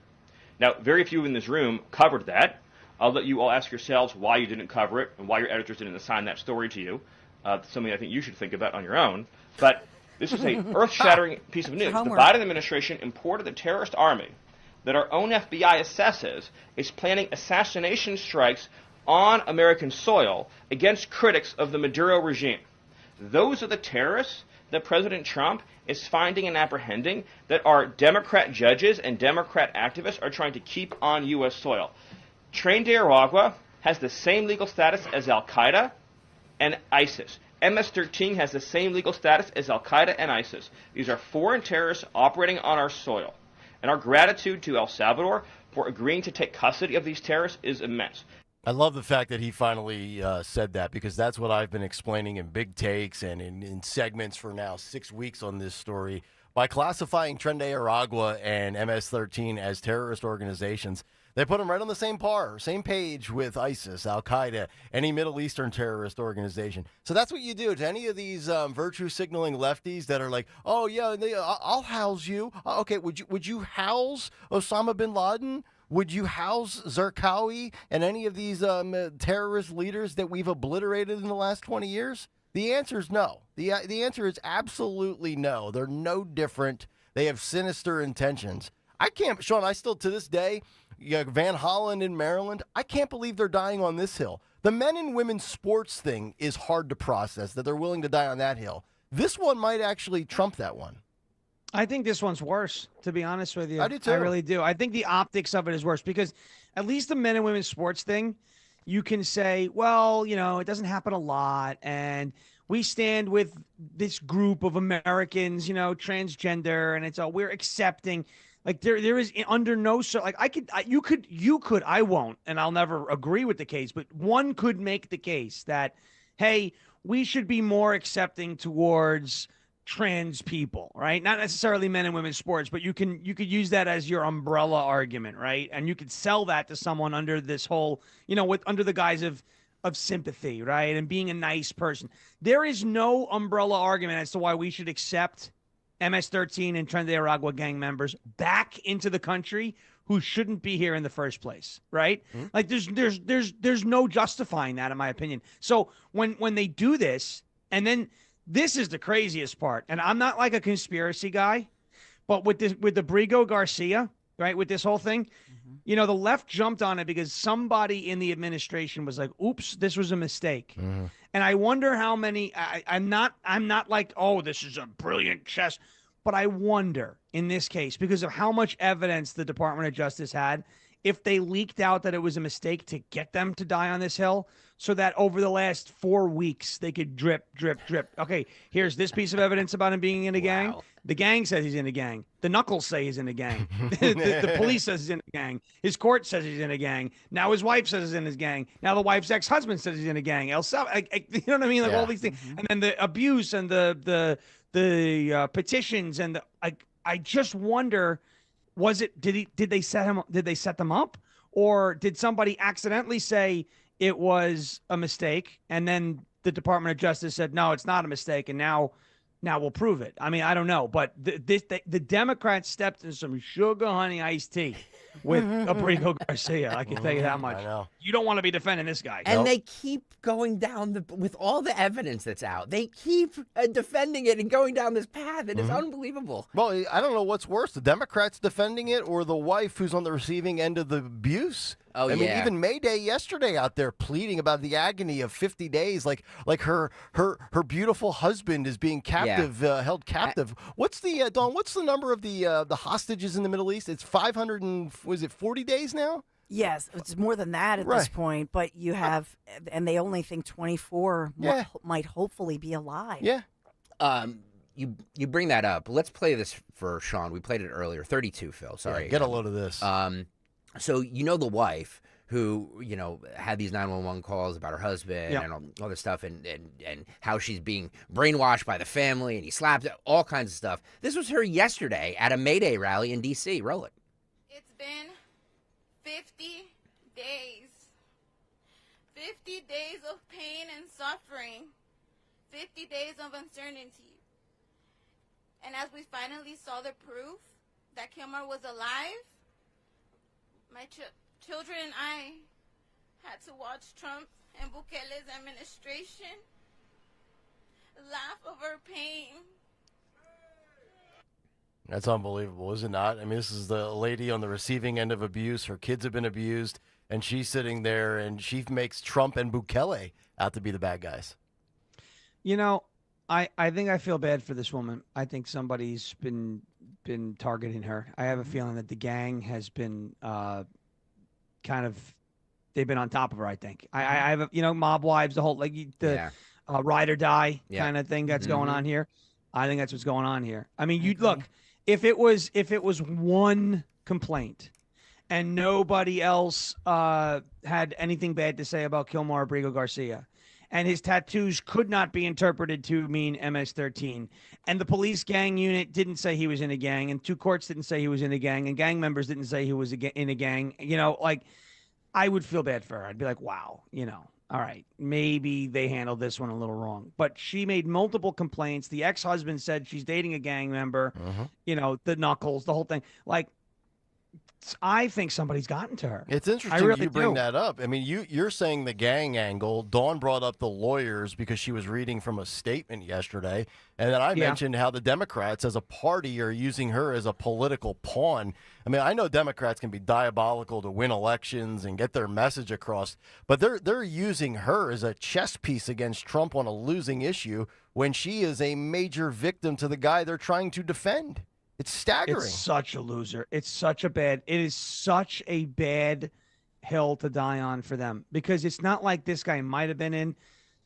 Speaker 7: Now, very few in this room covered that. I'll let you all ask yourselves why you didn't cover it and why your editors didn't assign that story to you. Something I think you should think about on your own. But this is an earth-shattering piece of news. The Biden administration imported the terrorist army that our own FBI assesses is planning assassination strikes on American soil against critics of the Maduro regime. Those are the terrorists that President Trump is finding and apprehending that our Democrat judges and Democrat activists are trying to keep on U.S. soil. Tren de Aragua has the same legal status as Al-Qaeda and ISIS. MS-13 has the same legal status as Al-Qaeda and ISIS. These are foreign terrorists operating on our soil. And our gratitude to El Salvador for agreeing to take custody of these terrorists is immense.
Speaker 17: I love the fact that he finally said that, because that's what I've been explaining in big takes and in segments for now 6 weeks on this story. By classifying Tren de Aragua and MS-13 as terrorist organizations, they put them right on the same page with ISIS, Al-Qaeda, any Middle Eastern terrorist organization. So that's what you do to any of these virtue signaling lefties that are like, oh yeah, I'll house you. Okay, would you house Osama bin Laden? Would you house Zarqawi and any of these terrorist leaders that we've obliterated in the last 20 years? The answer is no. The answer is absolutely no. They're no different. They have sinister intentions. Sean, I still to this day, Van Hollen in Maryland, I can't believe they're dying on this hill. The men and women's sports thing is hard to process, that they're willing to die on that hill. This one might actually trump that one.
Speaker 5: I think this one's worse, to be honest with you.
Speaker 17: I do too.
Speaker 5: I really do. I think the optics of it is worse because at least the men and women's sports thing, you can say, well, it doesn't happen a lot. And we stand with this group of Americans, transgender, and we're accepting. Like there is under no, like you could, I won't, and I'll never agree with the case, but one could make the case that, hey, we should be more accepting towards trans people, right? Not necessarily men and women's sports, but you could use that as your umbrella argument, right? And you could sell that to someone under this whole, under the guise of sympathy, right? And being a nice person. There is no umbrella argument as to why we should accept MS-13 and Tren de Aragua gang members back into the country who shouldn't be here in the first place, right? Mm-hmm. Like there's no justifying that, in my opinion. So when they do this, and then this is the craziest part, and I'm not like a conspiracy guy, but with the Brigo Garcia, right, with this whole thing, the left jumped on it because somebody in the administration was like, oops, this was a mistake. Mm-hmm. And I wonder how many, I'm not like, oh, this is a brilliant chess, but I wonder in this case, because of how much evidence the Department of Justice had, if they leaked out that it was a mistake to get them to die on this hill, so that over the last 4 weeks, they could drip, drip, drip. Okay, here's this piece of evidence about him being in a gang. The gang says he's in a gang. The Knuckles say he's in a gang. the police says he's in a gang. His court says he's in a gang. Now his wife says he's in his gang. Now the wife's ex-husband says he's in a gang. You know what I mean? Like all these things. Mm-hmm. And then the abuse and the petitions and I just wonder, did they set them up, or did somebody accidentally say it was a mistake and then the Department of Justice said no, it's not a mistake, and now we'll prove it. I mean, I don't know, but the Democrats stepped in some sugar honey iced tea with Abrigo Garcia. I can tell you that much.
Speaker 17: I know.
Speaker 5: You don't want to be defending this guy.
Speaker 19: And they keep going down with all the evidence that's out. They keep defending it and going down this path. It is unbelievable.
Speaker 17: Well, I don't know what's worse, the Democrats defending it or the wife who's on the receiving end of the abuse.
Speaker 19: Oh,
Speaker 17: I mean, even Mayday yesterday out there pleading about the agony of 50 days, like her beautiful husband is being captive, held captive. What's the Dawn? What's the number of the hostages in the Middle East? It's 500 and was it 40 days now?
Speaker 18: Yes, it's more than that at this point. But you have, and they only think 24 might hopefully be alive.
Speaker 17: Yeah.
Speaker 19: You bring that up. Let's play this for Sean. We played it earlier. 32, Phil. Sorry.
Speaker 17: Yeah, get a load of this.
Speaker 19: So the wife who had these 911 calls about her husband and all this stuff, and how she's being brainwashed by the family, and he slapped her, all kinds of stuff. This was her yesterday at a May Day rally in D.C. Roll it.
Speaker 3: It's been 50 days. 50 days of pain and suffering. 50 days of uncertainty. And as we finally saw the proof that Kilmer was alive, my children and I had to watch Trump and Bukele's administration laugh over pain.
Speaker 17: That's unbelievable, is it not? I mean, this is the lady on the receiving end of abuse. Her kids have been abused, and she's sitting there, and she makes Trump and Bukele out to be the bad guys.
Speaker 5: I think I feel bad for this woman. I think somebody's been targeting her. I have a feeling that the gang has been they've been on top of her. I think I have mob wives, the whole ride or die kind of thing that's going on here. I think that's what's going on here. I mean, you look, if it was one complaint and nobody else had anything bad to say about Kilmer Abrigo Garcia, and his tattoos could not be interpreted to mean MS-13, and the police gang unit didn't say he was in a gang, and two courts didn't say he was in a gang, and gang members didn't say he was in a gang, I would feel bad for her. I'd be like, wow, all right, maybe they handled this one a little wrong. But she made multiple complaints. The ex-husband said she's dating a gang member, the knuckles, the whole thing. I think somebody's gotten to her.
Speaker 17: It's interesting you bring that up. I mean, you're saying the gang angle. Dawn brought up the lawyers because she was reading from a statement yesterday. And then I mentioned how the Democrats as a party are using her as a political pawn. I mean, I know Democrats can be diabolical to win elections and get their message across, but they're using her as a chess piece against Trump on a losing issue when she is a major victim to the guy they're trying to defend. It's staggering.
Speaker 5: It's such a loser. It is such a bad hill to die on for them, because it's not like this guy might have been in,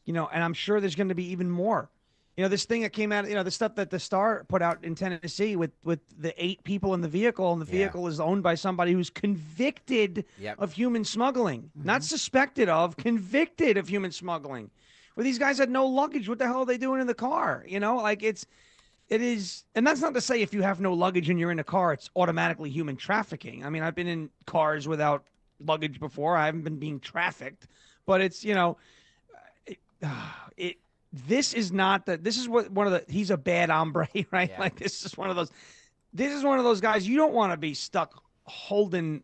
Speaker 5: and I'm sure there's going to be even more. This thing that came out, the stuff that the Star put out in Tennessee with the 8 people in the vehicle, and the vehicle is owned by somebody who's convicted of human smuggling, not suspected of, convicted of human smuggling. Where these guys had no luggage. What the hell are they doing in the car? It is, and that's not to say if you have no luggage and you're in a car, it's automatically human trafficking. I mean, I've been in cars without luggage before. I haven't been being trafficked, but it's, this is not this is what he's a bad hombre, right? Yeah. This is one of those guys you don't want to be stuck holding,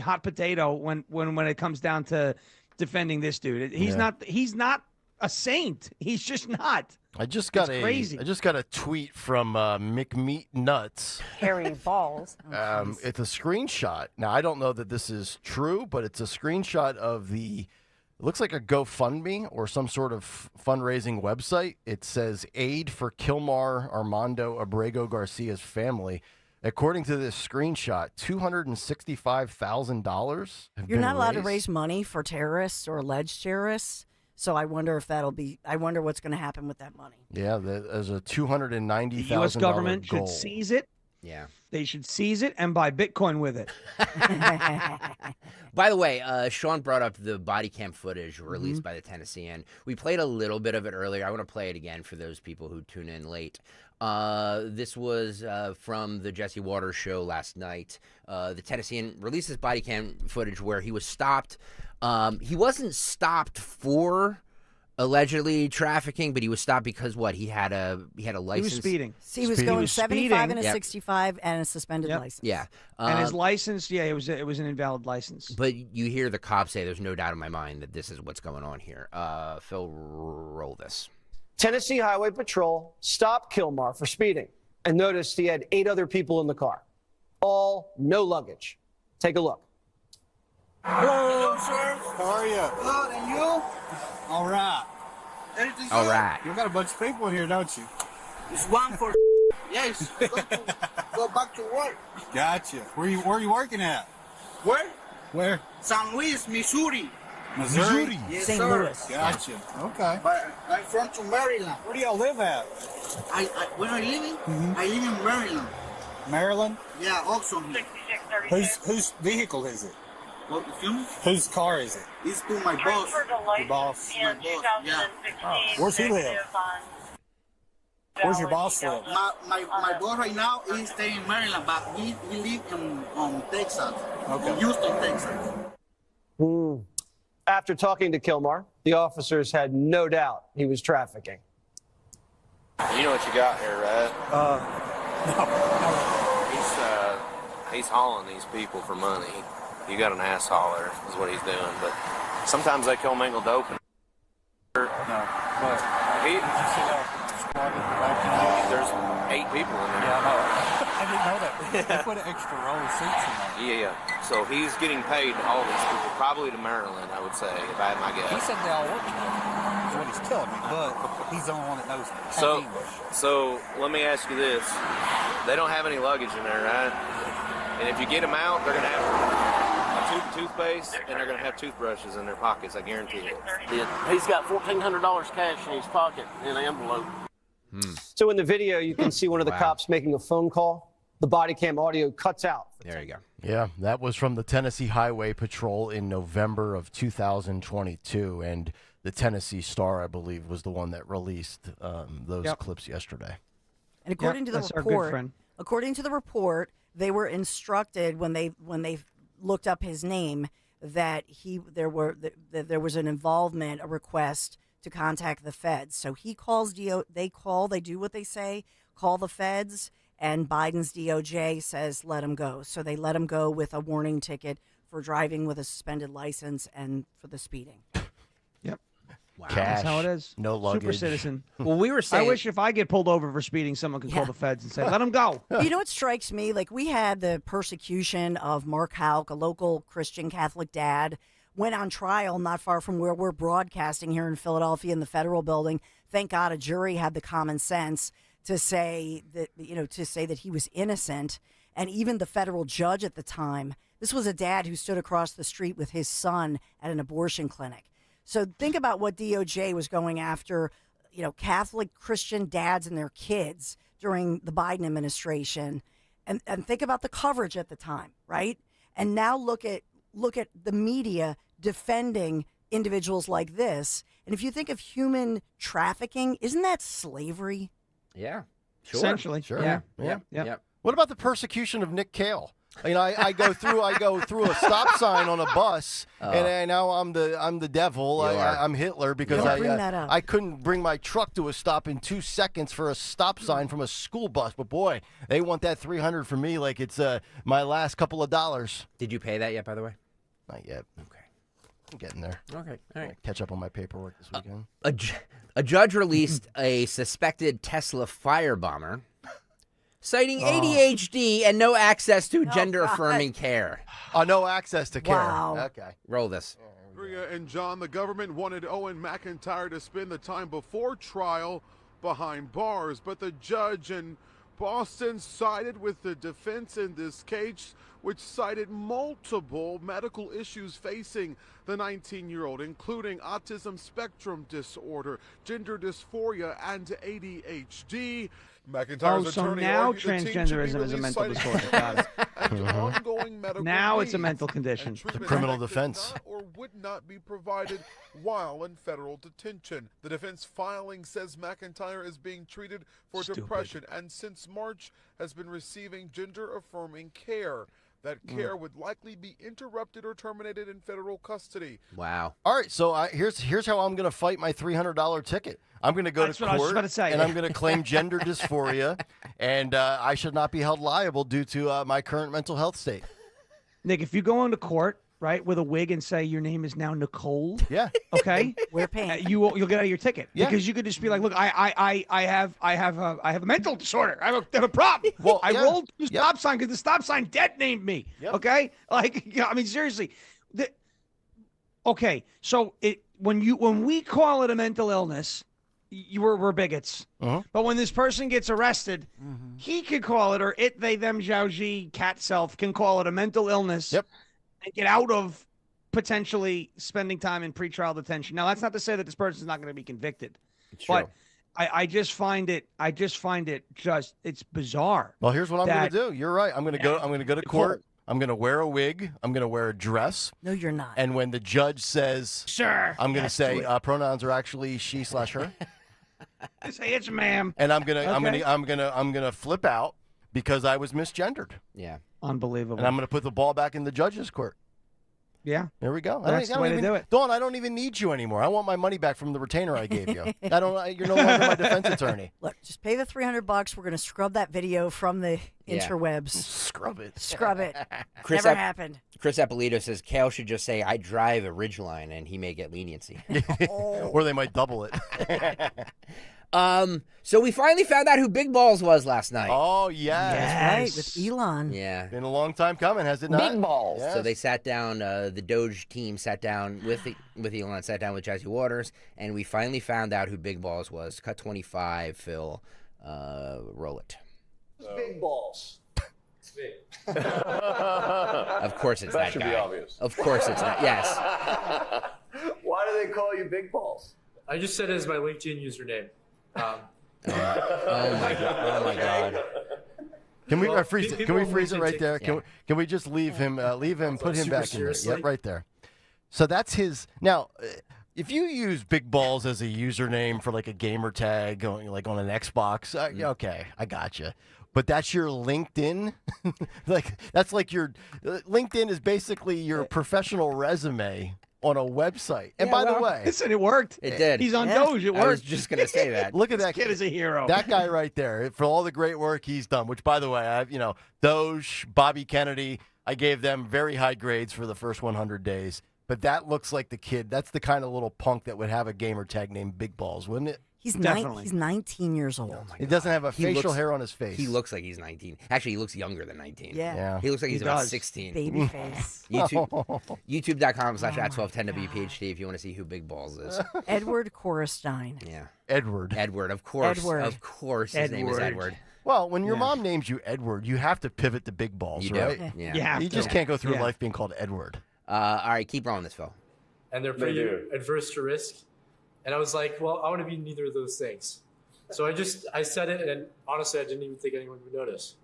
Speaker 5: hot potato when it comes down to defending this dude. He's not a saint. He's just not.
Speaker 17: I just got a tweet from McMeat Nuts.
Speaker 18: Hairy balls.
Speaker 17: It's a screenshot. Now, I don't know that this is true, but it's a screenshot of it looks like a GoFundMe or some sort of fundraising website. It says aid for Kilmer Armando Abrigo Garcia's family. According to this screenshot, $265,000.
Speaker 18: You're not allowed to raise money for terrorists or alleged terrorists. So I wonder if I wonder what's going to happen with that money.
Speaker 17: Yeah, there's a $290,000
Speaker 5: The U.S. government
Speaker 17: goal.
Speaker 5: should seize it.
Speaker 19: Yeah.
Speaker 5: They should seize it and buy Bitcoin with it.
Speaker 19: By the way, Sean brought up the body cam footage released by the Tennessean. We played a little bit of it earlier. I want to play it again for those people who tune in late. This was from the Jesse Waters show last night. The Tennessean released this body cam footage where he was stopped. He wasn't stopped for allegedly trafficking, but he was stopped because what? He had a license.
Speaker 5: He was speeding.
Speaker 18: He was going 75 and a
Speaker 19: Yep.
Speaker 18: 65 and a suspended
Speaker 5: Yep.
Speaker 18: license.
Speaker 19: Yeah.
Speaker 5: And his license, it was an invalid license.
Speaker 19: But you hear the cops say there's no doubt in my mind that this is what's going on here. Phil, roll this.
Speaker 4: Tennessee Highway Patrol stopped Kilmar for speeding and noticed he had 8 other people in the car. All no luggage. Take a look.
Speaker 23: Hello, sir. How are you? Good, and you? All right. Anything
Speaker 19: All
Speaker 23: good?
Speaker 19: right.
Speaker 23: You got a bunch of people in here, don't you? It's one for yes. Go back to work. Gotcha. Where you working at? Where? Where? San Luis, Missouri. Missouri? Yes,
Speaker 18: St.
Speaker 23: sir.
Speaker 18: Louis.
Speaker 23: Gotcha. Okay. But I'm from to Maryland. Where do y'all live at? Where I living? I live in Maryland. Maryland? Yeah, also here. Whose vehicle is it? What, excuse me? Whose car is it? It's to my boss. Your boss? My boss, yeah. Oh, where's he live? Where's your boss live? My boss right now is staying in Maryland, but he lives in Texas. Okay. In Houston, Texas.
Speaker 4: After talking to Kilmar, the officers had no doubt he was trafficking.
Speaker 9: You know what you got here, right? He's hauling these people for money. You got an ass hauler is what he's doing, but sometimes they commingle dope. No, but there's 8 people in there.
Speaker 23: Yeah, I know. I didn't know that. They put an extra row of seats in there.
Speaker 9: Yeah. So he's getting paid to haul these people, probably to Maryland, I would say, if I had my guess.
Speaker 23: He said they all work together. That's what he's telling me, but he's the only one that knows
Speaker 9: So,
Speaker 23: English.
Speaker 9: so let me ask you this: they don't have any luggage in there, right? And if you get them out, they're gonna have a tube of toothpaste and they're gonna have toothbrushes in their pockets. I guarantee it.
Speaker 16: He's got $1,400 cash in his pocket in an envelope.
Speaker 4: So in the video, you can see one of the
Speaker 19: Wow.
Speaker 4: cops making a phone call. The body cam audio cuts out.
Speaker 19: There you go.
Speaker 17: Yeah, that was from the Tennessee Highway Patrol in November of 2022, and the Tennessee Star, I believe, was the one that released those clips yesterday.
Speaker 18: And according to the
Speaker 5: that's our good
Speaker 18: report,
Speaker 5: friend.
Speaker 18: according to the report, they were instructed when they looked up his name that there was an involvement, a request to contact the feds. So he calls they do what they say, call the feds, and Biden's DOJ says let him go. So they let him go with a warning ticket for driving with a suspended license and for the speeding.
Speaker 19: Wow.
Speaker 5: That's how it is.
Speaker 17: No luggage.
Speaker 5: Super citizen.
Speaker 19: Well, we were saying.
Speaker 5: I wish if I get pulled over for speeding, someone could call the feds and say, let him go.
Speaker 18: You know what strikes me? Like, we had the persecution of Mark Houck, a local Christian Catholic dad, went on trial not far from where we're broadcasting here in Philadelphia in the federal building. Thank God a jury had the common sense to say that, that he was innocent. And even the federal judge at the time, this was a dad who stood across the street with his son at an abortion clinic. So think about what DOJ was going after, Catholic Christian dads and their kids during the Biden administration, and think about the coverage at the time, right? And now look at the media defending individuals like this. And if you think of human trafficking, isn't that slavery?
Speaker 19: Yeah, sure.
Speaker 5: Essentially.
Speaker 17: Sure.
Speaker 19: Yeah.
Speaker 17: What about the persecution of Nick Kayal? I go through a stop sign on a bus, and now I'm the devil. I'm Hitler because I couldn't bring my truck to a stop in 2 seconds for a stop sign from a school bus. But boy, they want that $300 from me like it's my last couple of dollars.
Speaker 19: Did you pay that yet, by the way?
Speaker 17: Not yet.
Speaker 19: Okay.
Speaker 17: I'm getting there.
Speaker 19: Okay. All right.
Speaker 17: Catch up on my paperwork this weekend.
Speaker 19: A judge released a suspected Tesla firebomber, citing ADHD and no access to gender-affirming care.
Speaker 17: No access to care.
Speaker 18: Wow.
Speaker 17: Okay.
Speaker 19: Roll this.
Speaker 24: Maria and John, the government wanted Owen McIntyre to spend the time before trial behind bars, but the judge in Boston sided with the defense in this case, which cited multiple medical issues facing the 19-year-old, including autism spectrum disorder, gender dysphoria, and ADHD. McIntyre's
Speaker 5: so
Speaker 24: attorney
Speaker 5: now
Speaker 24: argued the teen should be
Speaker 5: transgenderism is a
Speaker 24: released
Speaker 5: mental
Speaker 24: citing
Speaker 5: disorder. Got it.
Speaker 24: and ongoing medical
Speaker 5: Now it's a
Speaker 24: needs,
Speaker 5: mental
Speaker 24: and
Speaker 5: condition.
Speaker 24: treatment
Speaker 17: criminal
Speaker 24: that could
Speaker 17: defense.
Speaker 24: not or would not be provided while in federal detention. The defense filing says McIntyre is being treated for
Speaker 5: Stupid.
Speaker 24: depression and since March has been receiving gender-affirming care. that care would likely be interrupted or terminated in federal custody.
Speaker 19: Wow.
Speaker 17: All right, so here's how I'm going to fight my $300 ticket. I'm going to go
Speaker 5: That's
Speaker 17: to
Speaker 5: what I was
Speaker 17: court,
Speaker 5: about to say.
Speaker 17: and I'm going to claim gender dysphoria, and I should not be held liable due to my current mental health state.
Speaker 5: Nick, if you go into court, right, with a wig and say your name is now Nicole,
Speaker 17: yeah,
Speaker 5: okay,
Speaker 18: we're paying.
Speaker 5: You'll get out of your ticket,
Speaker 17: Yeah.
Speaker 5: because you could just be like, look, I have a mental disorder. I have a problem.
Speaker 17: Well,
Speaker 5: I
Speaker 17: yeah.
Speaker 5: rolled through the stop sign because the stop sign dead named me.
Speaker 17: Yep.
Speaker 5: Okay, like, you know, I mean, seriously. Okay, so when we call it a mental illness, we're bigots. But when this person gets arrested, he could call it, or it, they, them, zhao, xi, cat self can call it a mental illness.
Speaker 17: Yep.
Speaker 5: And get out of potentially spending time in pretrial detention. Now, that's not to say that this person's not going to be convicted, but I just find it it's bizarre.
Speaker 17: Well, here's what I'm going to do. You're right. I'm going to go to court. I'm going to wear a wig. I'm going to wear a dress.
Speaker 18: No, you're not.
Speaker 17: And when the judge says,
Speaker 5: "Sir,"
Speaker 17: I'm going to say pronouns are actually she/her.
Speaker 5: Say it's ma'am.
Speaker 17: And I'm gonna flip out because I was misgendered.
Speaker 19: Yeah.
Speaker 5: Unbelievable.
Speaker 17: And I'm gonna put the ball back in the judge's court.
Speaker 5: Yeah.
Speaker 17: There we go.
Speaker 5: That's the way to do it.
Speaker 17: Dawn, I don't even need you anymore. I want my money back from the retainer I gave you. You're no longer my defense attorney.
Speaker 18: Look, just pay the $300. We're going to scrub that video from the interwebs.
Speaker 17: Scrub it.
Speaker 18: Scrub it.
Speaker 19: Chris
Speaker 18: Never happened.
Speaker 19: Chris Eppolito says Kayal should just say, I drive a Ridgeline, and he may get leniency.
Speaker 17: Or they might double it.
Speaker 19: So we finally found out who Big Balls was last night.
Speaker 17: Oh, yeah.
Speaker 18: That's right, with Elon.
Speaker 19: Yeah.
Speaker 17: Been a long time coming, has it not?
Speaker 19: Big Balls.
Speaker 17: Yes.
Speaker 19: So they sat down, the DOGE team sat down with Elon, sat down with Jazzy Waters, and we finally found out who Big Balls was. Cut 25, Phil. Roll it.
Speaker 4: Big balls.
Speaker 1: It's me.
Speaker 19: Of course it's that
Speaker 1: should
Speaker 19: guy.
Speaker 1: be obvious.
Speaker 19: Of course it's that. Yes.
Speaker 4: Why do they call you Big Balls?
Speaker 1: I just said it as my LinkedIn username.
Speaker 19: Oh my god! Oh my god!
Speaker 17: Can we
Speaker 1: Well,
Speaker 17: freeze it?
Speaker 1: people
Speaker 17: Can we freeze it
Speaker 1: LinkedIn
Speaker 17: right
Speaker 1: take-
Speaker 17: there?
Speaker 19: Yeah.
Speaker 17: Can we just leave him? Put him
Speaker 1: super
Speaker 17: back in there.
Speaker 1: seriously?
Speaker 17: Yep, right there. So that's his. Now, if you use Big Balls as a username for like a gamer tag, like on an Xbox, okay, I got you. But that's your LinkedIn. That's like your LinkedIn is basically your professional resume on a website. And by the way,
Speaker 5: listen, it worked.
Speaker 19: It did.
Speaker 5: He's on DOGE. It worked.
Speaker 19: I was just gonna say that.
Speaker 17: look at
Speaker 5: This
Speaker 17: that
Speaker 5: kid is a hero.
Speaker 17: That guy right there, for all the great work he's done, which, by the way, DOGE, Bobby Kennedy, I gave them very high grades for the first 100 days. But that looks like the kid. That's the kind of little punk that would have a gamer tag named Big Balls, wouldn't it?
Speaker 18: He's
Speaker 5: Definitely.
Speaker 18: he's 19 years old.
Speaker 17: He doesn't have a
Speaker 19: He
Speaker 17: facial
Speaker 19: looks-
Speaker 17: hair on his face.
Speaker 19: He looks like he's 19. Actually, he looks younger than 19.
Speaker 18: Yeah.
Speaker 19: He looks like he's
Speaker 5: He
Speaker 19: about
Speaker 5: does.
Speaker 19: 16.
Speaker 18: Baby face.
Speaker 19: YouTube.com/@1210WPHT if you want to see who Big Balls is.
Speaker 18: Edward Korestein.
Speaker 19: Yeah.
Speaker 17: Edward.
Speaker 19: Edward, of course.
Speaker 18: Edward.
Speaker 19: Of course his name is
Speaker 5: Edward.
Speaker 19: Edward.
Speaker 17: Well, when your
Speaker 5: Yeah.
Speaker 17: mom names you Edward, you have to pivot to Big Balls,
Speaker 19: You do.
Speaker 17: right?
Speaker 19: Yeah.
Speaker 5: You have
Speaker 17: You
Speaker 5: to.
Speaker 17: just can't go through
Speaker 5: Yeah.
Speaker 17: life being called Edward.
Speaker 19: All right, keep rolling this, Phil.
Speaker 1: And they're pretty adverse to risk. And I was like, well, I want to be neither of those things. So I said it, and honestly, I didn't even think anyone would notice.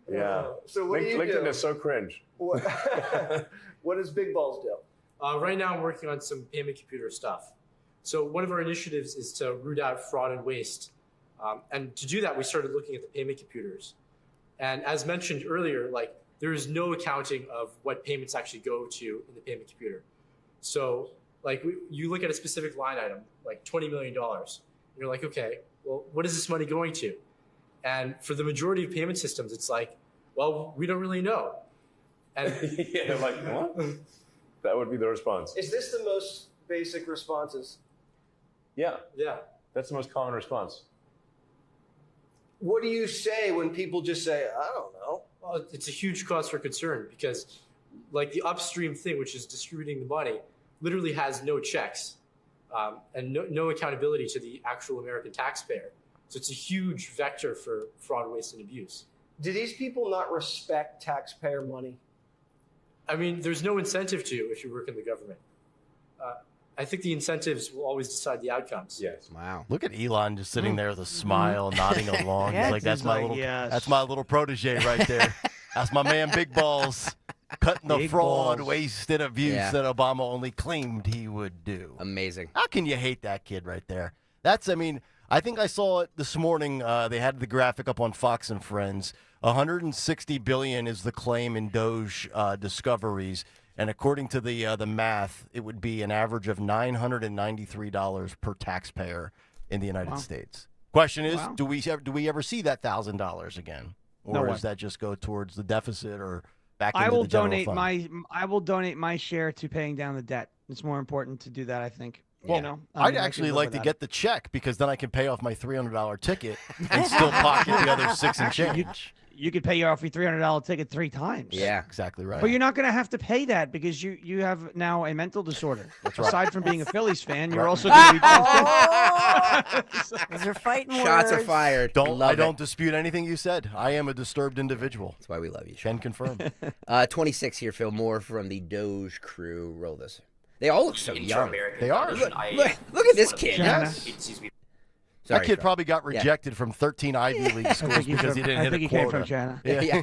Speaker 22: Yeah.
Speaker 4: So what do you
Speaker 22: LinkedIn
Speaker 4: do?
Speaker 22: is so cringe.
Speaker 4: What does Big Balls do?
Speaker 1: Right now, I'm working on some payment computer stuff. So one of our initiatives is to root out fraud and waste. And to do that, we started looking at the payment computers. And as mentioned earlier, there is no accounting of what payments actually go to in the payment computer. So you look at a specific line item, like $20 million, and you're like, okay, well, what is this money going to? And for the majority of payment systems, it's like, well, we don't really know. And
Speaker 22: Yeah, like, what? That would be the response.
Speaker 4: Is this the most basic responses?
Speaker 22: Yeah,
Speaker 1: yeah.
Speaker 22: that's the most common response.
Speaker 4: What do you say when people just say, I don't know?
Speaker 1: Well, it's a huge cause for concern because the upstream thing, which is distributing the money, literally has no checks and no accountability to the actual American taxpayer. So it's a huge vector for fraud, waste, and abuse.
Speaker 4: Do these people not respect taxpayer money?
Speaker 1: I mean, there's no incentive to if you work in the government. I think the incentives will always decide the outcomes.
Speaker 22: Yes.
Speaker 19: Wow.
Speaker 17: Look at Elon just sitting there with a smile, nodding along.
Speaker 18: Yeah,
Speaker 17: He's like,
Speaker 5: he's like, yes.
Speaker 17: that's my little protege right there. That's my man, Big Balls, cutting the
Speaker 5: Big
Speaker 17: fraud,
Speaker 5: balls.
Speaker 17: waste, and abuse
Speaker 19: Yeah.
Speaker 17: that Obama only claimed he would do.
Speaker 19: Amazing.
Speaker 17: How can you hate that kid right there? That's, I think I saw it this morning. They had the graphic up on Fox and Friends. 160 billion is the claim in DOGE discoveries, and according to the math, it would be an average of $993 per taxpayer in the United States. Question is, do we ever see that $1,000 again, or does that just go towards the deficit or back into the general fund?
Speaker 5: I will donate my share to paying down the debt. It's more important to do that, I think.
Speaker 17: Well, I'd actually like to get the check because then I can pay off my $300 ticket and still pocket the other 6 and change.
Speaker 5: You could pay off your $300 ticket 3 times.
Speaker 17: Yeah, exactly right.
Speaker 5: But you're not going to have to pay that because you have now a mental disorder. That's right. Aside from being a Phillies fan, you're also going to be.
Speaker 18: Those are fighting
Speaker 19: Shots
Speaker 18: words.
Speaker 19: are fired.
Speaker 17: I don't dispute anything you said. I am a disturbed individual.
Speaker 19: That's why we love you.
Speaker 17: Can confirm.
Speaker 19: 26 here, Phil. More from the DOGE crew. Roll this. They all look so young.
Speaker 17: They are.
Speaker 19: Look at this kid.
Speaker 17: Yes.
Speaker 19: Sorry,
Speaker 17: that kid
Speaker 19: Phil.
Speaker 17: probably got rejected from 13 Ivy League schools because he didn't hit a quota.
Speaker 5: I think he came from China.
Speaker 17: Yeah.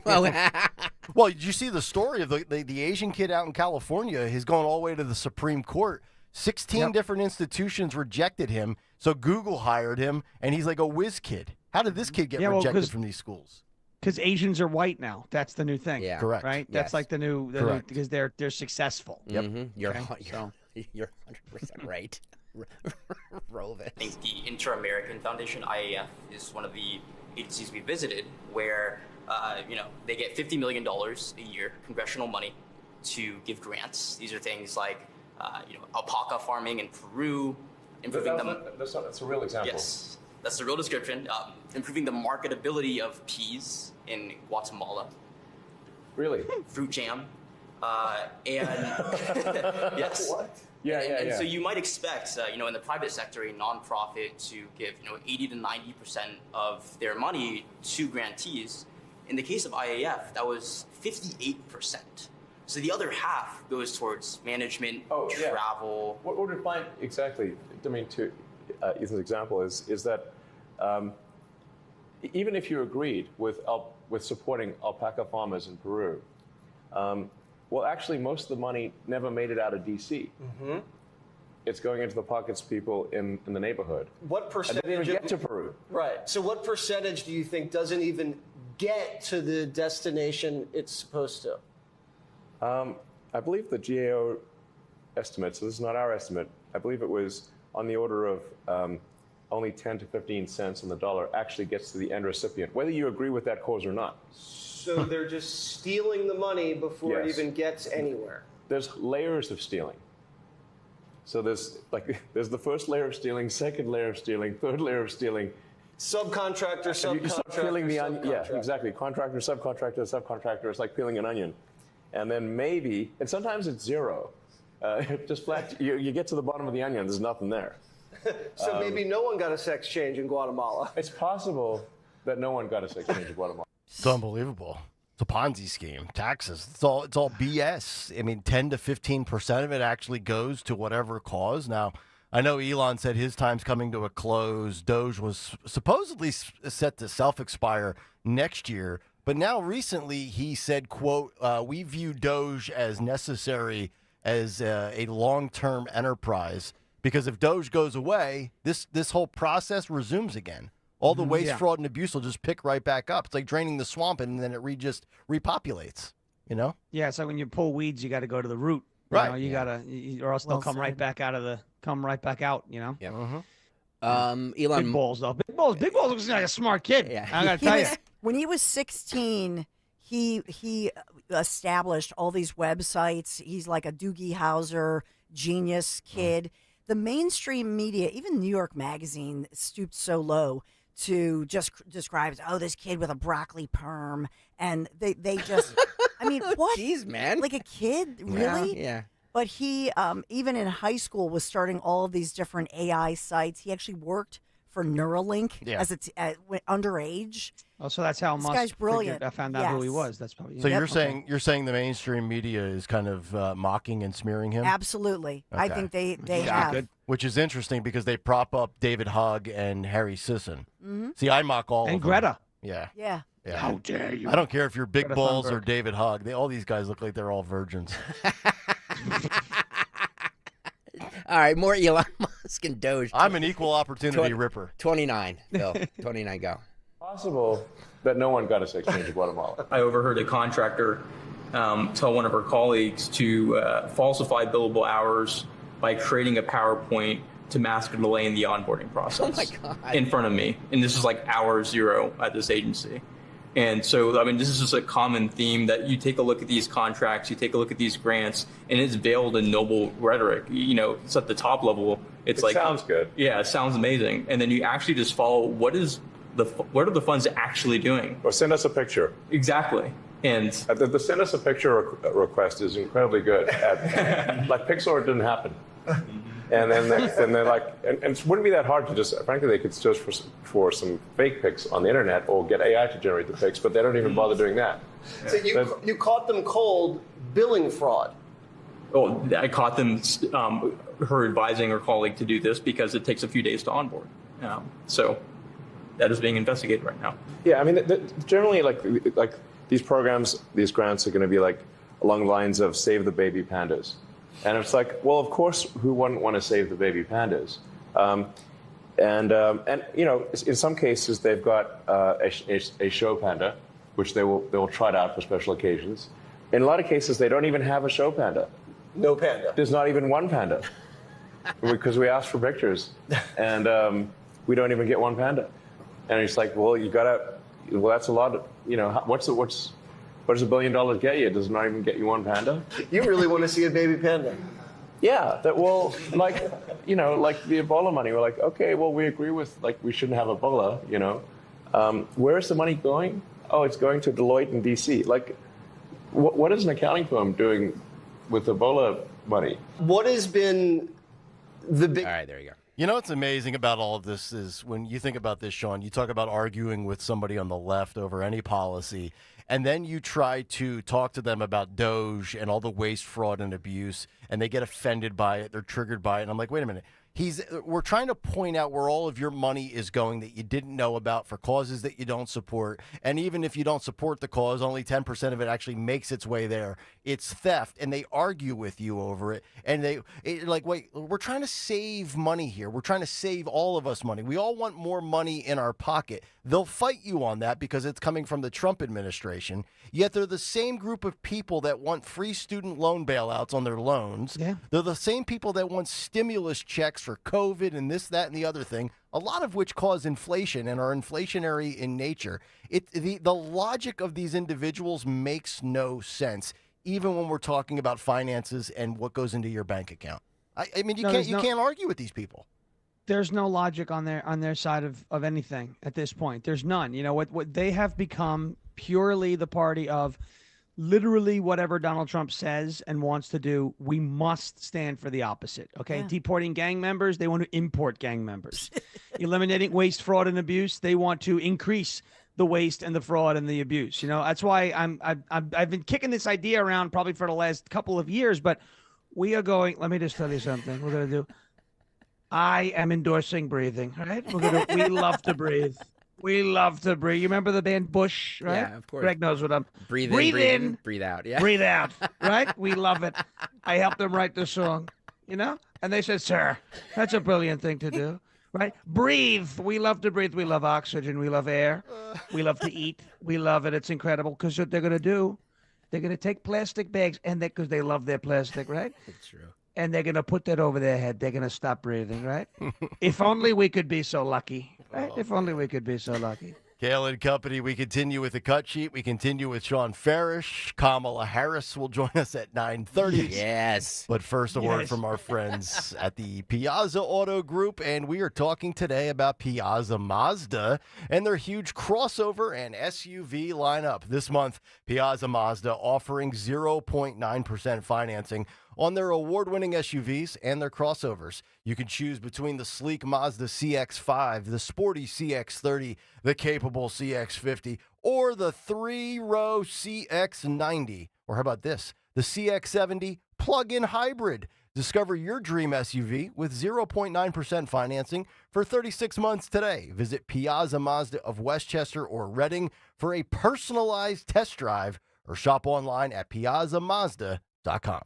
Speaker 17: Well, did you see the story of the Asian kid out in California? He's going all the way to the Supreme Court. 16 different institutions rejected him, so Google hired him, and he's like a whiz kid. How did this kid get rejected from these schools?
Speaker 5: Because Asians are white now. That's the new thing.
Speaker 19: Yeah.
Speaker 17: Correct.
Speaker 5: Right? That's like the new because they're successful.
Speaker 19: Yep. You're 100% right. Roll this.
Speaker 8: I think the Inter-American Foundation, IAF, is one of the agencies we visited where, they get $50 million a year, congressional money, to give grants. These are things like, alpaca farming in Peru, improving
Speaker 22: That's a real example.
Speaker 8: Yes, that's the real description. Improving the marketability of peas in Guatemala.
Speaker 22: Really?
Speaker 8: Fruit jam. Yes.
Speaker 22: What? Yeah.
Speaker 8: So you might expect, in the private sector, a nonprofit to give, 80 to 90% of their money to grantees. In the case of IAF, that was 58%. So the other half goes towards management, travel.
Speaker 22: What would define exactly? I mean, to Ethan's example is that even if you agreed with supporting alpaca farmers in Peru. Well, actually, most of the money never made it out of D.C. Mm-hmm. It's going into the pockets of people in the neighborhood.
Speaker 4: What percentage?
Speaker 22: And they didn't even get to Peru.
Speaker 4: Right. So what percentage do you think doesn't even get to the destination it's supposed to?
Speaker 22: I believe the GAO estimates, so this is not our estimate, I believe it was on the order of only 10 to 15 cents on the dollar actually gets to the end recipient, whether you agree with that cause or not.
Speaker 4: So they're just stealing the money before it even gets anywhere.
Speaker 22: There's layers of stealing. So there's the first layer of stealing, second layer of stealing, third layer of stealing.
Speaker 4: Subcontractor,
Speaker 22: You start peeling the onion. Yeah, exactly. Contractor, subcontractor. It's like peeling an onion. And then maybe, and sometimes it's zero. Just flat, you get to the bottom of the onion, there's nothing there.
Speaker 4: So maybe no one got a sex change in Guatemala.
Speaker 22: It's possible that no one got a sex change in Guatemala.
Speaker 17: It's unbelievable. It's a Ponzi scheme. Taxes. It's all BS. I mean, 10 to 15% of it actually goes to whatever cause. Now, I know Elon said his time's coming to a close. DOGE was supposedly set to self-expire next year. But now recently he said, quote, we view DOGE as necessary as a long-term enterprise because if DOGE goes away, this whole process resumes again. All the waste, fraud, and abuse will just pick right back up. It's like draining the swamp, and then it just repopulates, you know?
Speaker 5: Yeah, it's like when you pull weeds, you got to go to the root.
Speaker 17: Right.
Speaker 5: You gotta, or else they'll come right back out, you know?
Speaker 19: Yeah.
Speaker 17: Mm-hmm.
Speaker 19: Elon.
Speaker 5: Big balls, though. Big balls looks like a smart kid. Yeah. I got to tell you.
Speaker 18: When he was 16, he established all these websites. He's like a Doogie Howser genius kid. The mainstream media, even New York Magazine, stooped so low to just describe, this kid with a broccoli perm. And they just, I mean, what?
Speaker 19: Jeez, man.
Speaker 18: Like a kid? Really?
Speaker 19: Yeah.
Speaker 18: But he, even in high school, was starting all of these different AI sites. He actually worked for Neuralink as underage.
Speaker 5: Oh, so that's how
Speaker 18: this
Speaker 5: Musk
Speaker 18: guy's brilliant.
Speaker 5: Found out who he was. That's probably
Speaker 17: so. You're saying the mainstream media is kind of mocking and smearing him?
Speaker 18: Absolutely. Okay. I think they have.
Speaker 17: Good. Which is interesting because they prop up David Hogg and Harry Sisson.
Speaker 18: Mm-hmm.
Speaker 17: See, I mock all
Speaker 5: and
Speaker 17: of them.
Speaker 5: Greta.
Speaker 17: Yeah.
Speaker 18: Yeah.
Speaker 5: How dare you?
Speaker 17: I don't care if you're Big
Speaker 5: Greta
Speaker 17: Balls
Speaker 5: Thunberg.
Speaker 17: or David Hogg. All these guys look like they're all virgins.
Speaker 19: All right, more Elon Musk. Asking Doge.
Speaker 17: I'm an equal opportunity ripper.
Speaker 19: 29, Bill. 29, go.
Speaker 22: Possible that no one got a sex change in Guatemala.
Speaker 2: I overheard a contractor tell one of her colleagues to falsify billable hours by creating a PowerPoint to mask a delay in the onboarding process in front of me. And this is like hour zero at this agency. And so, I mean, this is just a common theme that you take a look at these contracts, you take a look at these grants, and it's veiled in noble rhetoric. You know, it's at the top level. It
Speaker 22: sounds good.
Speaker 2: Yeah, it sounds amazing. And then you actually just follow what are the funds actually doing?
Speaker 22: Or send us a picture.
Speaker 2: Exactly. And
Speaker 22: the send us a picture request is incredibly good. Like Pixar didn't happen. And then they're like, and it wouldn't be that hard to just, frankly, they could search for some fake pics on the internet or get AI to generate the pics, but they don't even bother doing that.
Speaker 4: So you caught them cold billing fraud.
Speaker 2: Oh, I caught them, her advising her colleague to do this because it takes a few days to onboard. So that is being investigated right now.
Speaker 22: Yeah, I mean, generally, like these programs, these grants are going to be like along the lines of save the baby pandas. And it's like, well, of course, who wouldn't want to save the baby pandas? And you know, in some cases, they've got a show panda, which they will trot out for special occasions. In a lot of cases, they don't even have a show panda.
Speaker 4: No panda.
Speaker 22: There's not even one panda, because we asked for pictures, and we don't even get one panda. And it's like, well, that's a lot of, you know, what does $1 billion get you? Does it not even get you one panda?
Speaker 4: You really want to see a baby panda?
Speaker 22: Yeah, like, you know, like the Ebola money. We're like, okay, well, we agree with, like, we shouldn't have Ebola, you know. Where's the money going? Oh, it's going to Deloitte in D.C. Like, what is an accounting firm doing with Ebola money?
Speaker 4: What has been the big...
Speaker 19: All right, there you go.
Speaker 17: You know what's amazing about all of this is when you think about this, Sean, you talk about arguing with somebody on the left over any policy, and then you try to talk to them about DOGE and all the waste, fraud, and abuse, and they get offended by it. They're triggered by it. And I'm like, wait a minute. We're trying to point out where all of your money is going that you didn't know about for causes that you don't support. And even if you don't support the cause, only 10% of it actually makes its way there. It's theft. And they argue with you over it. And wait, we're trying to save money here. We're trying to save all of us money. We all want more money in our pocket. They'll fight you on that because it's coming from the Trump administration. Yet they're the same group of people that want free student loan bailouts on their loans. Yeah. They're the same people that want stimulus checks for COVID and this, that, and the other thing, a lot of which cause inflation and are inflationary in nature. The logic of these individuals makes no sense, even when we're talking about finances and what goes into your bank account. I mean, you can't argue with these people.
Speaker 5: There's no logic on their side of anything at this point. There's none. You know what they have become purely the party of literally whatever Donald Trump says and wants to do, we must stand for the opposite. Okay. Yeah. Deporting gang members, they want to import gang members. Eliminating waste, fraud, and abuse, they want to increase the waste and the fraud and the abuse. You know, that's why I've been kicking this idea around probably for the last couple of years, but we are going, let me just tell you something we're going to do. I am endorsing breathing, right? We love to breathe. We love to breathe. You remember the band Bush, right?
Speaker 19: Yeah, of course.
Speaker 5: Greg knows what I'm...
Speaker 19: Breathe in, breathe out. Yeah.
Speaker 5: Breathe out, right? We love it. I helped them write the song, you know? And they said, sir, that's a brilliant thing to do, right? Breathe. We love to breathe. We love oxygen. We love air. We love to eat. We love it. It's incredible because what they're going to do, they're going to take plastic bags, and because they love their plastic, right?
Speaker 19: It's true.
Speaker 5: And they're going to put that over their head. They're going to stop breathing, right? If only we could be so lucky, right? If only we could be so lucky.
Speaker 17: Kayal and Company, we continue with the cut sheet. We continue with Sean Farish. Kamala Harris will join us at 9:30.
Speaker 19: Yes.
Speaker 17: But first, a word from our friends at the Piazza Auto Group. And we are talking today about Piazza Mazda and their huge crossover and SUV lineup. This month, Piazza Mazda offering 0.9% financing on their award-winning SUVs and their crossovers. You can choose between the sleek Mazda CX-5, the sporty CX-30, the capable CX-50, or the three-row CX-90. Or how about this? The CX-70 plug-in hybrid. Discover your dream SUV with 0.9% financing for 36 months today. Visit Piazza Mazda of Westchester or Reading for a personalized test drive or shop online at piazzamazda.com.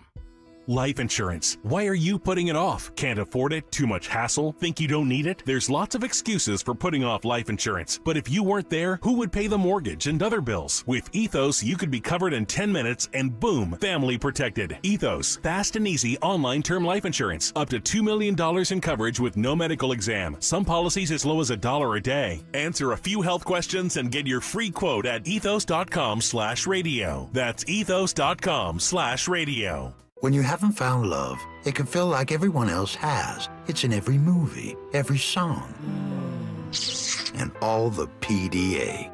Speaker 10: Life insurance. Why are you putting it off? Can't afford it? Too much hassle? Think you don't need it? There's lots of excuses for putting off life insurance. But if you weren't there, who would pay the mortgage and other bills? With Ethos, you could be covered in 10 minutes and boom, family protected. Ethos, fast and easy online term life insurance. Up to $2 million in coverage with no medical exam. Some policies as low as $1 a day. Answer a few health questions and get your free quote at ethos.com/radio. That's ethos.com/radio.
Speaker 11: When you haven't found love, it can feel like everyone else has. It's in every movie, every song, and all the PDA.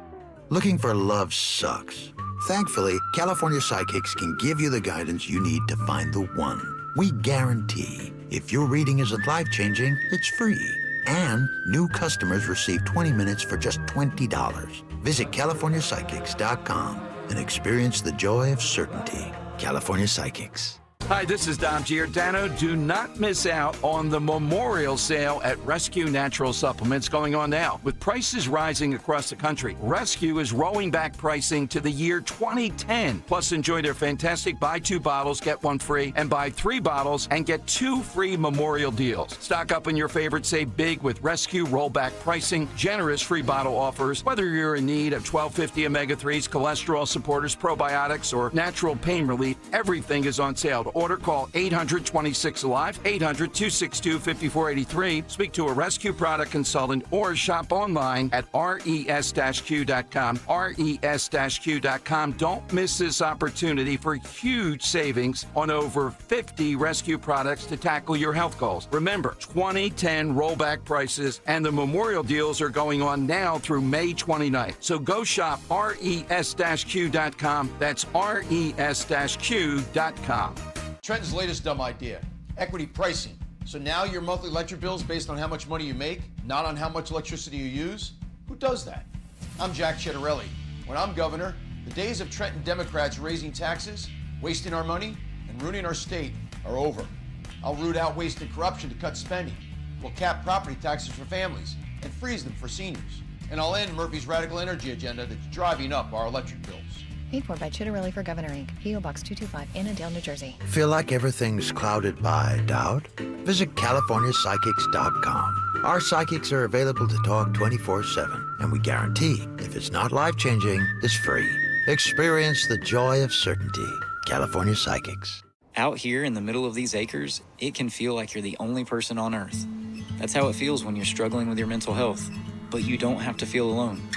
Speaker 11: Looking for love sucks. Thankfully, California Psychics can give you the guidance you need to find the one. We guarantee if your reading isn't life-changing, it's free. And new customers receive 20 minutes for just $20. Visit CaliforniaPsychics.com and experience the joy of certainty. California Psychics.
Speaker 12: Hi, this is Dom Giordano. Do not miss out on the memorial sale at Rescue Natural Supplements going on now. With prices rising across the country, Rescue is rolling back pricing to the year 2010. Plus, enjoy their fantastic buy 2 bottles, get 1 free, and buy 3 bottles and get 2 free memorial deals. Stock up on your favorites, save big with Rescue rollback pricing, generous free bottle offers. Whether you're in need of 1250 omega-3s, cholesterol supporters, probiotics, or natural pain relief, everything is on sale. To order, call 800-26-ALIVE, 800-262-5483. Speak to a Rescue product consultant or shop online at res-q.com. res-q.com. Don't miss this opportunity for huge savings on over 50 Rescue products to tackle your health goals. Remember, 2010 rollback prices and the memorial deals are going on now through May 29th. So go shop res-q.com. That's res-q.com.
Speaker 14: Trenton's latest dumb idea, equity pricing. So now your monthly electric bill is based on how much money you make, not on how much electricity you use? Who does that? I'm Jack Chittarelli. When I'm governor, the days of Trenton Democrats raising taxes, wasting our money, and ruining our state are over. I'll root out waste and corruption to cut spending. We'll cap property taxes for families and freeze them for seniors. And I'll end Murphy's radical energy agenda that's driving up our electric bills.
Speaker 25: Paid for by Chittarelli for Governor, Inc., P.O. Box 225, Annandale, New Jersey.
Speaker 11: Feel like everything's clouded by doubt? Visit CaliforniaPsychics.com. Our psychics are available to talk 24/7, and we guarantee if it's not life-changing, it's free. Experience the joy of certainty. California Psychics.
Speaker 26: Out here in the middle of these acres, it can feel like you're the only person on Earth. That's how it feels when you're struggling with your mental health. But you don't have to feel alone.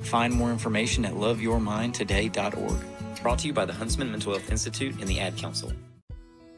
Speaker 26: Find more information at loveyourmindtoday.org. Brought to you by the Huntsman Mental Health Institute and the Ad Council.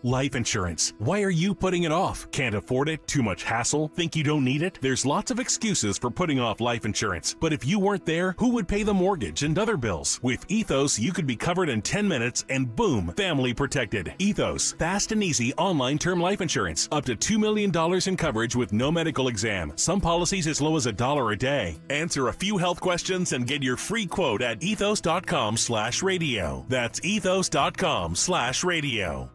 Speaker 10: Life insurance. Why are you putting it off? Can't afford it? Too much hassle? Think you don't need it? There's lots of excuses for putting off life insurance. But if you weren't there, who would pay the mortgage and other bills? With Ethos, you could be covered in 10 minutes and boom, family protected. Ethos, fast and easy online term life insurance. Up to $2 million in coverage with no medical exam. Some policies as low as $1 a day. Answer a few health questions and get your free quote at ethos.com/radio. That's ethos.com/radio.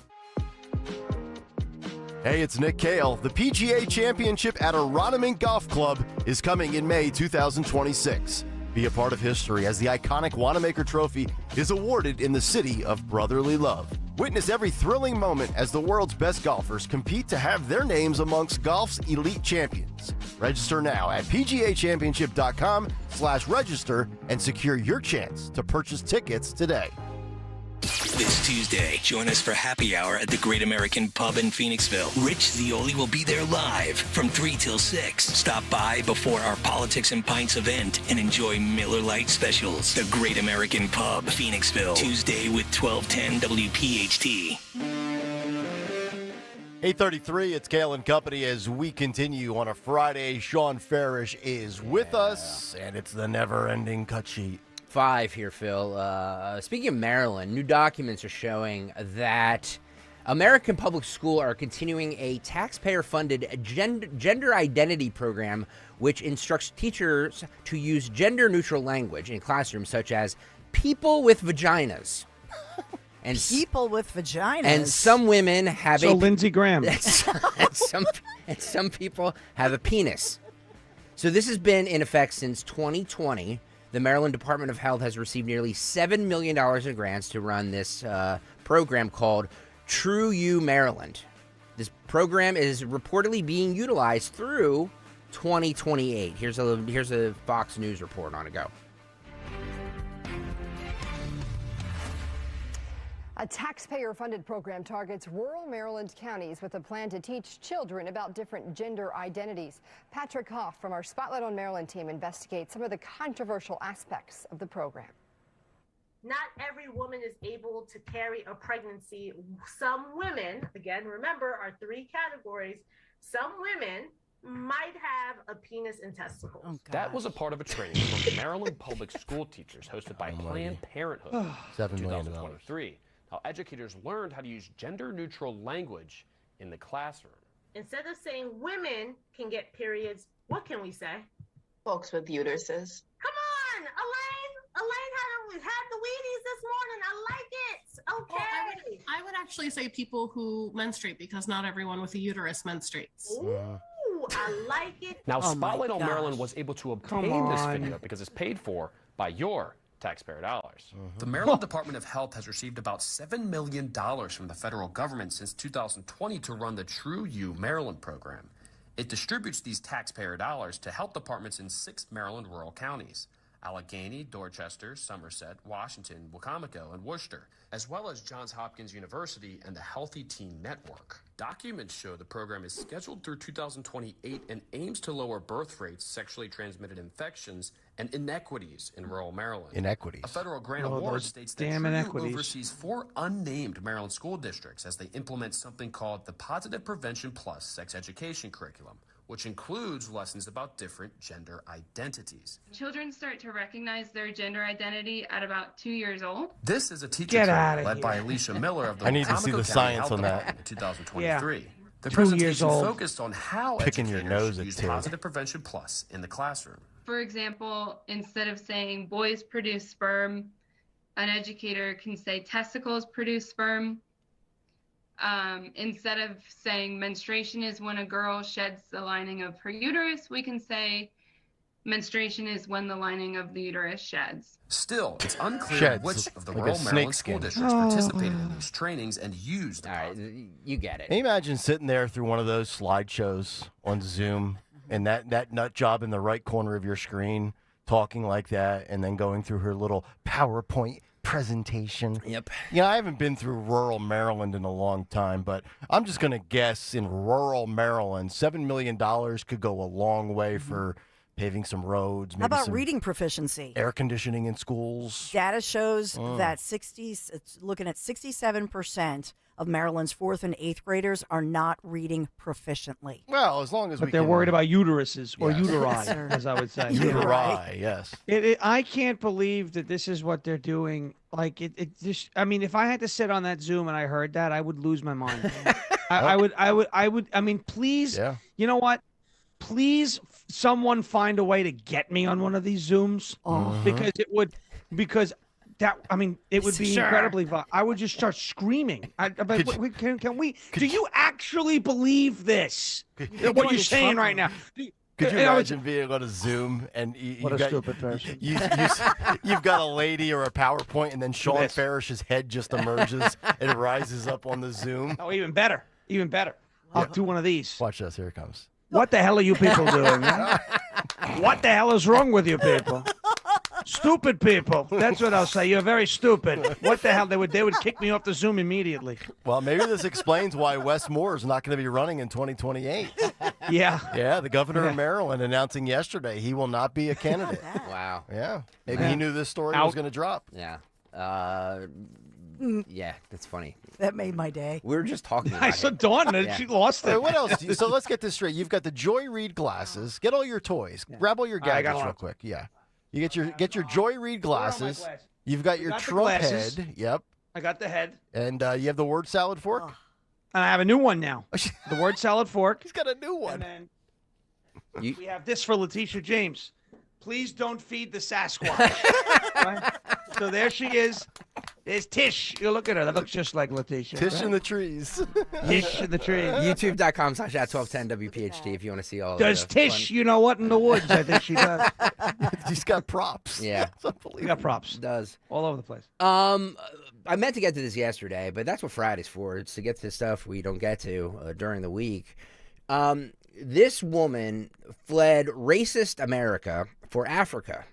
Speaker 17: Hey, it's Nick Kayal. The PGA Championship at Aronimink Golf Club is coming in May 2026. Be a part of history as the iconic Wanamaker Trophy is awarded in the city of brotherly love. Witness every thrilling moment as the world's best golfers compete to have their names amongst golf's elite champions. Register now at pgachampionship.com/register and secure your chance to purchase tickets today.
Speaker 27: This Tuesday, join us for happy hour at the Great American Pub in Phoenixville. Rich Zioli will be there live from 3 till 6. Stop by before our Politics and Pints event and enjoy Miller Lite specials. The Great American Pub, Phoenixville, Tuesday with 1210 WPHT.
Speaker 17: 8:33, it's Kayal and Company as we continue on a Friday. Sean Farish is with us, and it's the never-ending cut sheet.
Speaker 19: 5 here, Phil. Speaking of Maryland, new documents are showing that American Public School are continuing a taxpayer-funded gender identity program which instructs teachers to use gender-neutral language in classrooms such as people with vaginas.
Speaker 18: And people with vaginas.
Speaker 19: And some women have
Speaker 5: so Lindsey Graham.
Speaker 19: and some people have a penis. So this has been in effect since 2020. The Maryland Department of Health has received nearly $7 million in grants to run this program called True U Maryland. This program is reportedly being utilized through 2028. Here's a Fox News report on it. Go.
Speaker 3: A taxpayer-funded program targets rural Maryland counties with a plan to teach children about different gender identities. Patrick Hoff from our Spotlight on Maryland team investigates some of the controversial aspects of the program.
Speaker 6: Not every woman is able to carry a pregnancy. Some women, again, remember our three categories, some women might have a penis and testicles.
Speaker 7: That was a part of a training from Maryland public school teachers hosted by Planned Parenthood in
Speaker 17: $7 million.
Speaker 7: 2023. How educators learned how to use gender-neutral language in the classroom.
Speaker 6: Instead of saying women can get periods, what can we say?
Speaker 13: Folks with uteruses.
Speaker 6: Come on, Elaine had the Wheaties this morning. I like it. Okay.
Speaker 15: Well, I would actually say people who menstruate, because not everyone with a uterus menstruates.
Speaker 6: Ooh, I like it.
Speaker 7: Now, Spotlight on Maryland was able to obtain this video because it's paid for by your taxpayer dollars.
Speaker 20: The Maryland Department of Health has received about $7 million from the federal government since 2020 to run the True U Maryland program. It distributes these taxpayer dollars to health departments in 6 Maryland rural counties: Allegheny, Dorchester, Somerset, Washington, Wacomico, and Worcester, as well as Johns Hopkins University and the Healthy Teen Network. Documents show the program is scheduled through 2028 and aims to lower birth rates, sexually transmitted infections, and inequities in rural Maryland.
Speaker 17: Inequities.
Speaker 20: A federal grant award states that
Speaker 5: damn
Speaker 20: True U
Speaker 5: inequities.
Speaker 20: oversees 4 unnamed Maryland school districts as they implement something called the Positive Prevention Plus sex education curriculum, which includes lessons about different gender identities.
Speaker 21: Children start to recognize their gender identity at about 2 years old.
Speaker 20: This is a teacher
Speaker 5: Get
Speaker 20: training
Speaker 5: outta
Speaker 20: led
Speaker 5: here.
Speaker 20: by Alicia Miller of the
Speaker 17: I need to see
Speaker 20: Wacomico
Speaker 17: the
Speaker 20: County
Speaker 17: science
Speaker 20: Health
Speaker 17: on that.
Speaker 20: Department in 2023.
Speaker 5: Yeah.
Speaker 20: The
Speaker 5: 2 years
Speaker 20: presentation
Speaker 5: old.
Speaker 20: focused on how
Speaker 17: Picking your
Speaker 20: educators
Speaker 17: nose
Speaker 20: should
Speaker 17: at
Speaker 20: use
Speaker 17: 2.
Speaker 20: Positive Prevention Plus in the classroom.
Speaker 21: For example, instead of saying boys produce sperm, an educator can say testicles produce sperm. Instead of saying menstruation is when a girl sheds the lining of her uterus, we can say menstruation is when the lining of the uterus sheds.
Speaker 20: Still, it's unclear
Speaker 17: Sheds,
Speaker 20: which of the
Speaker 17: like a
Speaker 20: rural
Speaker 17: snake
Speaker 20: Maryland school
Speaker 17: skin.
Speaker 20: districts participated in these trainings and used the
Speaker 19: All right, you get it.
Speaker 17: Can you imagine sitting there through one of those slideshows on Zoom and that nut job in the right corner of your screen talking like that and then going through her little PowerPoint presentation?
Speaker 19: Yep.
Speaker 17: You know, I haven't been through rural Maryland in a long time, but I'm just going to guess in rural Maryland, $7 million could go a long way for paving some roads.
Speaker 18: How
Speaker 17: Maybe
Speaker 18: about
Speaker 17: some
Speaker 18: reading proficiency?
Speaker 17: air conditioning in schools.
Speaker 18: Data shows that it's looking at 67% of Maryland's 4th and 8th graders are not reading proficiently.
Speaker 17: Well, as long as
Speaker 5: But they're worried about uteruses or uteri, as I would say.
Speaker 17: Uteri, yes.
Speaker 5: I can't believe that this is what they're doing. Like it just. I mean, if I had to sit on that Zoom and I heard that, I would lose my mind. I would. I mean, please.
Speaker 17: Yeah.
Speaker 5: You know what? Please, someone find a way to get me on one of these Zooms because it would. Because that. I mean, it would be incredibly. I would just start screaming. Can we? Do you actually believe this? What you're saying right now?
Speaker 17: Could you imagine being on a Zoom and
Speaker 5: What a stupid person.
Speaker 17: You've got a lady or a PowerPoint, and then Sean Farish's head just emerges and rises up on the Zoom.
Speaker 5: Oh, even better. Even better. I'll do one of these.
Speaker 17: Watch this. Here it comes.
Speaker 5: What the hell are you people doing? Huh? What the hell is wrong with you people? Stupid people. That's what I'll say. You're very stupid. What the hell? They would kick me off the Zoom immediately.
Speaker 17: Well, maybe this explains why Wes Moore is not going to be running in 2028.
Speaker 5: Yeah.
Speaker 17: Yeah, the governor of Maryland announcing yesterday he will not be a candidate.
Speaker 19: Wow.
Speaker 17: Yeah. Maybe he knew this story was going to drop.
Speaker 19: Yeah. Yeah, that's funny.
Speaker 18: That made my day.
Speaker 19: We were just talking about
Speaker 5: I saw Dawn and she lost it.
Speaker 17: Hey, what else? So let's get this straight. You've got the Joy Reid glasses. Get all your toys. Grab all your
Speaker 5: I got
Speaker 17: gadgets real quick. Yeah. You get your Joy Reid glasses. You've got your
Speaker 5: got the
Speaker 17: Trump
Speaker 5: glasses.
Speaker 17: head. Yep.
Speaker 5: I got the head.
Speaker 17: And you have the word salad fork.
Speaker 5: And I have a new one now. The word salad fork.
Speaker 17: He's got a new one.
Speaker 5: And then we have this for Letitia James. Please don't feed the Sasquatch. Right? So there she is. There's Tish. You look at her. That looks just like Letitia.
Speaker 17: Tish in the trees.
Speaker 5: Tish in the trees.
Speaker 19: YouTube.com/@1210WPHT if you want to see all
Speaker 5: Does
Speaker 19: of the
Speaker 5: Tish,
Speaker 19: fun.
Speaker 5: you know what, in the woods? I think she does.
Speaker 17: She's got props.
Speaker 19: Yeah.
Speaker 17: It's unbelievable.
Speaker 5: We got props.
Speaker 19: Does.
Speaker 5: All over the place.
Speaker 19: I meant to get to this yesterday, but that's what Friday's for. It's to get to stuff we don't get to during the week. This woman fled racist America for Africa,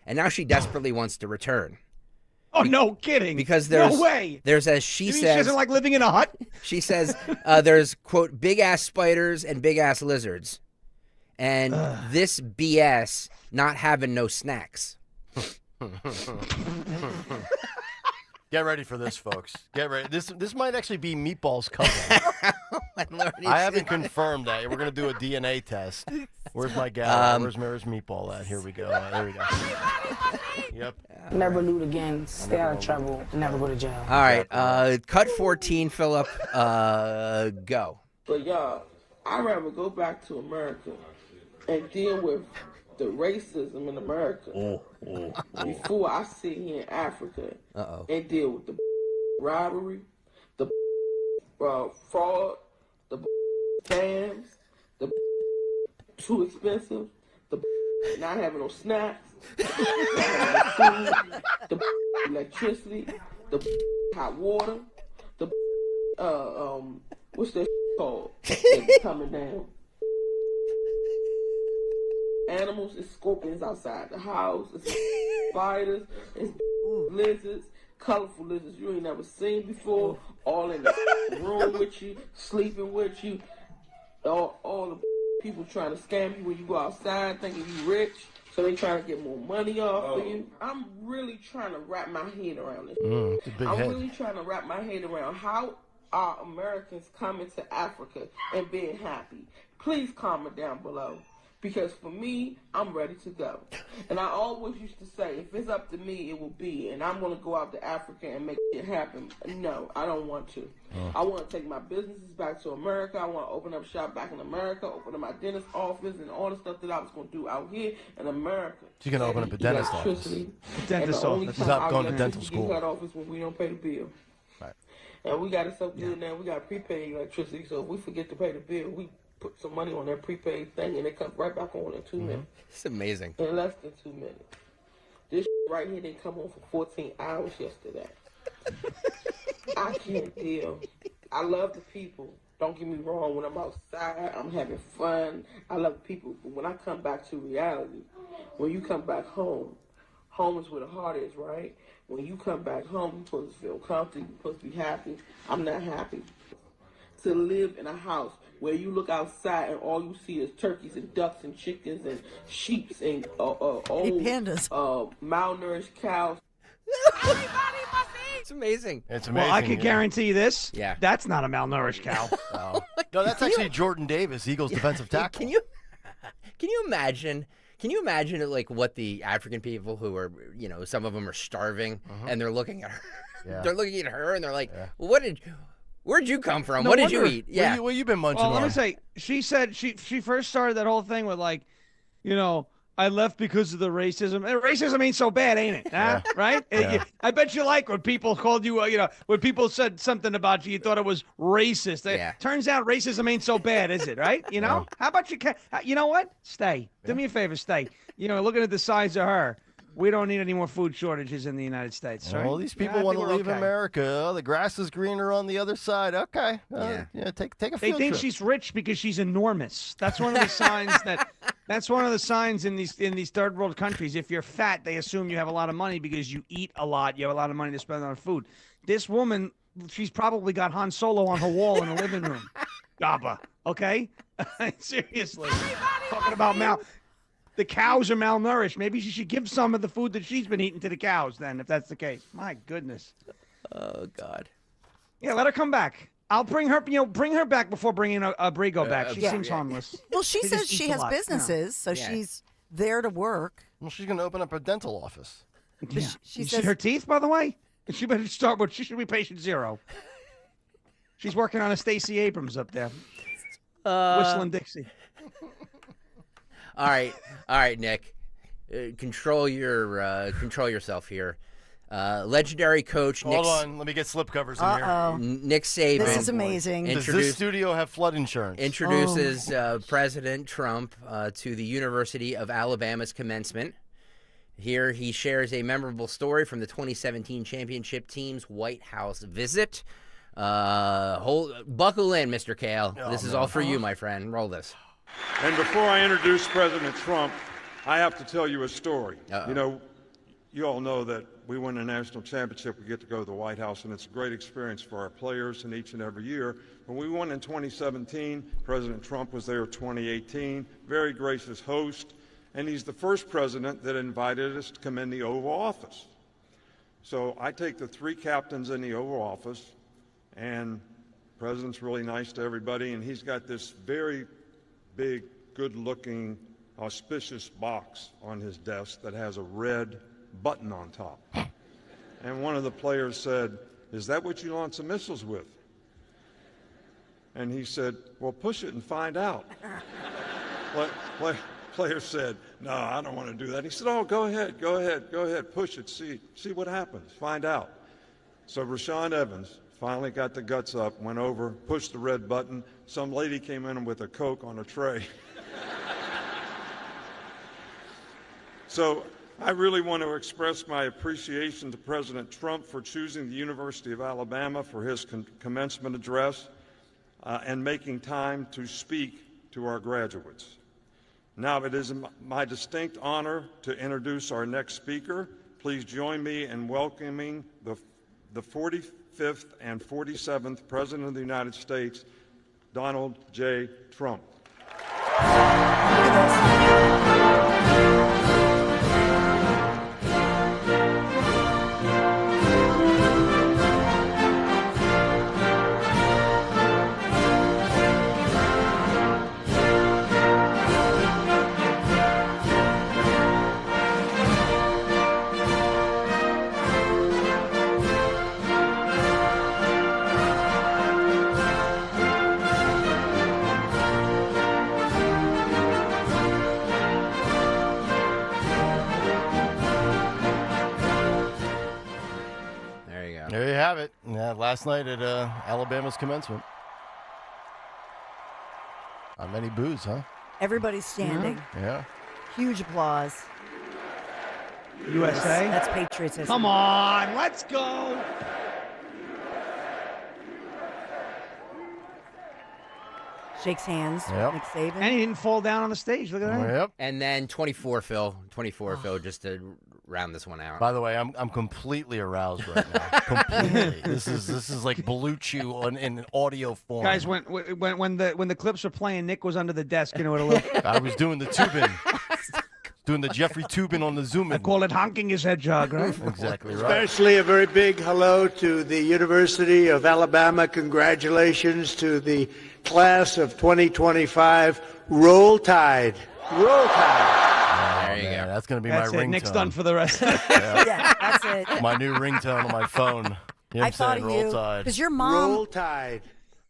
Speaker 19: and now she desperately wants to return.
Speaker 5: Oh, no kidding.
Speaker 19: Because there's,
Speaker 5: no way.
Speaker 19: There's, as she says,
Speaker 5: she doesn't like living in a hut?
Speaker 19: She says there's, quote, big-ass spiders and big-ass lizards. And this BS not having no snacks.
Speaker 17: Get ready for this, folks. Get ready. This might actually be Meatball's cousin. I haven't confirmed that. We're going to do a DNA test. Where's my gal? Where's Meatball at? Here we go. There we go. Yep.
Speaker 1: Never loot again. Stay out of trouble. Never go to jail.
Speaker 19: All right. Cut 14, Philip. Go.
Speaker 2: But y'all, I'd rather go back to America and deal with the racism in America before I sit here in Africa and deal with the robbery, the fraud, the scams, the too expensive, the not having no snacks, not having no food, the electricity, the hot water, the what's that called that's coming down. Animals, it's scorpions outside the house, it's spiders, it's lizards, colorful lizards you ain't never seen before, all in the room with you, sleeping with you, all the people trying to scam you when you go outside thinking you rich, so they trying to get more money off of you. I'm really trying to wrap my head around this. Really trying to wrap my head around how are Americans coming to Africa and being happy. Please comment down below. Because for me, I'm ready to go. And I always used to say, if it's up to me, it will be. And I'm going to go out to Africa and make it happen. No, I don't want to. I want to take my businesses back to America. I want to open up shop back in America, open up my dentist office, and all the stuff that I was going to do out here in America.
Speaker 17: So you're going to open up a dentist office.
Speaker 5: Dentist office.
Speaker 17: Stop going to dental school.
Speaker 2: Cut off is when we don't pay the bill.
Speaker 17: Right.
Speaker 2: And we got it so good now, we got prepaid electricity. So if we forget to pay the bill, we put some money on that prepaid thing, and it comes right back on in 2 minutes.
Speaker 19: It's amazing.
Speaker 2: In less than 2 minutes. This right here didn't come on for 14 hours yesterday. I can't deal. I love the people. Don't get me wrong. When I'm outside, I'm having fun. I love people. But when I come back to reality, when you come back home, home is where the heart is, right? When you come back home, you're supposed to feel comfortable. You're supposed to be happy. I'm not happy. To live in a house where you look outside and all you see is turkeys and ducks and chickens and sheep and old malnourished cows.
Speaker 19: It's amazing.
Speaker 17: It's amazing.
Speaker 5: Well, I could guarantee you this.
Speaker 19: Yeah.
Speaker 5: That's not a malnourished cow.
Speaker 17: No, that's actually Jordan Davis, Eagles defensive tackle.
Speaker 19: Can you imagine? Can you imagine like what the African people who are, some of them are starving and they're looking at her.
Speaker 17: Yeah.
Speaker 19: They're looking at her and they're like, well, where'd you come from?
Speaker 5: No
Speaker 19: what did
Speaker 5: wonder.
Speaker 19: you eat? Yeah.
Speaker 17: What you been munching on?
Speaker 5: Let me say, she said she first started that whole thing with like, I left because of the racism. Racism ain't so bad, ain't it? Huh?
Speaker 17: Yeah.
Speaker 5: Right?
Speaker 17: Yeah.
Speaker 5: I bet you like when people called you, when people said something about you, you thought it was racist. Turns out racism ain't so bad, is it? Right? How about you? You know what? Stay. Do me a favor, stay. Looking at the size of her, we don't need any more food shortages in the United States. Right?
Speaker 17: Well, these people want to leave America. Oh, the grass is greener on the other side. Okay. Take a field
Speaker 5: They think
Speaker 17: trip.
Speaker 5: she's rich because she's enormous. That's one of the signs That's one of the signs in these third world countries. If you're fat, they assume you have a lot of money because you eat a lot. You have a lot of money to spend on food. This woman, she's probably got Han Solo on her wall in the living room. Gabba. Okay? Seriously. Talking about the cows are malnourished. Maybe she should give some of the food that she's been eating to the cows then, if that's the case. My goodness.
Speaker 19: Oh, God.
Speaker 5: Yeah, let her come back. I'll bring her, bring her back before bringing a Brigo back. She seems harmless.
Speaker 18: Well, she says she has businesses, so she's there to work.
Speaker 17: Well, she's going to open up a dental office.
Speaker 5: Yeah.
Speaker 18: She
Speaker 5: See
Speaker 18: says
Speaker 5: her teeth, by the way? She better start with, she should be patient 0. She's working on a Stacey Abrams up there. Whistling Dixie.
Speaker 19: All right, Nick. Control yourself here. Legendary coach.
Speaker 17: Hold on, let me get slipcovers in here.
Speaker 19: Nick Saban.
Speaker 18: This is amazing.
Speaker 17: Does this studio have flood insurance?
Speaker 19: Introduces President Trump to the University of Alabama's commencement. Here he shares a memorable story from the 2017 championship team's White House visit. Buckle in, Mr. Kayal. This is all for you, my friend. Roll this.
Speaker 4: And before I introduce President Trump, I have to tell you a story. You know, you all know that we win a national championship, we get to go to the White House, and it's a great experience for our players and each and every year. When we won in 2017, President Trump was there 2018, very gracious host, and he's the first president that invited us to come in the Oval Office. So I take the 3 captains in the Oval Office, and the president's really nice to everybody, and he's got this very big, good-looking, auspicious box on his desk that has a red button on top. And one of the players said, "Is that what you launch the missiles with?" And he said, "Well, push it and find out." Player said, "No, I don't want to do that." He said, "Oh, go ahead, push it, see what happens, find out." So Rashawn Evans finally got the guts up, went over, pushed the red button. Some lady came in with a Coke on a tray. So I really want to express my appreciation to President Trump for choosing the University of Alabama for his commencement address and making time to speak to our graduates. Now it is my distinct honor to introduce our next speaker. Please join me in welcoming the 45th and 47th President of the United States, Donald J. Trump.
Speaker 17: There you have it. Yeah, last night at Alabama's commencement. Not many boos, huh?
Speaker 18: Everybody's standing.
Speaker 17: Yeah.
Speaker 18: Huge applause.
Speaker 5: USA?
Speaker 18: That's patriotism.
Speaker 5: Come on, let's go.
Speaker 18: Shakes hands.
Speaker 17: Yep.
Speaker 18: Nick Saban.
Speaker 5: And he didn't fall down on the stage. Look at that.
Speaker 17: Yep.
Speaker 19: And then 24, Phil. 24, Phil, just to round this one out.
Speaker 17: By the way, I'm completely aroused right now. Completely. This is like Blue Chew in audio form.
Speaker 5: Guys, when the clips were playing, Nick was under the desk. You know what it looked.
Speaker 17: I was doing the tubing. Doing the Jeffrey Tubin on the Zoom.
Speaker 5: I call it honking his head jog, right?
Speaker 17: Exactly right.
Speaker 8: Especially a very big hello to the University of Alabama. Congratulations to the class of 2025. Roll Tide. Roll Tide.
Speaker 17: There you go. That's going to be my ringtone.
Speaker 5: Nick's done for the rest.
Speaker 18: Yeah, that's it.
Speaker 17: My new ringtone on my phone. You know what I'm
Speaker 18: thought
Speaker 17: saying?
Speaker 18: of
Speaker 17: Roll
Speaker 18: you
Speaker 17: Tide.
Speaker 18: because your mom.
Speaker 8: Roll Tide.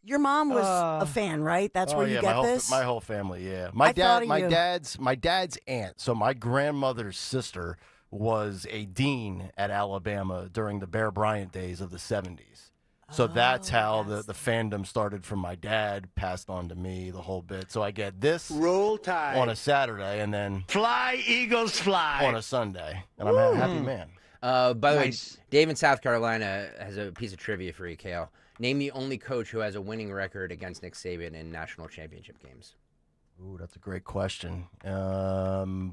Speaker 18: Your mom was a fan, right? That's where you get this.
Speaker 17: My whole family, yeah.
Speaker 18: I thought
Speaker 17: My
Speaker 18: of you.
Speaker 17: dad's aunt. So my grandmother's sister was a dean at Alabama during the Bear Bryant days of the 70s. So that's how the fandom started from my dad, passed on to me, the whole bit. So I get this
Speaker 8: Roll Tide
Speaker 17: on a Saturday and then
Speaker 8: Fly, Eagles, fly
Speaker 17: on a Sunday. And I'm a happy man.
Speaker 19: By the way, Dave in South Carolina has a piece of trivia for you, Kayal. Name the only coach who has a winning record against Nick Saban in national championship games.
Speaker 17: Ooh, that's a great question. I don't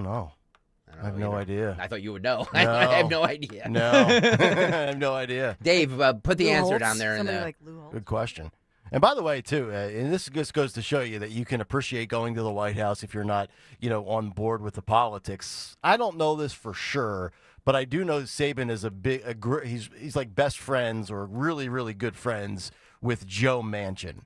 Speaker 17: know. I have no idea.
Speaker 19: I thought you would know.
Speaker 17: No.
Speaker 19: I have no idea.
Speaker 17: No. I have no idea.
Speaker 19: Dave, put the
Speaker 18: Lou
Speaker 19: answer
Speaker 18: Holtz?
Speaker 19: down there.
Speaker 18: Somebody like Lou Holtz?
Speaker 17: Good question. And by the way, too, and this just goes to show you that you can appreciate going to the White House if you're not, on board with the politics. I don't know this for sure, but I do know Saban is he's like best friends or really, really good friends with Joe Manchin.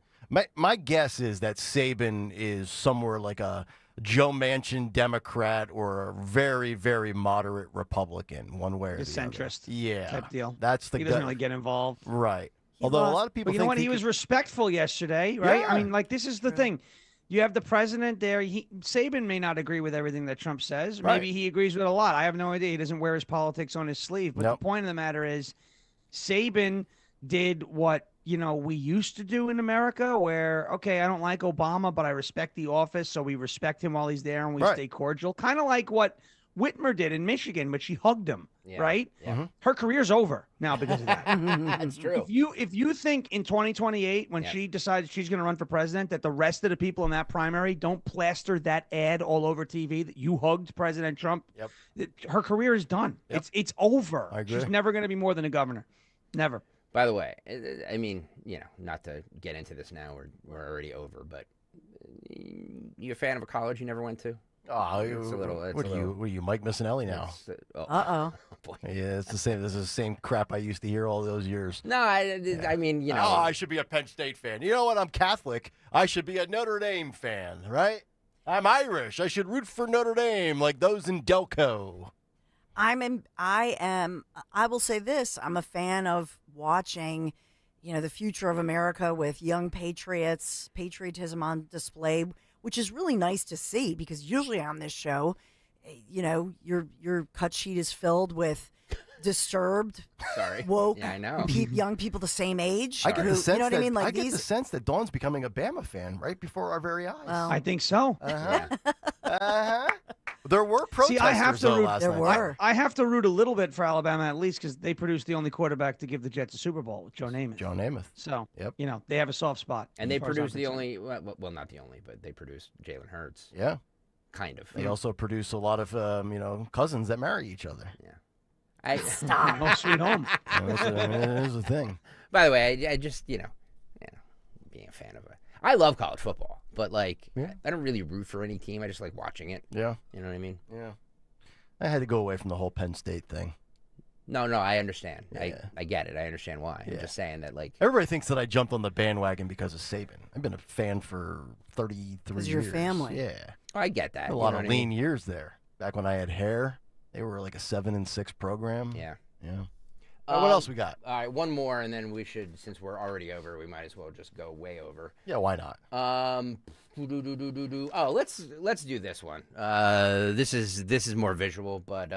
Speaker 17: My guess is that Saban is somewhere like a Joe Manchin Democrat or a very, very moderate Republican, one way or the
Speaker 5: centrist.
Speaker 17: other. Yeah.
Speaker 5: Type deal.
Speaker 17: That's the
Speaker 5: He doesn't really get involved.
Speaker 17: Right. Although a lot of people
Speaker 5: But you know
Speaker 17: think
Speaker 5: what? He was respectful yesterday, right?
Speaker 17: Yeah.
Speaker 5: I mean, like, this is the thing. You have the president there. Saban may not agree with everything that Trump says.
Speaker 17: Right.
Speaker 5: Maybe he agrees with it a lot. I have no idea. He doesn't wear his politics on his sleeve. But
Speaker 17: Nope.
Speaker 5: the point of the matter is Saban did what we used to do in America where, okay, I don't like Obama, but I respect the office, so we respect him while he's there and we stay cordial. Kind of like what Whitmer did in Michigan, but she hugged him, right?
Speaker 19: Yeah.
Speaker 5: Her career's over now because of that.
Speaker 19: That's true.
Speaker 5: If you think in 2028, when she decides she's going to run for president, that the rest of the people in that primary don't plaster that ad all over TV that you hugged President Trump, her career is done. It's over.
Speaker 17: I agree.
Speaker 5: She's never going to be more than a governor. Never.
Speaker 19: By the way, I mean, not to get into this now, we're already over, but you a fan of a college you never went to?
Speaker 17: Oh,
Speaker 19: it's a little.
Speaker 17: What are you, Mike Miscellaneous now?
Speaker 18: Uh-oh.
Speaker 19: Boy.
Speaker 17: Yeah, it's the same. This is the same crap I used to hear all those years.
Speaker 19: No, I mean,
Speaker 17: Oh, I should be a Penn State fan. You know what? I'm Catholic. I should be a Notre Dame fan, right? I'm Irish. I should root for Notre Dame like those in Delco.
Speaker 18: I will say this. I'm a fan of watching, the future of America with young patriots, patriotism on display, which is really nice to see because usually on this show, your cut sheet is filled with disturbed, woke,
Speaker 19: I know.
Speaker 18: young people the same age.
Speaker 17: I get the sense
Speaker 18: what I mean? Like
Speaker 17: I get the sense that Dawn's becoming a Bama fan right before our very eyes.
Speaker 18: Well,
Speaker 5: I think so.
Speaker 17: There were protesters.
Speaker 5: See, I have to root.
Speaker 17: last night.
Speaker 5: I have to root a little bit for Alabama at least because they produced the only quarterback to give the Jets a Super Bowl with Joe Namath. So, they have a soft spot.
Speaker 19: And they produced the only, well, not the only, but they produced Jalen Hurts.
Speaker 17: Yeah.
Speaker 19: Kind of.
Speaker 17: They also produce a lot of, cousins that marry each other.
Speaker 19: Yeah.
Speaker 18: Stop.
Speaker 5: No sweet home.
Speaker 17: That's a thing.
Speaker 19: By the way, I just, being a fan of it. I love college football, but I don't really root for any team. I just like watching it.
Speaker 17: Yeah.
Speaker 19: You know what I mean?
Speaker 17: Yeah. I had to go away from the whole Penn State thing.
Speaker 19: No, I understand.
Speaker 17: Yeah.
Speaker 19: I get it. I understand why.
Speaker 17: Yeah.
Speaker 19: I'm just saying that,
Speaker 17: everybody thinks that I jumped on the bandwagon because of Saban. I've been a fan for 33 years.
Speaker 18: Because your family.
Speaker 17: Yeah.
Speaker 19: Oh, I get that.
Speaker 17: A lot of lean years there. Back when I had hair, they were like a 7-6 program.
Speaker 19: Yeah.
Speaker 17: Yeah. What else we got?
Speaker 19: All right, one more, and then we should, since we're already over, we might as well just go way over.
Speaker 17: Yeah, why not?
Speaker 19: Oh, let's do this one. This is more visual, but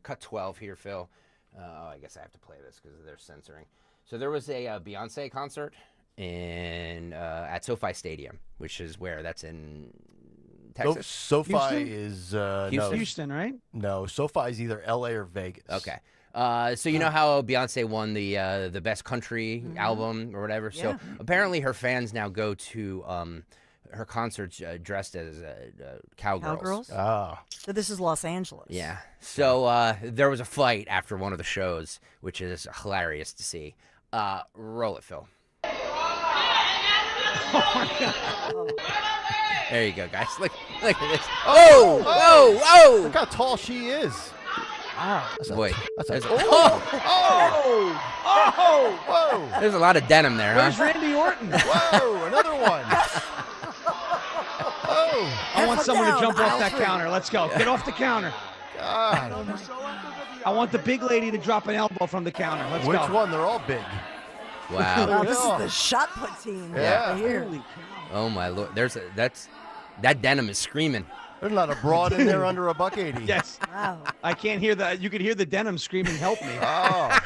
Speaker 19: cut 12 here, Phil. I guess I have to play this because they're censoring. So there was a Beyonce concert at SoFi Stadium, which is where that's in Texas.
Speaker 17: SoFi is
Speaker 5: Houston, right?
Speaker 17: No, SoFi is either LA or Vegas.
Speaker 19: Okay. So you know how Beyonce won the best country album or whatever? Yeah. So apparently her fans now go to her concerts dressed as cowgirls.
Speaker 17: Oh.
Speaker 18: So this is Los Angeles.
Speaker 19: Yeah. So there was a fight after one of the shows, which is hilarious to see. Roll it, Phil. There you go, guys. Look at this. Oh!
Speaker 17: Look how tall she is.
Speaker 19: Wow. Boy.
Speaker 17: Whoa!
Speaker 19: There's a lot of denim there,
Speaker 5: Where's
Speaker 19: huh?
Speaker 5: Randy Orton?
Speaker 17: Whoa! Another one.
Speaker 5: I want someone to jump off that counter. Let's go. Get off the counter.
Speaker 17: God.
Speaker 5: I want the big lady to drop an elbow from the counter. Let's
Speaker 17: Which
Speaker 5: go.
Speaker 17: one? They're all big.
Speaker 19: Wow.
Speaker 18: Wow, this is the shot put team.
Speaker 17: Yeah.
Speaker 18: Right here.
Speaker 5: Holy cow.
Speaker 19: Oh my Lord. That denim is screaming.
Speaker 17: There's not a broad in there under $1.80.
Speaker 5: Yes.
Speaker 18: Wow.
Speaker 5: I can't hear that. You could hear the denim screaming, "Help me!"
Speaker 17: Oh.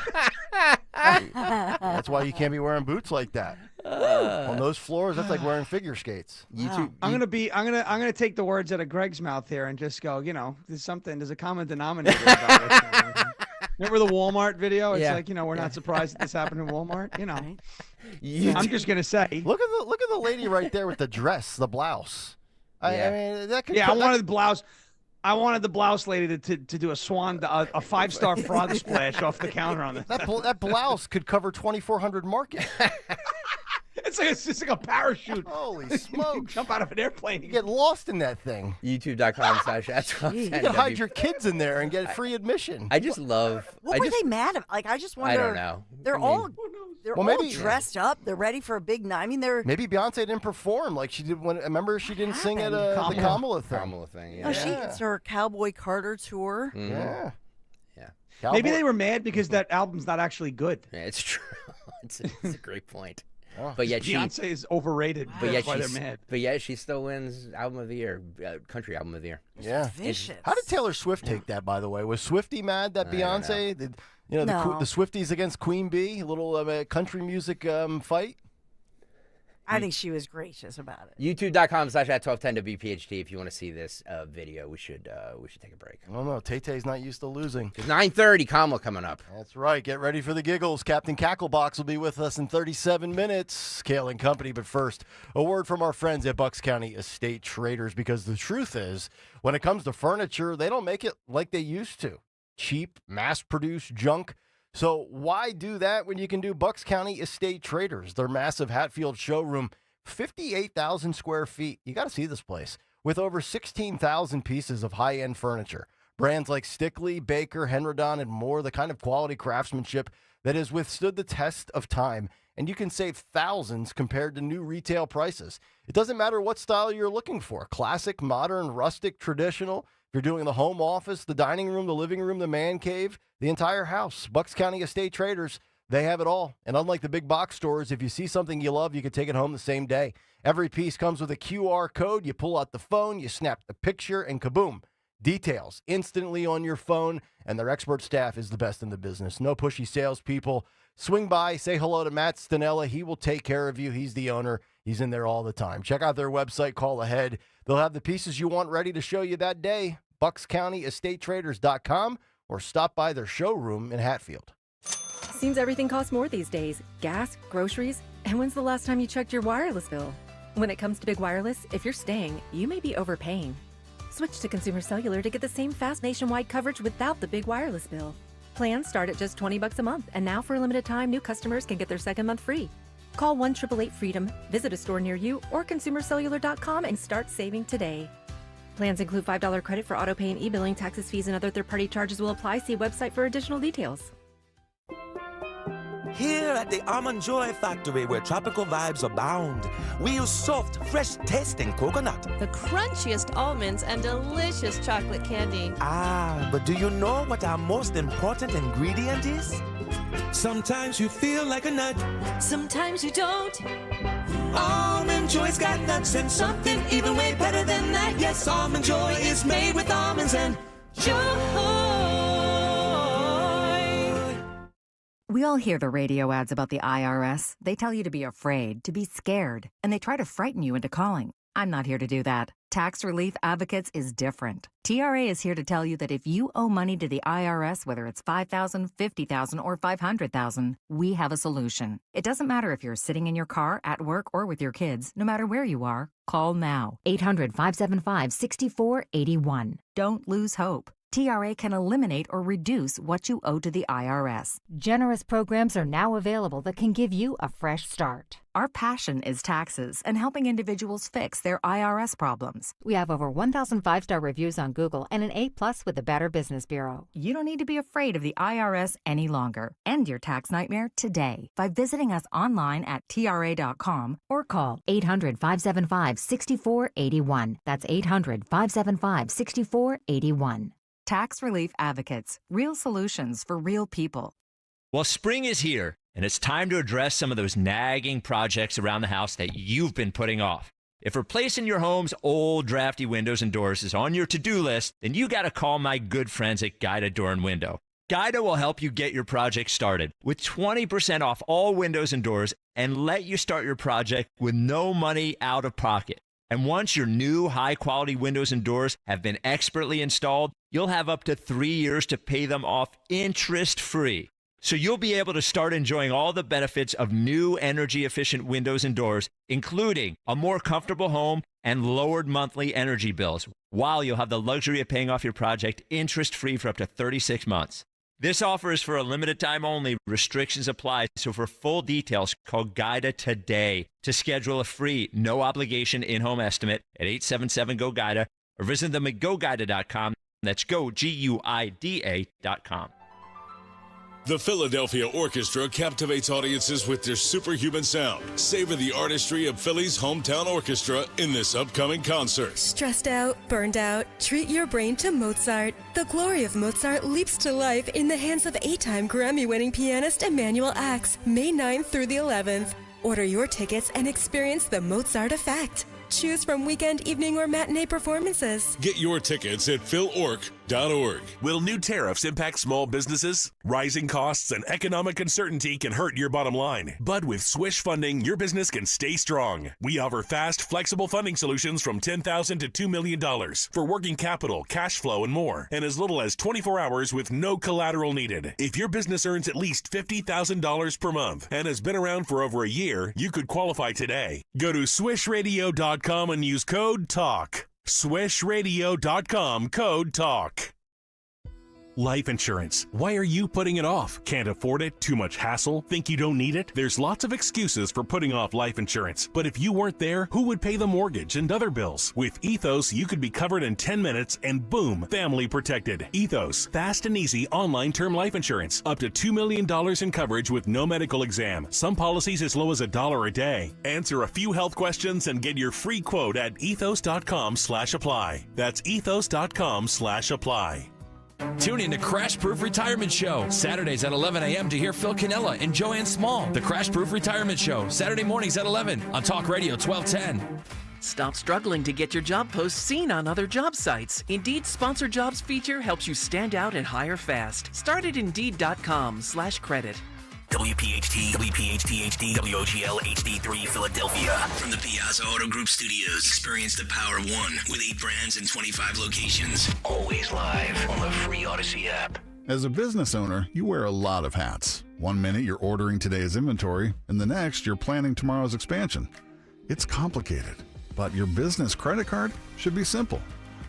Speaker 17: That's why you can't be wearing boots like that. On those floors, that's like wearing figure skates.
Speaker 18: Wow.
Speaker 5: I'm gonna take the words out of Greg's mouth here and just go. There's a common denominator about it. Remember the Walmart video? It's like, we're not surprised that this happened in Walmart. I'm just gonna say.
Speaker 17: Look at the lady right there with the dress, the blouse. I mean, that could.
Speaker 5: Yeah, I wanted the blouse. I wanted the blouse lady to do a 5-star frog splash off the counter on this.
Speaker 17: That blouse could cover 2,400 market.
Speaker 5: It's just like a parachute.
Speaker 17: Holy smokes!
Speaker 5: Jump out of an airplane.
Speaker 17: You get lost in that thing.
Speaker 19: YouTube.com/@1210.
Speaker 17: You can hide your kids in there and get free admission.
Speaker 19: I just love.
Speaker 18: What were they mad at? I just wonder.
Speaker 19: I don't know.
Speaker 18: They're all dressed up. They're ready for a big night. I mean,
Speaker 17: maybe Beyonce didn't perform like she did when. Remember, she didn't sing at the Kamala thing.
Speaker 19: Yeah.
Speaker 18: It's her Cowboy Carter tour.
Speaker 19: Mm-hmm.
Speaker 17: Yeah.
Speaker 5: Maybe they were mad because that album's not actually good.
Speaker 19: Yeah, it's true. It's a great point. But yet
Speaker 5: Beyonce is overrated.
Speaker 19: But
Speaker 5: That's
Speaker 19: yet
Speaker 5: why they're mad.
Speaker 19: But yet she still wins album of the year, country album of the year.
Speaker 17: Yeah.
Speaker 18: Vicious.
Speaker 17: How did Taylor Swift take that, by the way? Was Swiftie mad that Beyonce, the
Speaker 18: No.
Speaker 17: Swifties against Queen Bee, a little country music fight?
Speaker 18: I think she was gracious about it.
Speaker 19: YouTube.com/@1210WPHT if you want to see this video. We should take a break.
Speaker 17: I don't know. Tay-Tay's not used to losing.
Speaker 19: It's 9:30, Kamala coming up.
Speaker 17: That's right. Get ready for the giggles. Captain Cacklebox will be with us in 37 minutes. Kayal and company. But first, a word from our friends at Bucks County Estate Traders, because the truth is, when it comes to furniture, they don't make it like they used to. Cheap, mass-produced junk. So why do that when you can do Bucks County Estate Traders? Their massive Hatfield showroom, 58,000 square feet. You got to see this place. With over 16,000 pieces of high-end furniture. Brands like Stickley, Baker, Henredon, and more. The kind of quality craftsmanship that has withstood the test of time. And you can save thousands compared to new retail prices. It doesn't matter what style you're looking for. Classic, modern, rustic, traditional. If you're doing the home office, the dining room, the living room, the man cave, the entire house, Bucks County Estate Traders, they have it all. And unlike the big box stores, if you see something you love, you can take it home the same day. Every piece comes with a QR code. You pull out the phone, you snap the picture, and kaboom. Details instantly on your phone, and their expert staff is the best in the business. No pushy salespeople. Swing by, say hello to Matt Stanella. He will take care of you. He's the owner. He's in there all the time. Check out their website. Call ahead. They'll have the pieces you want ready to show you that day. BucksCountyEstateTraders.com or stop by their showroom in Hatfield.
Speaker 9: Seems everything costs more these days. Gas, groceries, and when's the last time you checked your wireless bill? When it comes to big wireless, if you're staying, you may be overpaying. Switch to Consumer Cellular to get the same fast nationwide coverage without the big wireless bill. Plans start at just $20 a month, and now for a limited time, new customers can get their second month free. Call 1-888-FREEDOM, visit a store near you, or ConsumerCellular.com and start saving today. Plans include $5 credit for autopay and e-billing. Taxes, fees, and other third-party charges will apply. See website for additional details.
Speaker 12: Here at the Almond Joy Factory, where tropical vibes abound, we use soft, fresh-tasting coconut.
Speaker 14: The crunchiest almonds and delicious chocolate candy.
Speaker 12: Ah, but do you know what our most important ingredient is? Sometimes you feel like a nut.
Speaker 14: Sometimes you don't.
Speaker 12: Almond Joy's got nuts and something even way better than that. Yes, Almond Joy is made with almonds and joy.
Speaker 16: We all hear the radio ads about the IRS. They tell you to be afraid, to be scared, and they try to frighten you into calling. I'm not here to do that. Tax Relief Advocates is different. TRA is here to tell you that if you owe money to the IRS, whether it's $5,000, $50,000, or $500,000, we have a solution. It doesn't matter if you're sitting in your car, at work, or with your kids. No matter where you are, call now. 800-575-6481. Don't lose hope. TRA can eliminate or reduce what you owe to the IRS.
Speaker 22: Generous programs are now available that can give you a fresh start.
Speaker 16: Our passion is taxes and helping individuals fix their IRS problems.
Speaker 22: We have over 1,000 5-star reviews on Google and an A+ with the Better Business Bureau.
Speaker 16: You don't need to be afraid of the IRS any longer. End your tax nightmare today by visiting us online at TRA.com
Speaker 22: or call 800-575-6481. That's 800-575-6481.
Speaker 16: Tax Relief Advocates. Real solutions for real people.
Speaker 23: Well, spring is here, and it's time to address some of those nagging projects around the house that you've been putting off. If replacing your home's old, drafty windows and doors is on your to-do list, then you got to call my good friends at Guida Door and Window. Guida will help you get your project started with 20% off all windows and doors and let you start your project with no money out of pocket. And once your new high-quality windows and doors have been expertly installed, you'll have up to 3 years to pay them off interest-free. So you'll be able to start enjoying all the benefits of new energy-efficient windows and doors, including a more comfortable home and lowered monthly energy bills, while you'll have the luxury of paying off your project interest-free for up to 36 months. This offer is for a limited time only. Restrictions apply. So for full details, call Guida today to schedule a free, no-obligation in-home estimate at 877-GO-GUIDA or visit them at GoGuida.com. That's go, GUIDA.com.
Speaker 24: The Philadelphia Orchestra captivates audiences with their superhuman sound. Savor the artistry of Philly's hometown orchestra in this upcoming concert.
Speaker 28: Stressed out, burned out, treat your brain to Mozart. The glory of Mozart leaps to life in the hands of 8-time Grammy-winning pianist Emanuel Ax, May 9th through the 11th. Order your tickets and experience the Mozart effect. Choose from weekend, evening, or matinee performances.
Speaker 24: Get your tickets at philork.org.
Speaker 3: Will new tariffs impact small businesses? Rising costs and economic uncertainty can hurt your bottom line. But with Swish funding, your business can stay strong. We offer fast, flexible funding solutions from $10,000 to $2 million for working capital, cash flow, and more, and as little as 24 hours with no collateral needed. If your business earns at least $50,000 per month and has been around for over a year, you could qualify today. Go to swishradio.com and use code TALK. Swishradio.com, code TALK. Life insurance. Why are you putting it off? Can't afford it? Too much hassle? Think you don't need it? There's lots of excuses for putting off life insurance. But if you weren't there, who would pay the mortgage and other bills? With Ethos, you could be covered in 10 minutes and boom, family protected. Ethos, fast and easy online term life insurance. Up to $2 million in coverage with no medical exam. Some policies as low as $1 a day. Answer a few health questions and get your free quote at ethos.com/apply. That's ethos.com/apply.
Speaker 10: Tune in to Crash Proof Retirement Show, Saturdays at 11 a.m. to hear Phil Cannella and Joanne Small. The Crash Proof Retirement Show, Saturday mornings at 11 on Talk Radio 1210.
Speaker 11: Stop struggling to get your job posts seen on other job sites. Indeed's Sponsored Jobs feature helps you stand out and hire fast. Start at Indeed.com/credit.
Speaker 13: WPHT, WPHT HD, WOGL HD3 Philadelphia. From the Piazza Auto Group Studios, experience the power of one with 8 brands and 25 locations. Always live on the free Odyssey app.
Speaker 15: As a business owner, you wear a lot of hats. One minute you're ordering today's inventory, and the next you're planning tomorrow's expansion. It's complicated, but your business credit card should be simple.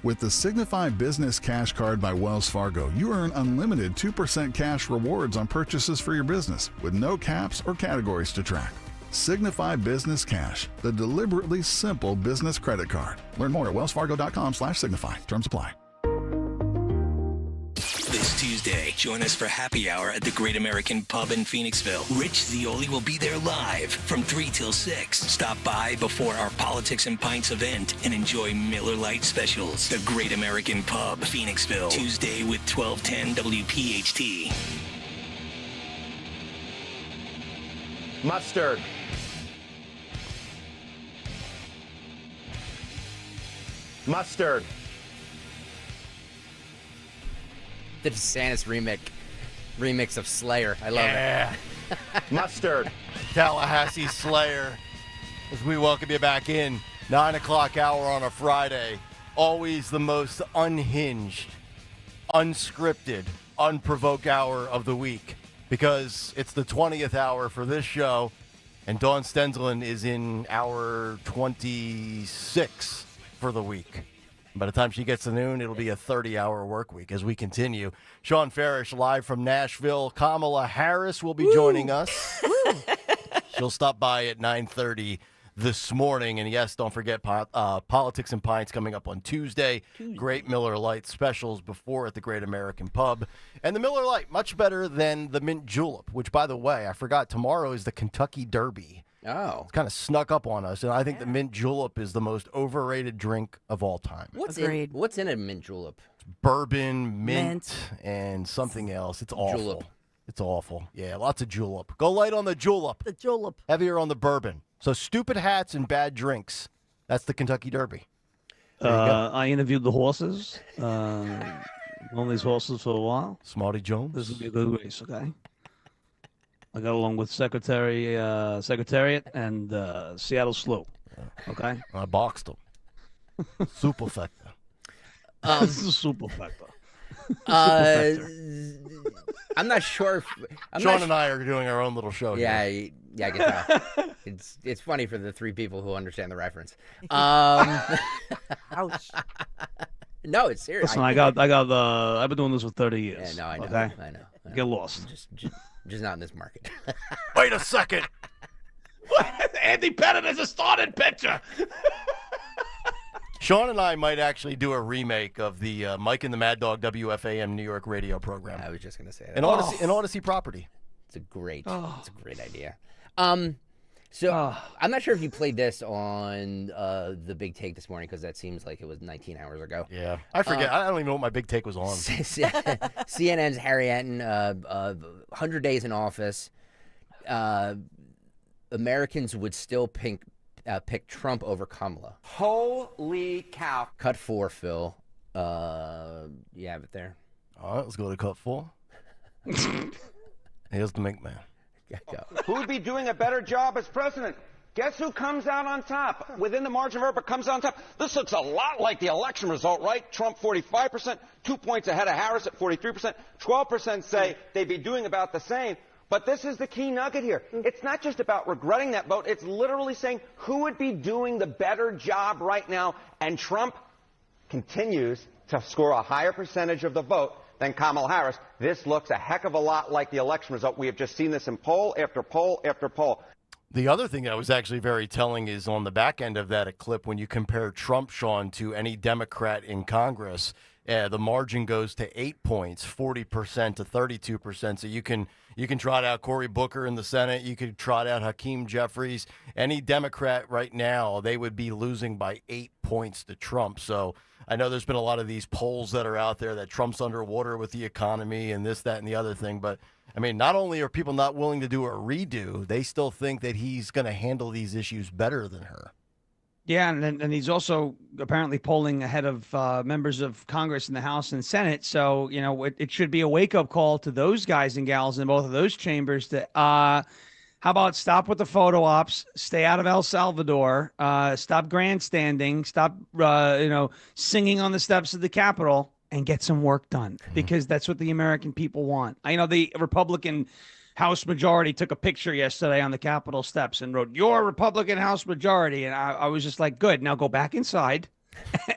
Speaker 15: With the Signify Business Cash Card by Wells Fargo, you earn unlimited 2% cash rewards on purchases for your business with no caps or categories to track. Signify Business Cash, the deliberately simple business credit card. Learn more at wellsfargo.com/signify. Terms apply.
Speaker 13: This Tuesday, join us for happy hour at the Great American Pub in Phoenixville. Rich Zioli will be there live from 3 till 6. Stop by before our Politics and Pints event and enjoy Miller Lite specials. The Great American Pub, Phoenixville, Tuesday with 1210 WPHT.
Speaker 17: Mustard. Mustard.
Speaker 19: The DeSantis remix of Slayer. I love it.
Speaker 17: Mustard. Tallahassee Slayer. As we welcome you back in. 9 o'clock hour on a Friday. Always the most unhinged, unscripted, unprovoked hour of the week. Because it's the 20th hour for this show. And Dawn Stenzlen is in hour 26 for the week. By the time she gets to noon, it'll be a 30-hour work week as we continue. Sean Farish live from Nashville. Kamala Harris will be joining us. She'll stop by at 9:30 this morning. And, yes, don't forget Politics and Pints coming up on Tuesday. Great Miller Lite specials before at the Great American Pub. And the Miller Lite, much better than the Mint Julep, which, by the way, I forgot, tomorrow is the Kentucky Derby.
Speaker 19: Oh.
Speaker 17: It's kind of snuck up on us, and I think the Mint Julep is the most overrated drink of all time.
Speaker 19: What's in a mint julep?
Speaker 17: It's bourbon, mint, and something else. It's awful.
Speaker 19: Julep.
Speaker 17: It's awful. Yeah, lots of julep. Go light on the julep.
Speaker 18: The julep.
Speaker 17: Heavier on the bourbon. So stupid hats and bad drinks. That's the Kentucky Derby.
Speaker 5: I interviewed the horses. Known these horses for a while.
Speaker 17: Smarty Jones.
Speaker 5: This will be a good race, okay? I got along with Secretariat and Seattle Slow. Okay?
Speaker 17: I boxed them. Super factor.
Speaker 5: This is a super factor.
Speaker 19: I'm not sure.
Speaker 17: Sean and I are doing our own little show.
Speaker 19: Yeah,
Speaker 17: here.
Speaker 19: Yeah, I can tell. It's funny for the 3 people who understand the reference. Ouch. No, it's serious.
Speaker 5: Listen, I've been doing this for 30 years.
Speaker 19: Yeah, no, I know.
Speaker 5: Okay?
Speaker 19: I know.
Speaker 5: Get lost.
Speaker 19: Just not in this market.
Speaker 17: Wait a second.
Speaker 5: Andy Pettit is a starting pitcher.
Speaker 17: Sean and I might actually do a remake of the Mike and the Mad Dog WFAM New York radio program.
Speaker 19: I was just going to say that.
Speaker 17: An Odyssey property.
Speaker 19: It's a great idea. So I'm not sure if you played this on the Big Take this morning because that seems like it was 19 hours ago.
Speaker 17: Yeah, I forget. I don't even know what my Big Take was on.
Speaker 19: CNN's Harry Anton, 100 days in office. Americans would still pick Trump over Kamala.
Speaker 1: Holy cow.
Speaker 19: Cut 4, Phil. You have it there.
Speaker 17: All right, let's go to cut 4. Here's the Mink Man.
Speaker 1: Who would be doing a better job as president? Guess who comes out on top? Within the margin of error, but comes out on top. This looks a lot like the election result, right? Trump 45%, 2 points ahead of Harris at 43%. 12% say they'd be doing about the same. But this is the key nugget here. It's not just about regretting that vote. It's literally saying who would be doing the better job right now. And Trump continues to score a higher percentage of the vote than Kamala Harris. This looks a heck of a lot like the election result. We have just seen this in poll after poll after poll.
Speaker 17: The other thing that was actually very telling is on the back end of that clip, when you compare Trump, Sean, to any Democrat in Congress, the margin goes to 8 points, 40% to 32%. So you can trot out Cory Booker in the Senate. You could trot out Hakeem Jeffries. Any Democrat right now, they would be losing by 8 points to Trump. So I know there's been a lot of these polls that are out there that Trump's underwater with the economy and this, that, and the other thing. But, I mean, not only are people not willing to do a redo, they still think that he's going to handle these issues better than her.
Speaker 5: Yeah, and he's also apparently polling ahead of members of Congress in the House and Senate. So, you know, it should be a wake-up call to those guys and gals in both of those chambers that how about stop with the photo ops, stay out of El Salvador, stop grandstanding, stop, singing on the steps of the Capitol, and get some work done, because that's what the American people want. I know the Republican House majority took a picture yesterday on the Capitol steps and wrote, "Your Republican House majority." And I was just like, good, now go back inside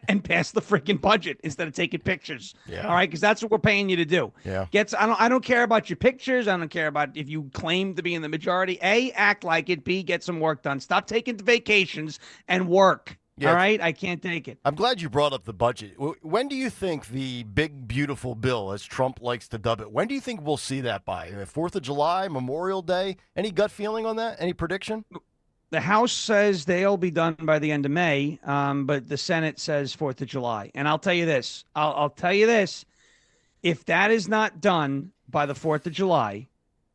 Speaker 5: and pass the freaking budget instead of taking pictures.
Speaker 17: Yeah.
Speaker 5: All right, because that's what we're paying you to do.
Speaker 17: Yeah.
Speaker 5: I don't care about your pictures. I don't care about if you claim to be in the majority. A, act like it. B, get some work done. Stop taking vacations and work.
Speaker 17: Yeah.
Speaker 5: All right, I can't take it.
Speaker 17: I'm glad you brought up the budget. When do you think the big, beautiful bill, as Trump likes to dub it, when do you think we'll see that by? 4th of July, Memorial Day? Any gut feeling on that? Any prediction?
Speaker 5: The House says they'll be done by the end of May, but the Senate says 4th of July. And I'll tell you this. I'll tell you this. If that is not done by the 4th of July,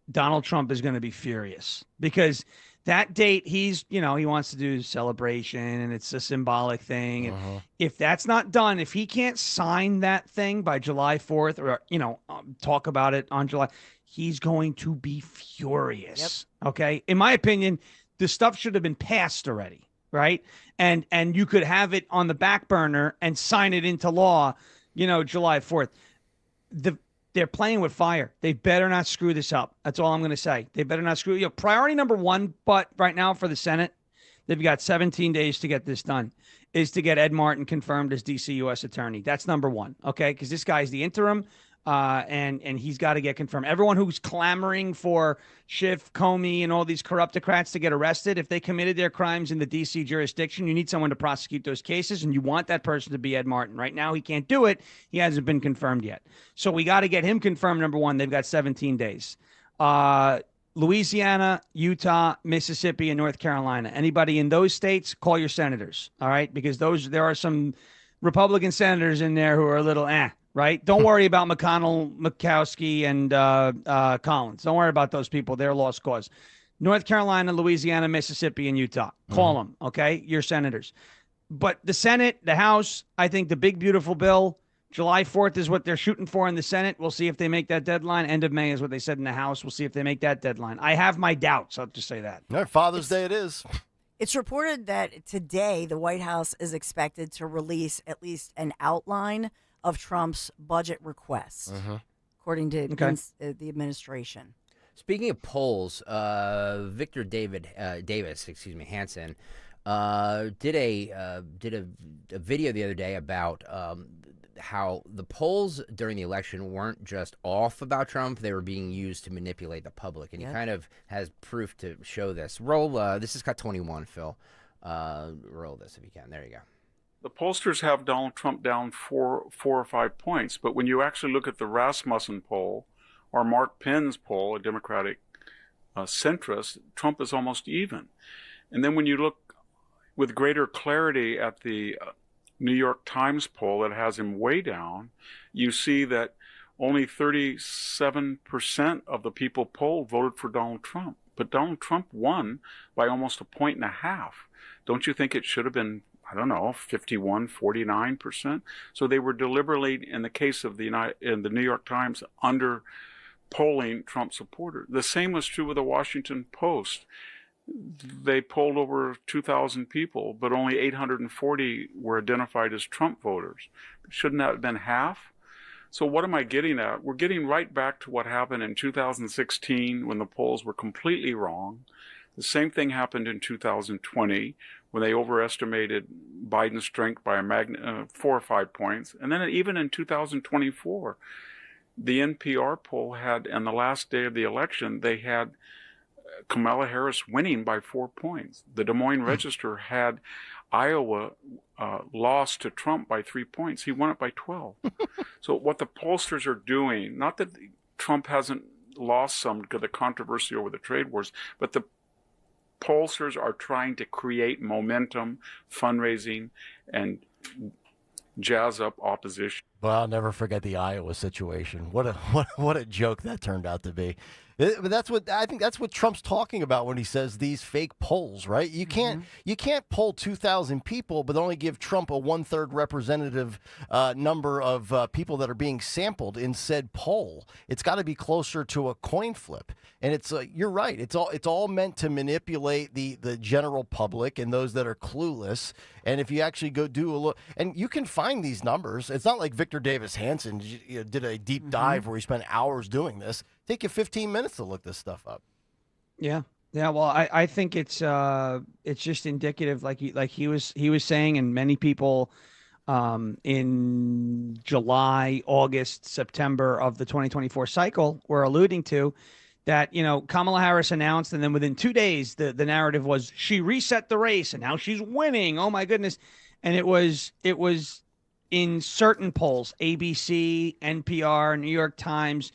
Speaker 5: Donald Trump is going to be furious, because that date, he wants to do celebration, and it's a symbolic thing. And if that's not done, if he can't sign that thing by July 4th or, talk about it on July, he's going to be furious. Yep. Okay. In my opinion, the stuff should have been passed already. Right. And you could have it on the back burner and sign it into law, July 4th. They're playing with fire. They better not screw this up. That's all I'm going to say. They better not screw. Priority number one, but right now for the Senate, they've got 17 days to get this done, is to get Ed Martin confirmed as D.C. U.S. Attorney. That's number one, okay? Because this guy's the interim, and he's got to get confirmed. Everyone who's clamoring for Schiff, Comey, and all these corruptocrats to get arrested, if they committed their crimes in the D.C. jurisdiction, you need someone to prosecute those cases, and you want that person to be Ed Martin. Right now, he can't do it. He hasn't been confirmed yet. So we got to get him confirmed, number one. They've got 17 days. Louisiana, Utah, Mississippi, and North Carolina. Anybody in those states, call your senators, all right? Because there are some Republican senators in there who are a little right? Don't worry about McConnell, Murkowski, and Collins. Don't worry about those people. They're lost cause. North Carolina, Louisiana, Mississippi, and Utah. Call them, okay? Your senators. But the Senate, the House, I think the big, beautiful bill, July 4th is what they're shooting for in the Senate. We'll see if they make that deadline. End of May is what they said in the House. We'll see if they make that deadline. I have my doubts. I'll just say that.
Speaker 17: All right, Father's Day it is.
Speaker 18: It's reported that today the White House is expected to release at least an outline of Trump's budget requests, according to the administration.
Speaker 19: Speaking of polls, Victor Davis, Hansen, did a video the other day about how the polls during the election weren't just off about Trump; they were being used to manipulate the public, and he kind of has proof to show this. Roll. This is cut 21, Phil. Roll this if you can. There you go.
Speaker 6: The pollsters have Donald Trump down 4 or 5 points, but when you actually look at the Rasmussen poll or Mark Penn's poll, a Democratic centrist, Trump is almost even. And then when you look with greater clarity at the New York Times poll that has him way down, you see that only 37% of the people polled voted for Donald Trump. but Donald Trump won by almost 1.5 points. Don't you think it should have been, I don't know, 51, 49%? So they were deliberately, in the case of the New York Times, under polling Trump supporters. The same was true with the Washington Post. They polled over 2,000 people, but only 840 were identified as Trump voters. Shouldn't that have been half? So what am I getting at? We're getting right back to what happened in 2016 when the polls were completely wrong. The same thing happened in 2020 when they overestimated Biden's strength by 4 or 5 points. And then even in 2024, the NPR poll had, on the last day of the election, they had Kamala Harris winning by 4 points. The Des Moines Register had Iowa lost to Trump by 3 points. He won it by 12. So what the pollsters are doing, not that Trump hasn't lost some because of the controversy over the trade wars, but the pollsters are trying to create momentum, fundraising, and jazz up opposition.
Speaker 17: Well, I'll never forget the Iowa situation. What a joke that turned out to be. But I think that's what Trump's talking about when he says these fake polls, right? You can't poll 2,000 people, but only give Trump a 1/3 representative number of people that are being sampled in said poll. It's got to be closer to a coin flip. And it's you're right. It's all meant to manipulate the general public and those that are clueless. And if you actually go do a look, and you can find these numbers. It's not like Victor Davis Hanson did a deep dive where he spent hours doing this. Take you 15 minutes to look this stuff up.
Speaker 5: Yeah. Well, I think it's just indicative, like he was saying, and many people in July, August, September of the 2024 cycle were alluding to that. Kamala Harris announced, and then within 2 days, the narrative was she reset the race and now she's winning. Oh my goodness! And it was in certain polls, ABC, NPR, New York Times.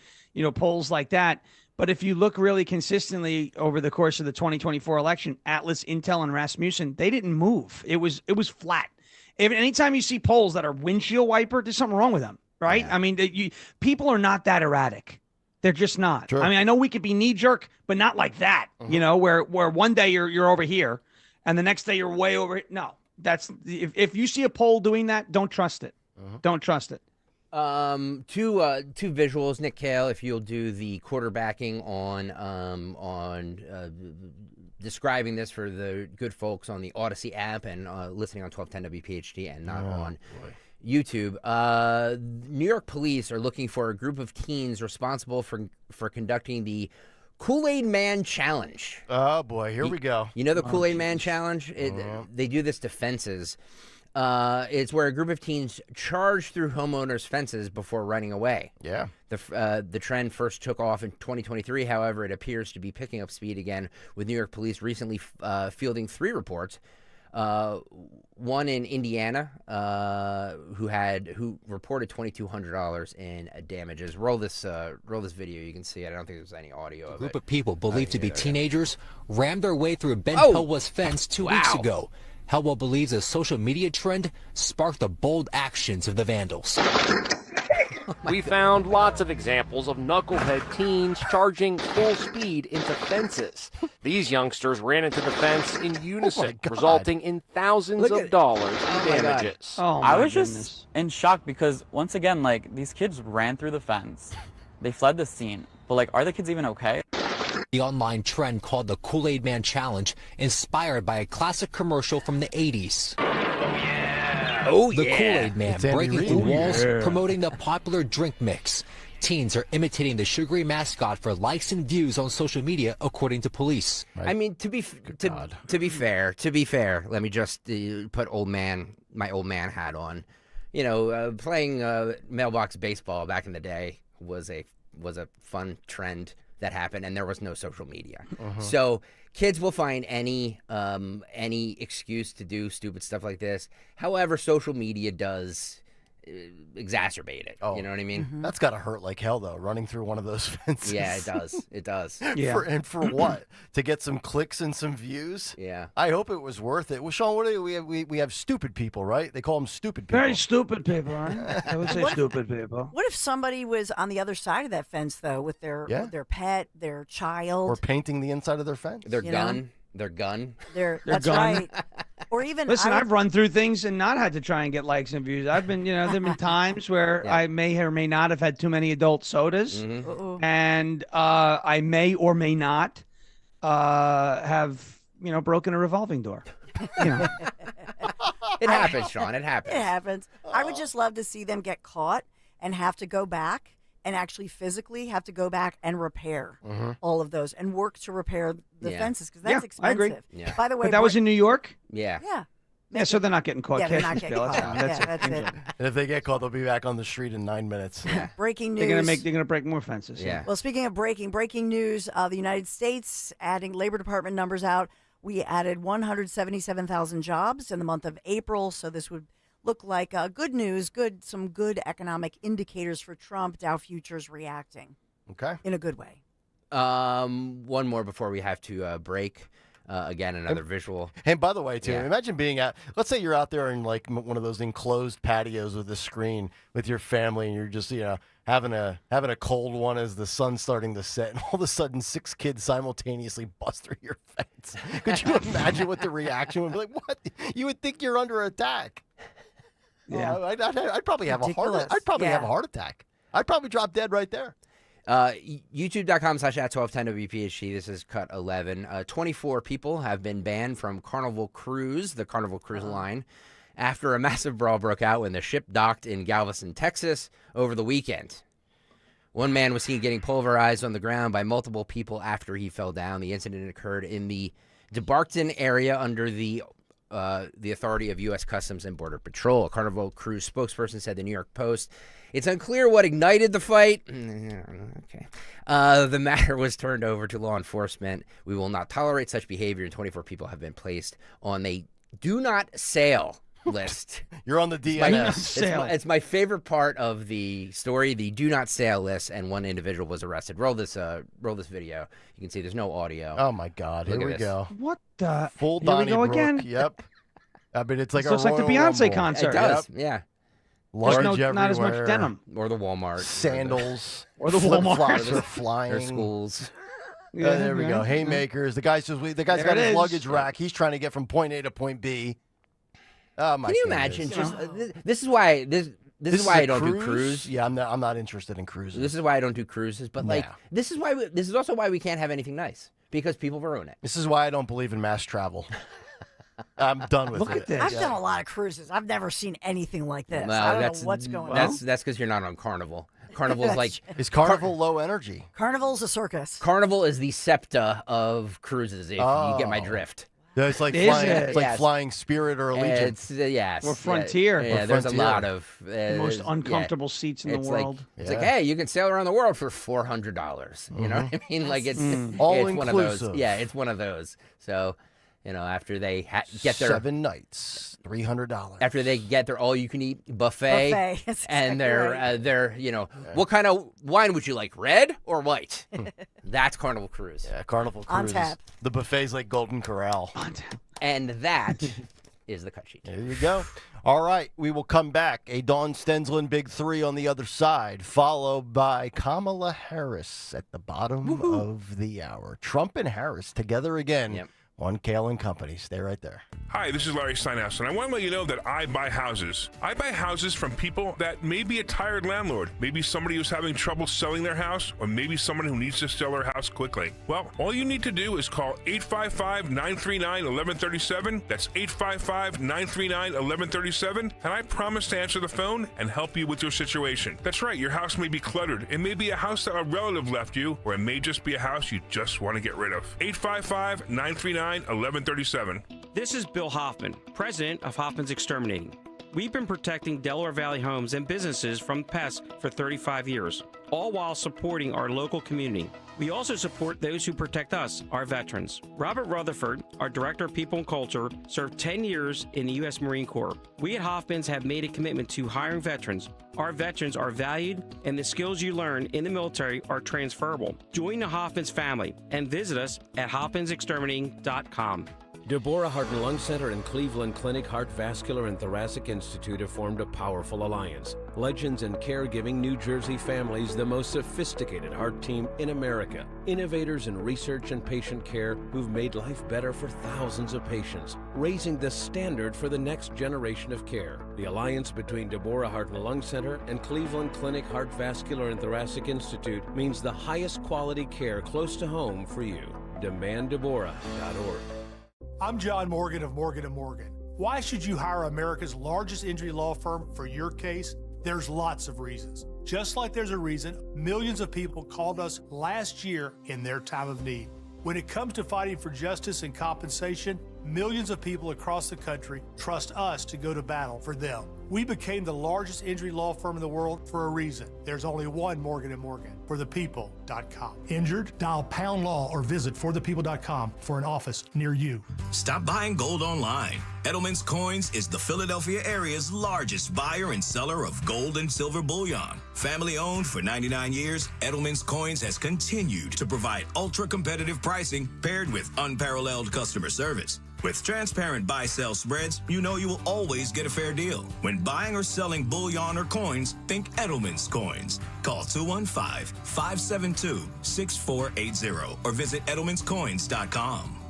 Speaker 5: Polls like that. But if you look really consistently over the course of the 2024 election, Atlas, Intel, and Rasmussen, they didn't move. It was flat. Anytime you see polls that are windshield wiper, there's something wrong with them, right? Yeah. I mean, people are not that erratic. They're just not. Sure. I mean, I know we could be knee jerk, but not like that. Where one day you're over here, and the next day you're way over. No, that's if you see a poll doing that, don't trust it. Don't trust it.
Speaker 19: Two visuals, Nick Kayal, if you'll do the quarterbacking on describing this for the good folks on the Odyssey app and listening on 1210 WPHT and not on YouTube. New York police are looking for a group of teens responsible for conducting the Kool-Aid Man Challenge.
Speaker 17: Oh boy, here we go.
Speaker 19: You know the Kool-Aid Man Challenge? They do this to fences. It's where a group of teens charge through homeowners' fences before running away.
Speaker 17: Yeah.
Speaker 19: The trend first took off in 2023. However, it appears to be picking up speed again, with New York police recently fielding 3 reports. One in Indiana, who reported $2,200 in damages. Roll this video. You can see it. I don't think there's any audio of it.
Speaker 2: A group of people believed to be teenagers rammed their way through a Ben Helwa's fence 2 weeks ago. Helwa believes a social media trend sparked the bold actions of the vandals.
Speaker 4: We found lots of examples of knucklehead teens charging full speed into fences. These youngsters ran into the fence in unison, resulting in thousands of dollars in damages.
Speaker 7: I was just in shock because, once again, these kids ran through the fence. They fled the scene. But, are the kids even okay?
Speaker 2: The online trend called the Kool-Aid Man Challenge, inspired by a classic commercial from the 80s. The Kool-Aid Man breaking through walls, promoting the popular drink mix. Teens are imitating the sugary mascot for likes and views on social media, according to police.
Speaker 19: Right. I mean, to be fair, let me just put my old man hat on. Playing mailbox baseball back in the day was a fun trend that happened, and there was no social media. So kids will find any excuse to do stupid stuff like this. However, social media does exacerbate it. You know what I mean?
Speaker 17: That's got to hurt like hell, though, running through one of those fences.
Speaker 19: Yeah, it does. It does.
Speaker 17: For what? To get some clicks and some views?
Speaker 19: Yeah.
Speaker 17: I hope it was worth it. Well, Sean, what do we have stupid people, right? They call them stupid people.
Speaker 5: Very stupid people, right? I would say stupid people.
Speaker 18: What if somebody was on the other side of that fence, though, with their pet, their child?
Speaker 17: Or painting the inside of their fence.
Speaker 19: Their gun. Their gun.
Speaker 18: That's
Speaker 5: gun.
Speaker 18: right. Or even
Speaker 5: Listen, I've run through things and not had to try and get likes and views. I've been, there've been times where I may or may not have had too many adult sodas, and I may or may not have, broken a revolving door.
Speaker 19: It happens, Sean. It happens.
Speaker 18: It happens. I would just love to see them get caught and have to go back and actually physically have to go back and repair all of those and work to repair the fences, because that's expensive.
Speaker 5: I agree.
Speaker 19: Yeah.
Speaker 18: By the way,
Speaker 5: But that was in New York?
Speaker 19: Yeah.
Speaker 18: Yeah.
Speaker 5: So they're not getting caught.
Speaker 18: Yeah, they're not getting caught.
Speaker 5: That's
Speaker 18: That's it.
Speaker 17: And if they get caught, they'll be back on the street in 9 minutes.
Speaker 18: Breaking news.
Speaker 5: They're gonna break more fences.
Speaker 19: Yeah.
Speaker 18: Well, speaking of breaking news, the United States adding Labor Department numbers out. We added 177,000 jobs in the month of April, so this would look like good news, some good economic indicators for Trump. Dow futures reacting.
Speaker 17: Okay.
Speaker 18: In a good way.
Speaker 19: One more before we have to break. Again, another visual.
Speaker 17: And by the way, too, imagine being let's say you're out there in like one of those enclosed patios with a screen with your family, and you're just, having a cold one as the sun's starting to set, and all of a sudden 6 kids simultaneously bust through your fence. Could you imagine what the reaction would be like? What? You would think you're under attack.
Speaker 5: Yeah.
Speaker 17: I'd probably have
Speaker 18: Ridiculous.
Speaker 17: have a heart attack. I'd probably drop dead right there.
Speaker 19: YouTube.com/@1210WPHT. This is cut 11. 24 people have been banned from Carnival Cruise, the Carnival Cruise line, after a massive brawl broke out when the ship docked in Galveston, Texas over the weekend. One man was seen getting pulverized on the ground by multiple people after he fell down. The incident occurred in the DeBarkton area under the authority of U.S. Customs and Border Patrol. A Carnival Cruise spokesperson said to the New York Post, "It's unclear what ignited the fight." Okay. The matter was turned over to law enforcement. We will not tolerate such behavior, and 24 people have been placed on a do not sail list.
Speaker 17: You're on the DNS.
Speaker 19: It's my favorite part of the story, the do not sail list, and one individual was arrested. Roll this video. You can see there's no audio.
Speaker 17: Oh, my God. Here we go.
Speaker 5: What the?
Speaker 17: Full
Speaker 5: Here we go
Speaker 17: Donnybrook.
Speaker 5: again?
Speaker 17: Yep. I mean, it's like
Speaker 5: So it's like the Beyonce concert.
Speaker 19: It does, yeah.
Speaker 17: Luggage
Speaker 5: not as much
Speaker 17: everywhere.
Speaker 5: denim.
Speaker 19: Or the Walmart.
Speaker 17: Sandals.
Speaker 5: Or the Walmart.
Speaker 17: Flip-flops are flying.
Speaker 19: Or schools.
Speaker 17: There we go. Haymakers. The guy's got his luggage rack. He's trying to get from point A to point B. Oh, my
Speaker 19: Can you
Speaker 17: goodness.
Speaker 19: imagine? This is why this is why I don't do cruise.
Speaker 17: Yeah, I'm not interested in cruises.
Speaker 19: This is why I don't do cruises. But this is also why we can't have anything nice, because people ruin it.
Speaker 17: This is why I don't believe in mass travel. I'm done with
Speaker 5: Look
Speaker 17: it.
Speaker 5: at this.
Speaker 18: I've done a lot of cruises. I've never seen anything like this.
Speaker 19: No,
Speaker 18: I don't know what's going on.
Speaker 19: That's because you're not on Carnival. Carnival's like
Speaker 17: is Carnival low energy?
Speaker 18: Carnival's a circus.
Speaker 19: Carnival is the SEPTA of cruises. If you get my drift.
Speaker 17: Yeah, it's like
Speaker 5: Is
Speaker 17: flying.
Speaker 5: it?
Speaker 17: It's like
Speaker 19: Yes.
Speaker 17: flying Spirit or Allegiant.
Speaker 19: It's yes.
Speaker 5: Or Frontier.
Speaker 19: Yeah,
Speaker 17: Or
Speaker 19: there's
Speaker 17: Frontier.
Speaker 19: a lot of
Speaker 5: The most uncomfortable seats in the
Speaker 19: It's
Speaker 5: world.
Speaker 19: Like, it's like, hey, you can sail around the world for $400. You know what I mean? Like it's
Speaker 17: All
Speaker 19: it's one of those.
Speaker 17: inclusive.
Speaker 19: Yeah, it's one of those. So, after they get their
Speaker 17: 7 nights, $300.
Speaker 19: after they get their all-you-can-eat buffet,
Speaker 18: Buffet, that's
Speaker 19: and
Speaker 18: exactly
Speaker 19: their what kind of wine would you like, red or white? That's Carnival Cruise.
Speaker 17: Yeah, Carnival
Speaker 18: On
Speaker 17: Cruise.
Speaker 18: tap.
Speaker 17: The buffet's like Golden Corral.
Speaker 19: And that is the cut sheet.
Speaker 17: There you go. All right, we will come back. A Dawn Stensland Big 3 on the other side, followed by Kamala Harris at the bottom of the hour. Trump and Harris together again on Kayal and Company. Stay right there.
Speaker 24: Hi, this is Larry Steinhaus, and I want to let you know that I buy houses. I buy houses from people that may be a tired landlord, maybe somebody who's having trouble selling their house, or maybe someone who needs to sell their house quickly. Well, all you need to do is call 855-939-1137. That's 855-939-1137, and I promise to answer the phone and help you with your situation. That's right, your house may be cluttered. It may be a house that a relative left you, or it may just be a house you just want to get rid of. 855-939-1137.
Speaker 8: This is Bill Hoffman, president of Hoffman's Exterminating. We've been protecting Delaware Valley homes and businesses from pests for 35 years. all while supporting our local community. We also support those who protect us, our veterans. Robert Rutherford, our Director of People and Culture, served 10 years in the U.S. Marine Corps. We at Hoffman's have made a commitment to hiring veterans. Our veterans are valued, and the skills you learn in the military are transferable. Join the Hoffman's family and visit us at hoffmansexterminating.com.
Speaker 9: Deborah Heart and Lung Center and Cleveland Clinic Heart Vascular and Thoracic Institute have formed a powerful alliance. Legends in Caregiving New Jersey families, the most sophisticated heart team in America. Innovators in research and patient care who've made life better for thousands of patients, raising the standard for the next generation of care. The alliance between Deborah Heart and Lung Center and Cleveland Clinic Heart Vascular and Thoracic Institute means the highest quality care close to home for you. DemandDeborah.org.
Speaker 12: I'm John Morgan of Morgan & Morgan. Why should you hire America's largest injury law firm for your case? There's lots of reasons. Just like there's a reason millions of people called us last year in their time of need. When it comes to fighting for justice and compensation, millions of people across the country trust us to go to battle for them. We became the largest injury law firm in the world for a reason. There's only one Morgan & Morgan, forthepeople.com. Injured? Dial pound law or visit forthepeople.com for an office near you.
Speaker 14: Stop buying gold online. Edelman's Coins is the Philadelphia area's largest buyer and seller of gold and silver bullion. Family owned for 99 years, Edelman's Coins has continued to provide ultra-competitive pricing paired with unparalleled customer service. With transparent buy-sell spreads, you know you will always get a fair deal. When buying or selling bullion or coins, think Edelman's Coins. Call 215-572-6480 or visit edelmanscoins.com.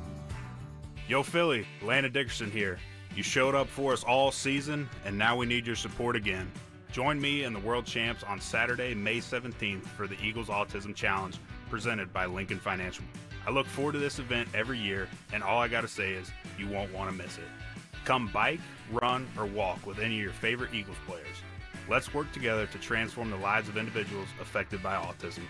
Speaker 20: Yo, Philly, Landon Dickerson here. You showed up for us all season, and now we need your support again. Join me and the World Champs on Saturday, May 17th for the Eagles Autism Challenge presented by Lincoln Financial. I look forward to this event every year, and all I gotta say is you won't want to miss it. Come bike, run, or walk with any of your favorite Eagles players. Let's work together to transform the lives of individuals affected by autism.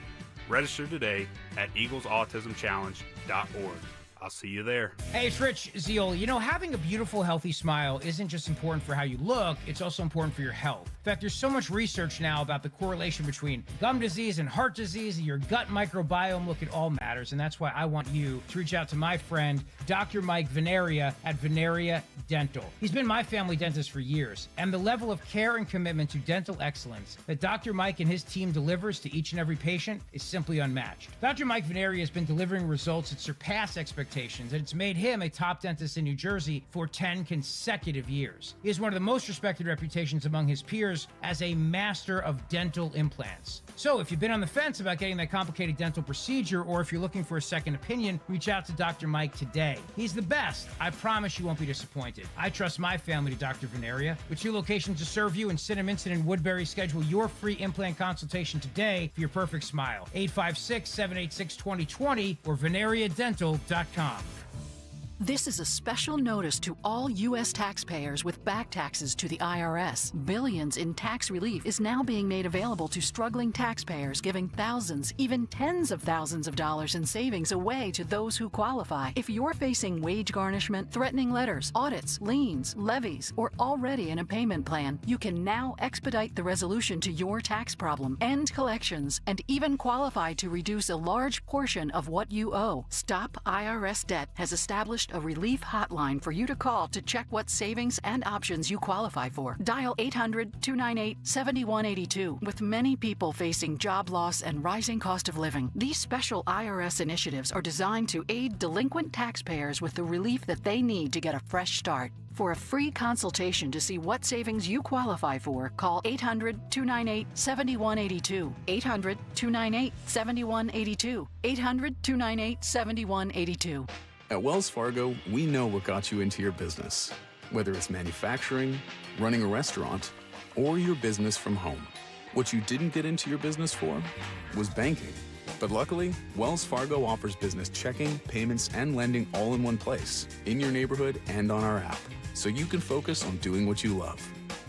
Speaker 20: Register today at eaglesautismchallenge.org. I'll see you there.
Speaker 21: Hey, it's Rich Zeoli. You know, having a beautiful, healthy smile isn't just important for how you look, it's also important for your health. In fact, there's so much research now about the correlation between gum disease and heart disease and your gut microbiome. Look, it all matters, and that's why I want you to reach out to my friend, Dr. Mike Veneria at Veneria Dental. He's been my family dentist for years, and the level of care and commitment to dental excellence that Dr. Mike and his team delivers to each and every patient is simply unmatched. Dr. Mike Veneria has been delivering results that surpass expectations, and it's made him a top dentist in New Jersey for 10 consecutive years. He has one of the most respected reputations among his peers as a master of dental implants. So if you've been on the fence about getting that complicated dental procedure, or if you're looking for a second opinion, reach out to Dr. Mike today. He's the best. I promise you won't be disappointed. I trust my family to Dr. Veneria. With 2 locations to serve you in Cinnaminson and Woodbury, schedule your free implant consultation today for your perfect smile. 856-786-2020 or veneriadental.com.
Speaker 25: This is a special notice to all U.S. taxpayers with back taxes to the IRS. Billions in tax relief is now being made available to struggling taxpayers, giving thousands, even tens of thousands of dollars in savings away to those who qualify. If you're facing wage garnishment, threatening letters, audits, liens, levies, or already in a payment plan, you can now expedite the resolution to your tax problem, end collections, and even qualify to reduce a large portion of what you owe. Stop IRS Debt has established a relief hotline for you to call to check what savings and options you qualify for. Dial 800-298-7182. With many people facing job loss and rising cost of living, these special IRS initiatives are designed to aid delinquent taxpayers with the relief that they need to get a fresh start. For a free consultation to see what savings you qualify for, call 800-298-7182. 800-298-7182. 800-298-7182.
Speaker 26: At Wells Fargo, we know what got you into your business, whether it's manufacturing, running a restaurant, or your business from home. What you didn't get into your business for was banking. But luckily, Wells Fargo offers business checking, payments, and lending all in one place, in your neighborhood and on our app, so you can focus on doing what you love.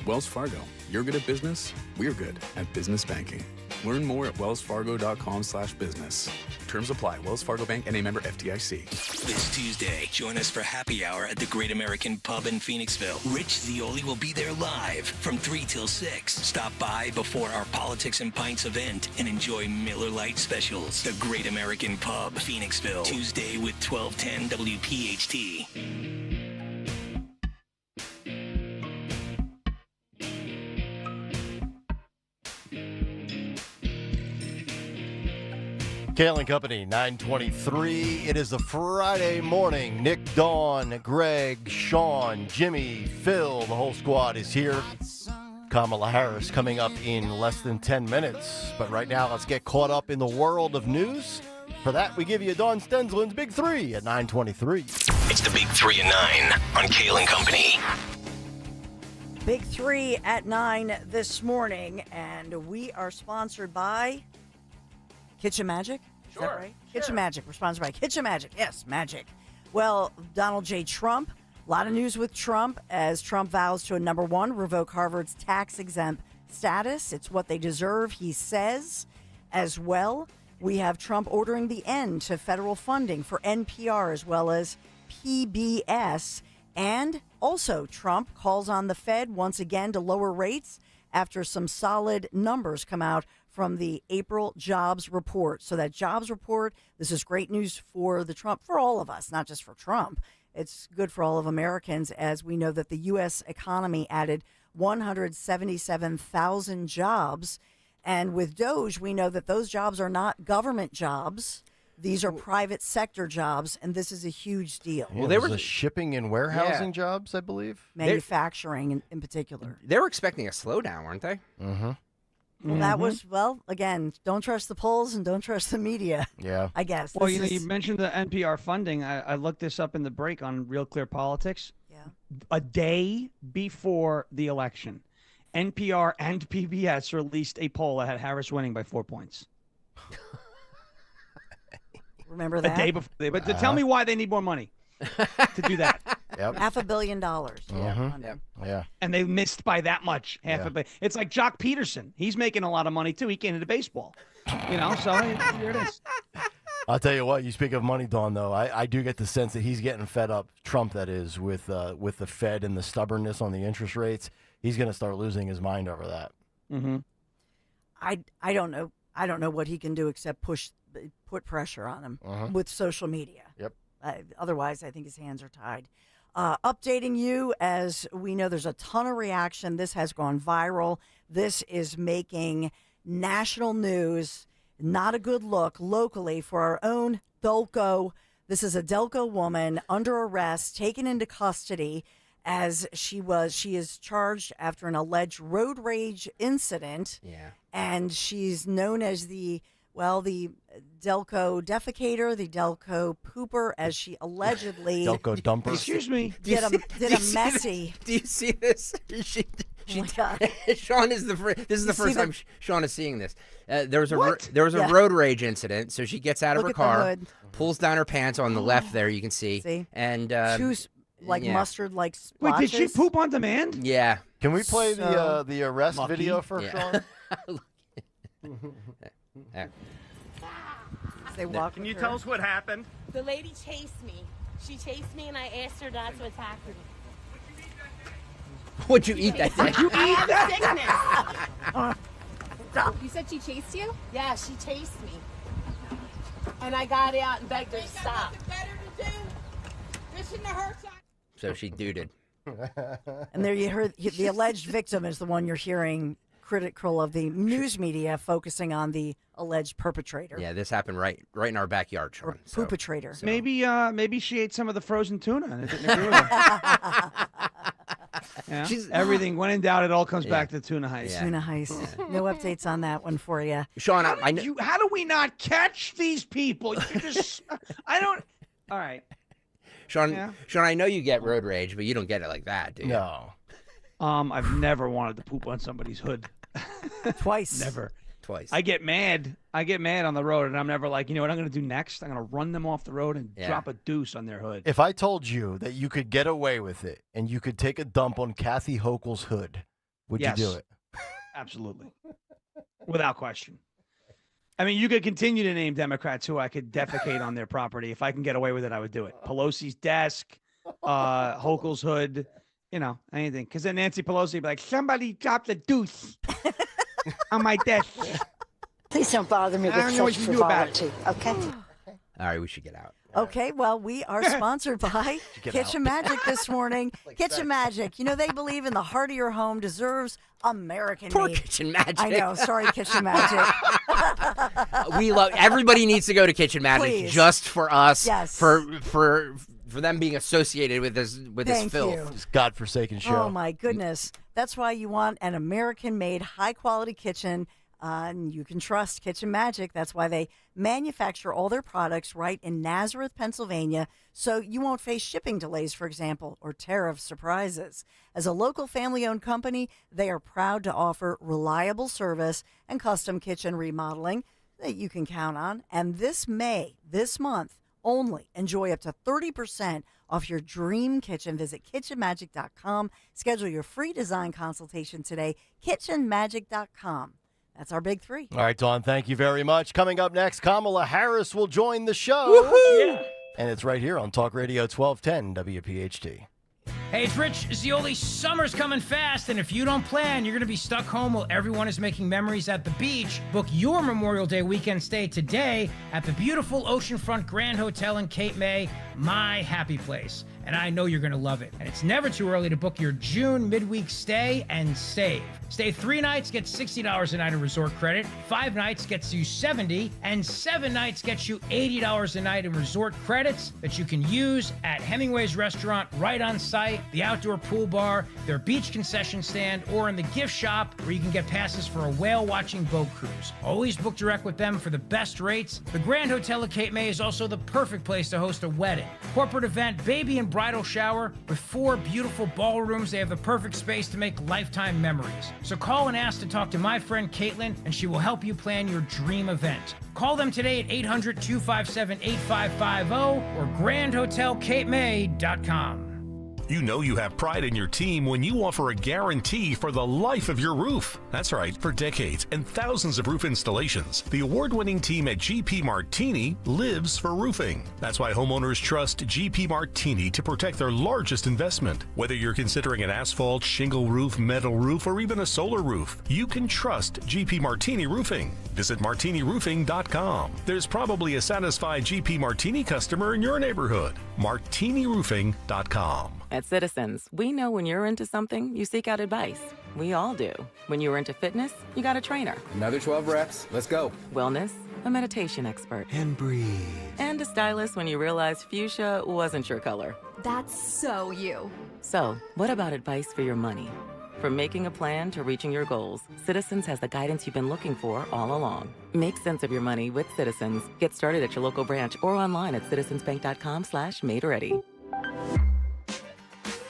Speaker 26: Wells Fargo, you're good at business, we're good at business banking. Learn more at wellsfargo.com/business. Terms apply. Wells Fargo Bank, N.A. member FDIC.
Speaker 13: This Tuesday, join us for happy hour at the Great American Pub in Phoenixville. Rich Zioli will be there live from 3 till 6. Stop by before our Politics and Pints event and enjoy Miller Lite specials. The Great American Pub, Phoenixville. Tuesday with 1210 WPHT.
Speaker 17: Kayal and Company, 9:23. It is a Friday morning. Nick, Dawn, Greg, Sean, Jimmy, Phil, the whole squad is here. Kamala Harris coming up in less than 10 minutes. But right now, let's get caught up in the world of news. For that, we give you Dawn Stensland's Big Three at 9:23.
Speaker 13: It's the Big 3 at 9 on Kayal and Company.
Speaker 18: Big Three at 9 this morning, and we are sponsored by Kitchen Magic? Is that right? Sure. Kitchen Magic. We're sponsored by Kitchen Magic. Yes, magic. Well, Donald J. Trump. A lot of news with Trump as Trump vows to, number one, revoke Harvard's tax-exempt status. It's what they deserve, he says. As well, we have Trump ordering the end to federal funding for NPR as well as PBS. And also, Trump calls on the Fed once again to lower rates after some solid numbers come out from the April jobs report. So that jobs report, this is great news for for all of us, not just for Trump. It's good for all of Americans, as we know that the U.S. economy added 177,000 jobs. And with DOGE, we know that those jobs are not government jobs. These are private sector jobs, and this is a huge deal.
Speaker 17: Well, there was a shipping and warehousing jobs, I believe.
Speaker 18: Manufacturing in particular.
Speaker 19: They were expecting a slowdown, weren't they?
Speaker 17: Mm-hmm.
Speaker 18: Well, that was, again, don't trust the polls and don't trust the media.
Speaker 17: Yeah.
Speaker 18: I guess.
Speaker 5: Well, you mentioned the NPR funding. I looked this up in the break on Real Clear Politics.
Speaker 18: Yeah.
Speaker 5: A day before the election, NPR and PBS released a poll that had Harris winning by 4 points.
Speaker 18: Remember that?
Speaker 5: A day before. But to tell me why they need more money to do that.
Speaker 17: Yep.
Speaker 18: $500 million.
Speaker 17: Yeah.
Speaker 5: And they missed by that much. $500 million. It's like Jock Peterson. He's making a lot of money, too. He came into baseball. So here it is.
Speaker 17: I'll tell you what, you speak of money, Dawn, though. I do get the sense that he's getting fed up, Trump that is, with the Fed and the stubbornness on the interest rates. He's going to start losing his mind over that.
Speaker 5: Mm-hmm.
Speaker 18: I don't know. I don't know what he can do except put pressure on him with social media.
Speaker 17: Yep.
Speaker 18: Otherwise, I think his hands are tied. Updating you, as we know, there's a ton of reaction. This has gone viral. This is making national news. Not a good look locally for our own Delco. This is a Delco woman under arrest, taken into custody as she is charged after an alleged road rage incident.
Speaker 19: Yeah.
Speaker 18: And she's known as the Delco defecator, the Delco pooper, as she allegedly
Speaker 17: Delco dumper.
Speaker 5: Excuse me.
Speaker 18: Did a messy.
Speaker 19: Do you see this?
Speaker 18: Oh my God.
Speaker 19: Sean is this is the first time Sean is seeing this. There was a road rage incident, so she gets out of her car, pulls down her pants on the left there, you can see. And
Speaker 18: choose mustard splotches.
Speaker 5: Wait, did she poop on demand?
Speaker 19: Yeah.
Speaker 17: Can we play the arrest video for Sean?
Speaker 18: Can
Speaker 3: you tell us what happened?
Speaker 10: The lady chased me. She chased me, and I asked her not to attack me.
Speaker 19: What'd you eat that day?
Speaker 10: I have sickness. You said she chased you? Yeah, she chased me. And I got out and begged her to stop.
Speaker 19: So she duded.
Speaker 18: And there you heard the alleged victim is the one you're hearing critical of the news media focusing on the alleged perpetrator.
Speaker 19: Yeah, this happened right in our backyard, Sean.
Speaker 18: Perpetrator.
Speaker 19: So.
Speaker 5: Maybe she ate some of the frozen tuna and it didn't agree with her. Yeah. Everything, when in doubt, it all comes back to tuna heist.
Speaker 18: Yeah. Tuna heist. No updates on that one for you.
Speaker 19: Sean,
Speaker 5: how do we not catch these people? You just, I don't. All right.
Speaker 19: Sean, I know you get road rage, but you don't get it like that, do you?
Speaker 17: No.
Speaker 5: I've never wanted to poop on somebody's hood.
Speaker 18: Twice.
Speaker 5: Never.
Speaker 19: Twice.
Speaker 5: I get mad on the road, and I'm never like, you know what I'm going to do next? I'm going to run them off the road and drop a deuce on their hood.
Speaker 17: If I told you that you could get away with it and you could take a dump on Kathy Hochul's hood, would you do it?
Speaker 5: Absolutely. Without question. I mean, you could continue to name Democrats who I could defecate on their property. If I can get away with it, I would do it. Pelosi's desk, Hochul's hood, anything. Because then Nancy Pelosi would be like, somebody dropped a deuce on my desk.
Speaker 3: Please don't bother me
Speaker 5: I don't
Speaker 3: with
Speaker 5: know what
Speaker 3: such
Speaker 5: you do about it.
Speaker 3: frivolity, okay?
Speaker 19: All right, we should get out.
Speaker 18: Okay, well, we are sponsored by Kitchen Magic this morning. Kitchen Magic, they believe in the heart of your home deserves American
Speaker 19: Poor
Speaker 18: made.
Speaker 19: Kitchen Magic.
Speaker 18: I know, sorry, Kitchen Magic.
Speaker 19: Everybody needs to go to Kitchen Magic
Speaker 18: Please.
Speaker 19: just for us.
Speaker 18: Yes.
Speaker 19: For them being associated with this
Speaker 18: Thank
Speaker 19: filth.
Speaker 18: you.
Speaker 17: This godforsaken show.
Speaker 18: Oh, my goodness. That's why you want an American-made, high-quality kitchen. And you can trust Kitchen Magic. That's why they manufacture all their products right in Nazareth, Pennsylvania, so you won't face shipping delays, for example, or tariff surprises. As a local family-owned company, they are proud to offer reliable service and custom kitchen remodeling that you can count on. And this month, only enjoy up to 30% off your dream kitchen. Visit kitchenmagic.com. Schedule your free design consultation today. kitchenmagic.com. That's our big three.
Speaker 17: All right, Dawn, thank you very much. Coming up next, Kamala Harris will join the show.
Speaker 21: Woohoo! Yeah.
Speaker 17: And it's right here on Talk Radio 1210 WPHT.
Speaker 21: Hey, it's Rich Zioli. Summer's coming fast, and if you don't plan, you're going to be stuck home while everyone is making memories at the beach. Book your Memorial Day weekend stay today at the beautiful Oceanfront Grand Hotel in Cape May, my happy place. And I know you're going to love it. And it's never too early to book your June midweek stay and save. Stay 3 nights, get $60 a night in resort credit. 5 nights gets you $70, and 7 nights gets you $80 a night in resort credits that you can use at Hemingway's restaurant right on site, the outdoor pool bar, their beach concession stand, or in the gift shop where you can get passes for a whale-watching boat cruise. Always book direct with them for the best rates. The Grand Hotel at Cape May is also the perfect place to host a wedding, corporate event, baby and bridal shower. With 4 beautiful ballrooms, they have the perfect space to make lifetime memories. So call and ask to talk to my friend Caitlin, and she will help you plan your dream event. Call them today at 800-257-8550 or grandhotelcapemay.com.
Speaker 11: You know you have pride in your team when you offer a guarantee for the life of your roof. That's right, for decades and thousands of roof installations, the award-winning team at GP Martini lives for roofing. That's why homeowners trust GP Martini to protect their largest investment. Whether you're considering an asphalt, shingle roof, metal roof, or even a solar roof, you can trust GP Martini Roofing. Visit martiniroofing.com. There's probably a satisfied GP Martini customer in your neighborhood. martiniroofing.com.
Speaker 15: At Citizens, we know when you're into something, you seek out advice. We all do. When you're into fitness, you got a trainer.
Speaker 16: Another 12 reps. Let's go.
Speaker 15: Wellness, a meditation expert.
Speaker 16: And breathe.
Speaker 15: And a stylist when you realized fuchsia wasn't your color.
Speaker 22: That's so you.
Speaker 15: So, what about advice for your money? From making a plan to reaching your goals, Citizens has the guidance you've been looking for all along. Make sense of your money with Citizens. Get started at your local branch or online at citizensbank.com/made-ready.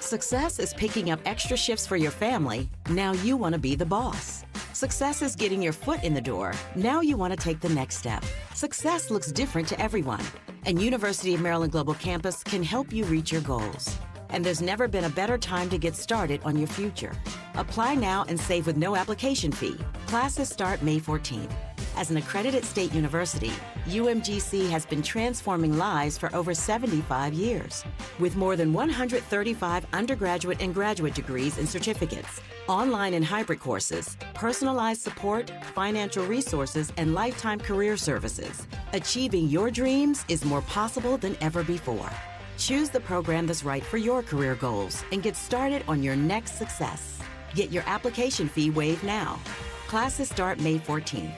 Speaker 23: Success is picking up extra shifts for your family. Now you want to be the boss. Success is getting your foot in the door. Now you want to take the next step. Success looks different to everyone, and University of Maryland Global Campus can help you reach your goals. And there's never been a better time to get started on your future. Apply now and save with no application fee. Classes start May 14th. As an accredited state university, UMGC has been transforming lives for over 75 years. With more than 135 undergraduate and graduate degrees and certificates, online and hybrid courses, personalized support, financial resources, and lifetime career services, achieving your dreams is more possible than ever before. Choose the program that's right for your career goals and get started on your next success. Get your application fee waived now. Classes start May 14th.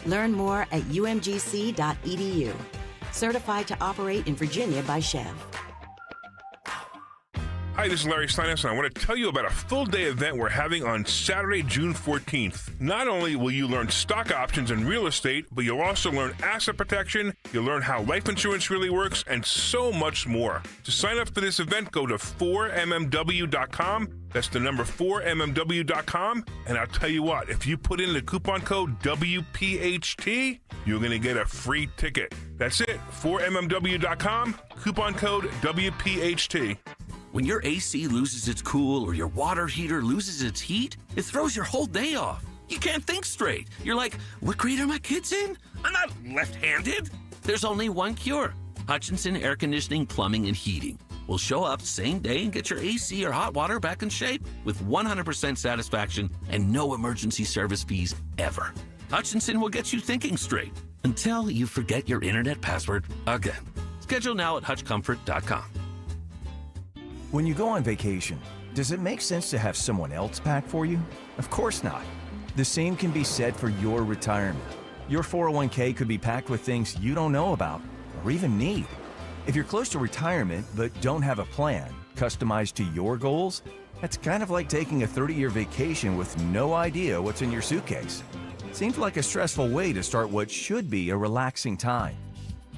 Speaker 23: Learn more at umgc.edu. Certified to operate in Virginia by Chev.
Speaker 24: Hi, this is Larry Steinhaus, and I want to tell you about a full-day event we're having on Saturday, June 14th. Not only will you learn stock options and real estate, but you'll also learn asset protection, you'll learn how life insurance really works, and so much more. To sign up for this event, go to 4mmw.com. That's the number 4mmw.com. And I'll tell you what, if you put in the coupon code WPHT, you're going to get a free ticket. That's it, 4mmw.com, coupon code WPHT.
Speaker 27: When your AC loses its cool or your water heater loses its heat, it throws your whole day off.
Speaker 1: You can't think straight. You're like, what grade are my kids in? I'm not left-handed. There's only one cure. Hutchinson Air Conditioning, Plumbing, and Heating will show up same day and get your AC or hot water back in shape with 100% satisfaction and no emergency service fees ever. Hutchinson will get you thinking straight until you forget your internet password again. Schedule now at hutchcomfort.com.
Speaker 2: When you go on vacation, does it make sense to have someone else pack for you? Of course not. The same can be said for your retirement. Your 401k could be packed with things you don't know about or even need. If you're close to retirement but don't have a plan customized to your goals, that's kind of like taking a 30-year vacation with no idea what's in your suitcase. Seems like a stressful way to start what should be a relaxing time.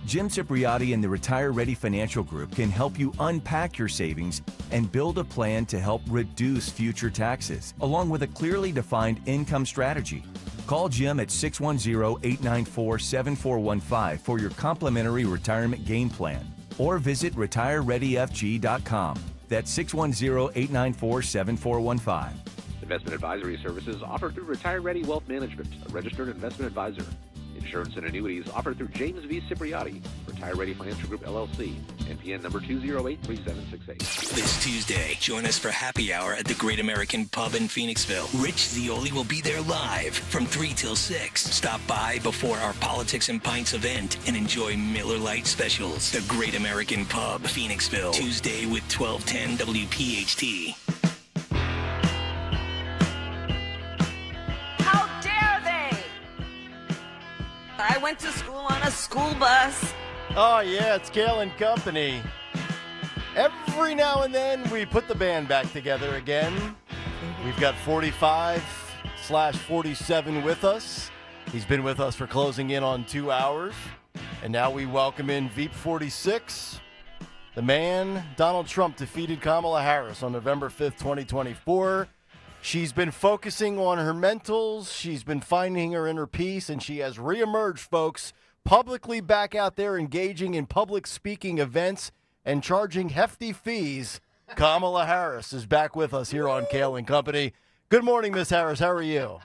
Speaker 2: Jim Cipriotti and the Retire Ready Financial Group can help you unpack your savings and build a plan to help reduce future taxes, along with a clearly defined income strategy. Call Jim at 610-894-7415 for your complimentary retirement game plan, or visit retirereadyfg.com. That's 610-894-7415.
Speaker 4: Investment advisory services offered through Retire Ready Wealth Management, a registered investment advisor. Insurance and annuities offered through James V. Cipriotti, Retire Ready Financial Group, LLC, NPN number 2083768.
Speaker 13: This Tuesday, join us for happy hour at the Great American Pub in Phoenixville. Rich Zioli will be there live from 3 till 6. Stop by before our Politics and Pints event and enjoy Miller Lite specials. The Great American Pub, Phoenixville, Tuesday with 1210 WPHT.
Speaker 18: I went to school on a school bus.
Speaker 17: Oh, yeah, it's Kayal and Company. Every now and then, we put the band back together again. We've got 45/47 with us. He's been with us for closing in on 2 hours. And now we welcome in Veep 46. The man, Donald Trump, defeated Kamala Harris on November 5th, 2024. She's been focusing on her mentals. She's been finding her inner peace, and she has reemerged, folks, publicly back out there engaging in public speaking events and charging hefty fees. Kamala Harris is back with us here on Kayal and Company. Good morning, Miss Harris. How are you?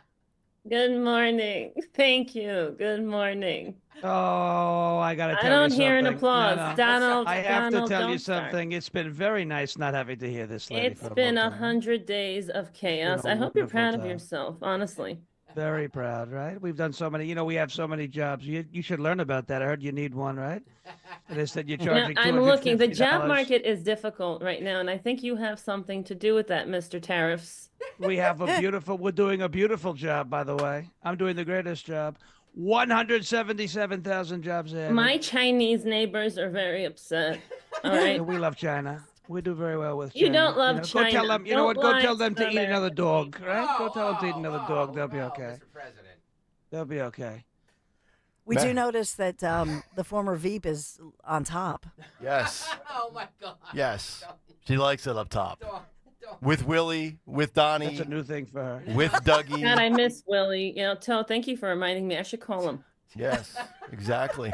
Speaker 6: Good morning. Thank you. Good morning.
Speaker 5: Oh, I got to tell you something.
Speaker 6: I don't hear an applause.
Speaker 5: No.
Speaker 6: Donald,
Speaker 5: I have
Speaker 6: Donald,
Speaker 5: to tell you
Speaker 6: don't start.
Speaker 5: something. It's been very nice not having to hear this lady.
Speaker 6: It's been 100 days of chaos. I hope you're proud of yourself, honestly.
Speaker 5: Very proud, right? We've done so many, we have so many jobs. You should learn about that. I heard you need one, right? They said you're charging
Speaker 6: I'm looking. The job
Speaker 5: $250.
Speaker 6: market is difficult right now, and I think you have something to do with that, Mr. Tariffs.
Speaker 5: We're doing a beautiful job, by the way. I'm doing the greatest job. 177,000 jobs added.
Speaker 6: My Chinese neighbors are very upset. All right.
Speaker 5: We love China. We do very well with China.
Speaker 6: You don't love China.
Speaker 5: Go tell them, you know what? Go tell them to eat another dog, right? Go tell them to eat another dog. They'll be okay.
Speaker 19: Mr. President.
Speaker 5: They'll be okay.
Speaker 18: We do notice that the former Veep is on top.
Speaker 17: Yes.
Speaker 19: Oh, my God.
Speaker 17: Yes. She likes it up top. With Willie, with Donnie.
Speaker 5: That's a new thing for her.
Speaker 17: With Dougie.
Speaker 6: God, I miss Willie. Thank you for reminding me. I should call him.
Speaker 17: Yes, exactly.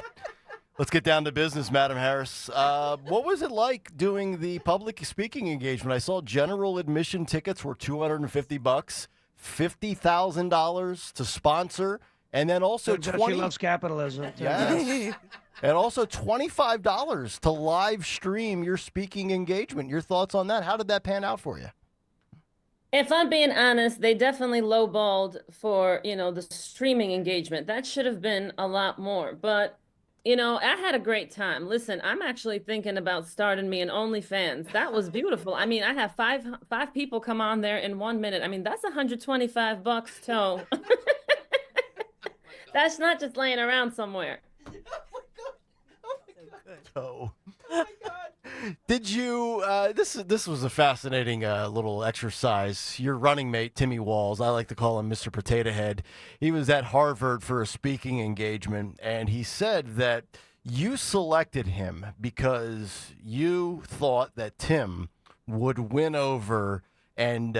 Speaker 17: Let's get down to business, Madam Harris. What was it like doing the public speaking engagement? I saw general admission tickets were $250, $50,000 to sponsor, and then also
Speaker 5: She loves capitalism.
Speaker 17: Yes. And also $25 to live stream your speaking engagement. Your thoughts on that? How did that pan out for you?
Speaker 6: If I'm being honest, they definitely lowballed for, the streaming engagement. That should have been a lot more. But, I had a great time. Listen, I'm actually thinking about starting me an OnlyFans. That was beautiful. I mean, I have five people come on there in 1 minute. I mean, that's $125, Toe. That's not just laying around somewhere.
Speaker 17: Oh my God. Did you, this was a fascinating little exercise. Your running mate, Timmy Walls, I like to call him Mr. Potato Head. He was at Harvard for a speaking engagement, and he said that you selected him because you thought that Tim would win over and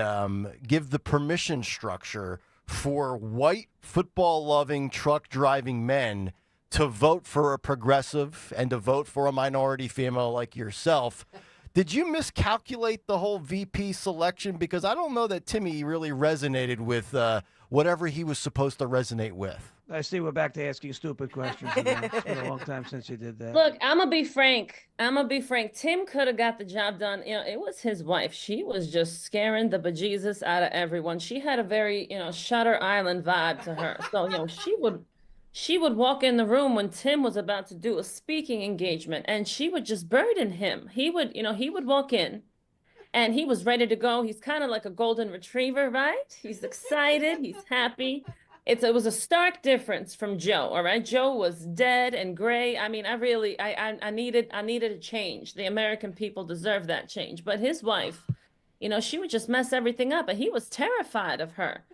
Speaker 17: give the permission structure for white football-loving, truck-driving men to vote for a progressive and to vote for a minority female like yourself. Did you miscalculate the whole VP selection? Because I don't know that Timmy really resonated with whatever he was supposed to resonate with.
Speaker 5: I see we're back to asking stupid questions again. It's been a long time since you did that.
Speaker 6: Look, I'm gonna be frank. Tim could have got the job done. It was his wife. She was just scaring the bejesus out of everyone. She had a very, Shutter Island vibe to her. So, she would walk in the room when Tim was about to do a speaking engagement, and she would just burden him. He would walk in, and he was ready to go. He's kind of like a golden retriever, right? He's excited. He's happy. It was a stark difference from Joe. All right, Joe was dead and gray. I mean, I needed a change. The American people deserve that change. But his wife, she would just mess everything up, and he was terrified of her.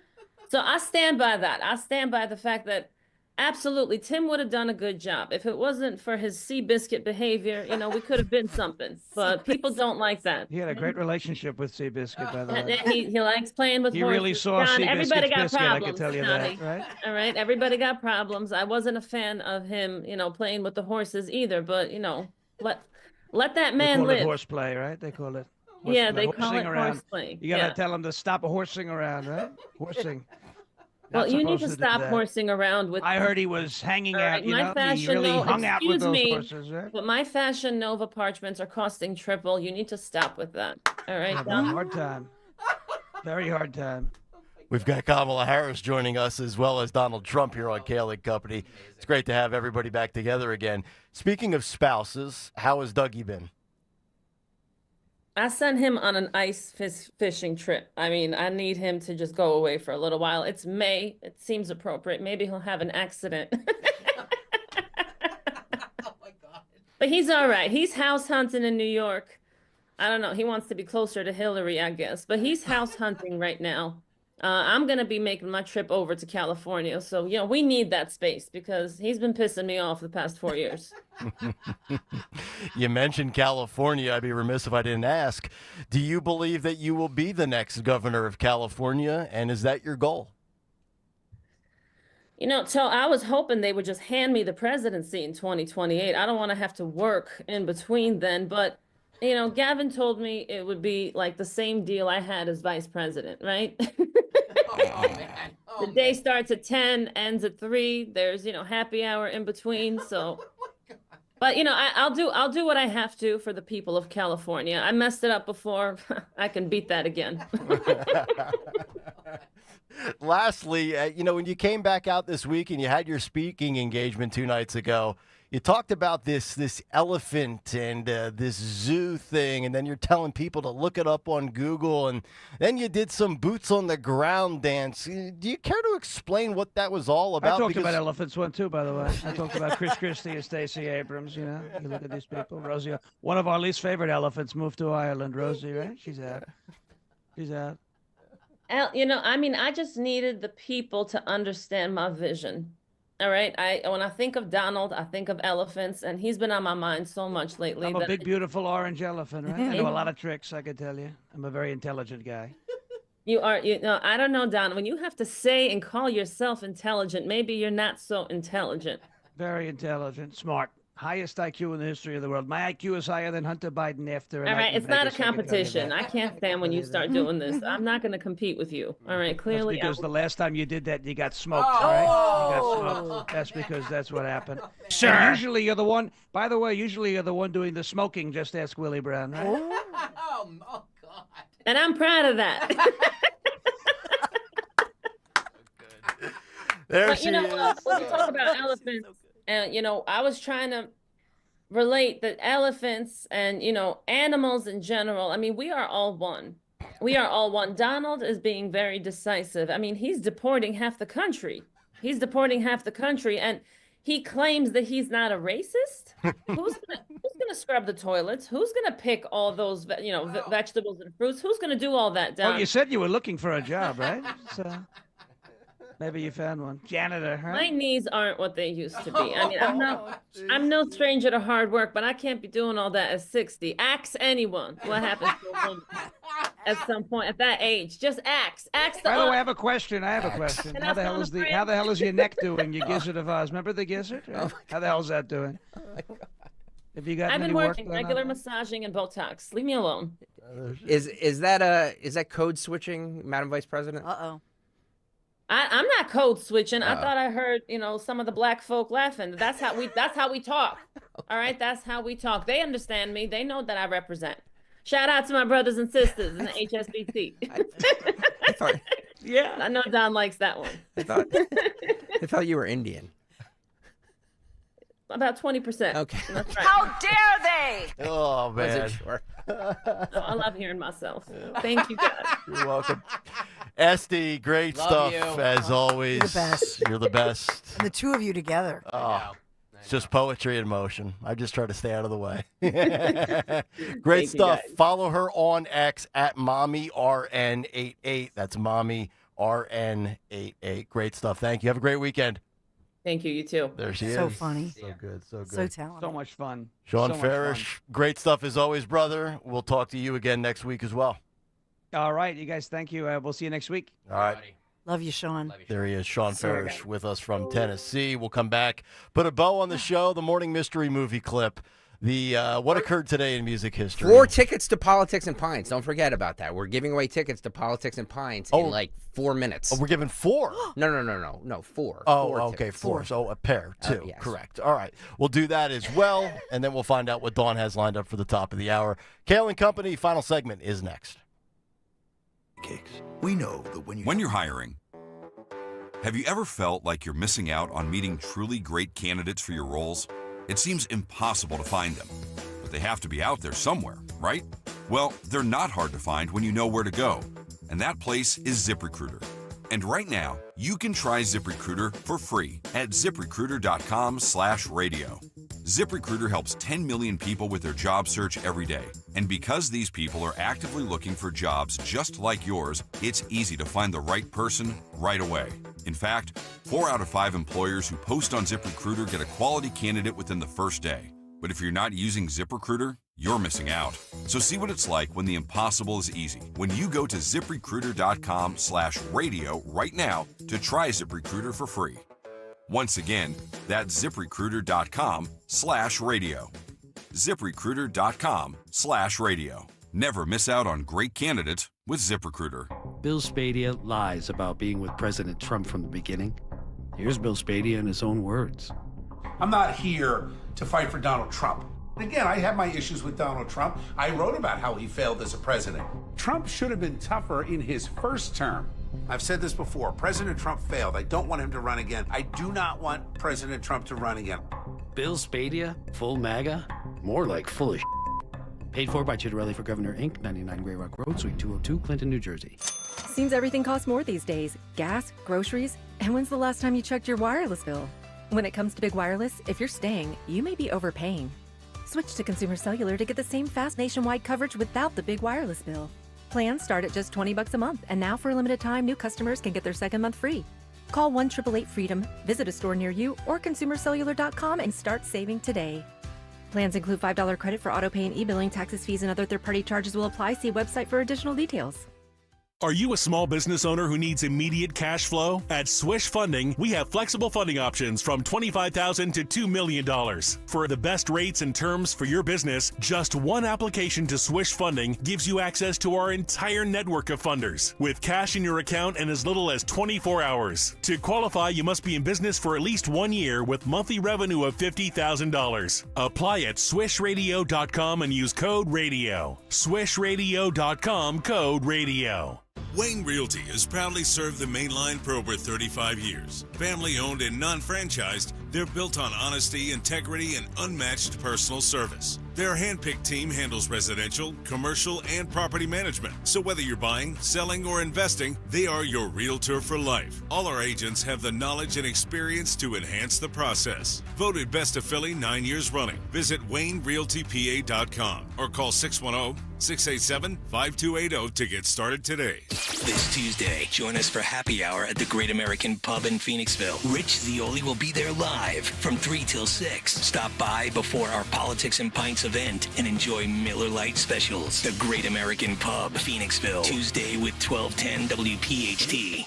Speaker 6: So I stand by that. I stand by the fact that absolutely Tim would have done a good job. If it wasn't for his Seabiscuit behavior, we could have been something. But people don't like that.
Speaker 5: He had a great relationship with Seabiscuit, by the way.
Speaker 6: He likes playing with horses.
Speaker 5: He really saw
Speaker 6: John,
Speaker 5: Seabiscuit's
Speaker 6: everybody got
Speaker 5: biscuit,
Speaker 6: problems,
Speaker 5: I can tell you
Speaker 6: Johnny.
Speaker 5: that, right?
Speaker 6: All right, everybody got problems. I wasn't a fan of him, playing with the horses either. But let that man
Speaker 5: they call
Speaker 6: live.
Speaker 5: it horseplay, right? They call it.
Speaker 6: Yeah,
Speaker 5: horseplay.
Speaker 6: they call
Speaker 5: Horsing
Speaker 6: it
Speaker 5: around.
Speaker 6: horseplay.
Speaker 5: You gotta
Speaker 6: Yeah.
Speaker 5: tell him to stop horsing around, right? Horsing.
Speaker 6: Well,
Speaker 5: Not
Speaker 6: you need to
Speaker 5: supposed do
Speaker 6: stop
Speaker 5: that.
Speaker 6: horsing around with.
Speaker 5: I heard he was hanging
Speaker 6: All
Speaker 5: out.
Speaker 6: right,
Speaker 5: You
Speaker 6: my
Speaker 5: know, he
Speaker 6: Fashion
Speaker 5: really
Speaker 6: Nova-
Speaker 5: hung out with
Speaker 6: excuse
Speaker 5: those
Speaker 6: me,
Speaker 5: horses, right?
Speaker 6: But my Fashion Nova parchments are costing triple. You need to stop with that. All right,
Speaker 5: Have a
Speaker 6: Don?
Speaker 5: hard time. Very hard time.
Speaker 17: We've got Kamala Harris joining us as well as Donald Trump here on Kayal Company. It's great to have everybody back together again. Speaking of spouses, how has Dougie been?
Speaker 6: I sent him on an ice fishing trip. I mean, I need him to just go away for a little while. It's May. It seems appropriate. Maybe he'll have an accident. But he's all right. He's house hunting in New York. I don't know. He wants to be closer to Hillary, I guess. But he's house hunting right now. I'm going to be making my trip over to California. So, we need that space because he's been pissing me off the past 4 years.
Speaker 17: You mentioned California. I'd be remiss if I didn't ask. Do you believe that you will be the next governor of California? And is that your goal?
Speaker 6: So I was hoping they would just hand me the presidency in 2028. I don't want to have to work in between then. But, Gavin told me it would be like the same deal I had as vice president, right? The day starts at 10, ends at 3. There's, happy hour in between. So, but, I'll do what I have to for the people of California. I messed it up before. I can beat that again.
Speaker 17: Lastly, when you came back out this week and you had your speaking engagement 2 nights ago, you talked about this elephant and this zoo thing, and then you're telling people to look it up on Google, and then you did some boots on the ground dance. Do you care to explain what that was all about?
Speaker 5: I talked about elephants one too, by the way. I talked about Chris Christie and Stacey Abrams. You look at these people. Rosie, one of our least favorite elephants, moved to Ireland. Rosie, right? She's out. She's out.
Speaker 6: I just needed the people to understand my vision. All right. When I think of Donald, I think of elephants, and he's been on my mind so much lately.
Speaker 5: I'm a big, beautiful orange elephant, right? I know a lot of tricks, I can tell you. I'm a very intelligent guy.
Speaker 6: You are, I don't know, Don. When you have to say and call yourself intelligent, maybe you're not so intelligent.
Speaker 5: Very intelligent, smart. Highest IQ in the history of the world. My IQ is higher than Hunter Biden after.
Speaker 6: All right, it's not a competition. I can't stand when you start doing this. I'm not going to compete with you. All right, clearly.
Speaker 5: That's because the last time you did that, you got smoked, right? You got smoked. That's because that's what happened.
Speaker 6: Sure.
Speaker 5: And usually you're the one. By the way, usually you're the one doing the smoking. Just ask Willie Brown, right?
Speaker 10: Oh, God.
Speaker 6: And I'm proud of that.
Speaker 17: There
Speaker 6: but
Speaker 17: she
Speaker 6: when
Speaker 17: is.
Speaker 6: you talk about elephants, and I was trying to relate that elephants and animals in general. I mean, we are all one. We are all one. Donald is being very decisive. I mean, he's deporting half the country. And he claims that he's not a racist. Who's gonna scrub the toilets? Who's gonna pick all those vegetables and fruits? Who's gonna do all that, Don?
Speaker 5: Well, you said you were looking for a job, right? So maybe you found one. Janitor, huh?
Speaker 6: My knees aren't what they used to be. I mean, I'm no stranger to hard work, but I can't be doing all that at 60. Ask anyone what happens to a woman at some point at that age. Just ask.
Speaker 5: By the way, I have a question. How the hell is your neck doing? Your gizzard of Oz. Remember the gizzard? Right? How the hell is that doing? Have you got?
Speaker 6: I've been
Speaker 5: any work
Speaker 6: working
Speaker 5: done on
Speaker 6: regular
Speaker 5: that?
Speaker 6: massaging and Botox. Leave me alone.
Speaker 19: Is that code switching, Madam Vice President?
Speaker 18: Uh-oh.
Speaker 6: I'm not code switching. I
Speaker 19: Uh-oh.
Speaker 6: thought I heard, some of the black folk laughing. That's how we talk. All right, that's how we talk. They understand me. They know that I represent. Shout out to my brothers and sisters in the HSBC.
Speaker 19: I thought
Speaker 6: Yeah, I know Don likes that one.
Speaker 19: I thought you were Indian.
Speaker 6: About 20%.
Speaker 19: Okay.
Speaker 6: That's right.
Speaker 10: How dare they?
Speaker 17: Oh, man.
Speaker 19: Wasn't sure.
Speaker 6: I love hearing myself. Thank you, guys.
Speaker 17: You're welcome. Esty, great
Speaker 19: Love
Speaker 17: stuff
Speaker 19: you.
Speaker 17: as always.
Speaker 18: You're the best.
Speaker 17: You're the best.
Speaker 18: And the two of you together.
Speaker 17: Oh, it's just poetry in motion. I just try to stay out of the way. Great
Speaker 6: Thank you,
Speaker 17: stuff.
Speaker 6: guys.
Speaker 17: Follow her on X at MommyRN88. That's MommyRN88. Great stuff. Thank you. Have a great weekend.
Speaker 6: Thank you. You too.
Speaker 17: There she is.
Speaker 18: So funny.
Speaker 17: So good. So good.
Speaker 18: So talented.
Speaker 5: So much fun.
Speaker 17: Sean
Speaker 5: So much
Speaker 17: Farish, great stuff as always, brother. We'll talk to you again next week as well.
Speaker 5: fun. All right, you guys. Thank you. We'll see you next week.
Speaker 17: All right.
Speaker 18: Love you, Sean.
Speaker 17: There he is, Sean
Speaker 18: Sorry,
Speaker 17: Farish,
Speaker 18: guys.
Speaker 17: with us from Tennessee. We'll come back, put a bow on the show, the morning mystery movie clip. The what occurred today in music history.
Speaker 19: 4 tickets to Politics and Pints. Don't forget about that. We're giving away tickets to Politics and Pints in like 4 minutes.
Speaker 17: Oh, we're giving 4.
Speaker 19: No, 4.
Speaker 17: Oh,
Speaker 19: 4
Speaker 17: okay,
Speaker 19: tickets.
Speaker 17: 4. So a pair, 2.
Speaker 19: Yes.
Speaker 17: Correct. All right. We'll do that as well, and then we'll find out what Dawn has lined up for the top of the hour. Kayal and Company, final segment is next.
Speaker 7: We know that when you're hiring, have you ever felt like you're missing out on meeting truly great candidates for your roles? It seems impossible to find them, but they have to be out there somewhere, right? Well, they're not hard to find when you know where to go, and that place is ZipRecruiter. And right now, you can try ZipRecruiter for free at ZipRecruiter.com/radio. ZipRecruiter helps 10 million people with their job search every day. And because these people are actively looking for jobs just like yours, it's easy to find the right person right away. In fact, 4 out of 5 employers who post on ZipRecruiter get a quality candidate within the first day. But if you're not using ZipRecruiter, you're missing out. So see what it's like when the impossible is easy. When you go to ZipRecruiter.com/radio right now to try ZipRecruiter for free. Once again, that's ZipRecruiter.com/radio. ZipRecruiter.com/radio. Never miss out on great candidates with ZipRecruiter.
Speaker 8: Bill Spadia lies about being with President Trump from the beginning. Here's Bill Spadia in his own words.
Speaker 9: I'm not here to fight for Donald Trump. Again, I have my issues with Donald Trump. I wrote about how he failed as a president. Trump should have been tougher in his first term. I've said this before. President Trump failed. I don't want him to run again. I do not want President Trump to run again.
Speaker 8: Bill Spadia, full MAGA? More like full of Paid for by Chitterelli for Governor, Inc., 99 Grey Rock Road, Suite 202, Clinton, New Jersey.
Speaker 12: Seems everything costs more these days. Gas, groceries, and when's the last time you checked your wireless bill? When it comes to big wireless, if you're staying, you may be overpaying. Switch to Consumer Cellular to get the same fast nationwide coverage without the big wireless bill. Plans start at just $20 a month, and now for a limited time, new customers can get their second month free. Call 1-888-FREEDOM, visit a store near you, or consumercellular.com and start saving today. Plans include $5 credit for autopay and e-billing. Taxes, fees, and other third-party charges will apply. See website for additional details.
Speaker 14: Are you a small business owner who needs immediate cash flow? At Swish Funding, we have flexible funding options from $25,000 to $2 million. For the best rates and terms for your business, just one application to Swish Funding gives you access to our entire network of funders, with cash in your account in as little as 24 hours. To qualify, you must be in business for at least 1 year with monthly revenue of $50,000. Apply at swishradio.com and use code RADIO. Swishradio.com, code RADIO.
Speaker 20: Wayne Realty has proudly served the main line for over 35 years. Family owned and non-franchised, they're built on honesty, integrity, and unmatched personal service. Their hand-picked team handles residential, commercial, and property management. So whether you're buying, selling, or investing, they are your realtor for life. All our agents have the knowledge and experience to enhance the process. Voted Best of Philly 9 years running. Visit WayneRealtyPA.com or call 610-687-5280 to get started today.
Speaker 13: This Tuesday, join us for happy hour at the Great American Pub in Phoenixville. Rich Zioli will be there live from 3 till 6. Stop by before our Politics and Pints event and enjoy Miller Lite specials. The Great American Pub, Phoenixville, Tuesday with 1210 WPHT.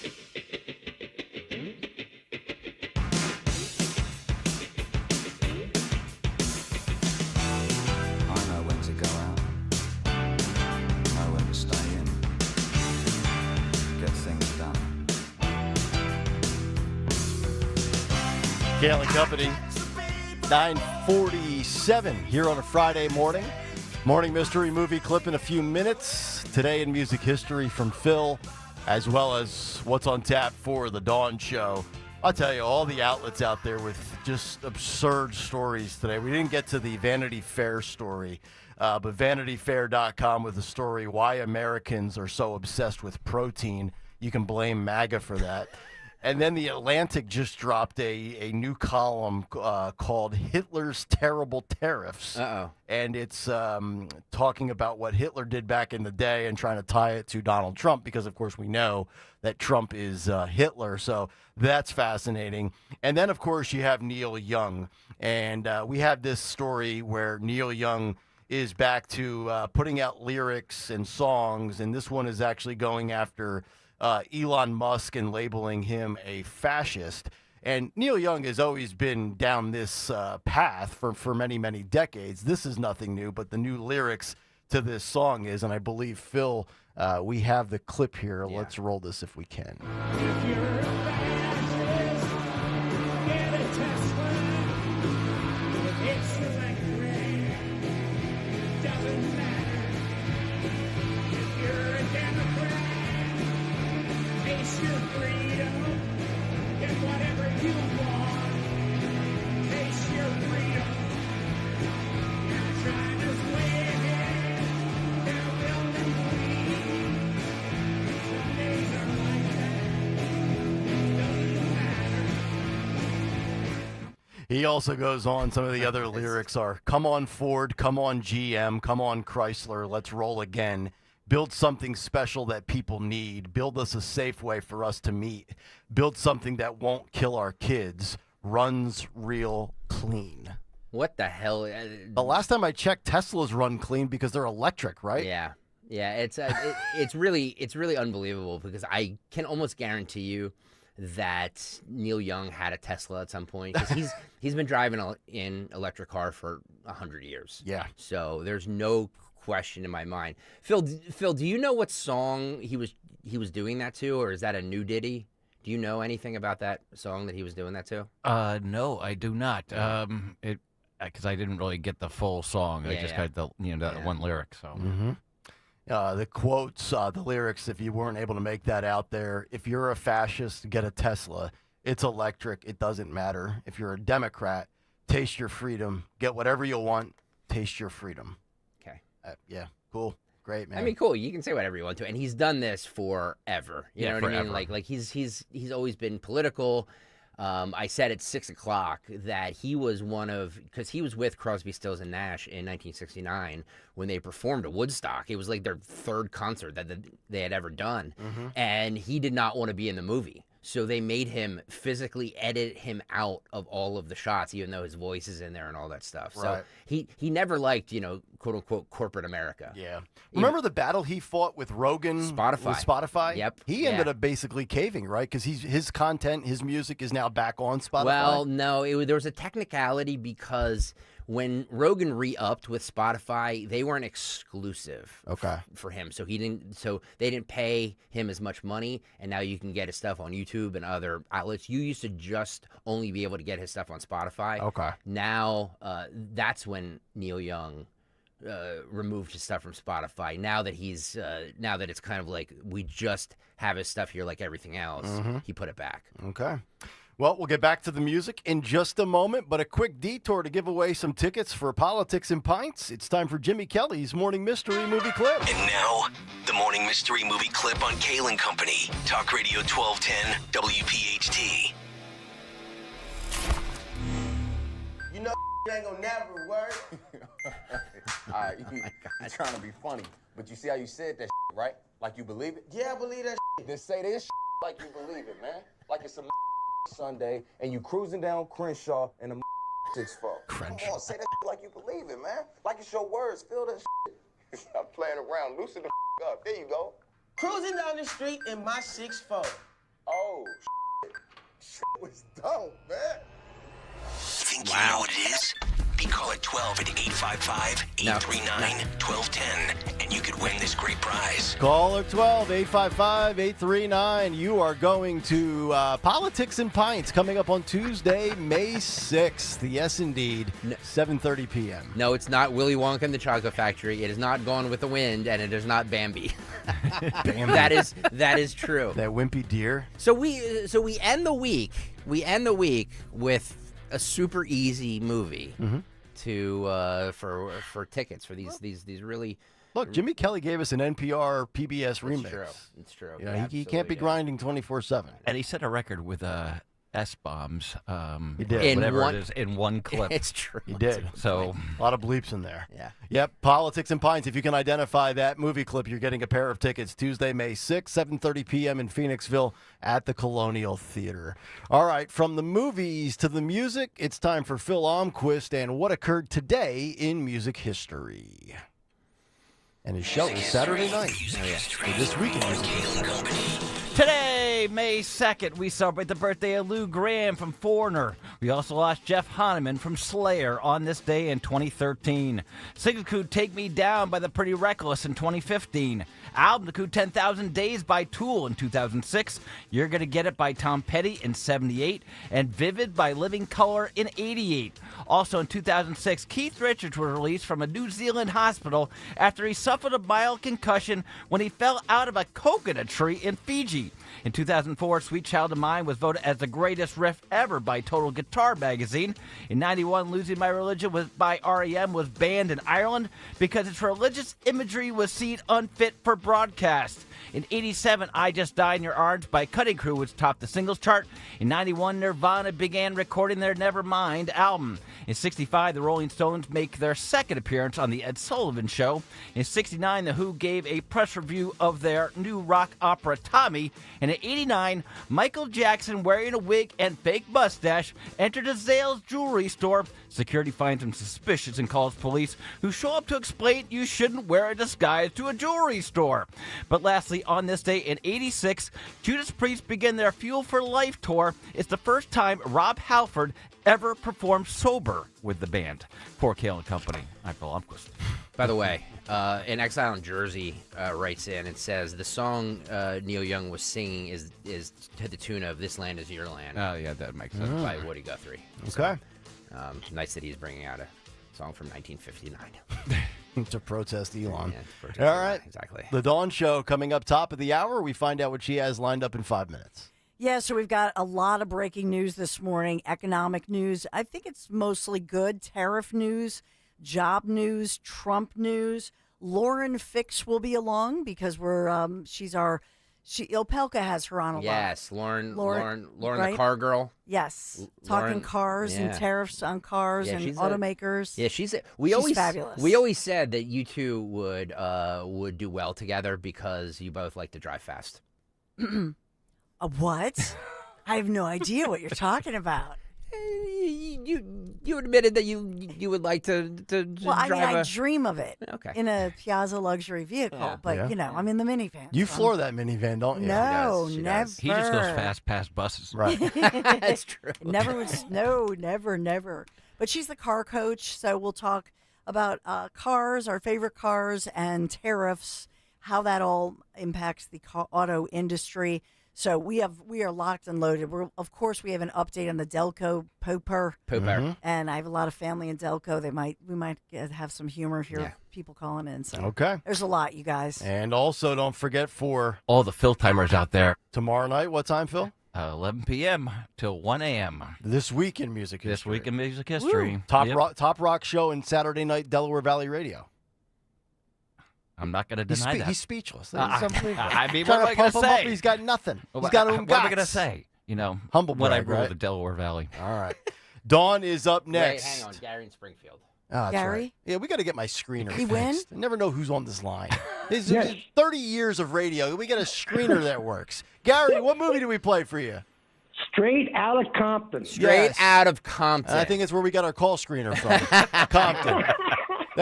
Speaker 17: Kayal and Company, 9:47 here on a Friday morning. Morning mystery movie clip in a few minutes. Today in music history from Phil, as well as what's on tap for the Dawn Show. I'll tell you, all the outlets out there with just absurd stories today. We didn't get to the Vanity Fair story, but VanityFair.com with the story, Why Americans Are So Obsessed with Protein. You can blame MAGA for that. And then The Atlantic just dropped a new column called Hitler's Terrible Tariffs.
Speaker 19: Uh-oh.
Speaker 17: And it's talking about what Hitler did back in the day and trying to tie it to Donald Trump because, of course, we know that Trump is Hitler. So that's fascinating. And then, of course, you have Neil Young. And we have this story where Neil Young is back to putting out lyrics and songs. And this one is actually going after Elon Musk and labeling him a fascist. And Neil Young has always been down this path for many, many decades. This is nothing new, but the new lyrics to this song is, and I believe, Phil, we have the clip here. Yeah. Let's roll this if we can.
Speaker 3: If you're a fascist, get a Tesla. If it's electric, doesn't matter. If you're a Democrat, taste your freedom, get whatever you want, taste your freedom. Now China's winning, they're building weed. Sundays are like that, doesn't matter.
Speaker 17: He also goes on, some of the other lyrics are, come on Ford, come on GM, come on Chrysler, let's roll again. Build something special that people need. Build us a safe way for us to meet. Build something that won't kill our kids. Runs real clean.
Speaker 19: What the hell?
Speaker 17: The last time I checked, Teslas run clean because they're electric, right?
Speaker 19: Yeah. It's really unbelievable because I can almost guarantee you that Neil Young had a Tesla at some point because he's been driving an electric car for 100 years.
Speaker 17: Yeah.
Speaker 19: So there's no question in my mind. Phil, do you know what song he was doing that to, or is that a new ditty? Do you know anything about that song that he was doing that to?
Speaker 11: No, I do not. Because I didn't really get the full song. I just got the that one lyric. So
Speaker 17: the quotes, the lyrics. If you weren't able to make that out there, if you're a fascist, get a Tesla. It's electric. It doesn't matter. If you're a Democrat, taste your freedom. Get whatever you want. Taste your freedom. Yeah, cool. Great, man.
Speaker 19: I mean, cool. You can say whatever you want to. And he's done this forever. You know what I mean? Like he's always been political. I said at 6 o'clock that he was because he was with Crosby, Stills, and Nash in 1969 when they performed at Woodstock. It was like their third concert that they had ever done. Mm-hmm. And he did not want to be in the movie. So they made him physically edit him out of all of the shots, even though his voice is in there and all that stuff.
Speaker 17: Right.
Speaker 19: So he never liked, quote unquote, corporate America.
Speaker 17: Yeah. Remember the battle he fought with Rogan?
Speaker 19: Spotify.
Speaker 17: With Spotify?
Speaker 19: Yep.
Speaker 17: He ended up basically caving, right? Because his content, his music is now back on Spotify.
Speaker 19: Well, no, there was a technicality because when Rogan re-upped with Spotify, they weren't exclusive for him. So they didn't pay him as much money, and now you can get his stuff on YouTube and other outlets. You used to just only be able to get his stuff on Spotify.
Speaker 17: Okay.
Speaker 19: Now that's when Neil Young removed his stuff from Spotify. Now that it's kind of like we just have his stuff here like everything else, he put it back.
Speaker 17: Okay. Well, we'll get back to the music in just a moment, but a quick detour to give away some tickets for Politics and Pints. It's time for Jimmy Kelly's Morning Mystery Movie Clip.
Speaker 13: And now, the Morning Mystery Movie Clip on Kayal and Company. Talk Radio 1210, WPHT.
Speaker 16: You know ain't gonna never work. All right, you trying to be funny, but you see how you said that right? Like you believe it? Yeah, I believe that Then say this like you believe it, man. Like it's a Sunday, and you cruising down Crenshaw in a 6'4". Come on, say that like you believe it, man. Like it's your words. Feel that shit. Stop playing around. Loosen the up. There you go. Cruising down the street in my 6'4". Oh, shit was dope, man.
Speaker 13: Think you know what it is? Be call at 12 at 855-839-1210 and and you could win this great prize.
Speaker 17: Caller 12-855-839. You are going to Politics and Pints coming up on Tuesday, May 6th. Yes, indeed. 7:30 p.m.
Speaker 19: No, it's not Willy Wonka and the Chocolate Factory. It is not Gone with the Wind, and it is not Bambi.
Speaker 17: Bambi.
Speaker 19: That is true.
Speaker 17: That wimpy deer.
Speaker 19: So we end the week. We end the week with a super easy movie for tickets for these really.
Speaker 17: Look, Jimmy Kelly gave us an NPR PBS remix.
Speaker 19: It's true.
Speaker 17: You know, he can't be grinding 24/7.
Speaker 11: And he set a record with S-bombs.
Speaker 17: He did.
Speaker 11: Whatever it is, in one clip.
Speaker 19: It's true.
Speaker 17: He did.
Speaker 11: So
Speaker 17: a lot of bleeps in there.
Speaker 19: Yeah.
Speaker 17: Yep. Politics and Pints. If you can identify that movie clip, you're getting a pair of tickets Tuesday, May 6th, 7:30 p.m. in Phoenixville at the Colonial Theater. All right. From the movies to the music, it's time for Phil Almquist and what occurred today in music history. And his show is Saturday night. For this week in music history.
Speaker 11: Today, May 2nd, we celebrate the birthday of Lou Gramm from Foreigner. We also lost Jeff Hanneman from Slayer on this day in 2013. Single include Take Me Down by the Pretty Reckless in 2015. Album include 10,000 Days by Tool in 2006. You're Gonna Get It by Tom Petty in 78. And Vivid by Living Colour in 88. Also in 2006, Keith Richards was released from a New Zealand hospital after he suffered a mild concussion when he fell out of a coconut tree in Fiji. In 2004, Sweet Child of Mine was voted as the greatest riff ever by Total Guitar Magazine. In 91, Losing My Religion by R.E.M. was banned in Ireland because its religious imagery was seen unfit for broadcast. In 87, I Just Died in Your Arms by Cutting Crew was topped the singles chart. In 91, Nirvana began recording their Nevermind album. In 65, the Rolling Stones make their second appearance on The Ed Sullivan Show. In 69, The Who gave a press review of their new rock opera Tommy. And in 89, Michael Jackson, wearing a wig and fake mustache, entered a Zales jewelry store. Security finds him suspicious and calls police, who show up to explain you shouldn't wear a disguise to a jewelry store. But lastly, on this day in 86, Judas Priest began their Fuel for Life tour. It's the first time Rob Halford ever performed sober with the band. For Kayal and Company, I'm Phil Almquist.
Speaker 19: By the way, in Exile in Jersey writes in and says the song Neil Young was singing is to the tune of "This Land Is Your Land."
Speaker 11: Oh yeah, that makes sense.
Speaker 19: By Woody Guthrie.
Speaker 17: Okay.
Speaker 19: So, nice that he's bringing out a song from 1959
Speaker 17: to protest Elon.
Speaker 19: Yeah, to protest
Speaker 17: All
Speaker 19: Elon,
Speaker 17: right.
Speaker 19: exactly.
Speaker 17: The Dawn Show coming up top of the hour. We find out what she has lined up in 5 minutes.
Speaker 18: Yeah, so we've got a lot of breaking news this morning, economic news. I think it's mostly good. Tariff news, job news, Trump news. Lauren Fix will be along because Opelka has her on a lot.
Speaker 19: Yes, Lauren
Speaker 18: right?
Speaker 19: the car girl.
Speaker 18: Yes,
Speaker 19: Lauren,
Speaker 18: talking cars and tariffs on cars and automakers.
Speaker 19: She's
Speaker 18: fabulous.
Speaker 19: We always said that you two would do well together because you both like to drive fast.
Speaker 18: What? I have no idea what you're talking about.
Speaker 19: You admitted that you would like to
Speaker 18: Well, I
Speaker 19: drive
Speaker 18: mean, I dream of it in a Piazza luxury vehicle, but I'm in the minivan.
Speaker 17: You floor that minivan, don't you?
Speaker 18: No,
Speaker 11: She
Speaker 18: never.
Speaker 11: does. He just goes fast past buses.
Speaker 17: Right.
Speaker 19: That's true.
Speaker 18: Never. But she's the car coach, so we'll talk about cars, our favorite cars, and tariffs, how that all impacts the auto industry. So we are locked and loaded. Of course, we have an update on the Delco Pooper. And I have a lot of family in Delco. We might have some humor here.
Speaker 19: Yeah.
Speaker 18: People calling in. So
Speaker 17: Okay.
Speaker 18: there's a lot, you guys.
Speaker 17: And also, don't forget for
Speaker 11: All the Phil timers out there.
Speaker 17: tomorrow night, what time, Phil?
Speaker 11: 11 p.m. till 1 a.m.
Speaker 17: This week in music history.
Speaker 11: This week in music history.
Speaker 17: Top
Speaker 11: Yep.
Speaker 17: Top Rock Show and Saturday Night Delaware Valley Radio.
Speaker 11: I'm not going to deny that.
Speaker 17: He's speechless. That's unbelievable.
Speaker 11: I mean,
Speaker 17: Trying
Speaker 11: what am I
Speaker 17: to
Speaker 11: going
Speaker 17: pump
Speaker 11: to
Speaker 17: him up,
Speaker 11: say?
Speaker 17: he's got nothing.
Speaker 11: Well,
Speaker 17: He's got no
Speaker 11: what am I going to
Speaker 17: guts.
Speaker 11: say? You know,
Speaker 17: Humble
Speaker 11: what I
Speaker 17: brag,
Speaker 11: rule
Speaker 17: right?
Speaker 11: the Delaware Valley.
Speaker 17: All right. Dawn is up
Speaker 19: Wait,
Speaker 17: next.
Speaker 19: hang on, Gary in Springfield.
Speaker 17: Oh, that's
Speaker 18: Gary?
Speaker 17: right. Yeah, we got to get my screener
Speaker 18: He
Speaker 17: fixed.
Speaker 18: win?
Speaker 17: I never know who's on this line. It's
Speaker 3: Yes.
Speaker 17: 30 years of radio. We got a screener that works. Gary, what movie do we play for you?
Speaker 3: Straight out of Compton.
Speaker 19: Straight
Speaker 17: Yes.
Speaker 19: out of Compton.
Speaker 17: I think it's where we got our call screener from. Compton.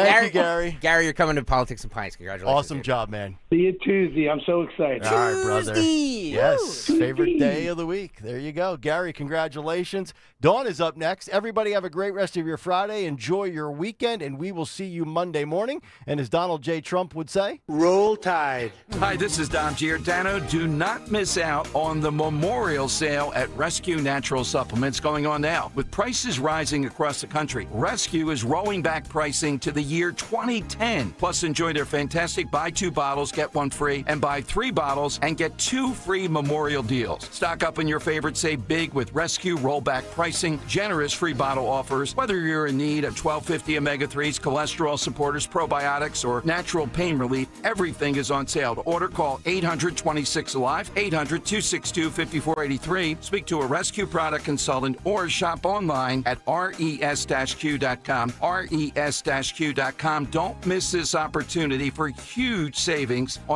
Speaker 17: Thank you, Gary.
Speaker 19: Gary, you're coming to Politics and Pints. Congratulations.
Speaker 17: Awesome job, man.
Speaker 15: See you Tuesday. I'm so excited.
Speaker 17: All right, brother.
Speaker 19: Tuesday.
Speaker 17: Yes,
Speaker 15: Woo.
Speaker 17: favorite
Speaker 15: Tuesday.
Speaker 17: day of the week. There you go. Gary, congratulations. Dawn is up next. Everybody have a great rest of your Friday. Enjoy your weekend, and we will see you Monday morning. And as Donald J. Trump would say,
Speaker 15: Roll Tide.
Speaker 21: Hi, this is Dom Giordano. Do not miss out on the memorial sale at Rescue Natural Supplements going on now. With prices rising across the country, Rescue is rolling back pricing to the year 2010. Plus, enjoy their fantastic buy 2 bottles, get 1 free, and buy 3 bottles and get 2 free memorial deals. Stock up on your favorites, save big with Rescue rollback pricing, generous free bottle offers. Whether you're in need of 1250 omega-3s, cholesterol supporters, probiotics, or natural pain relief, everything is on sale. To order, call 800-26-ALIVE, 800-262-5483. Speak to a Rescue product consultant or shop online at res-q.com. res-q.com. Don't miss this opportunity for huge savings on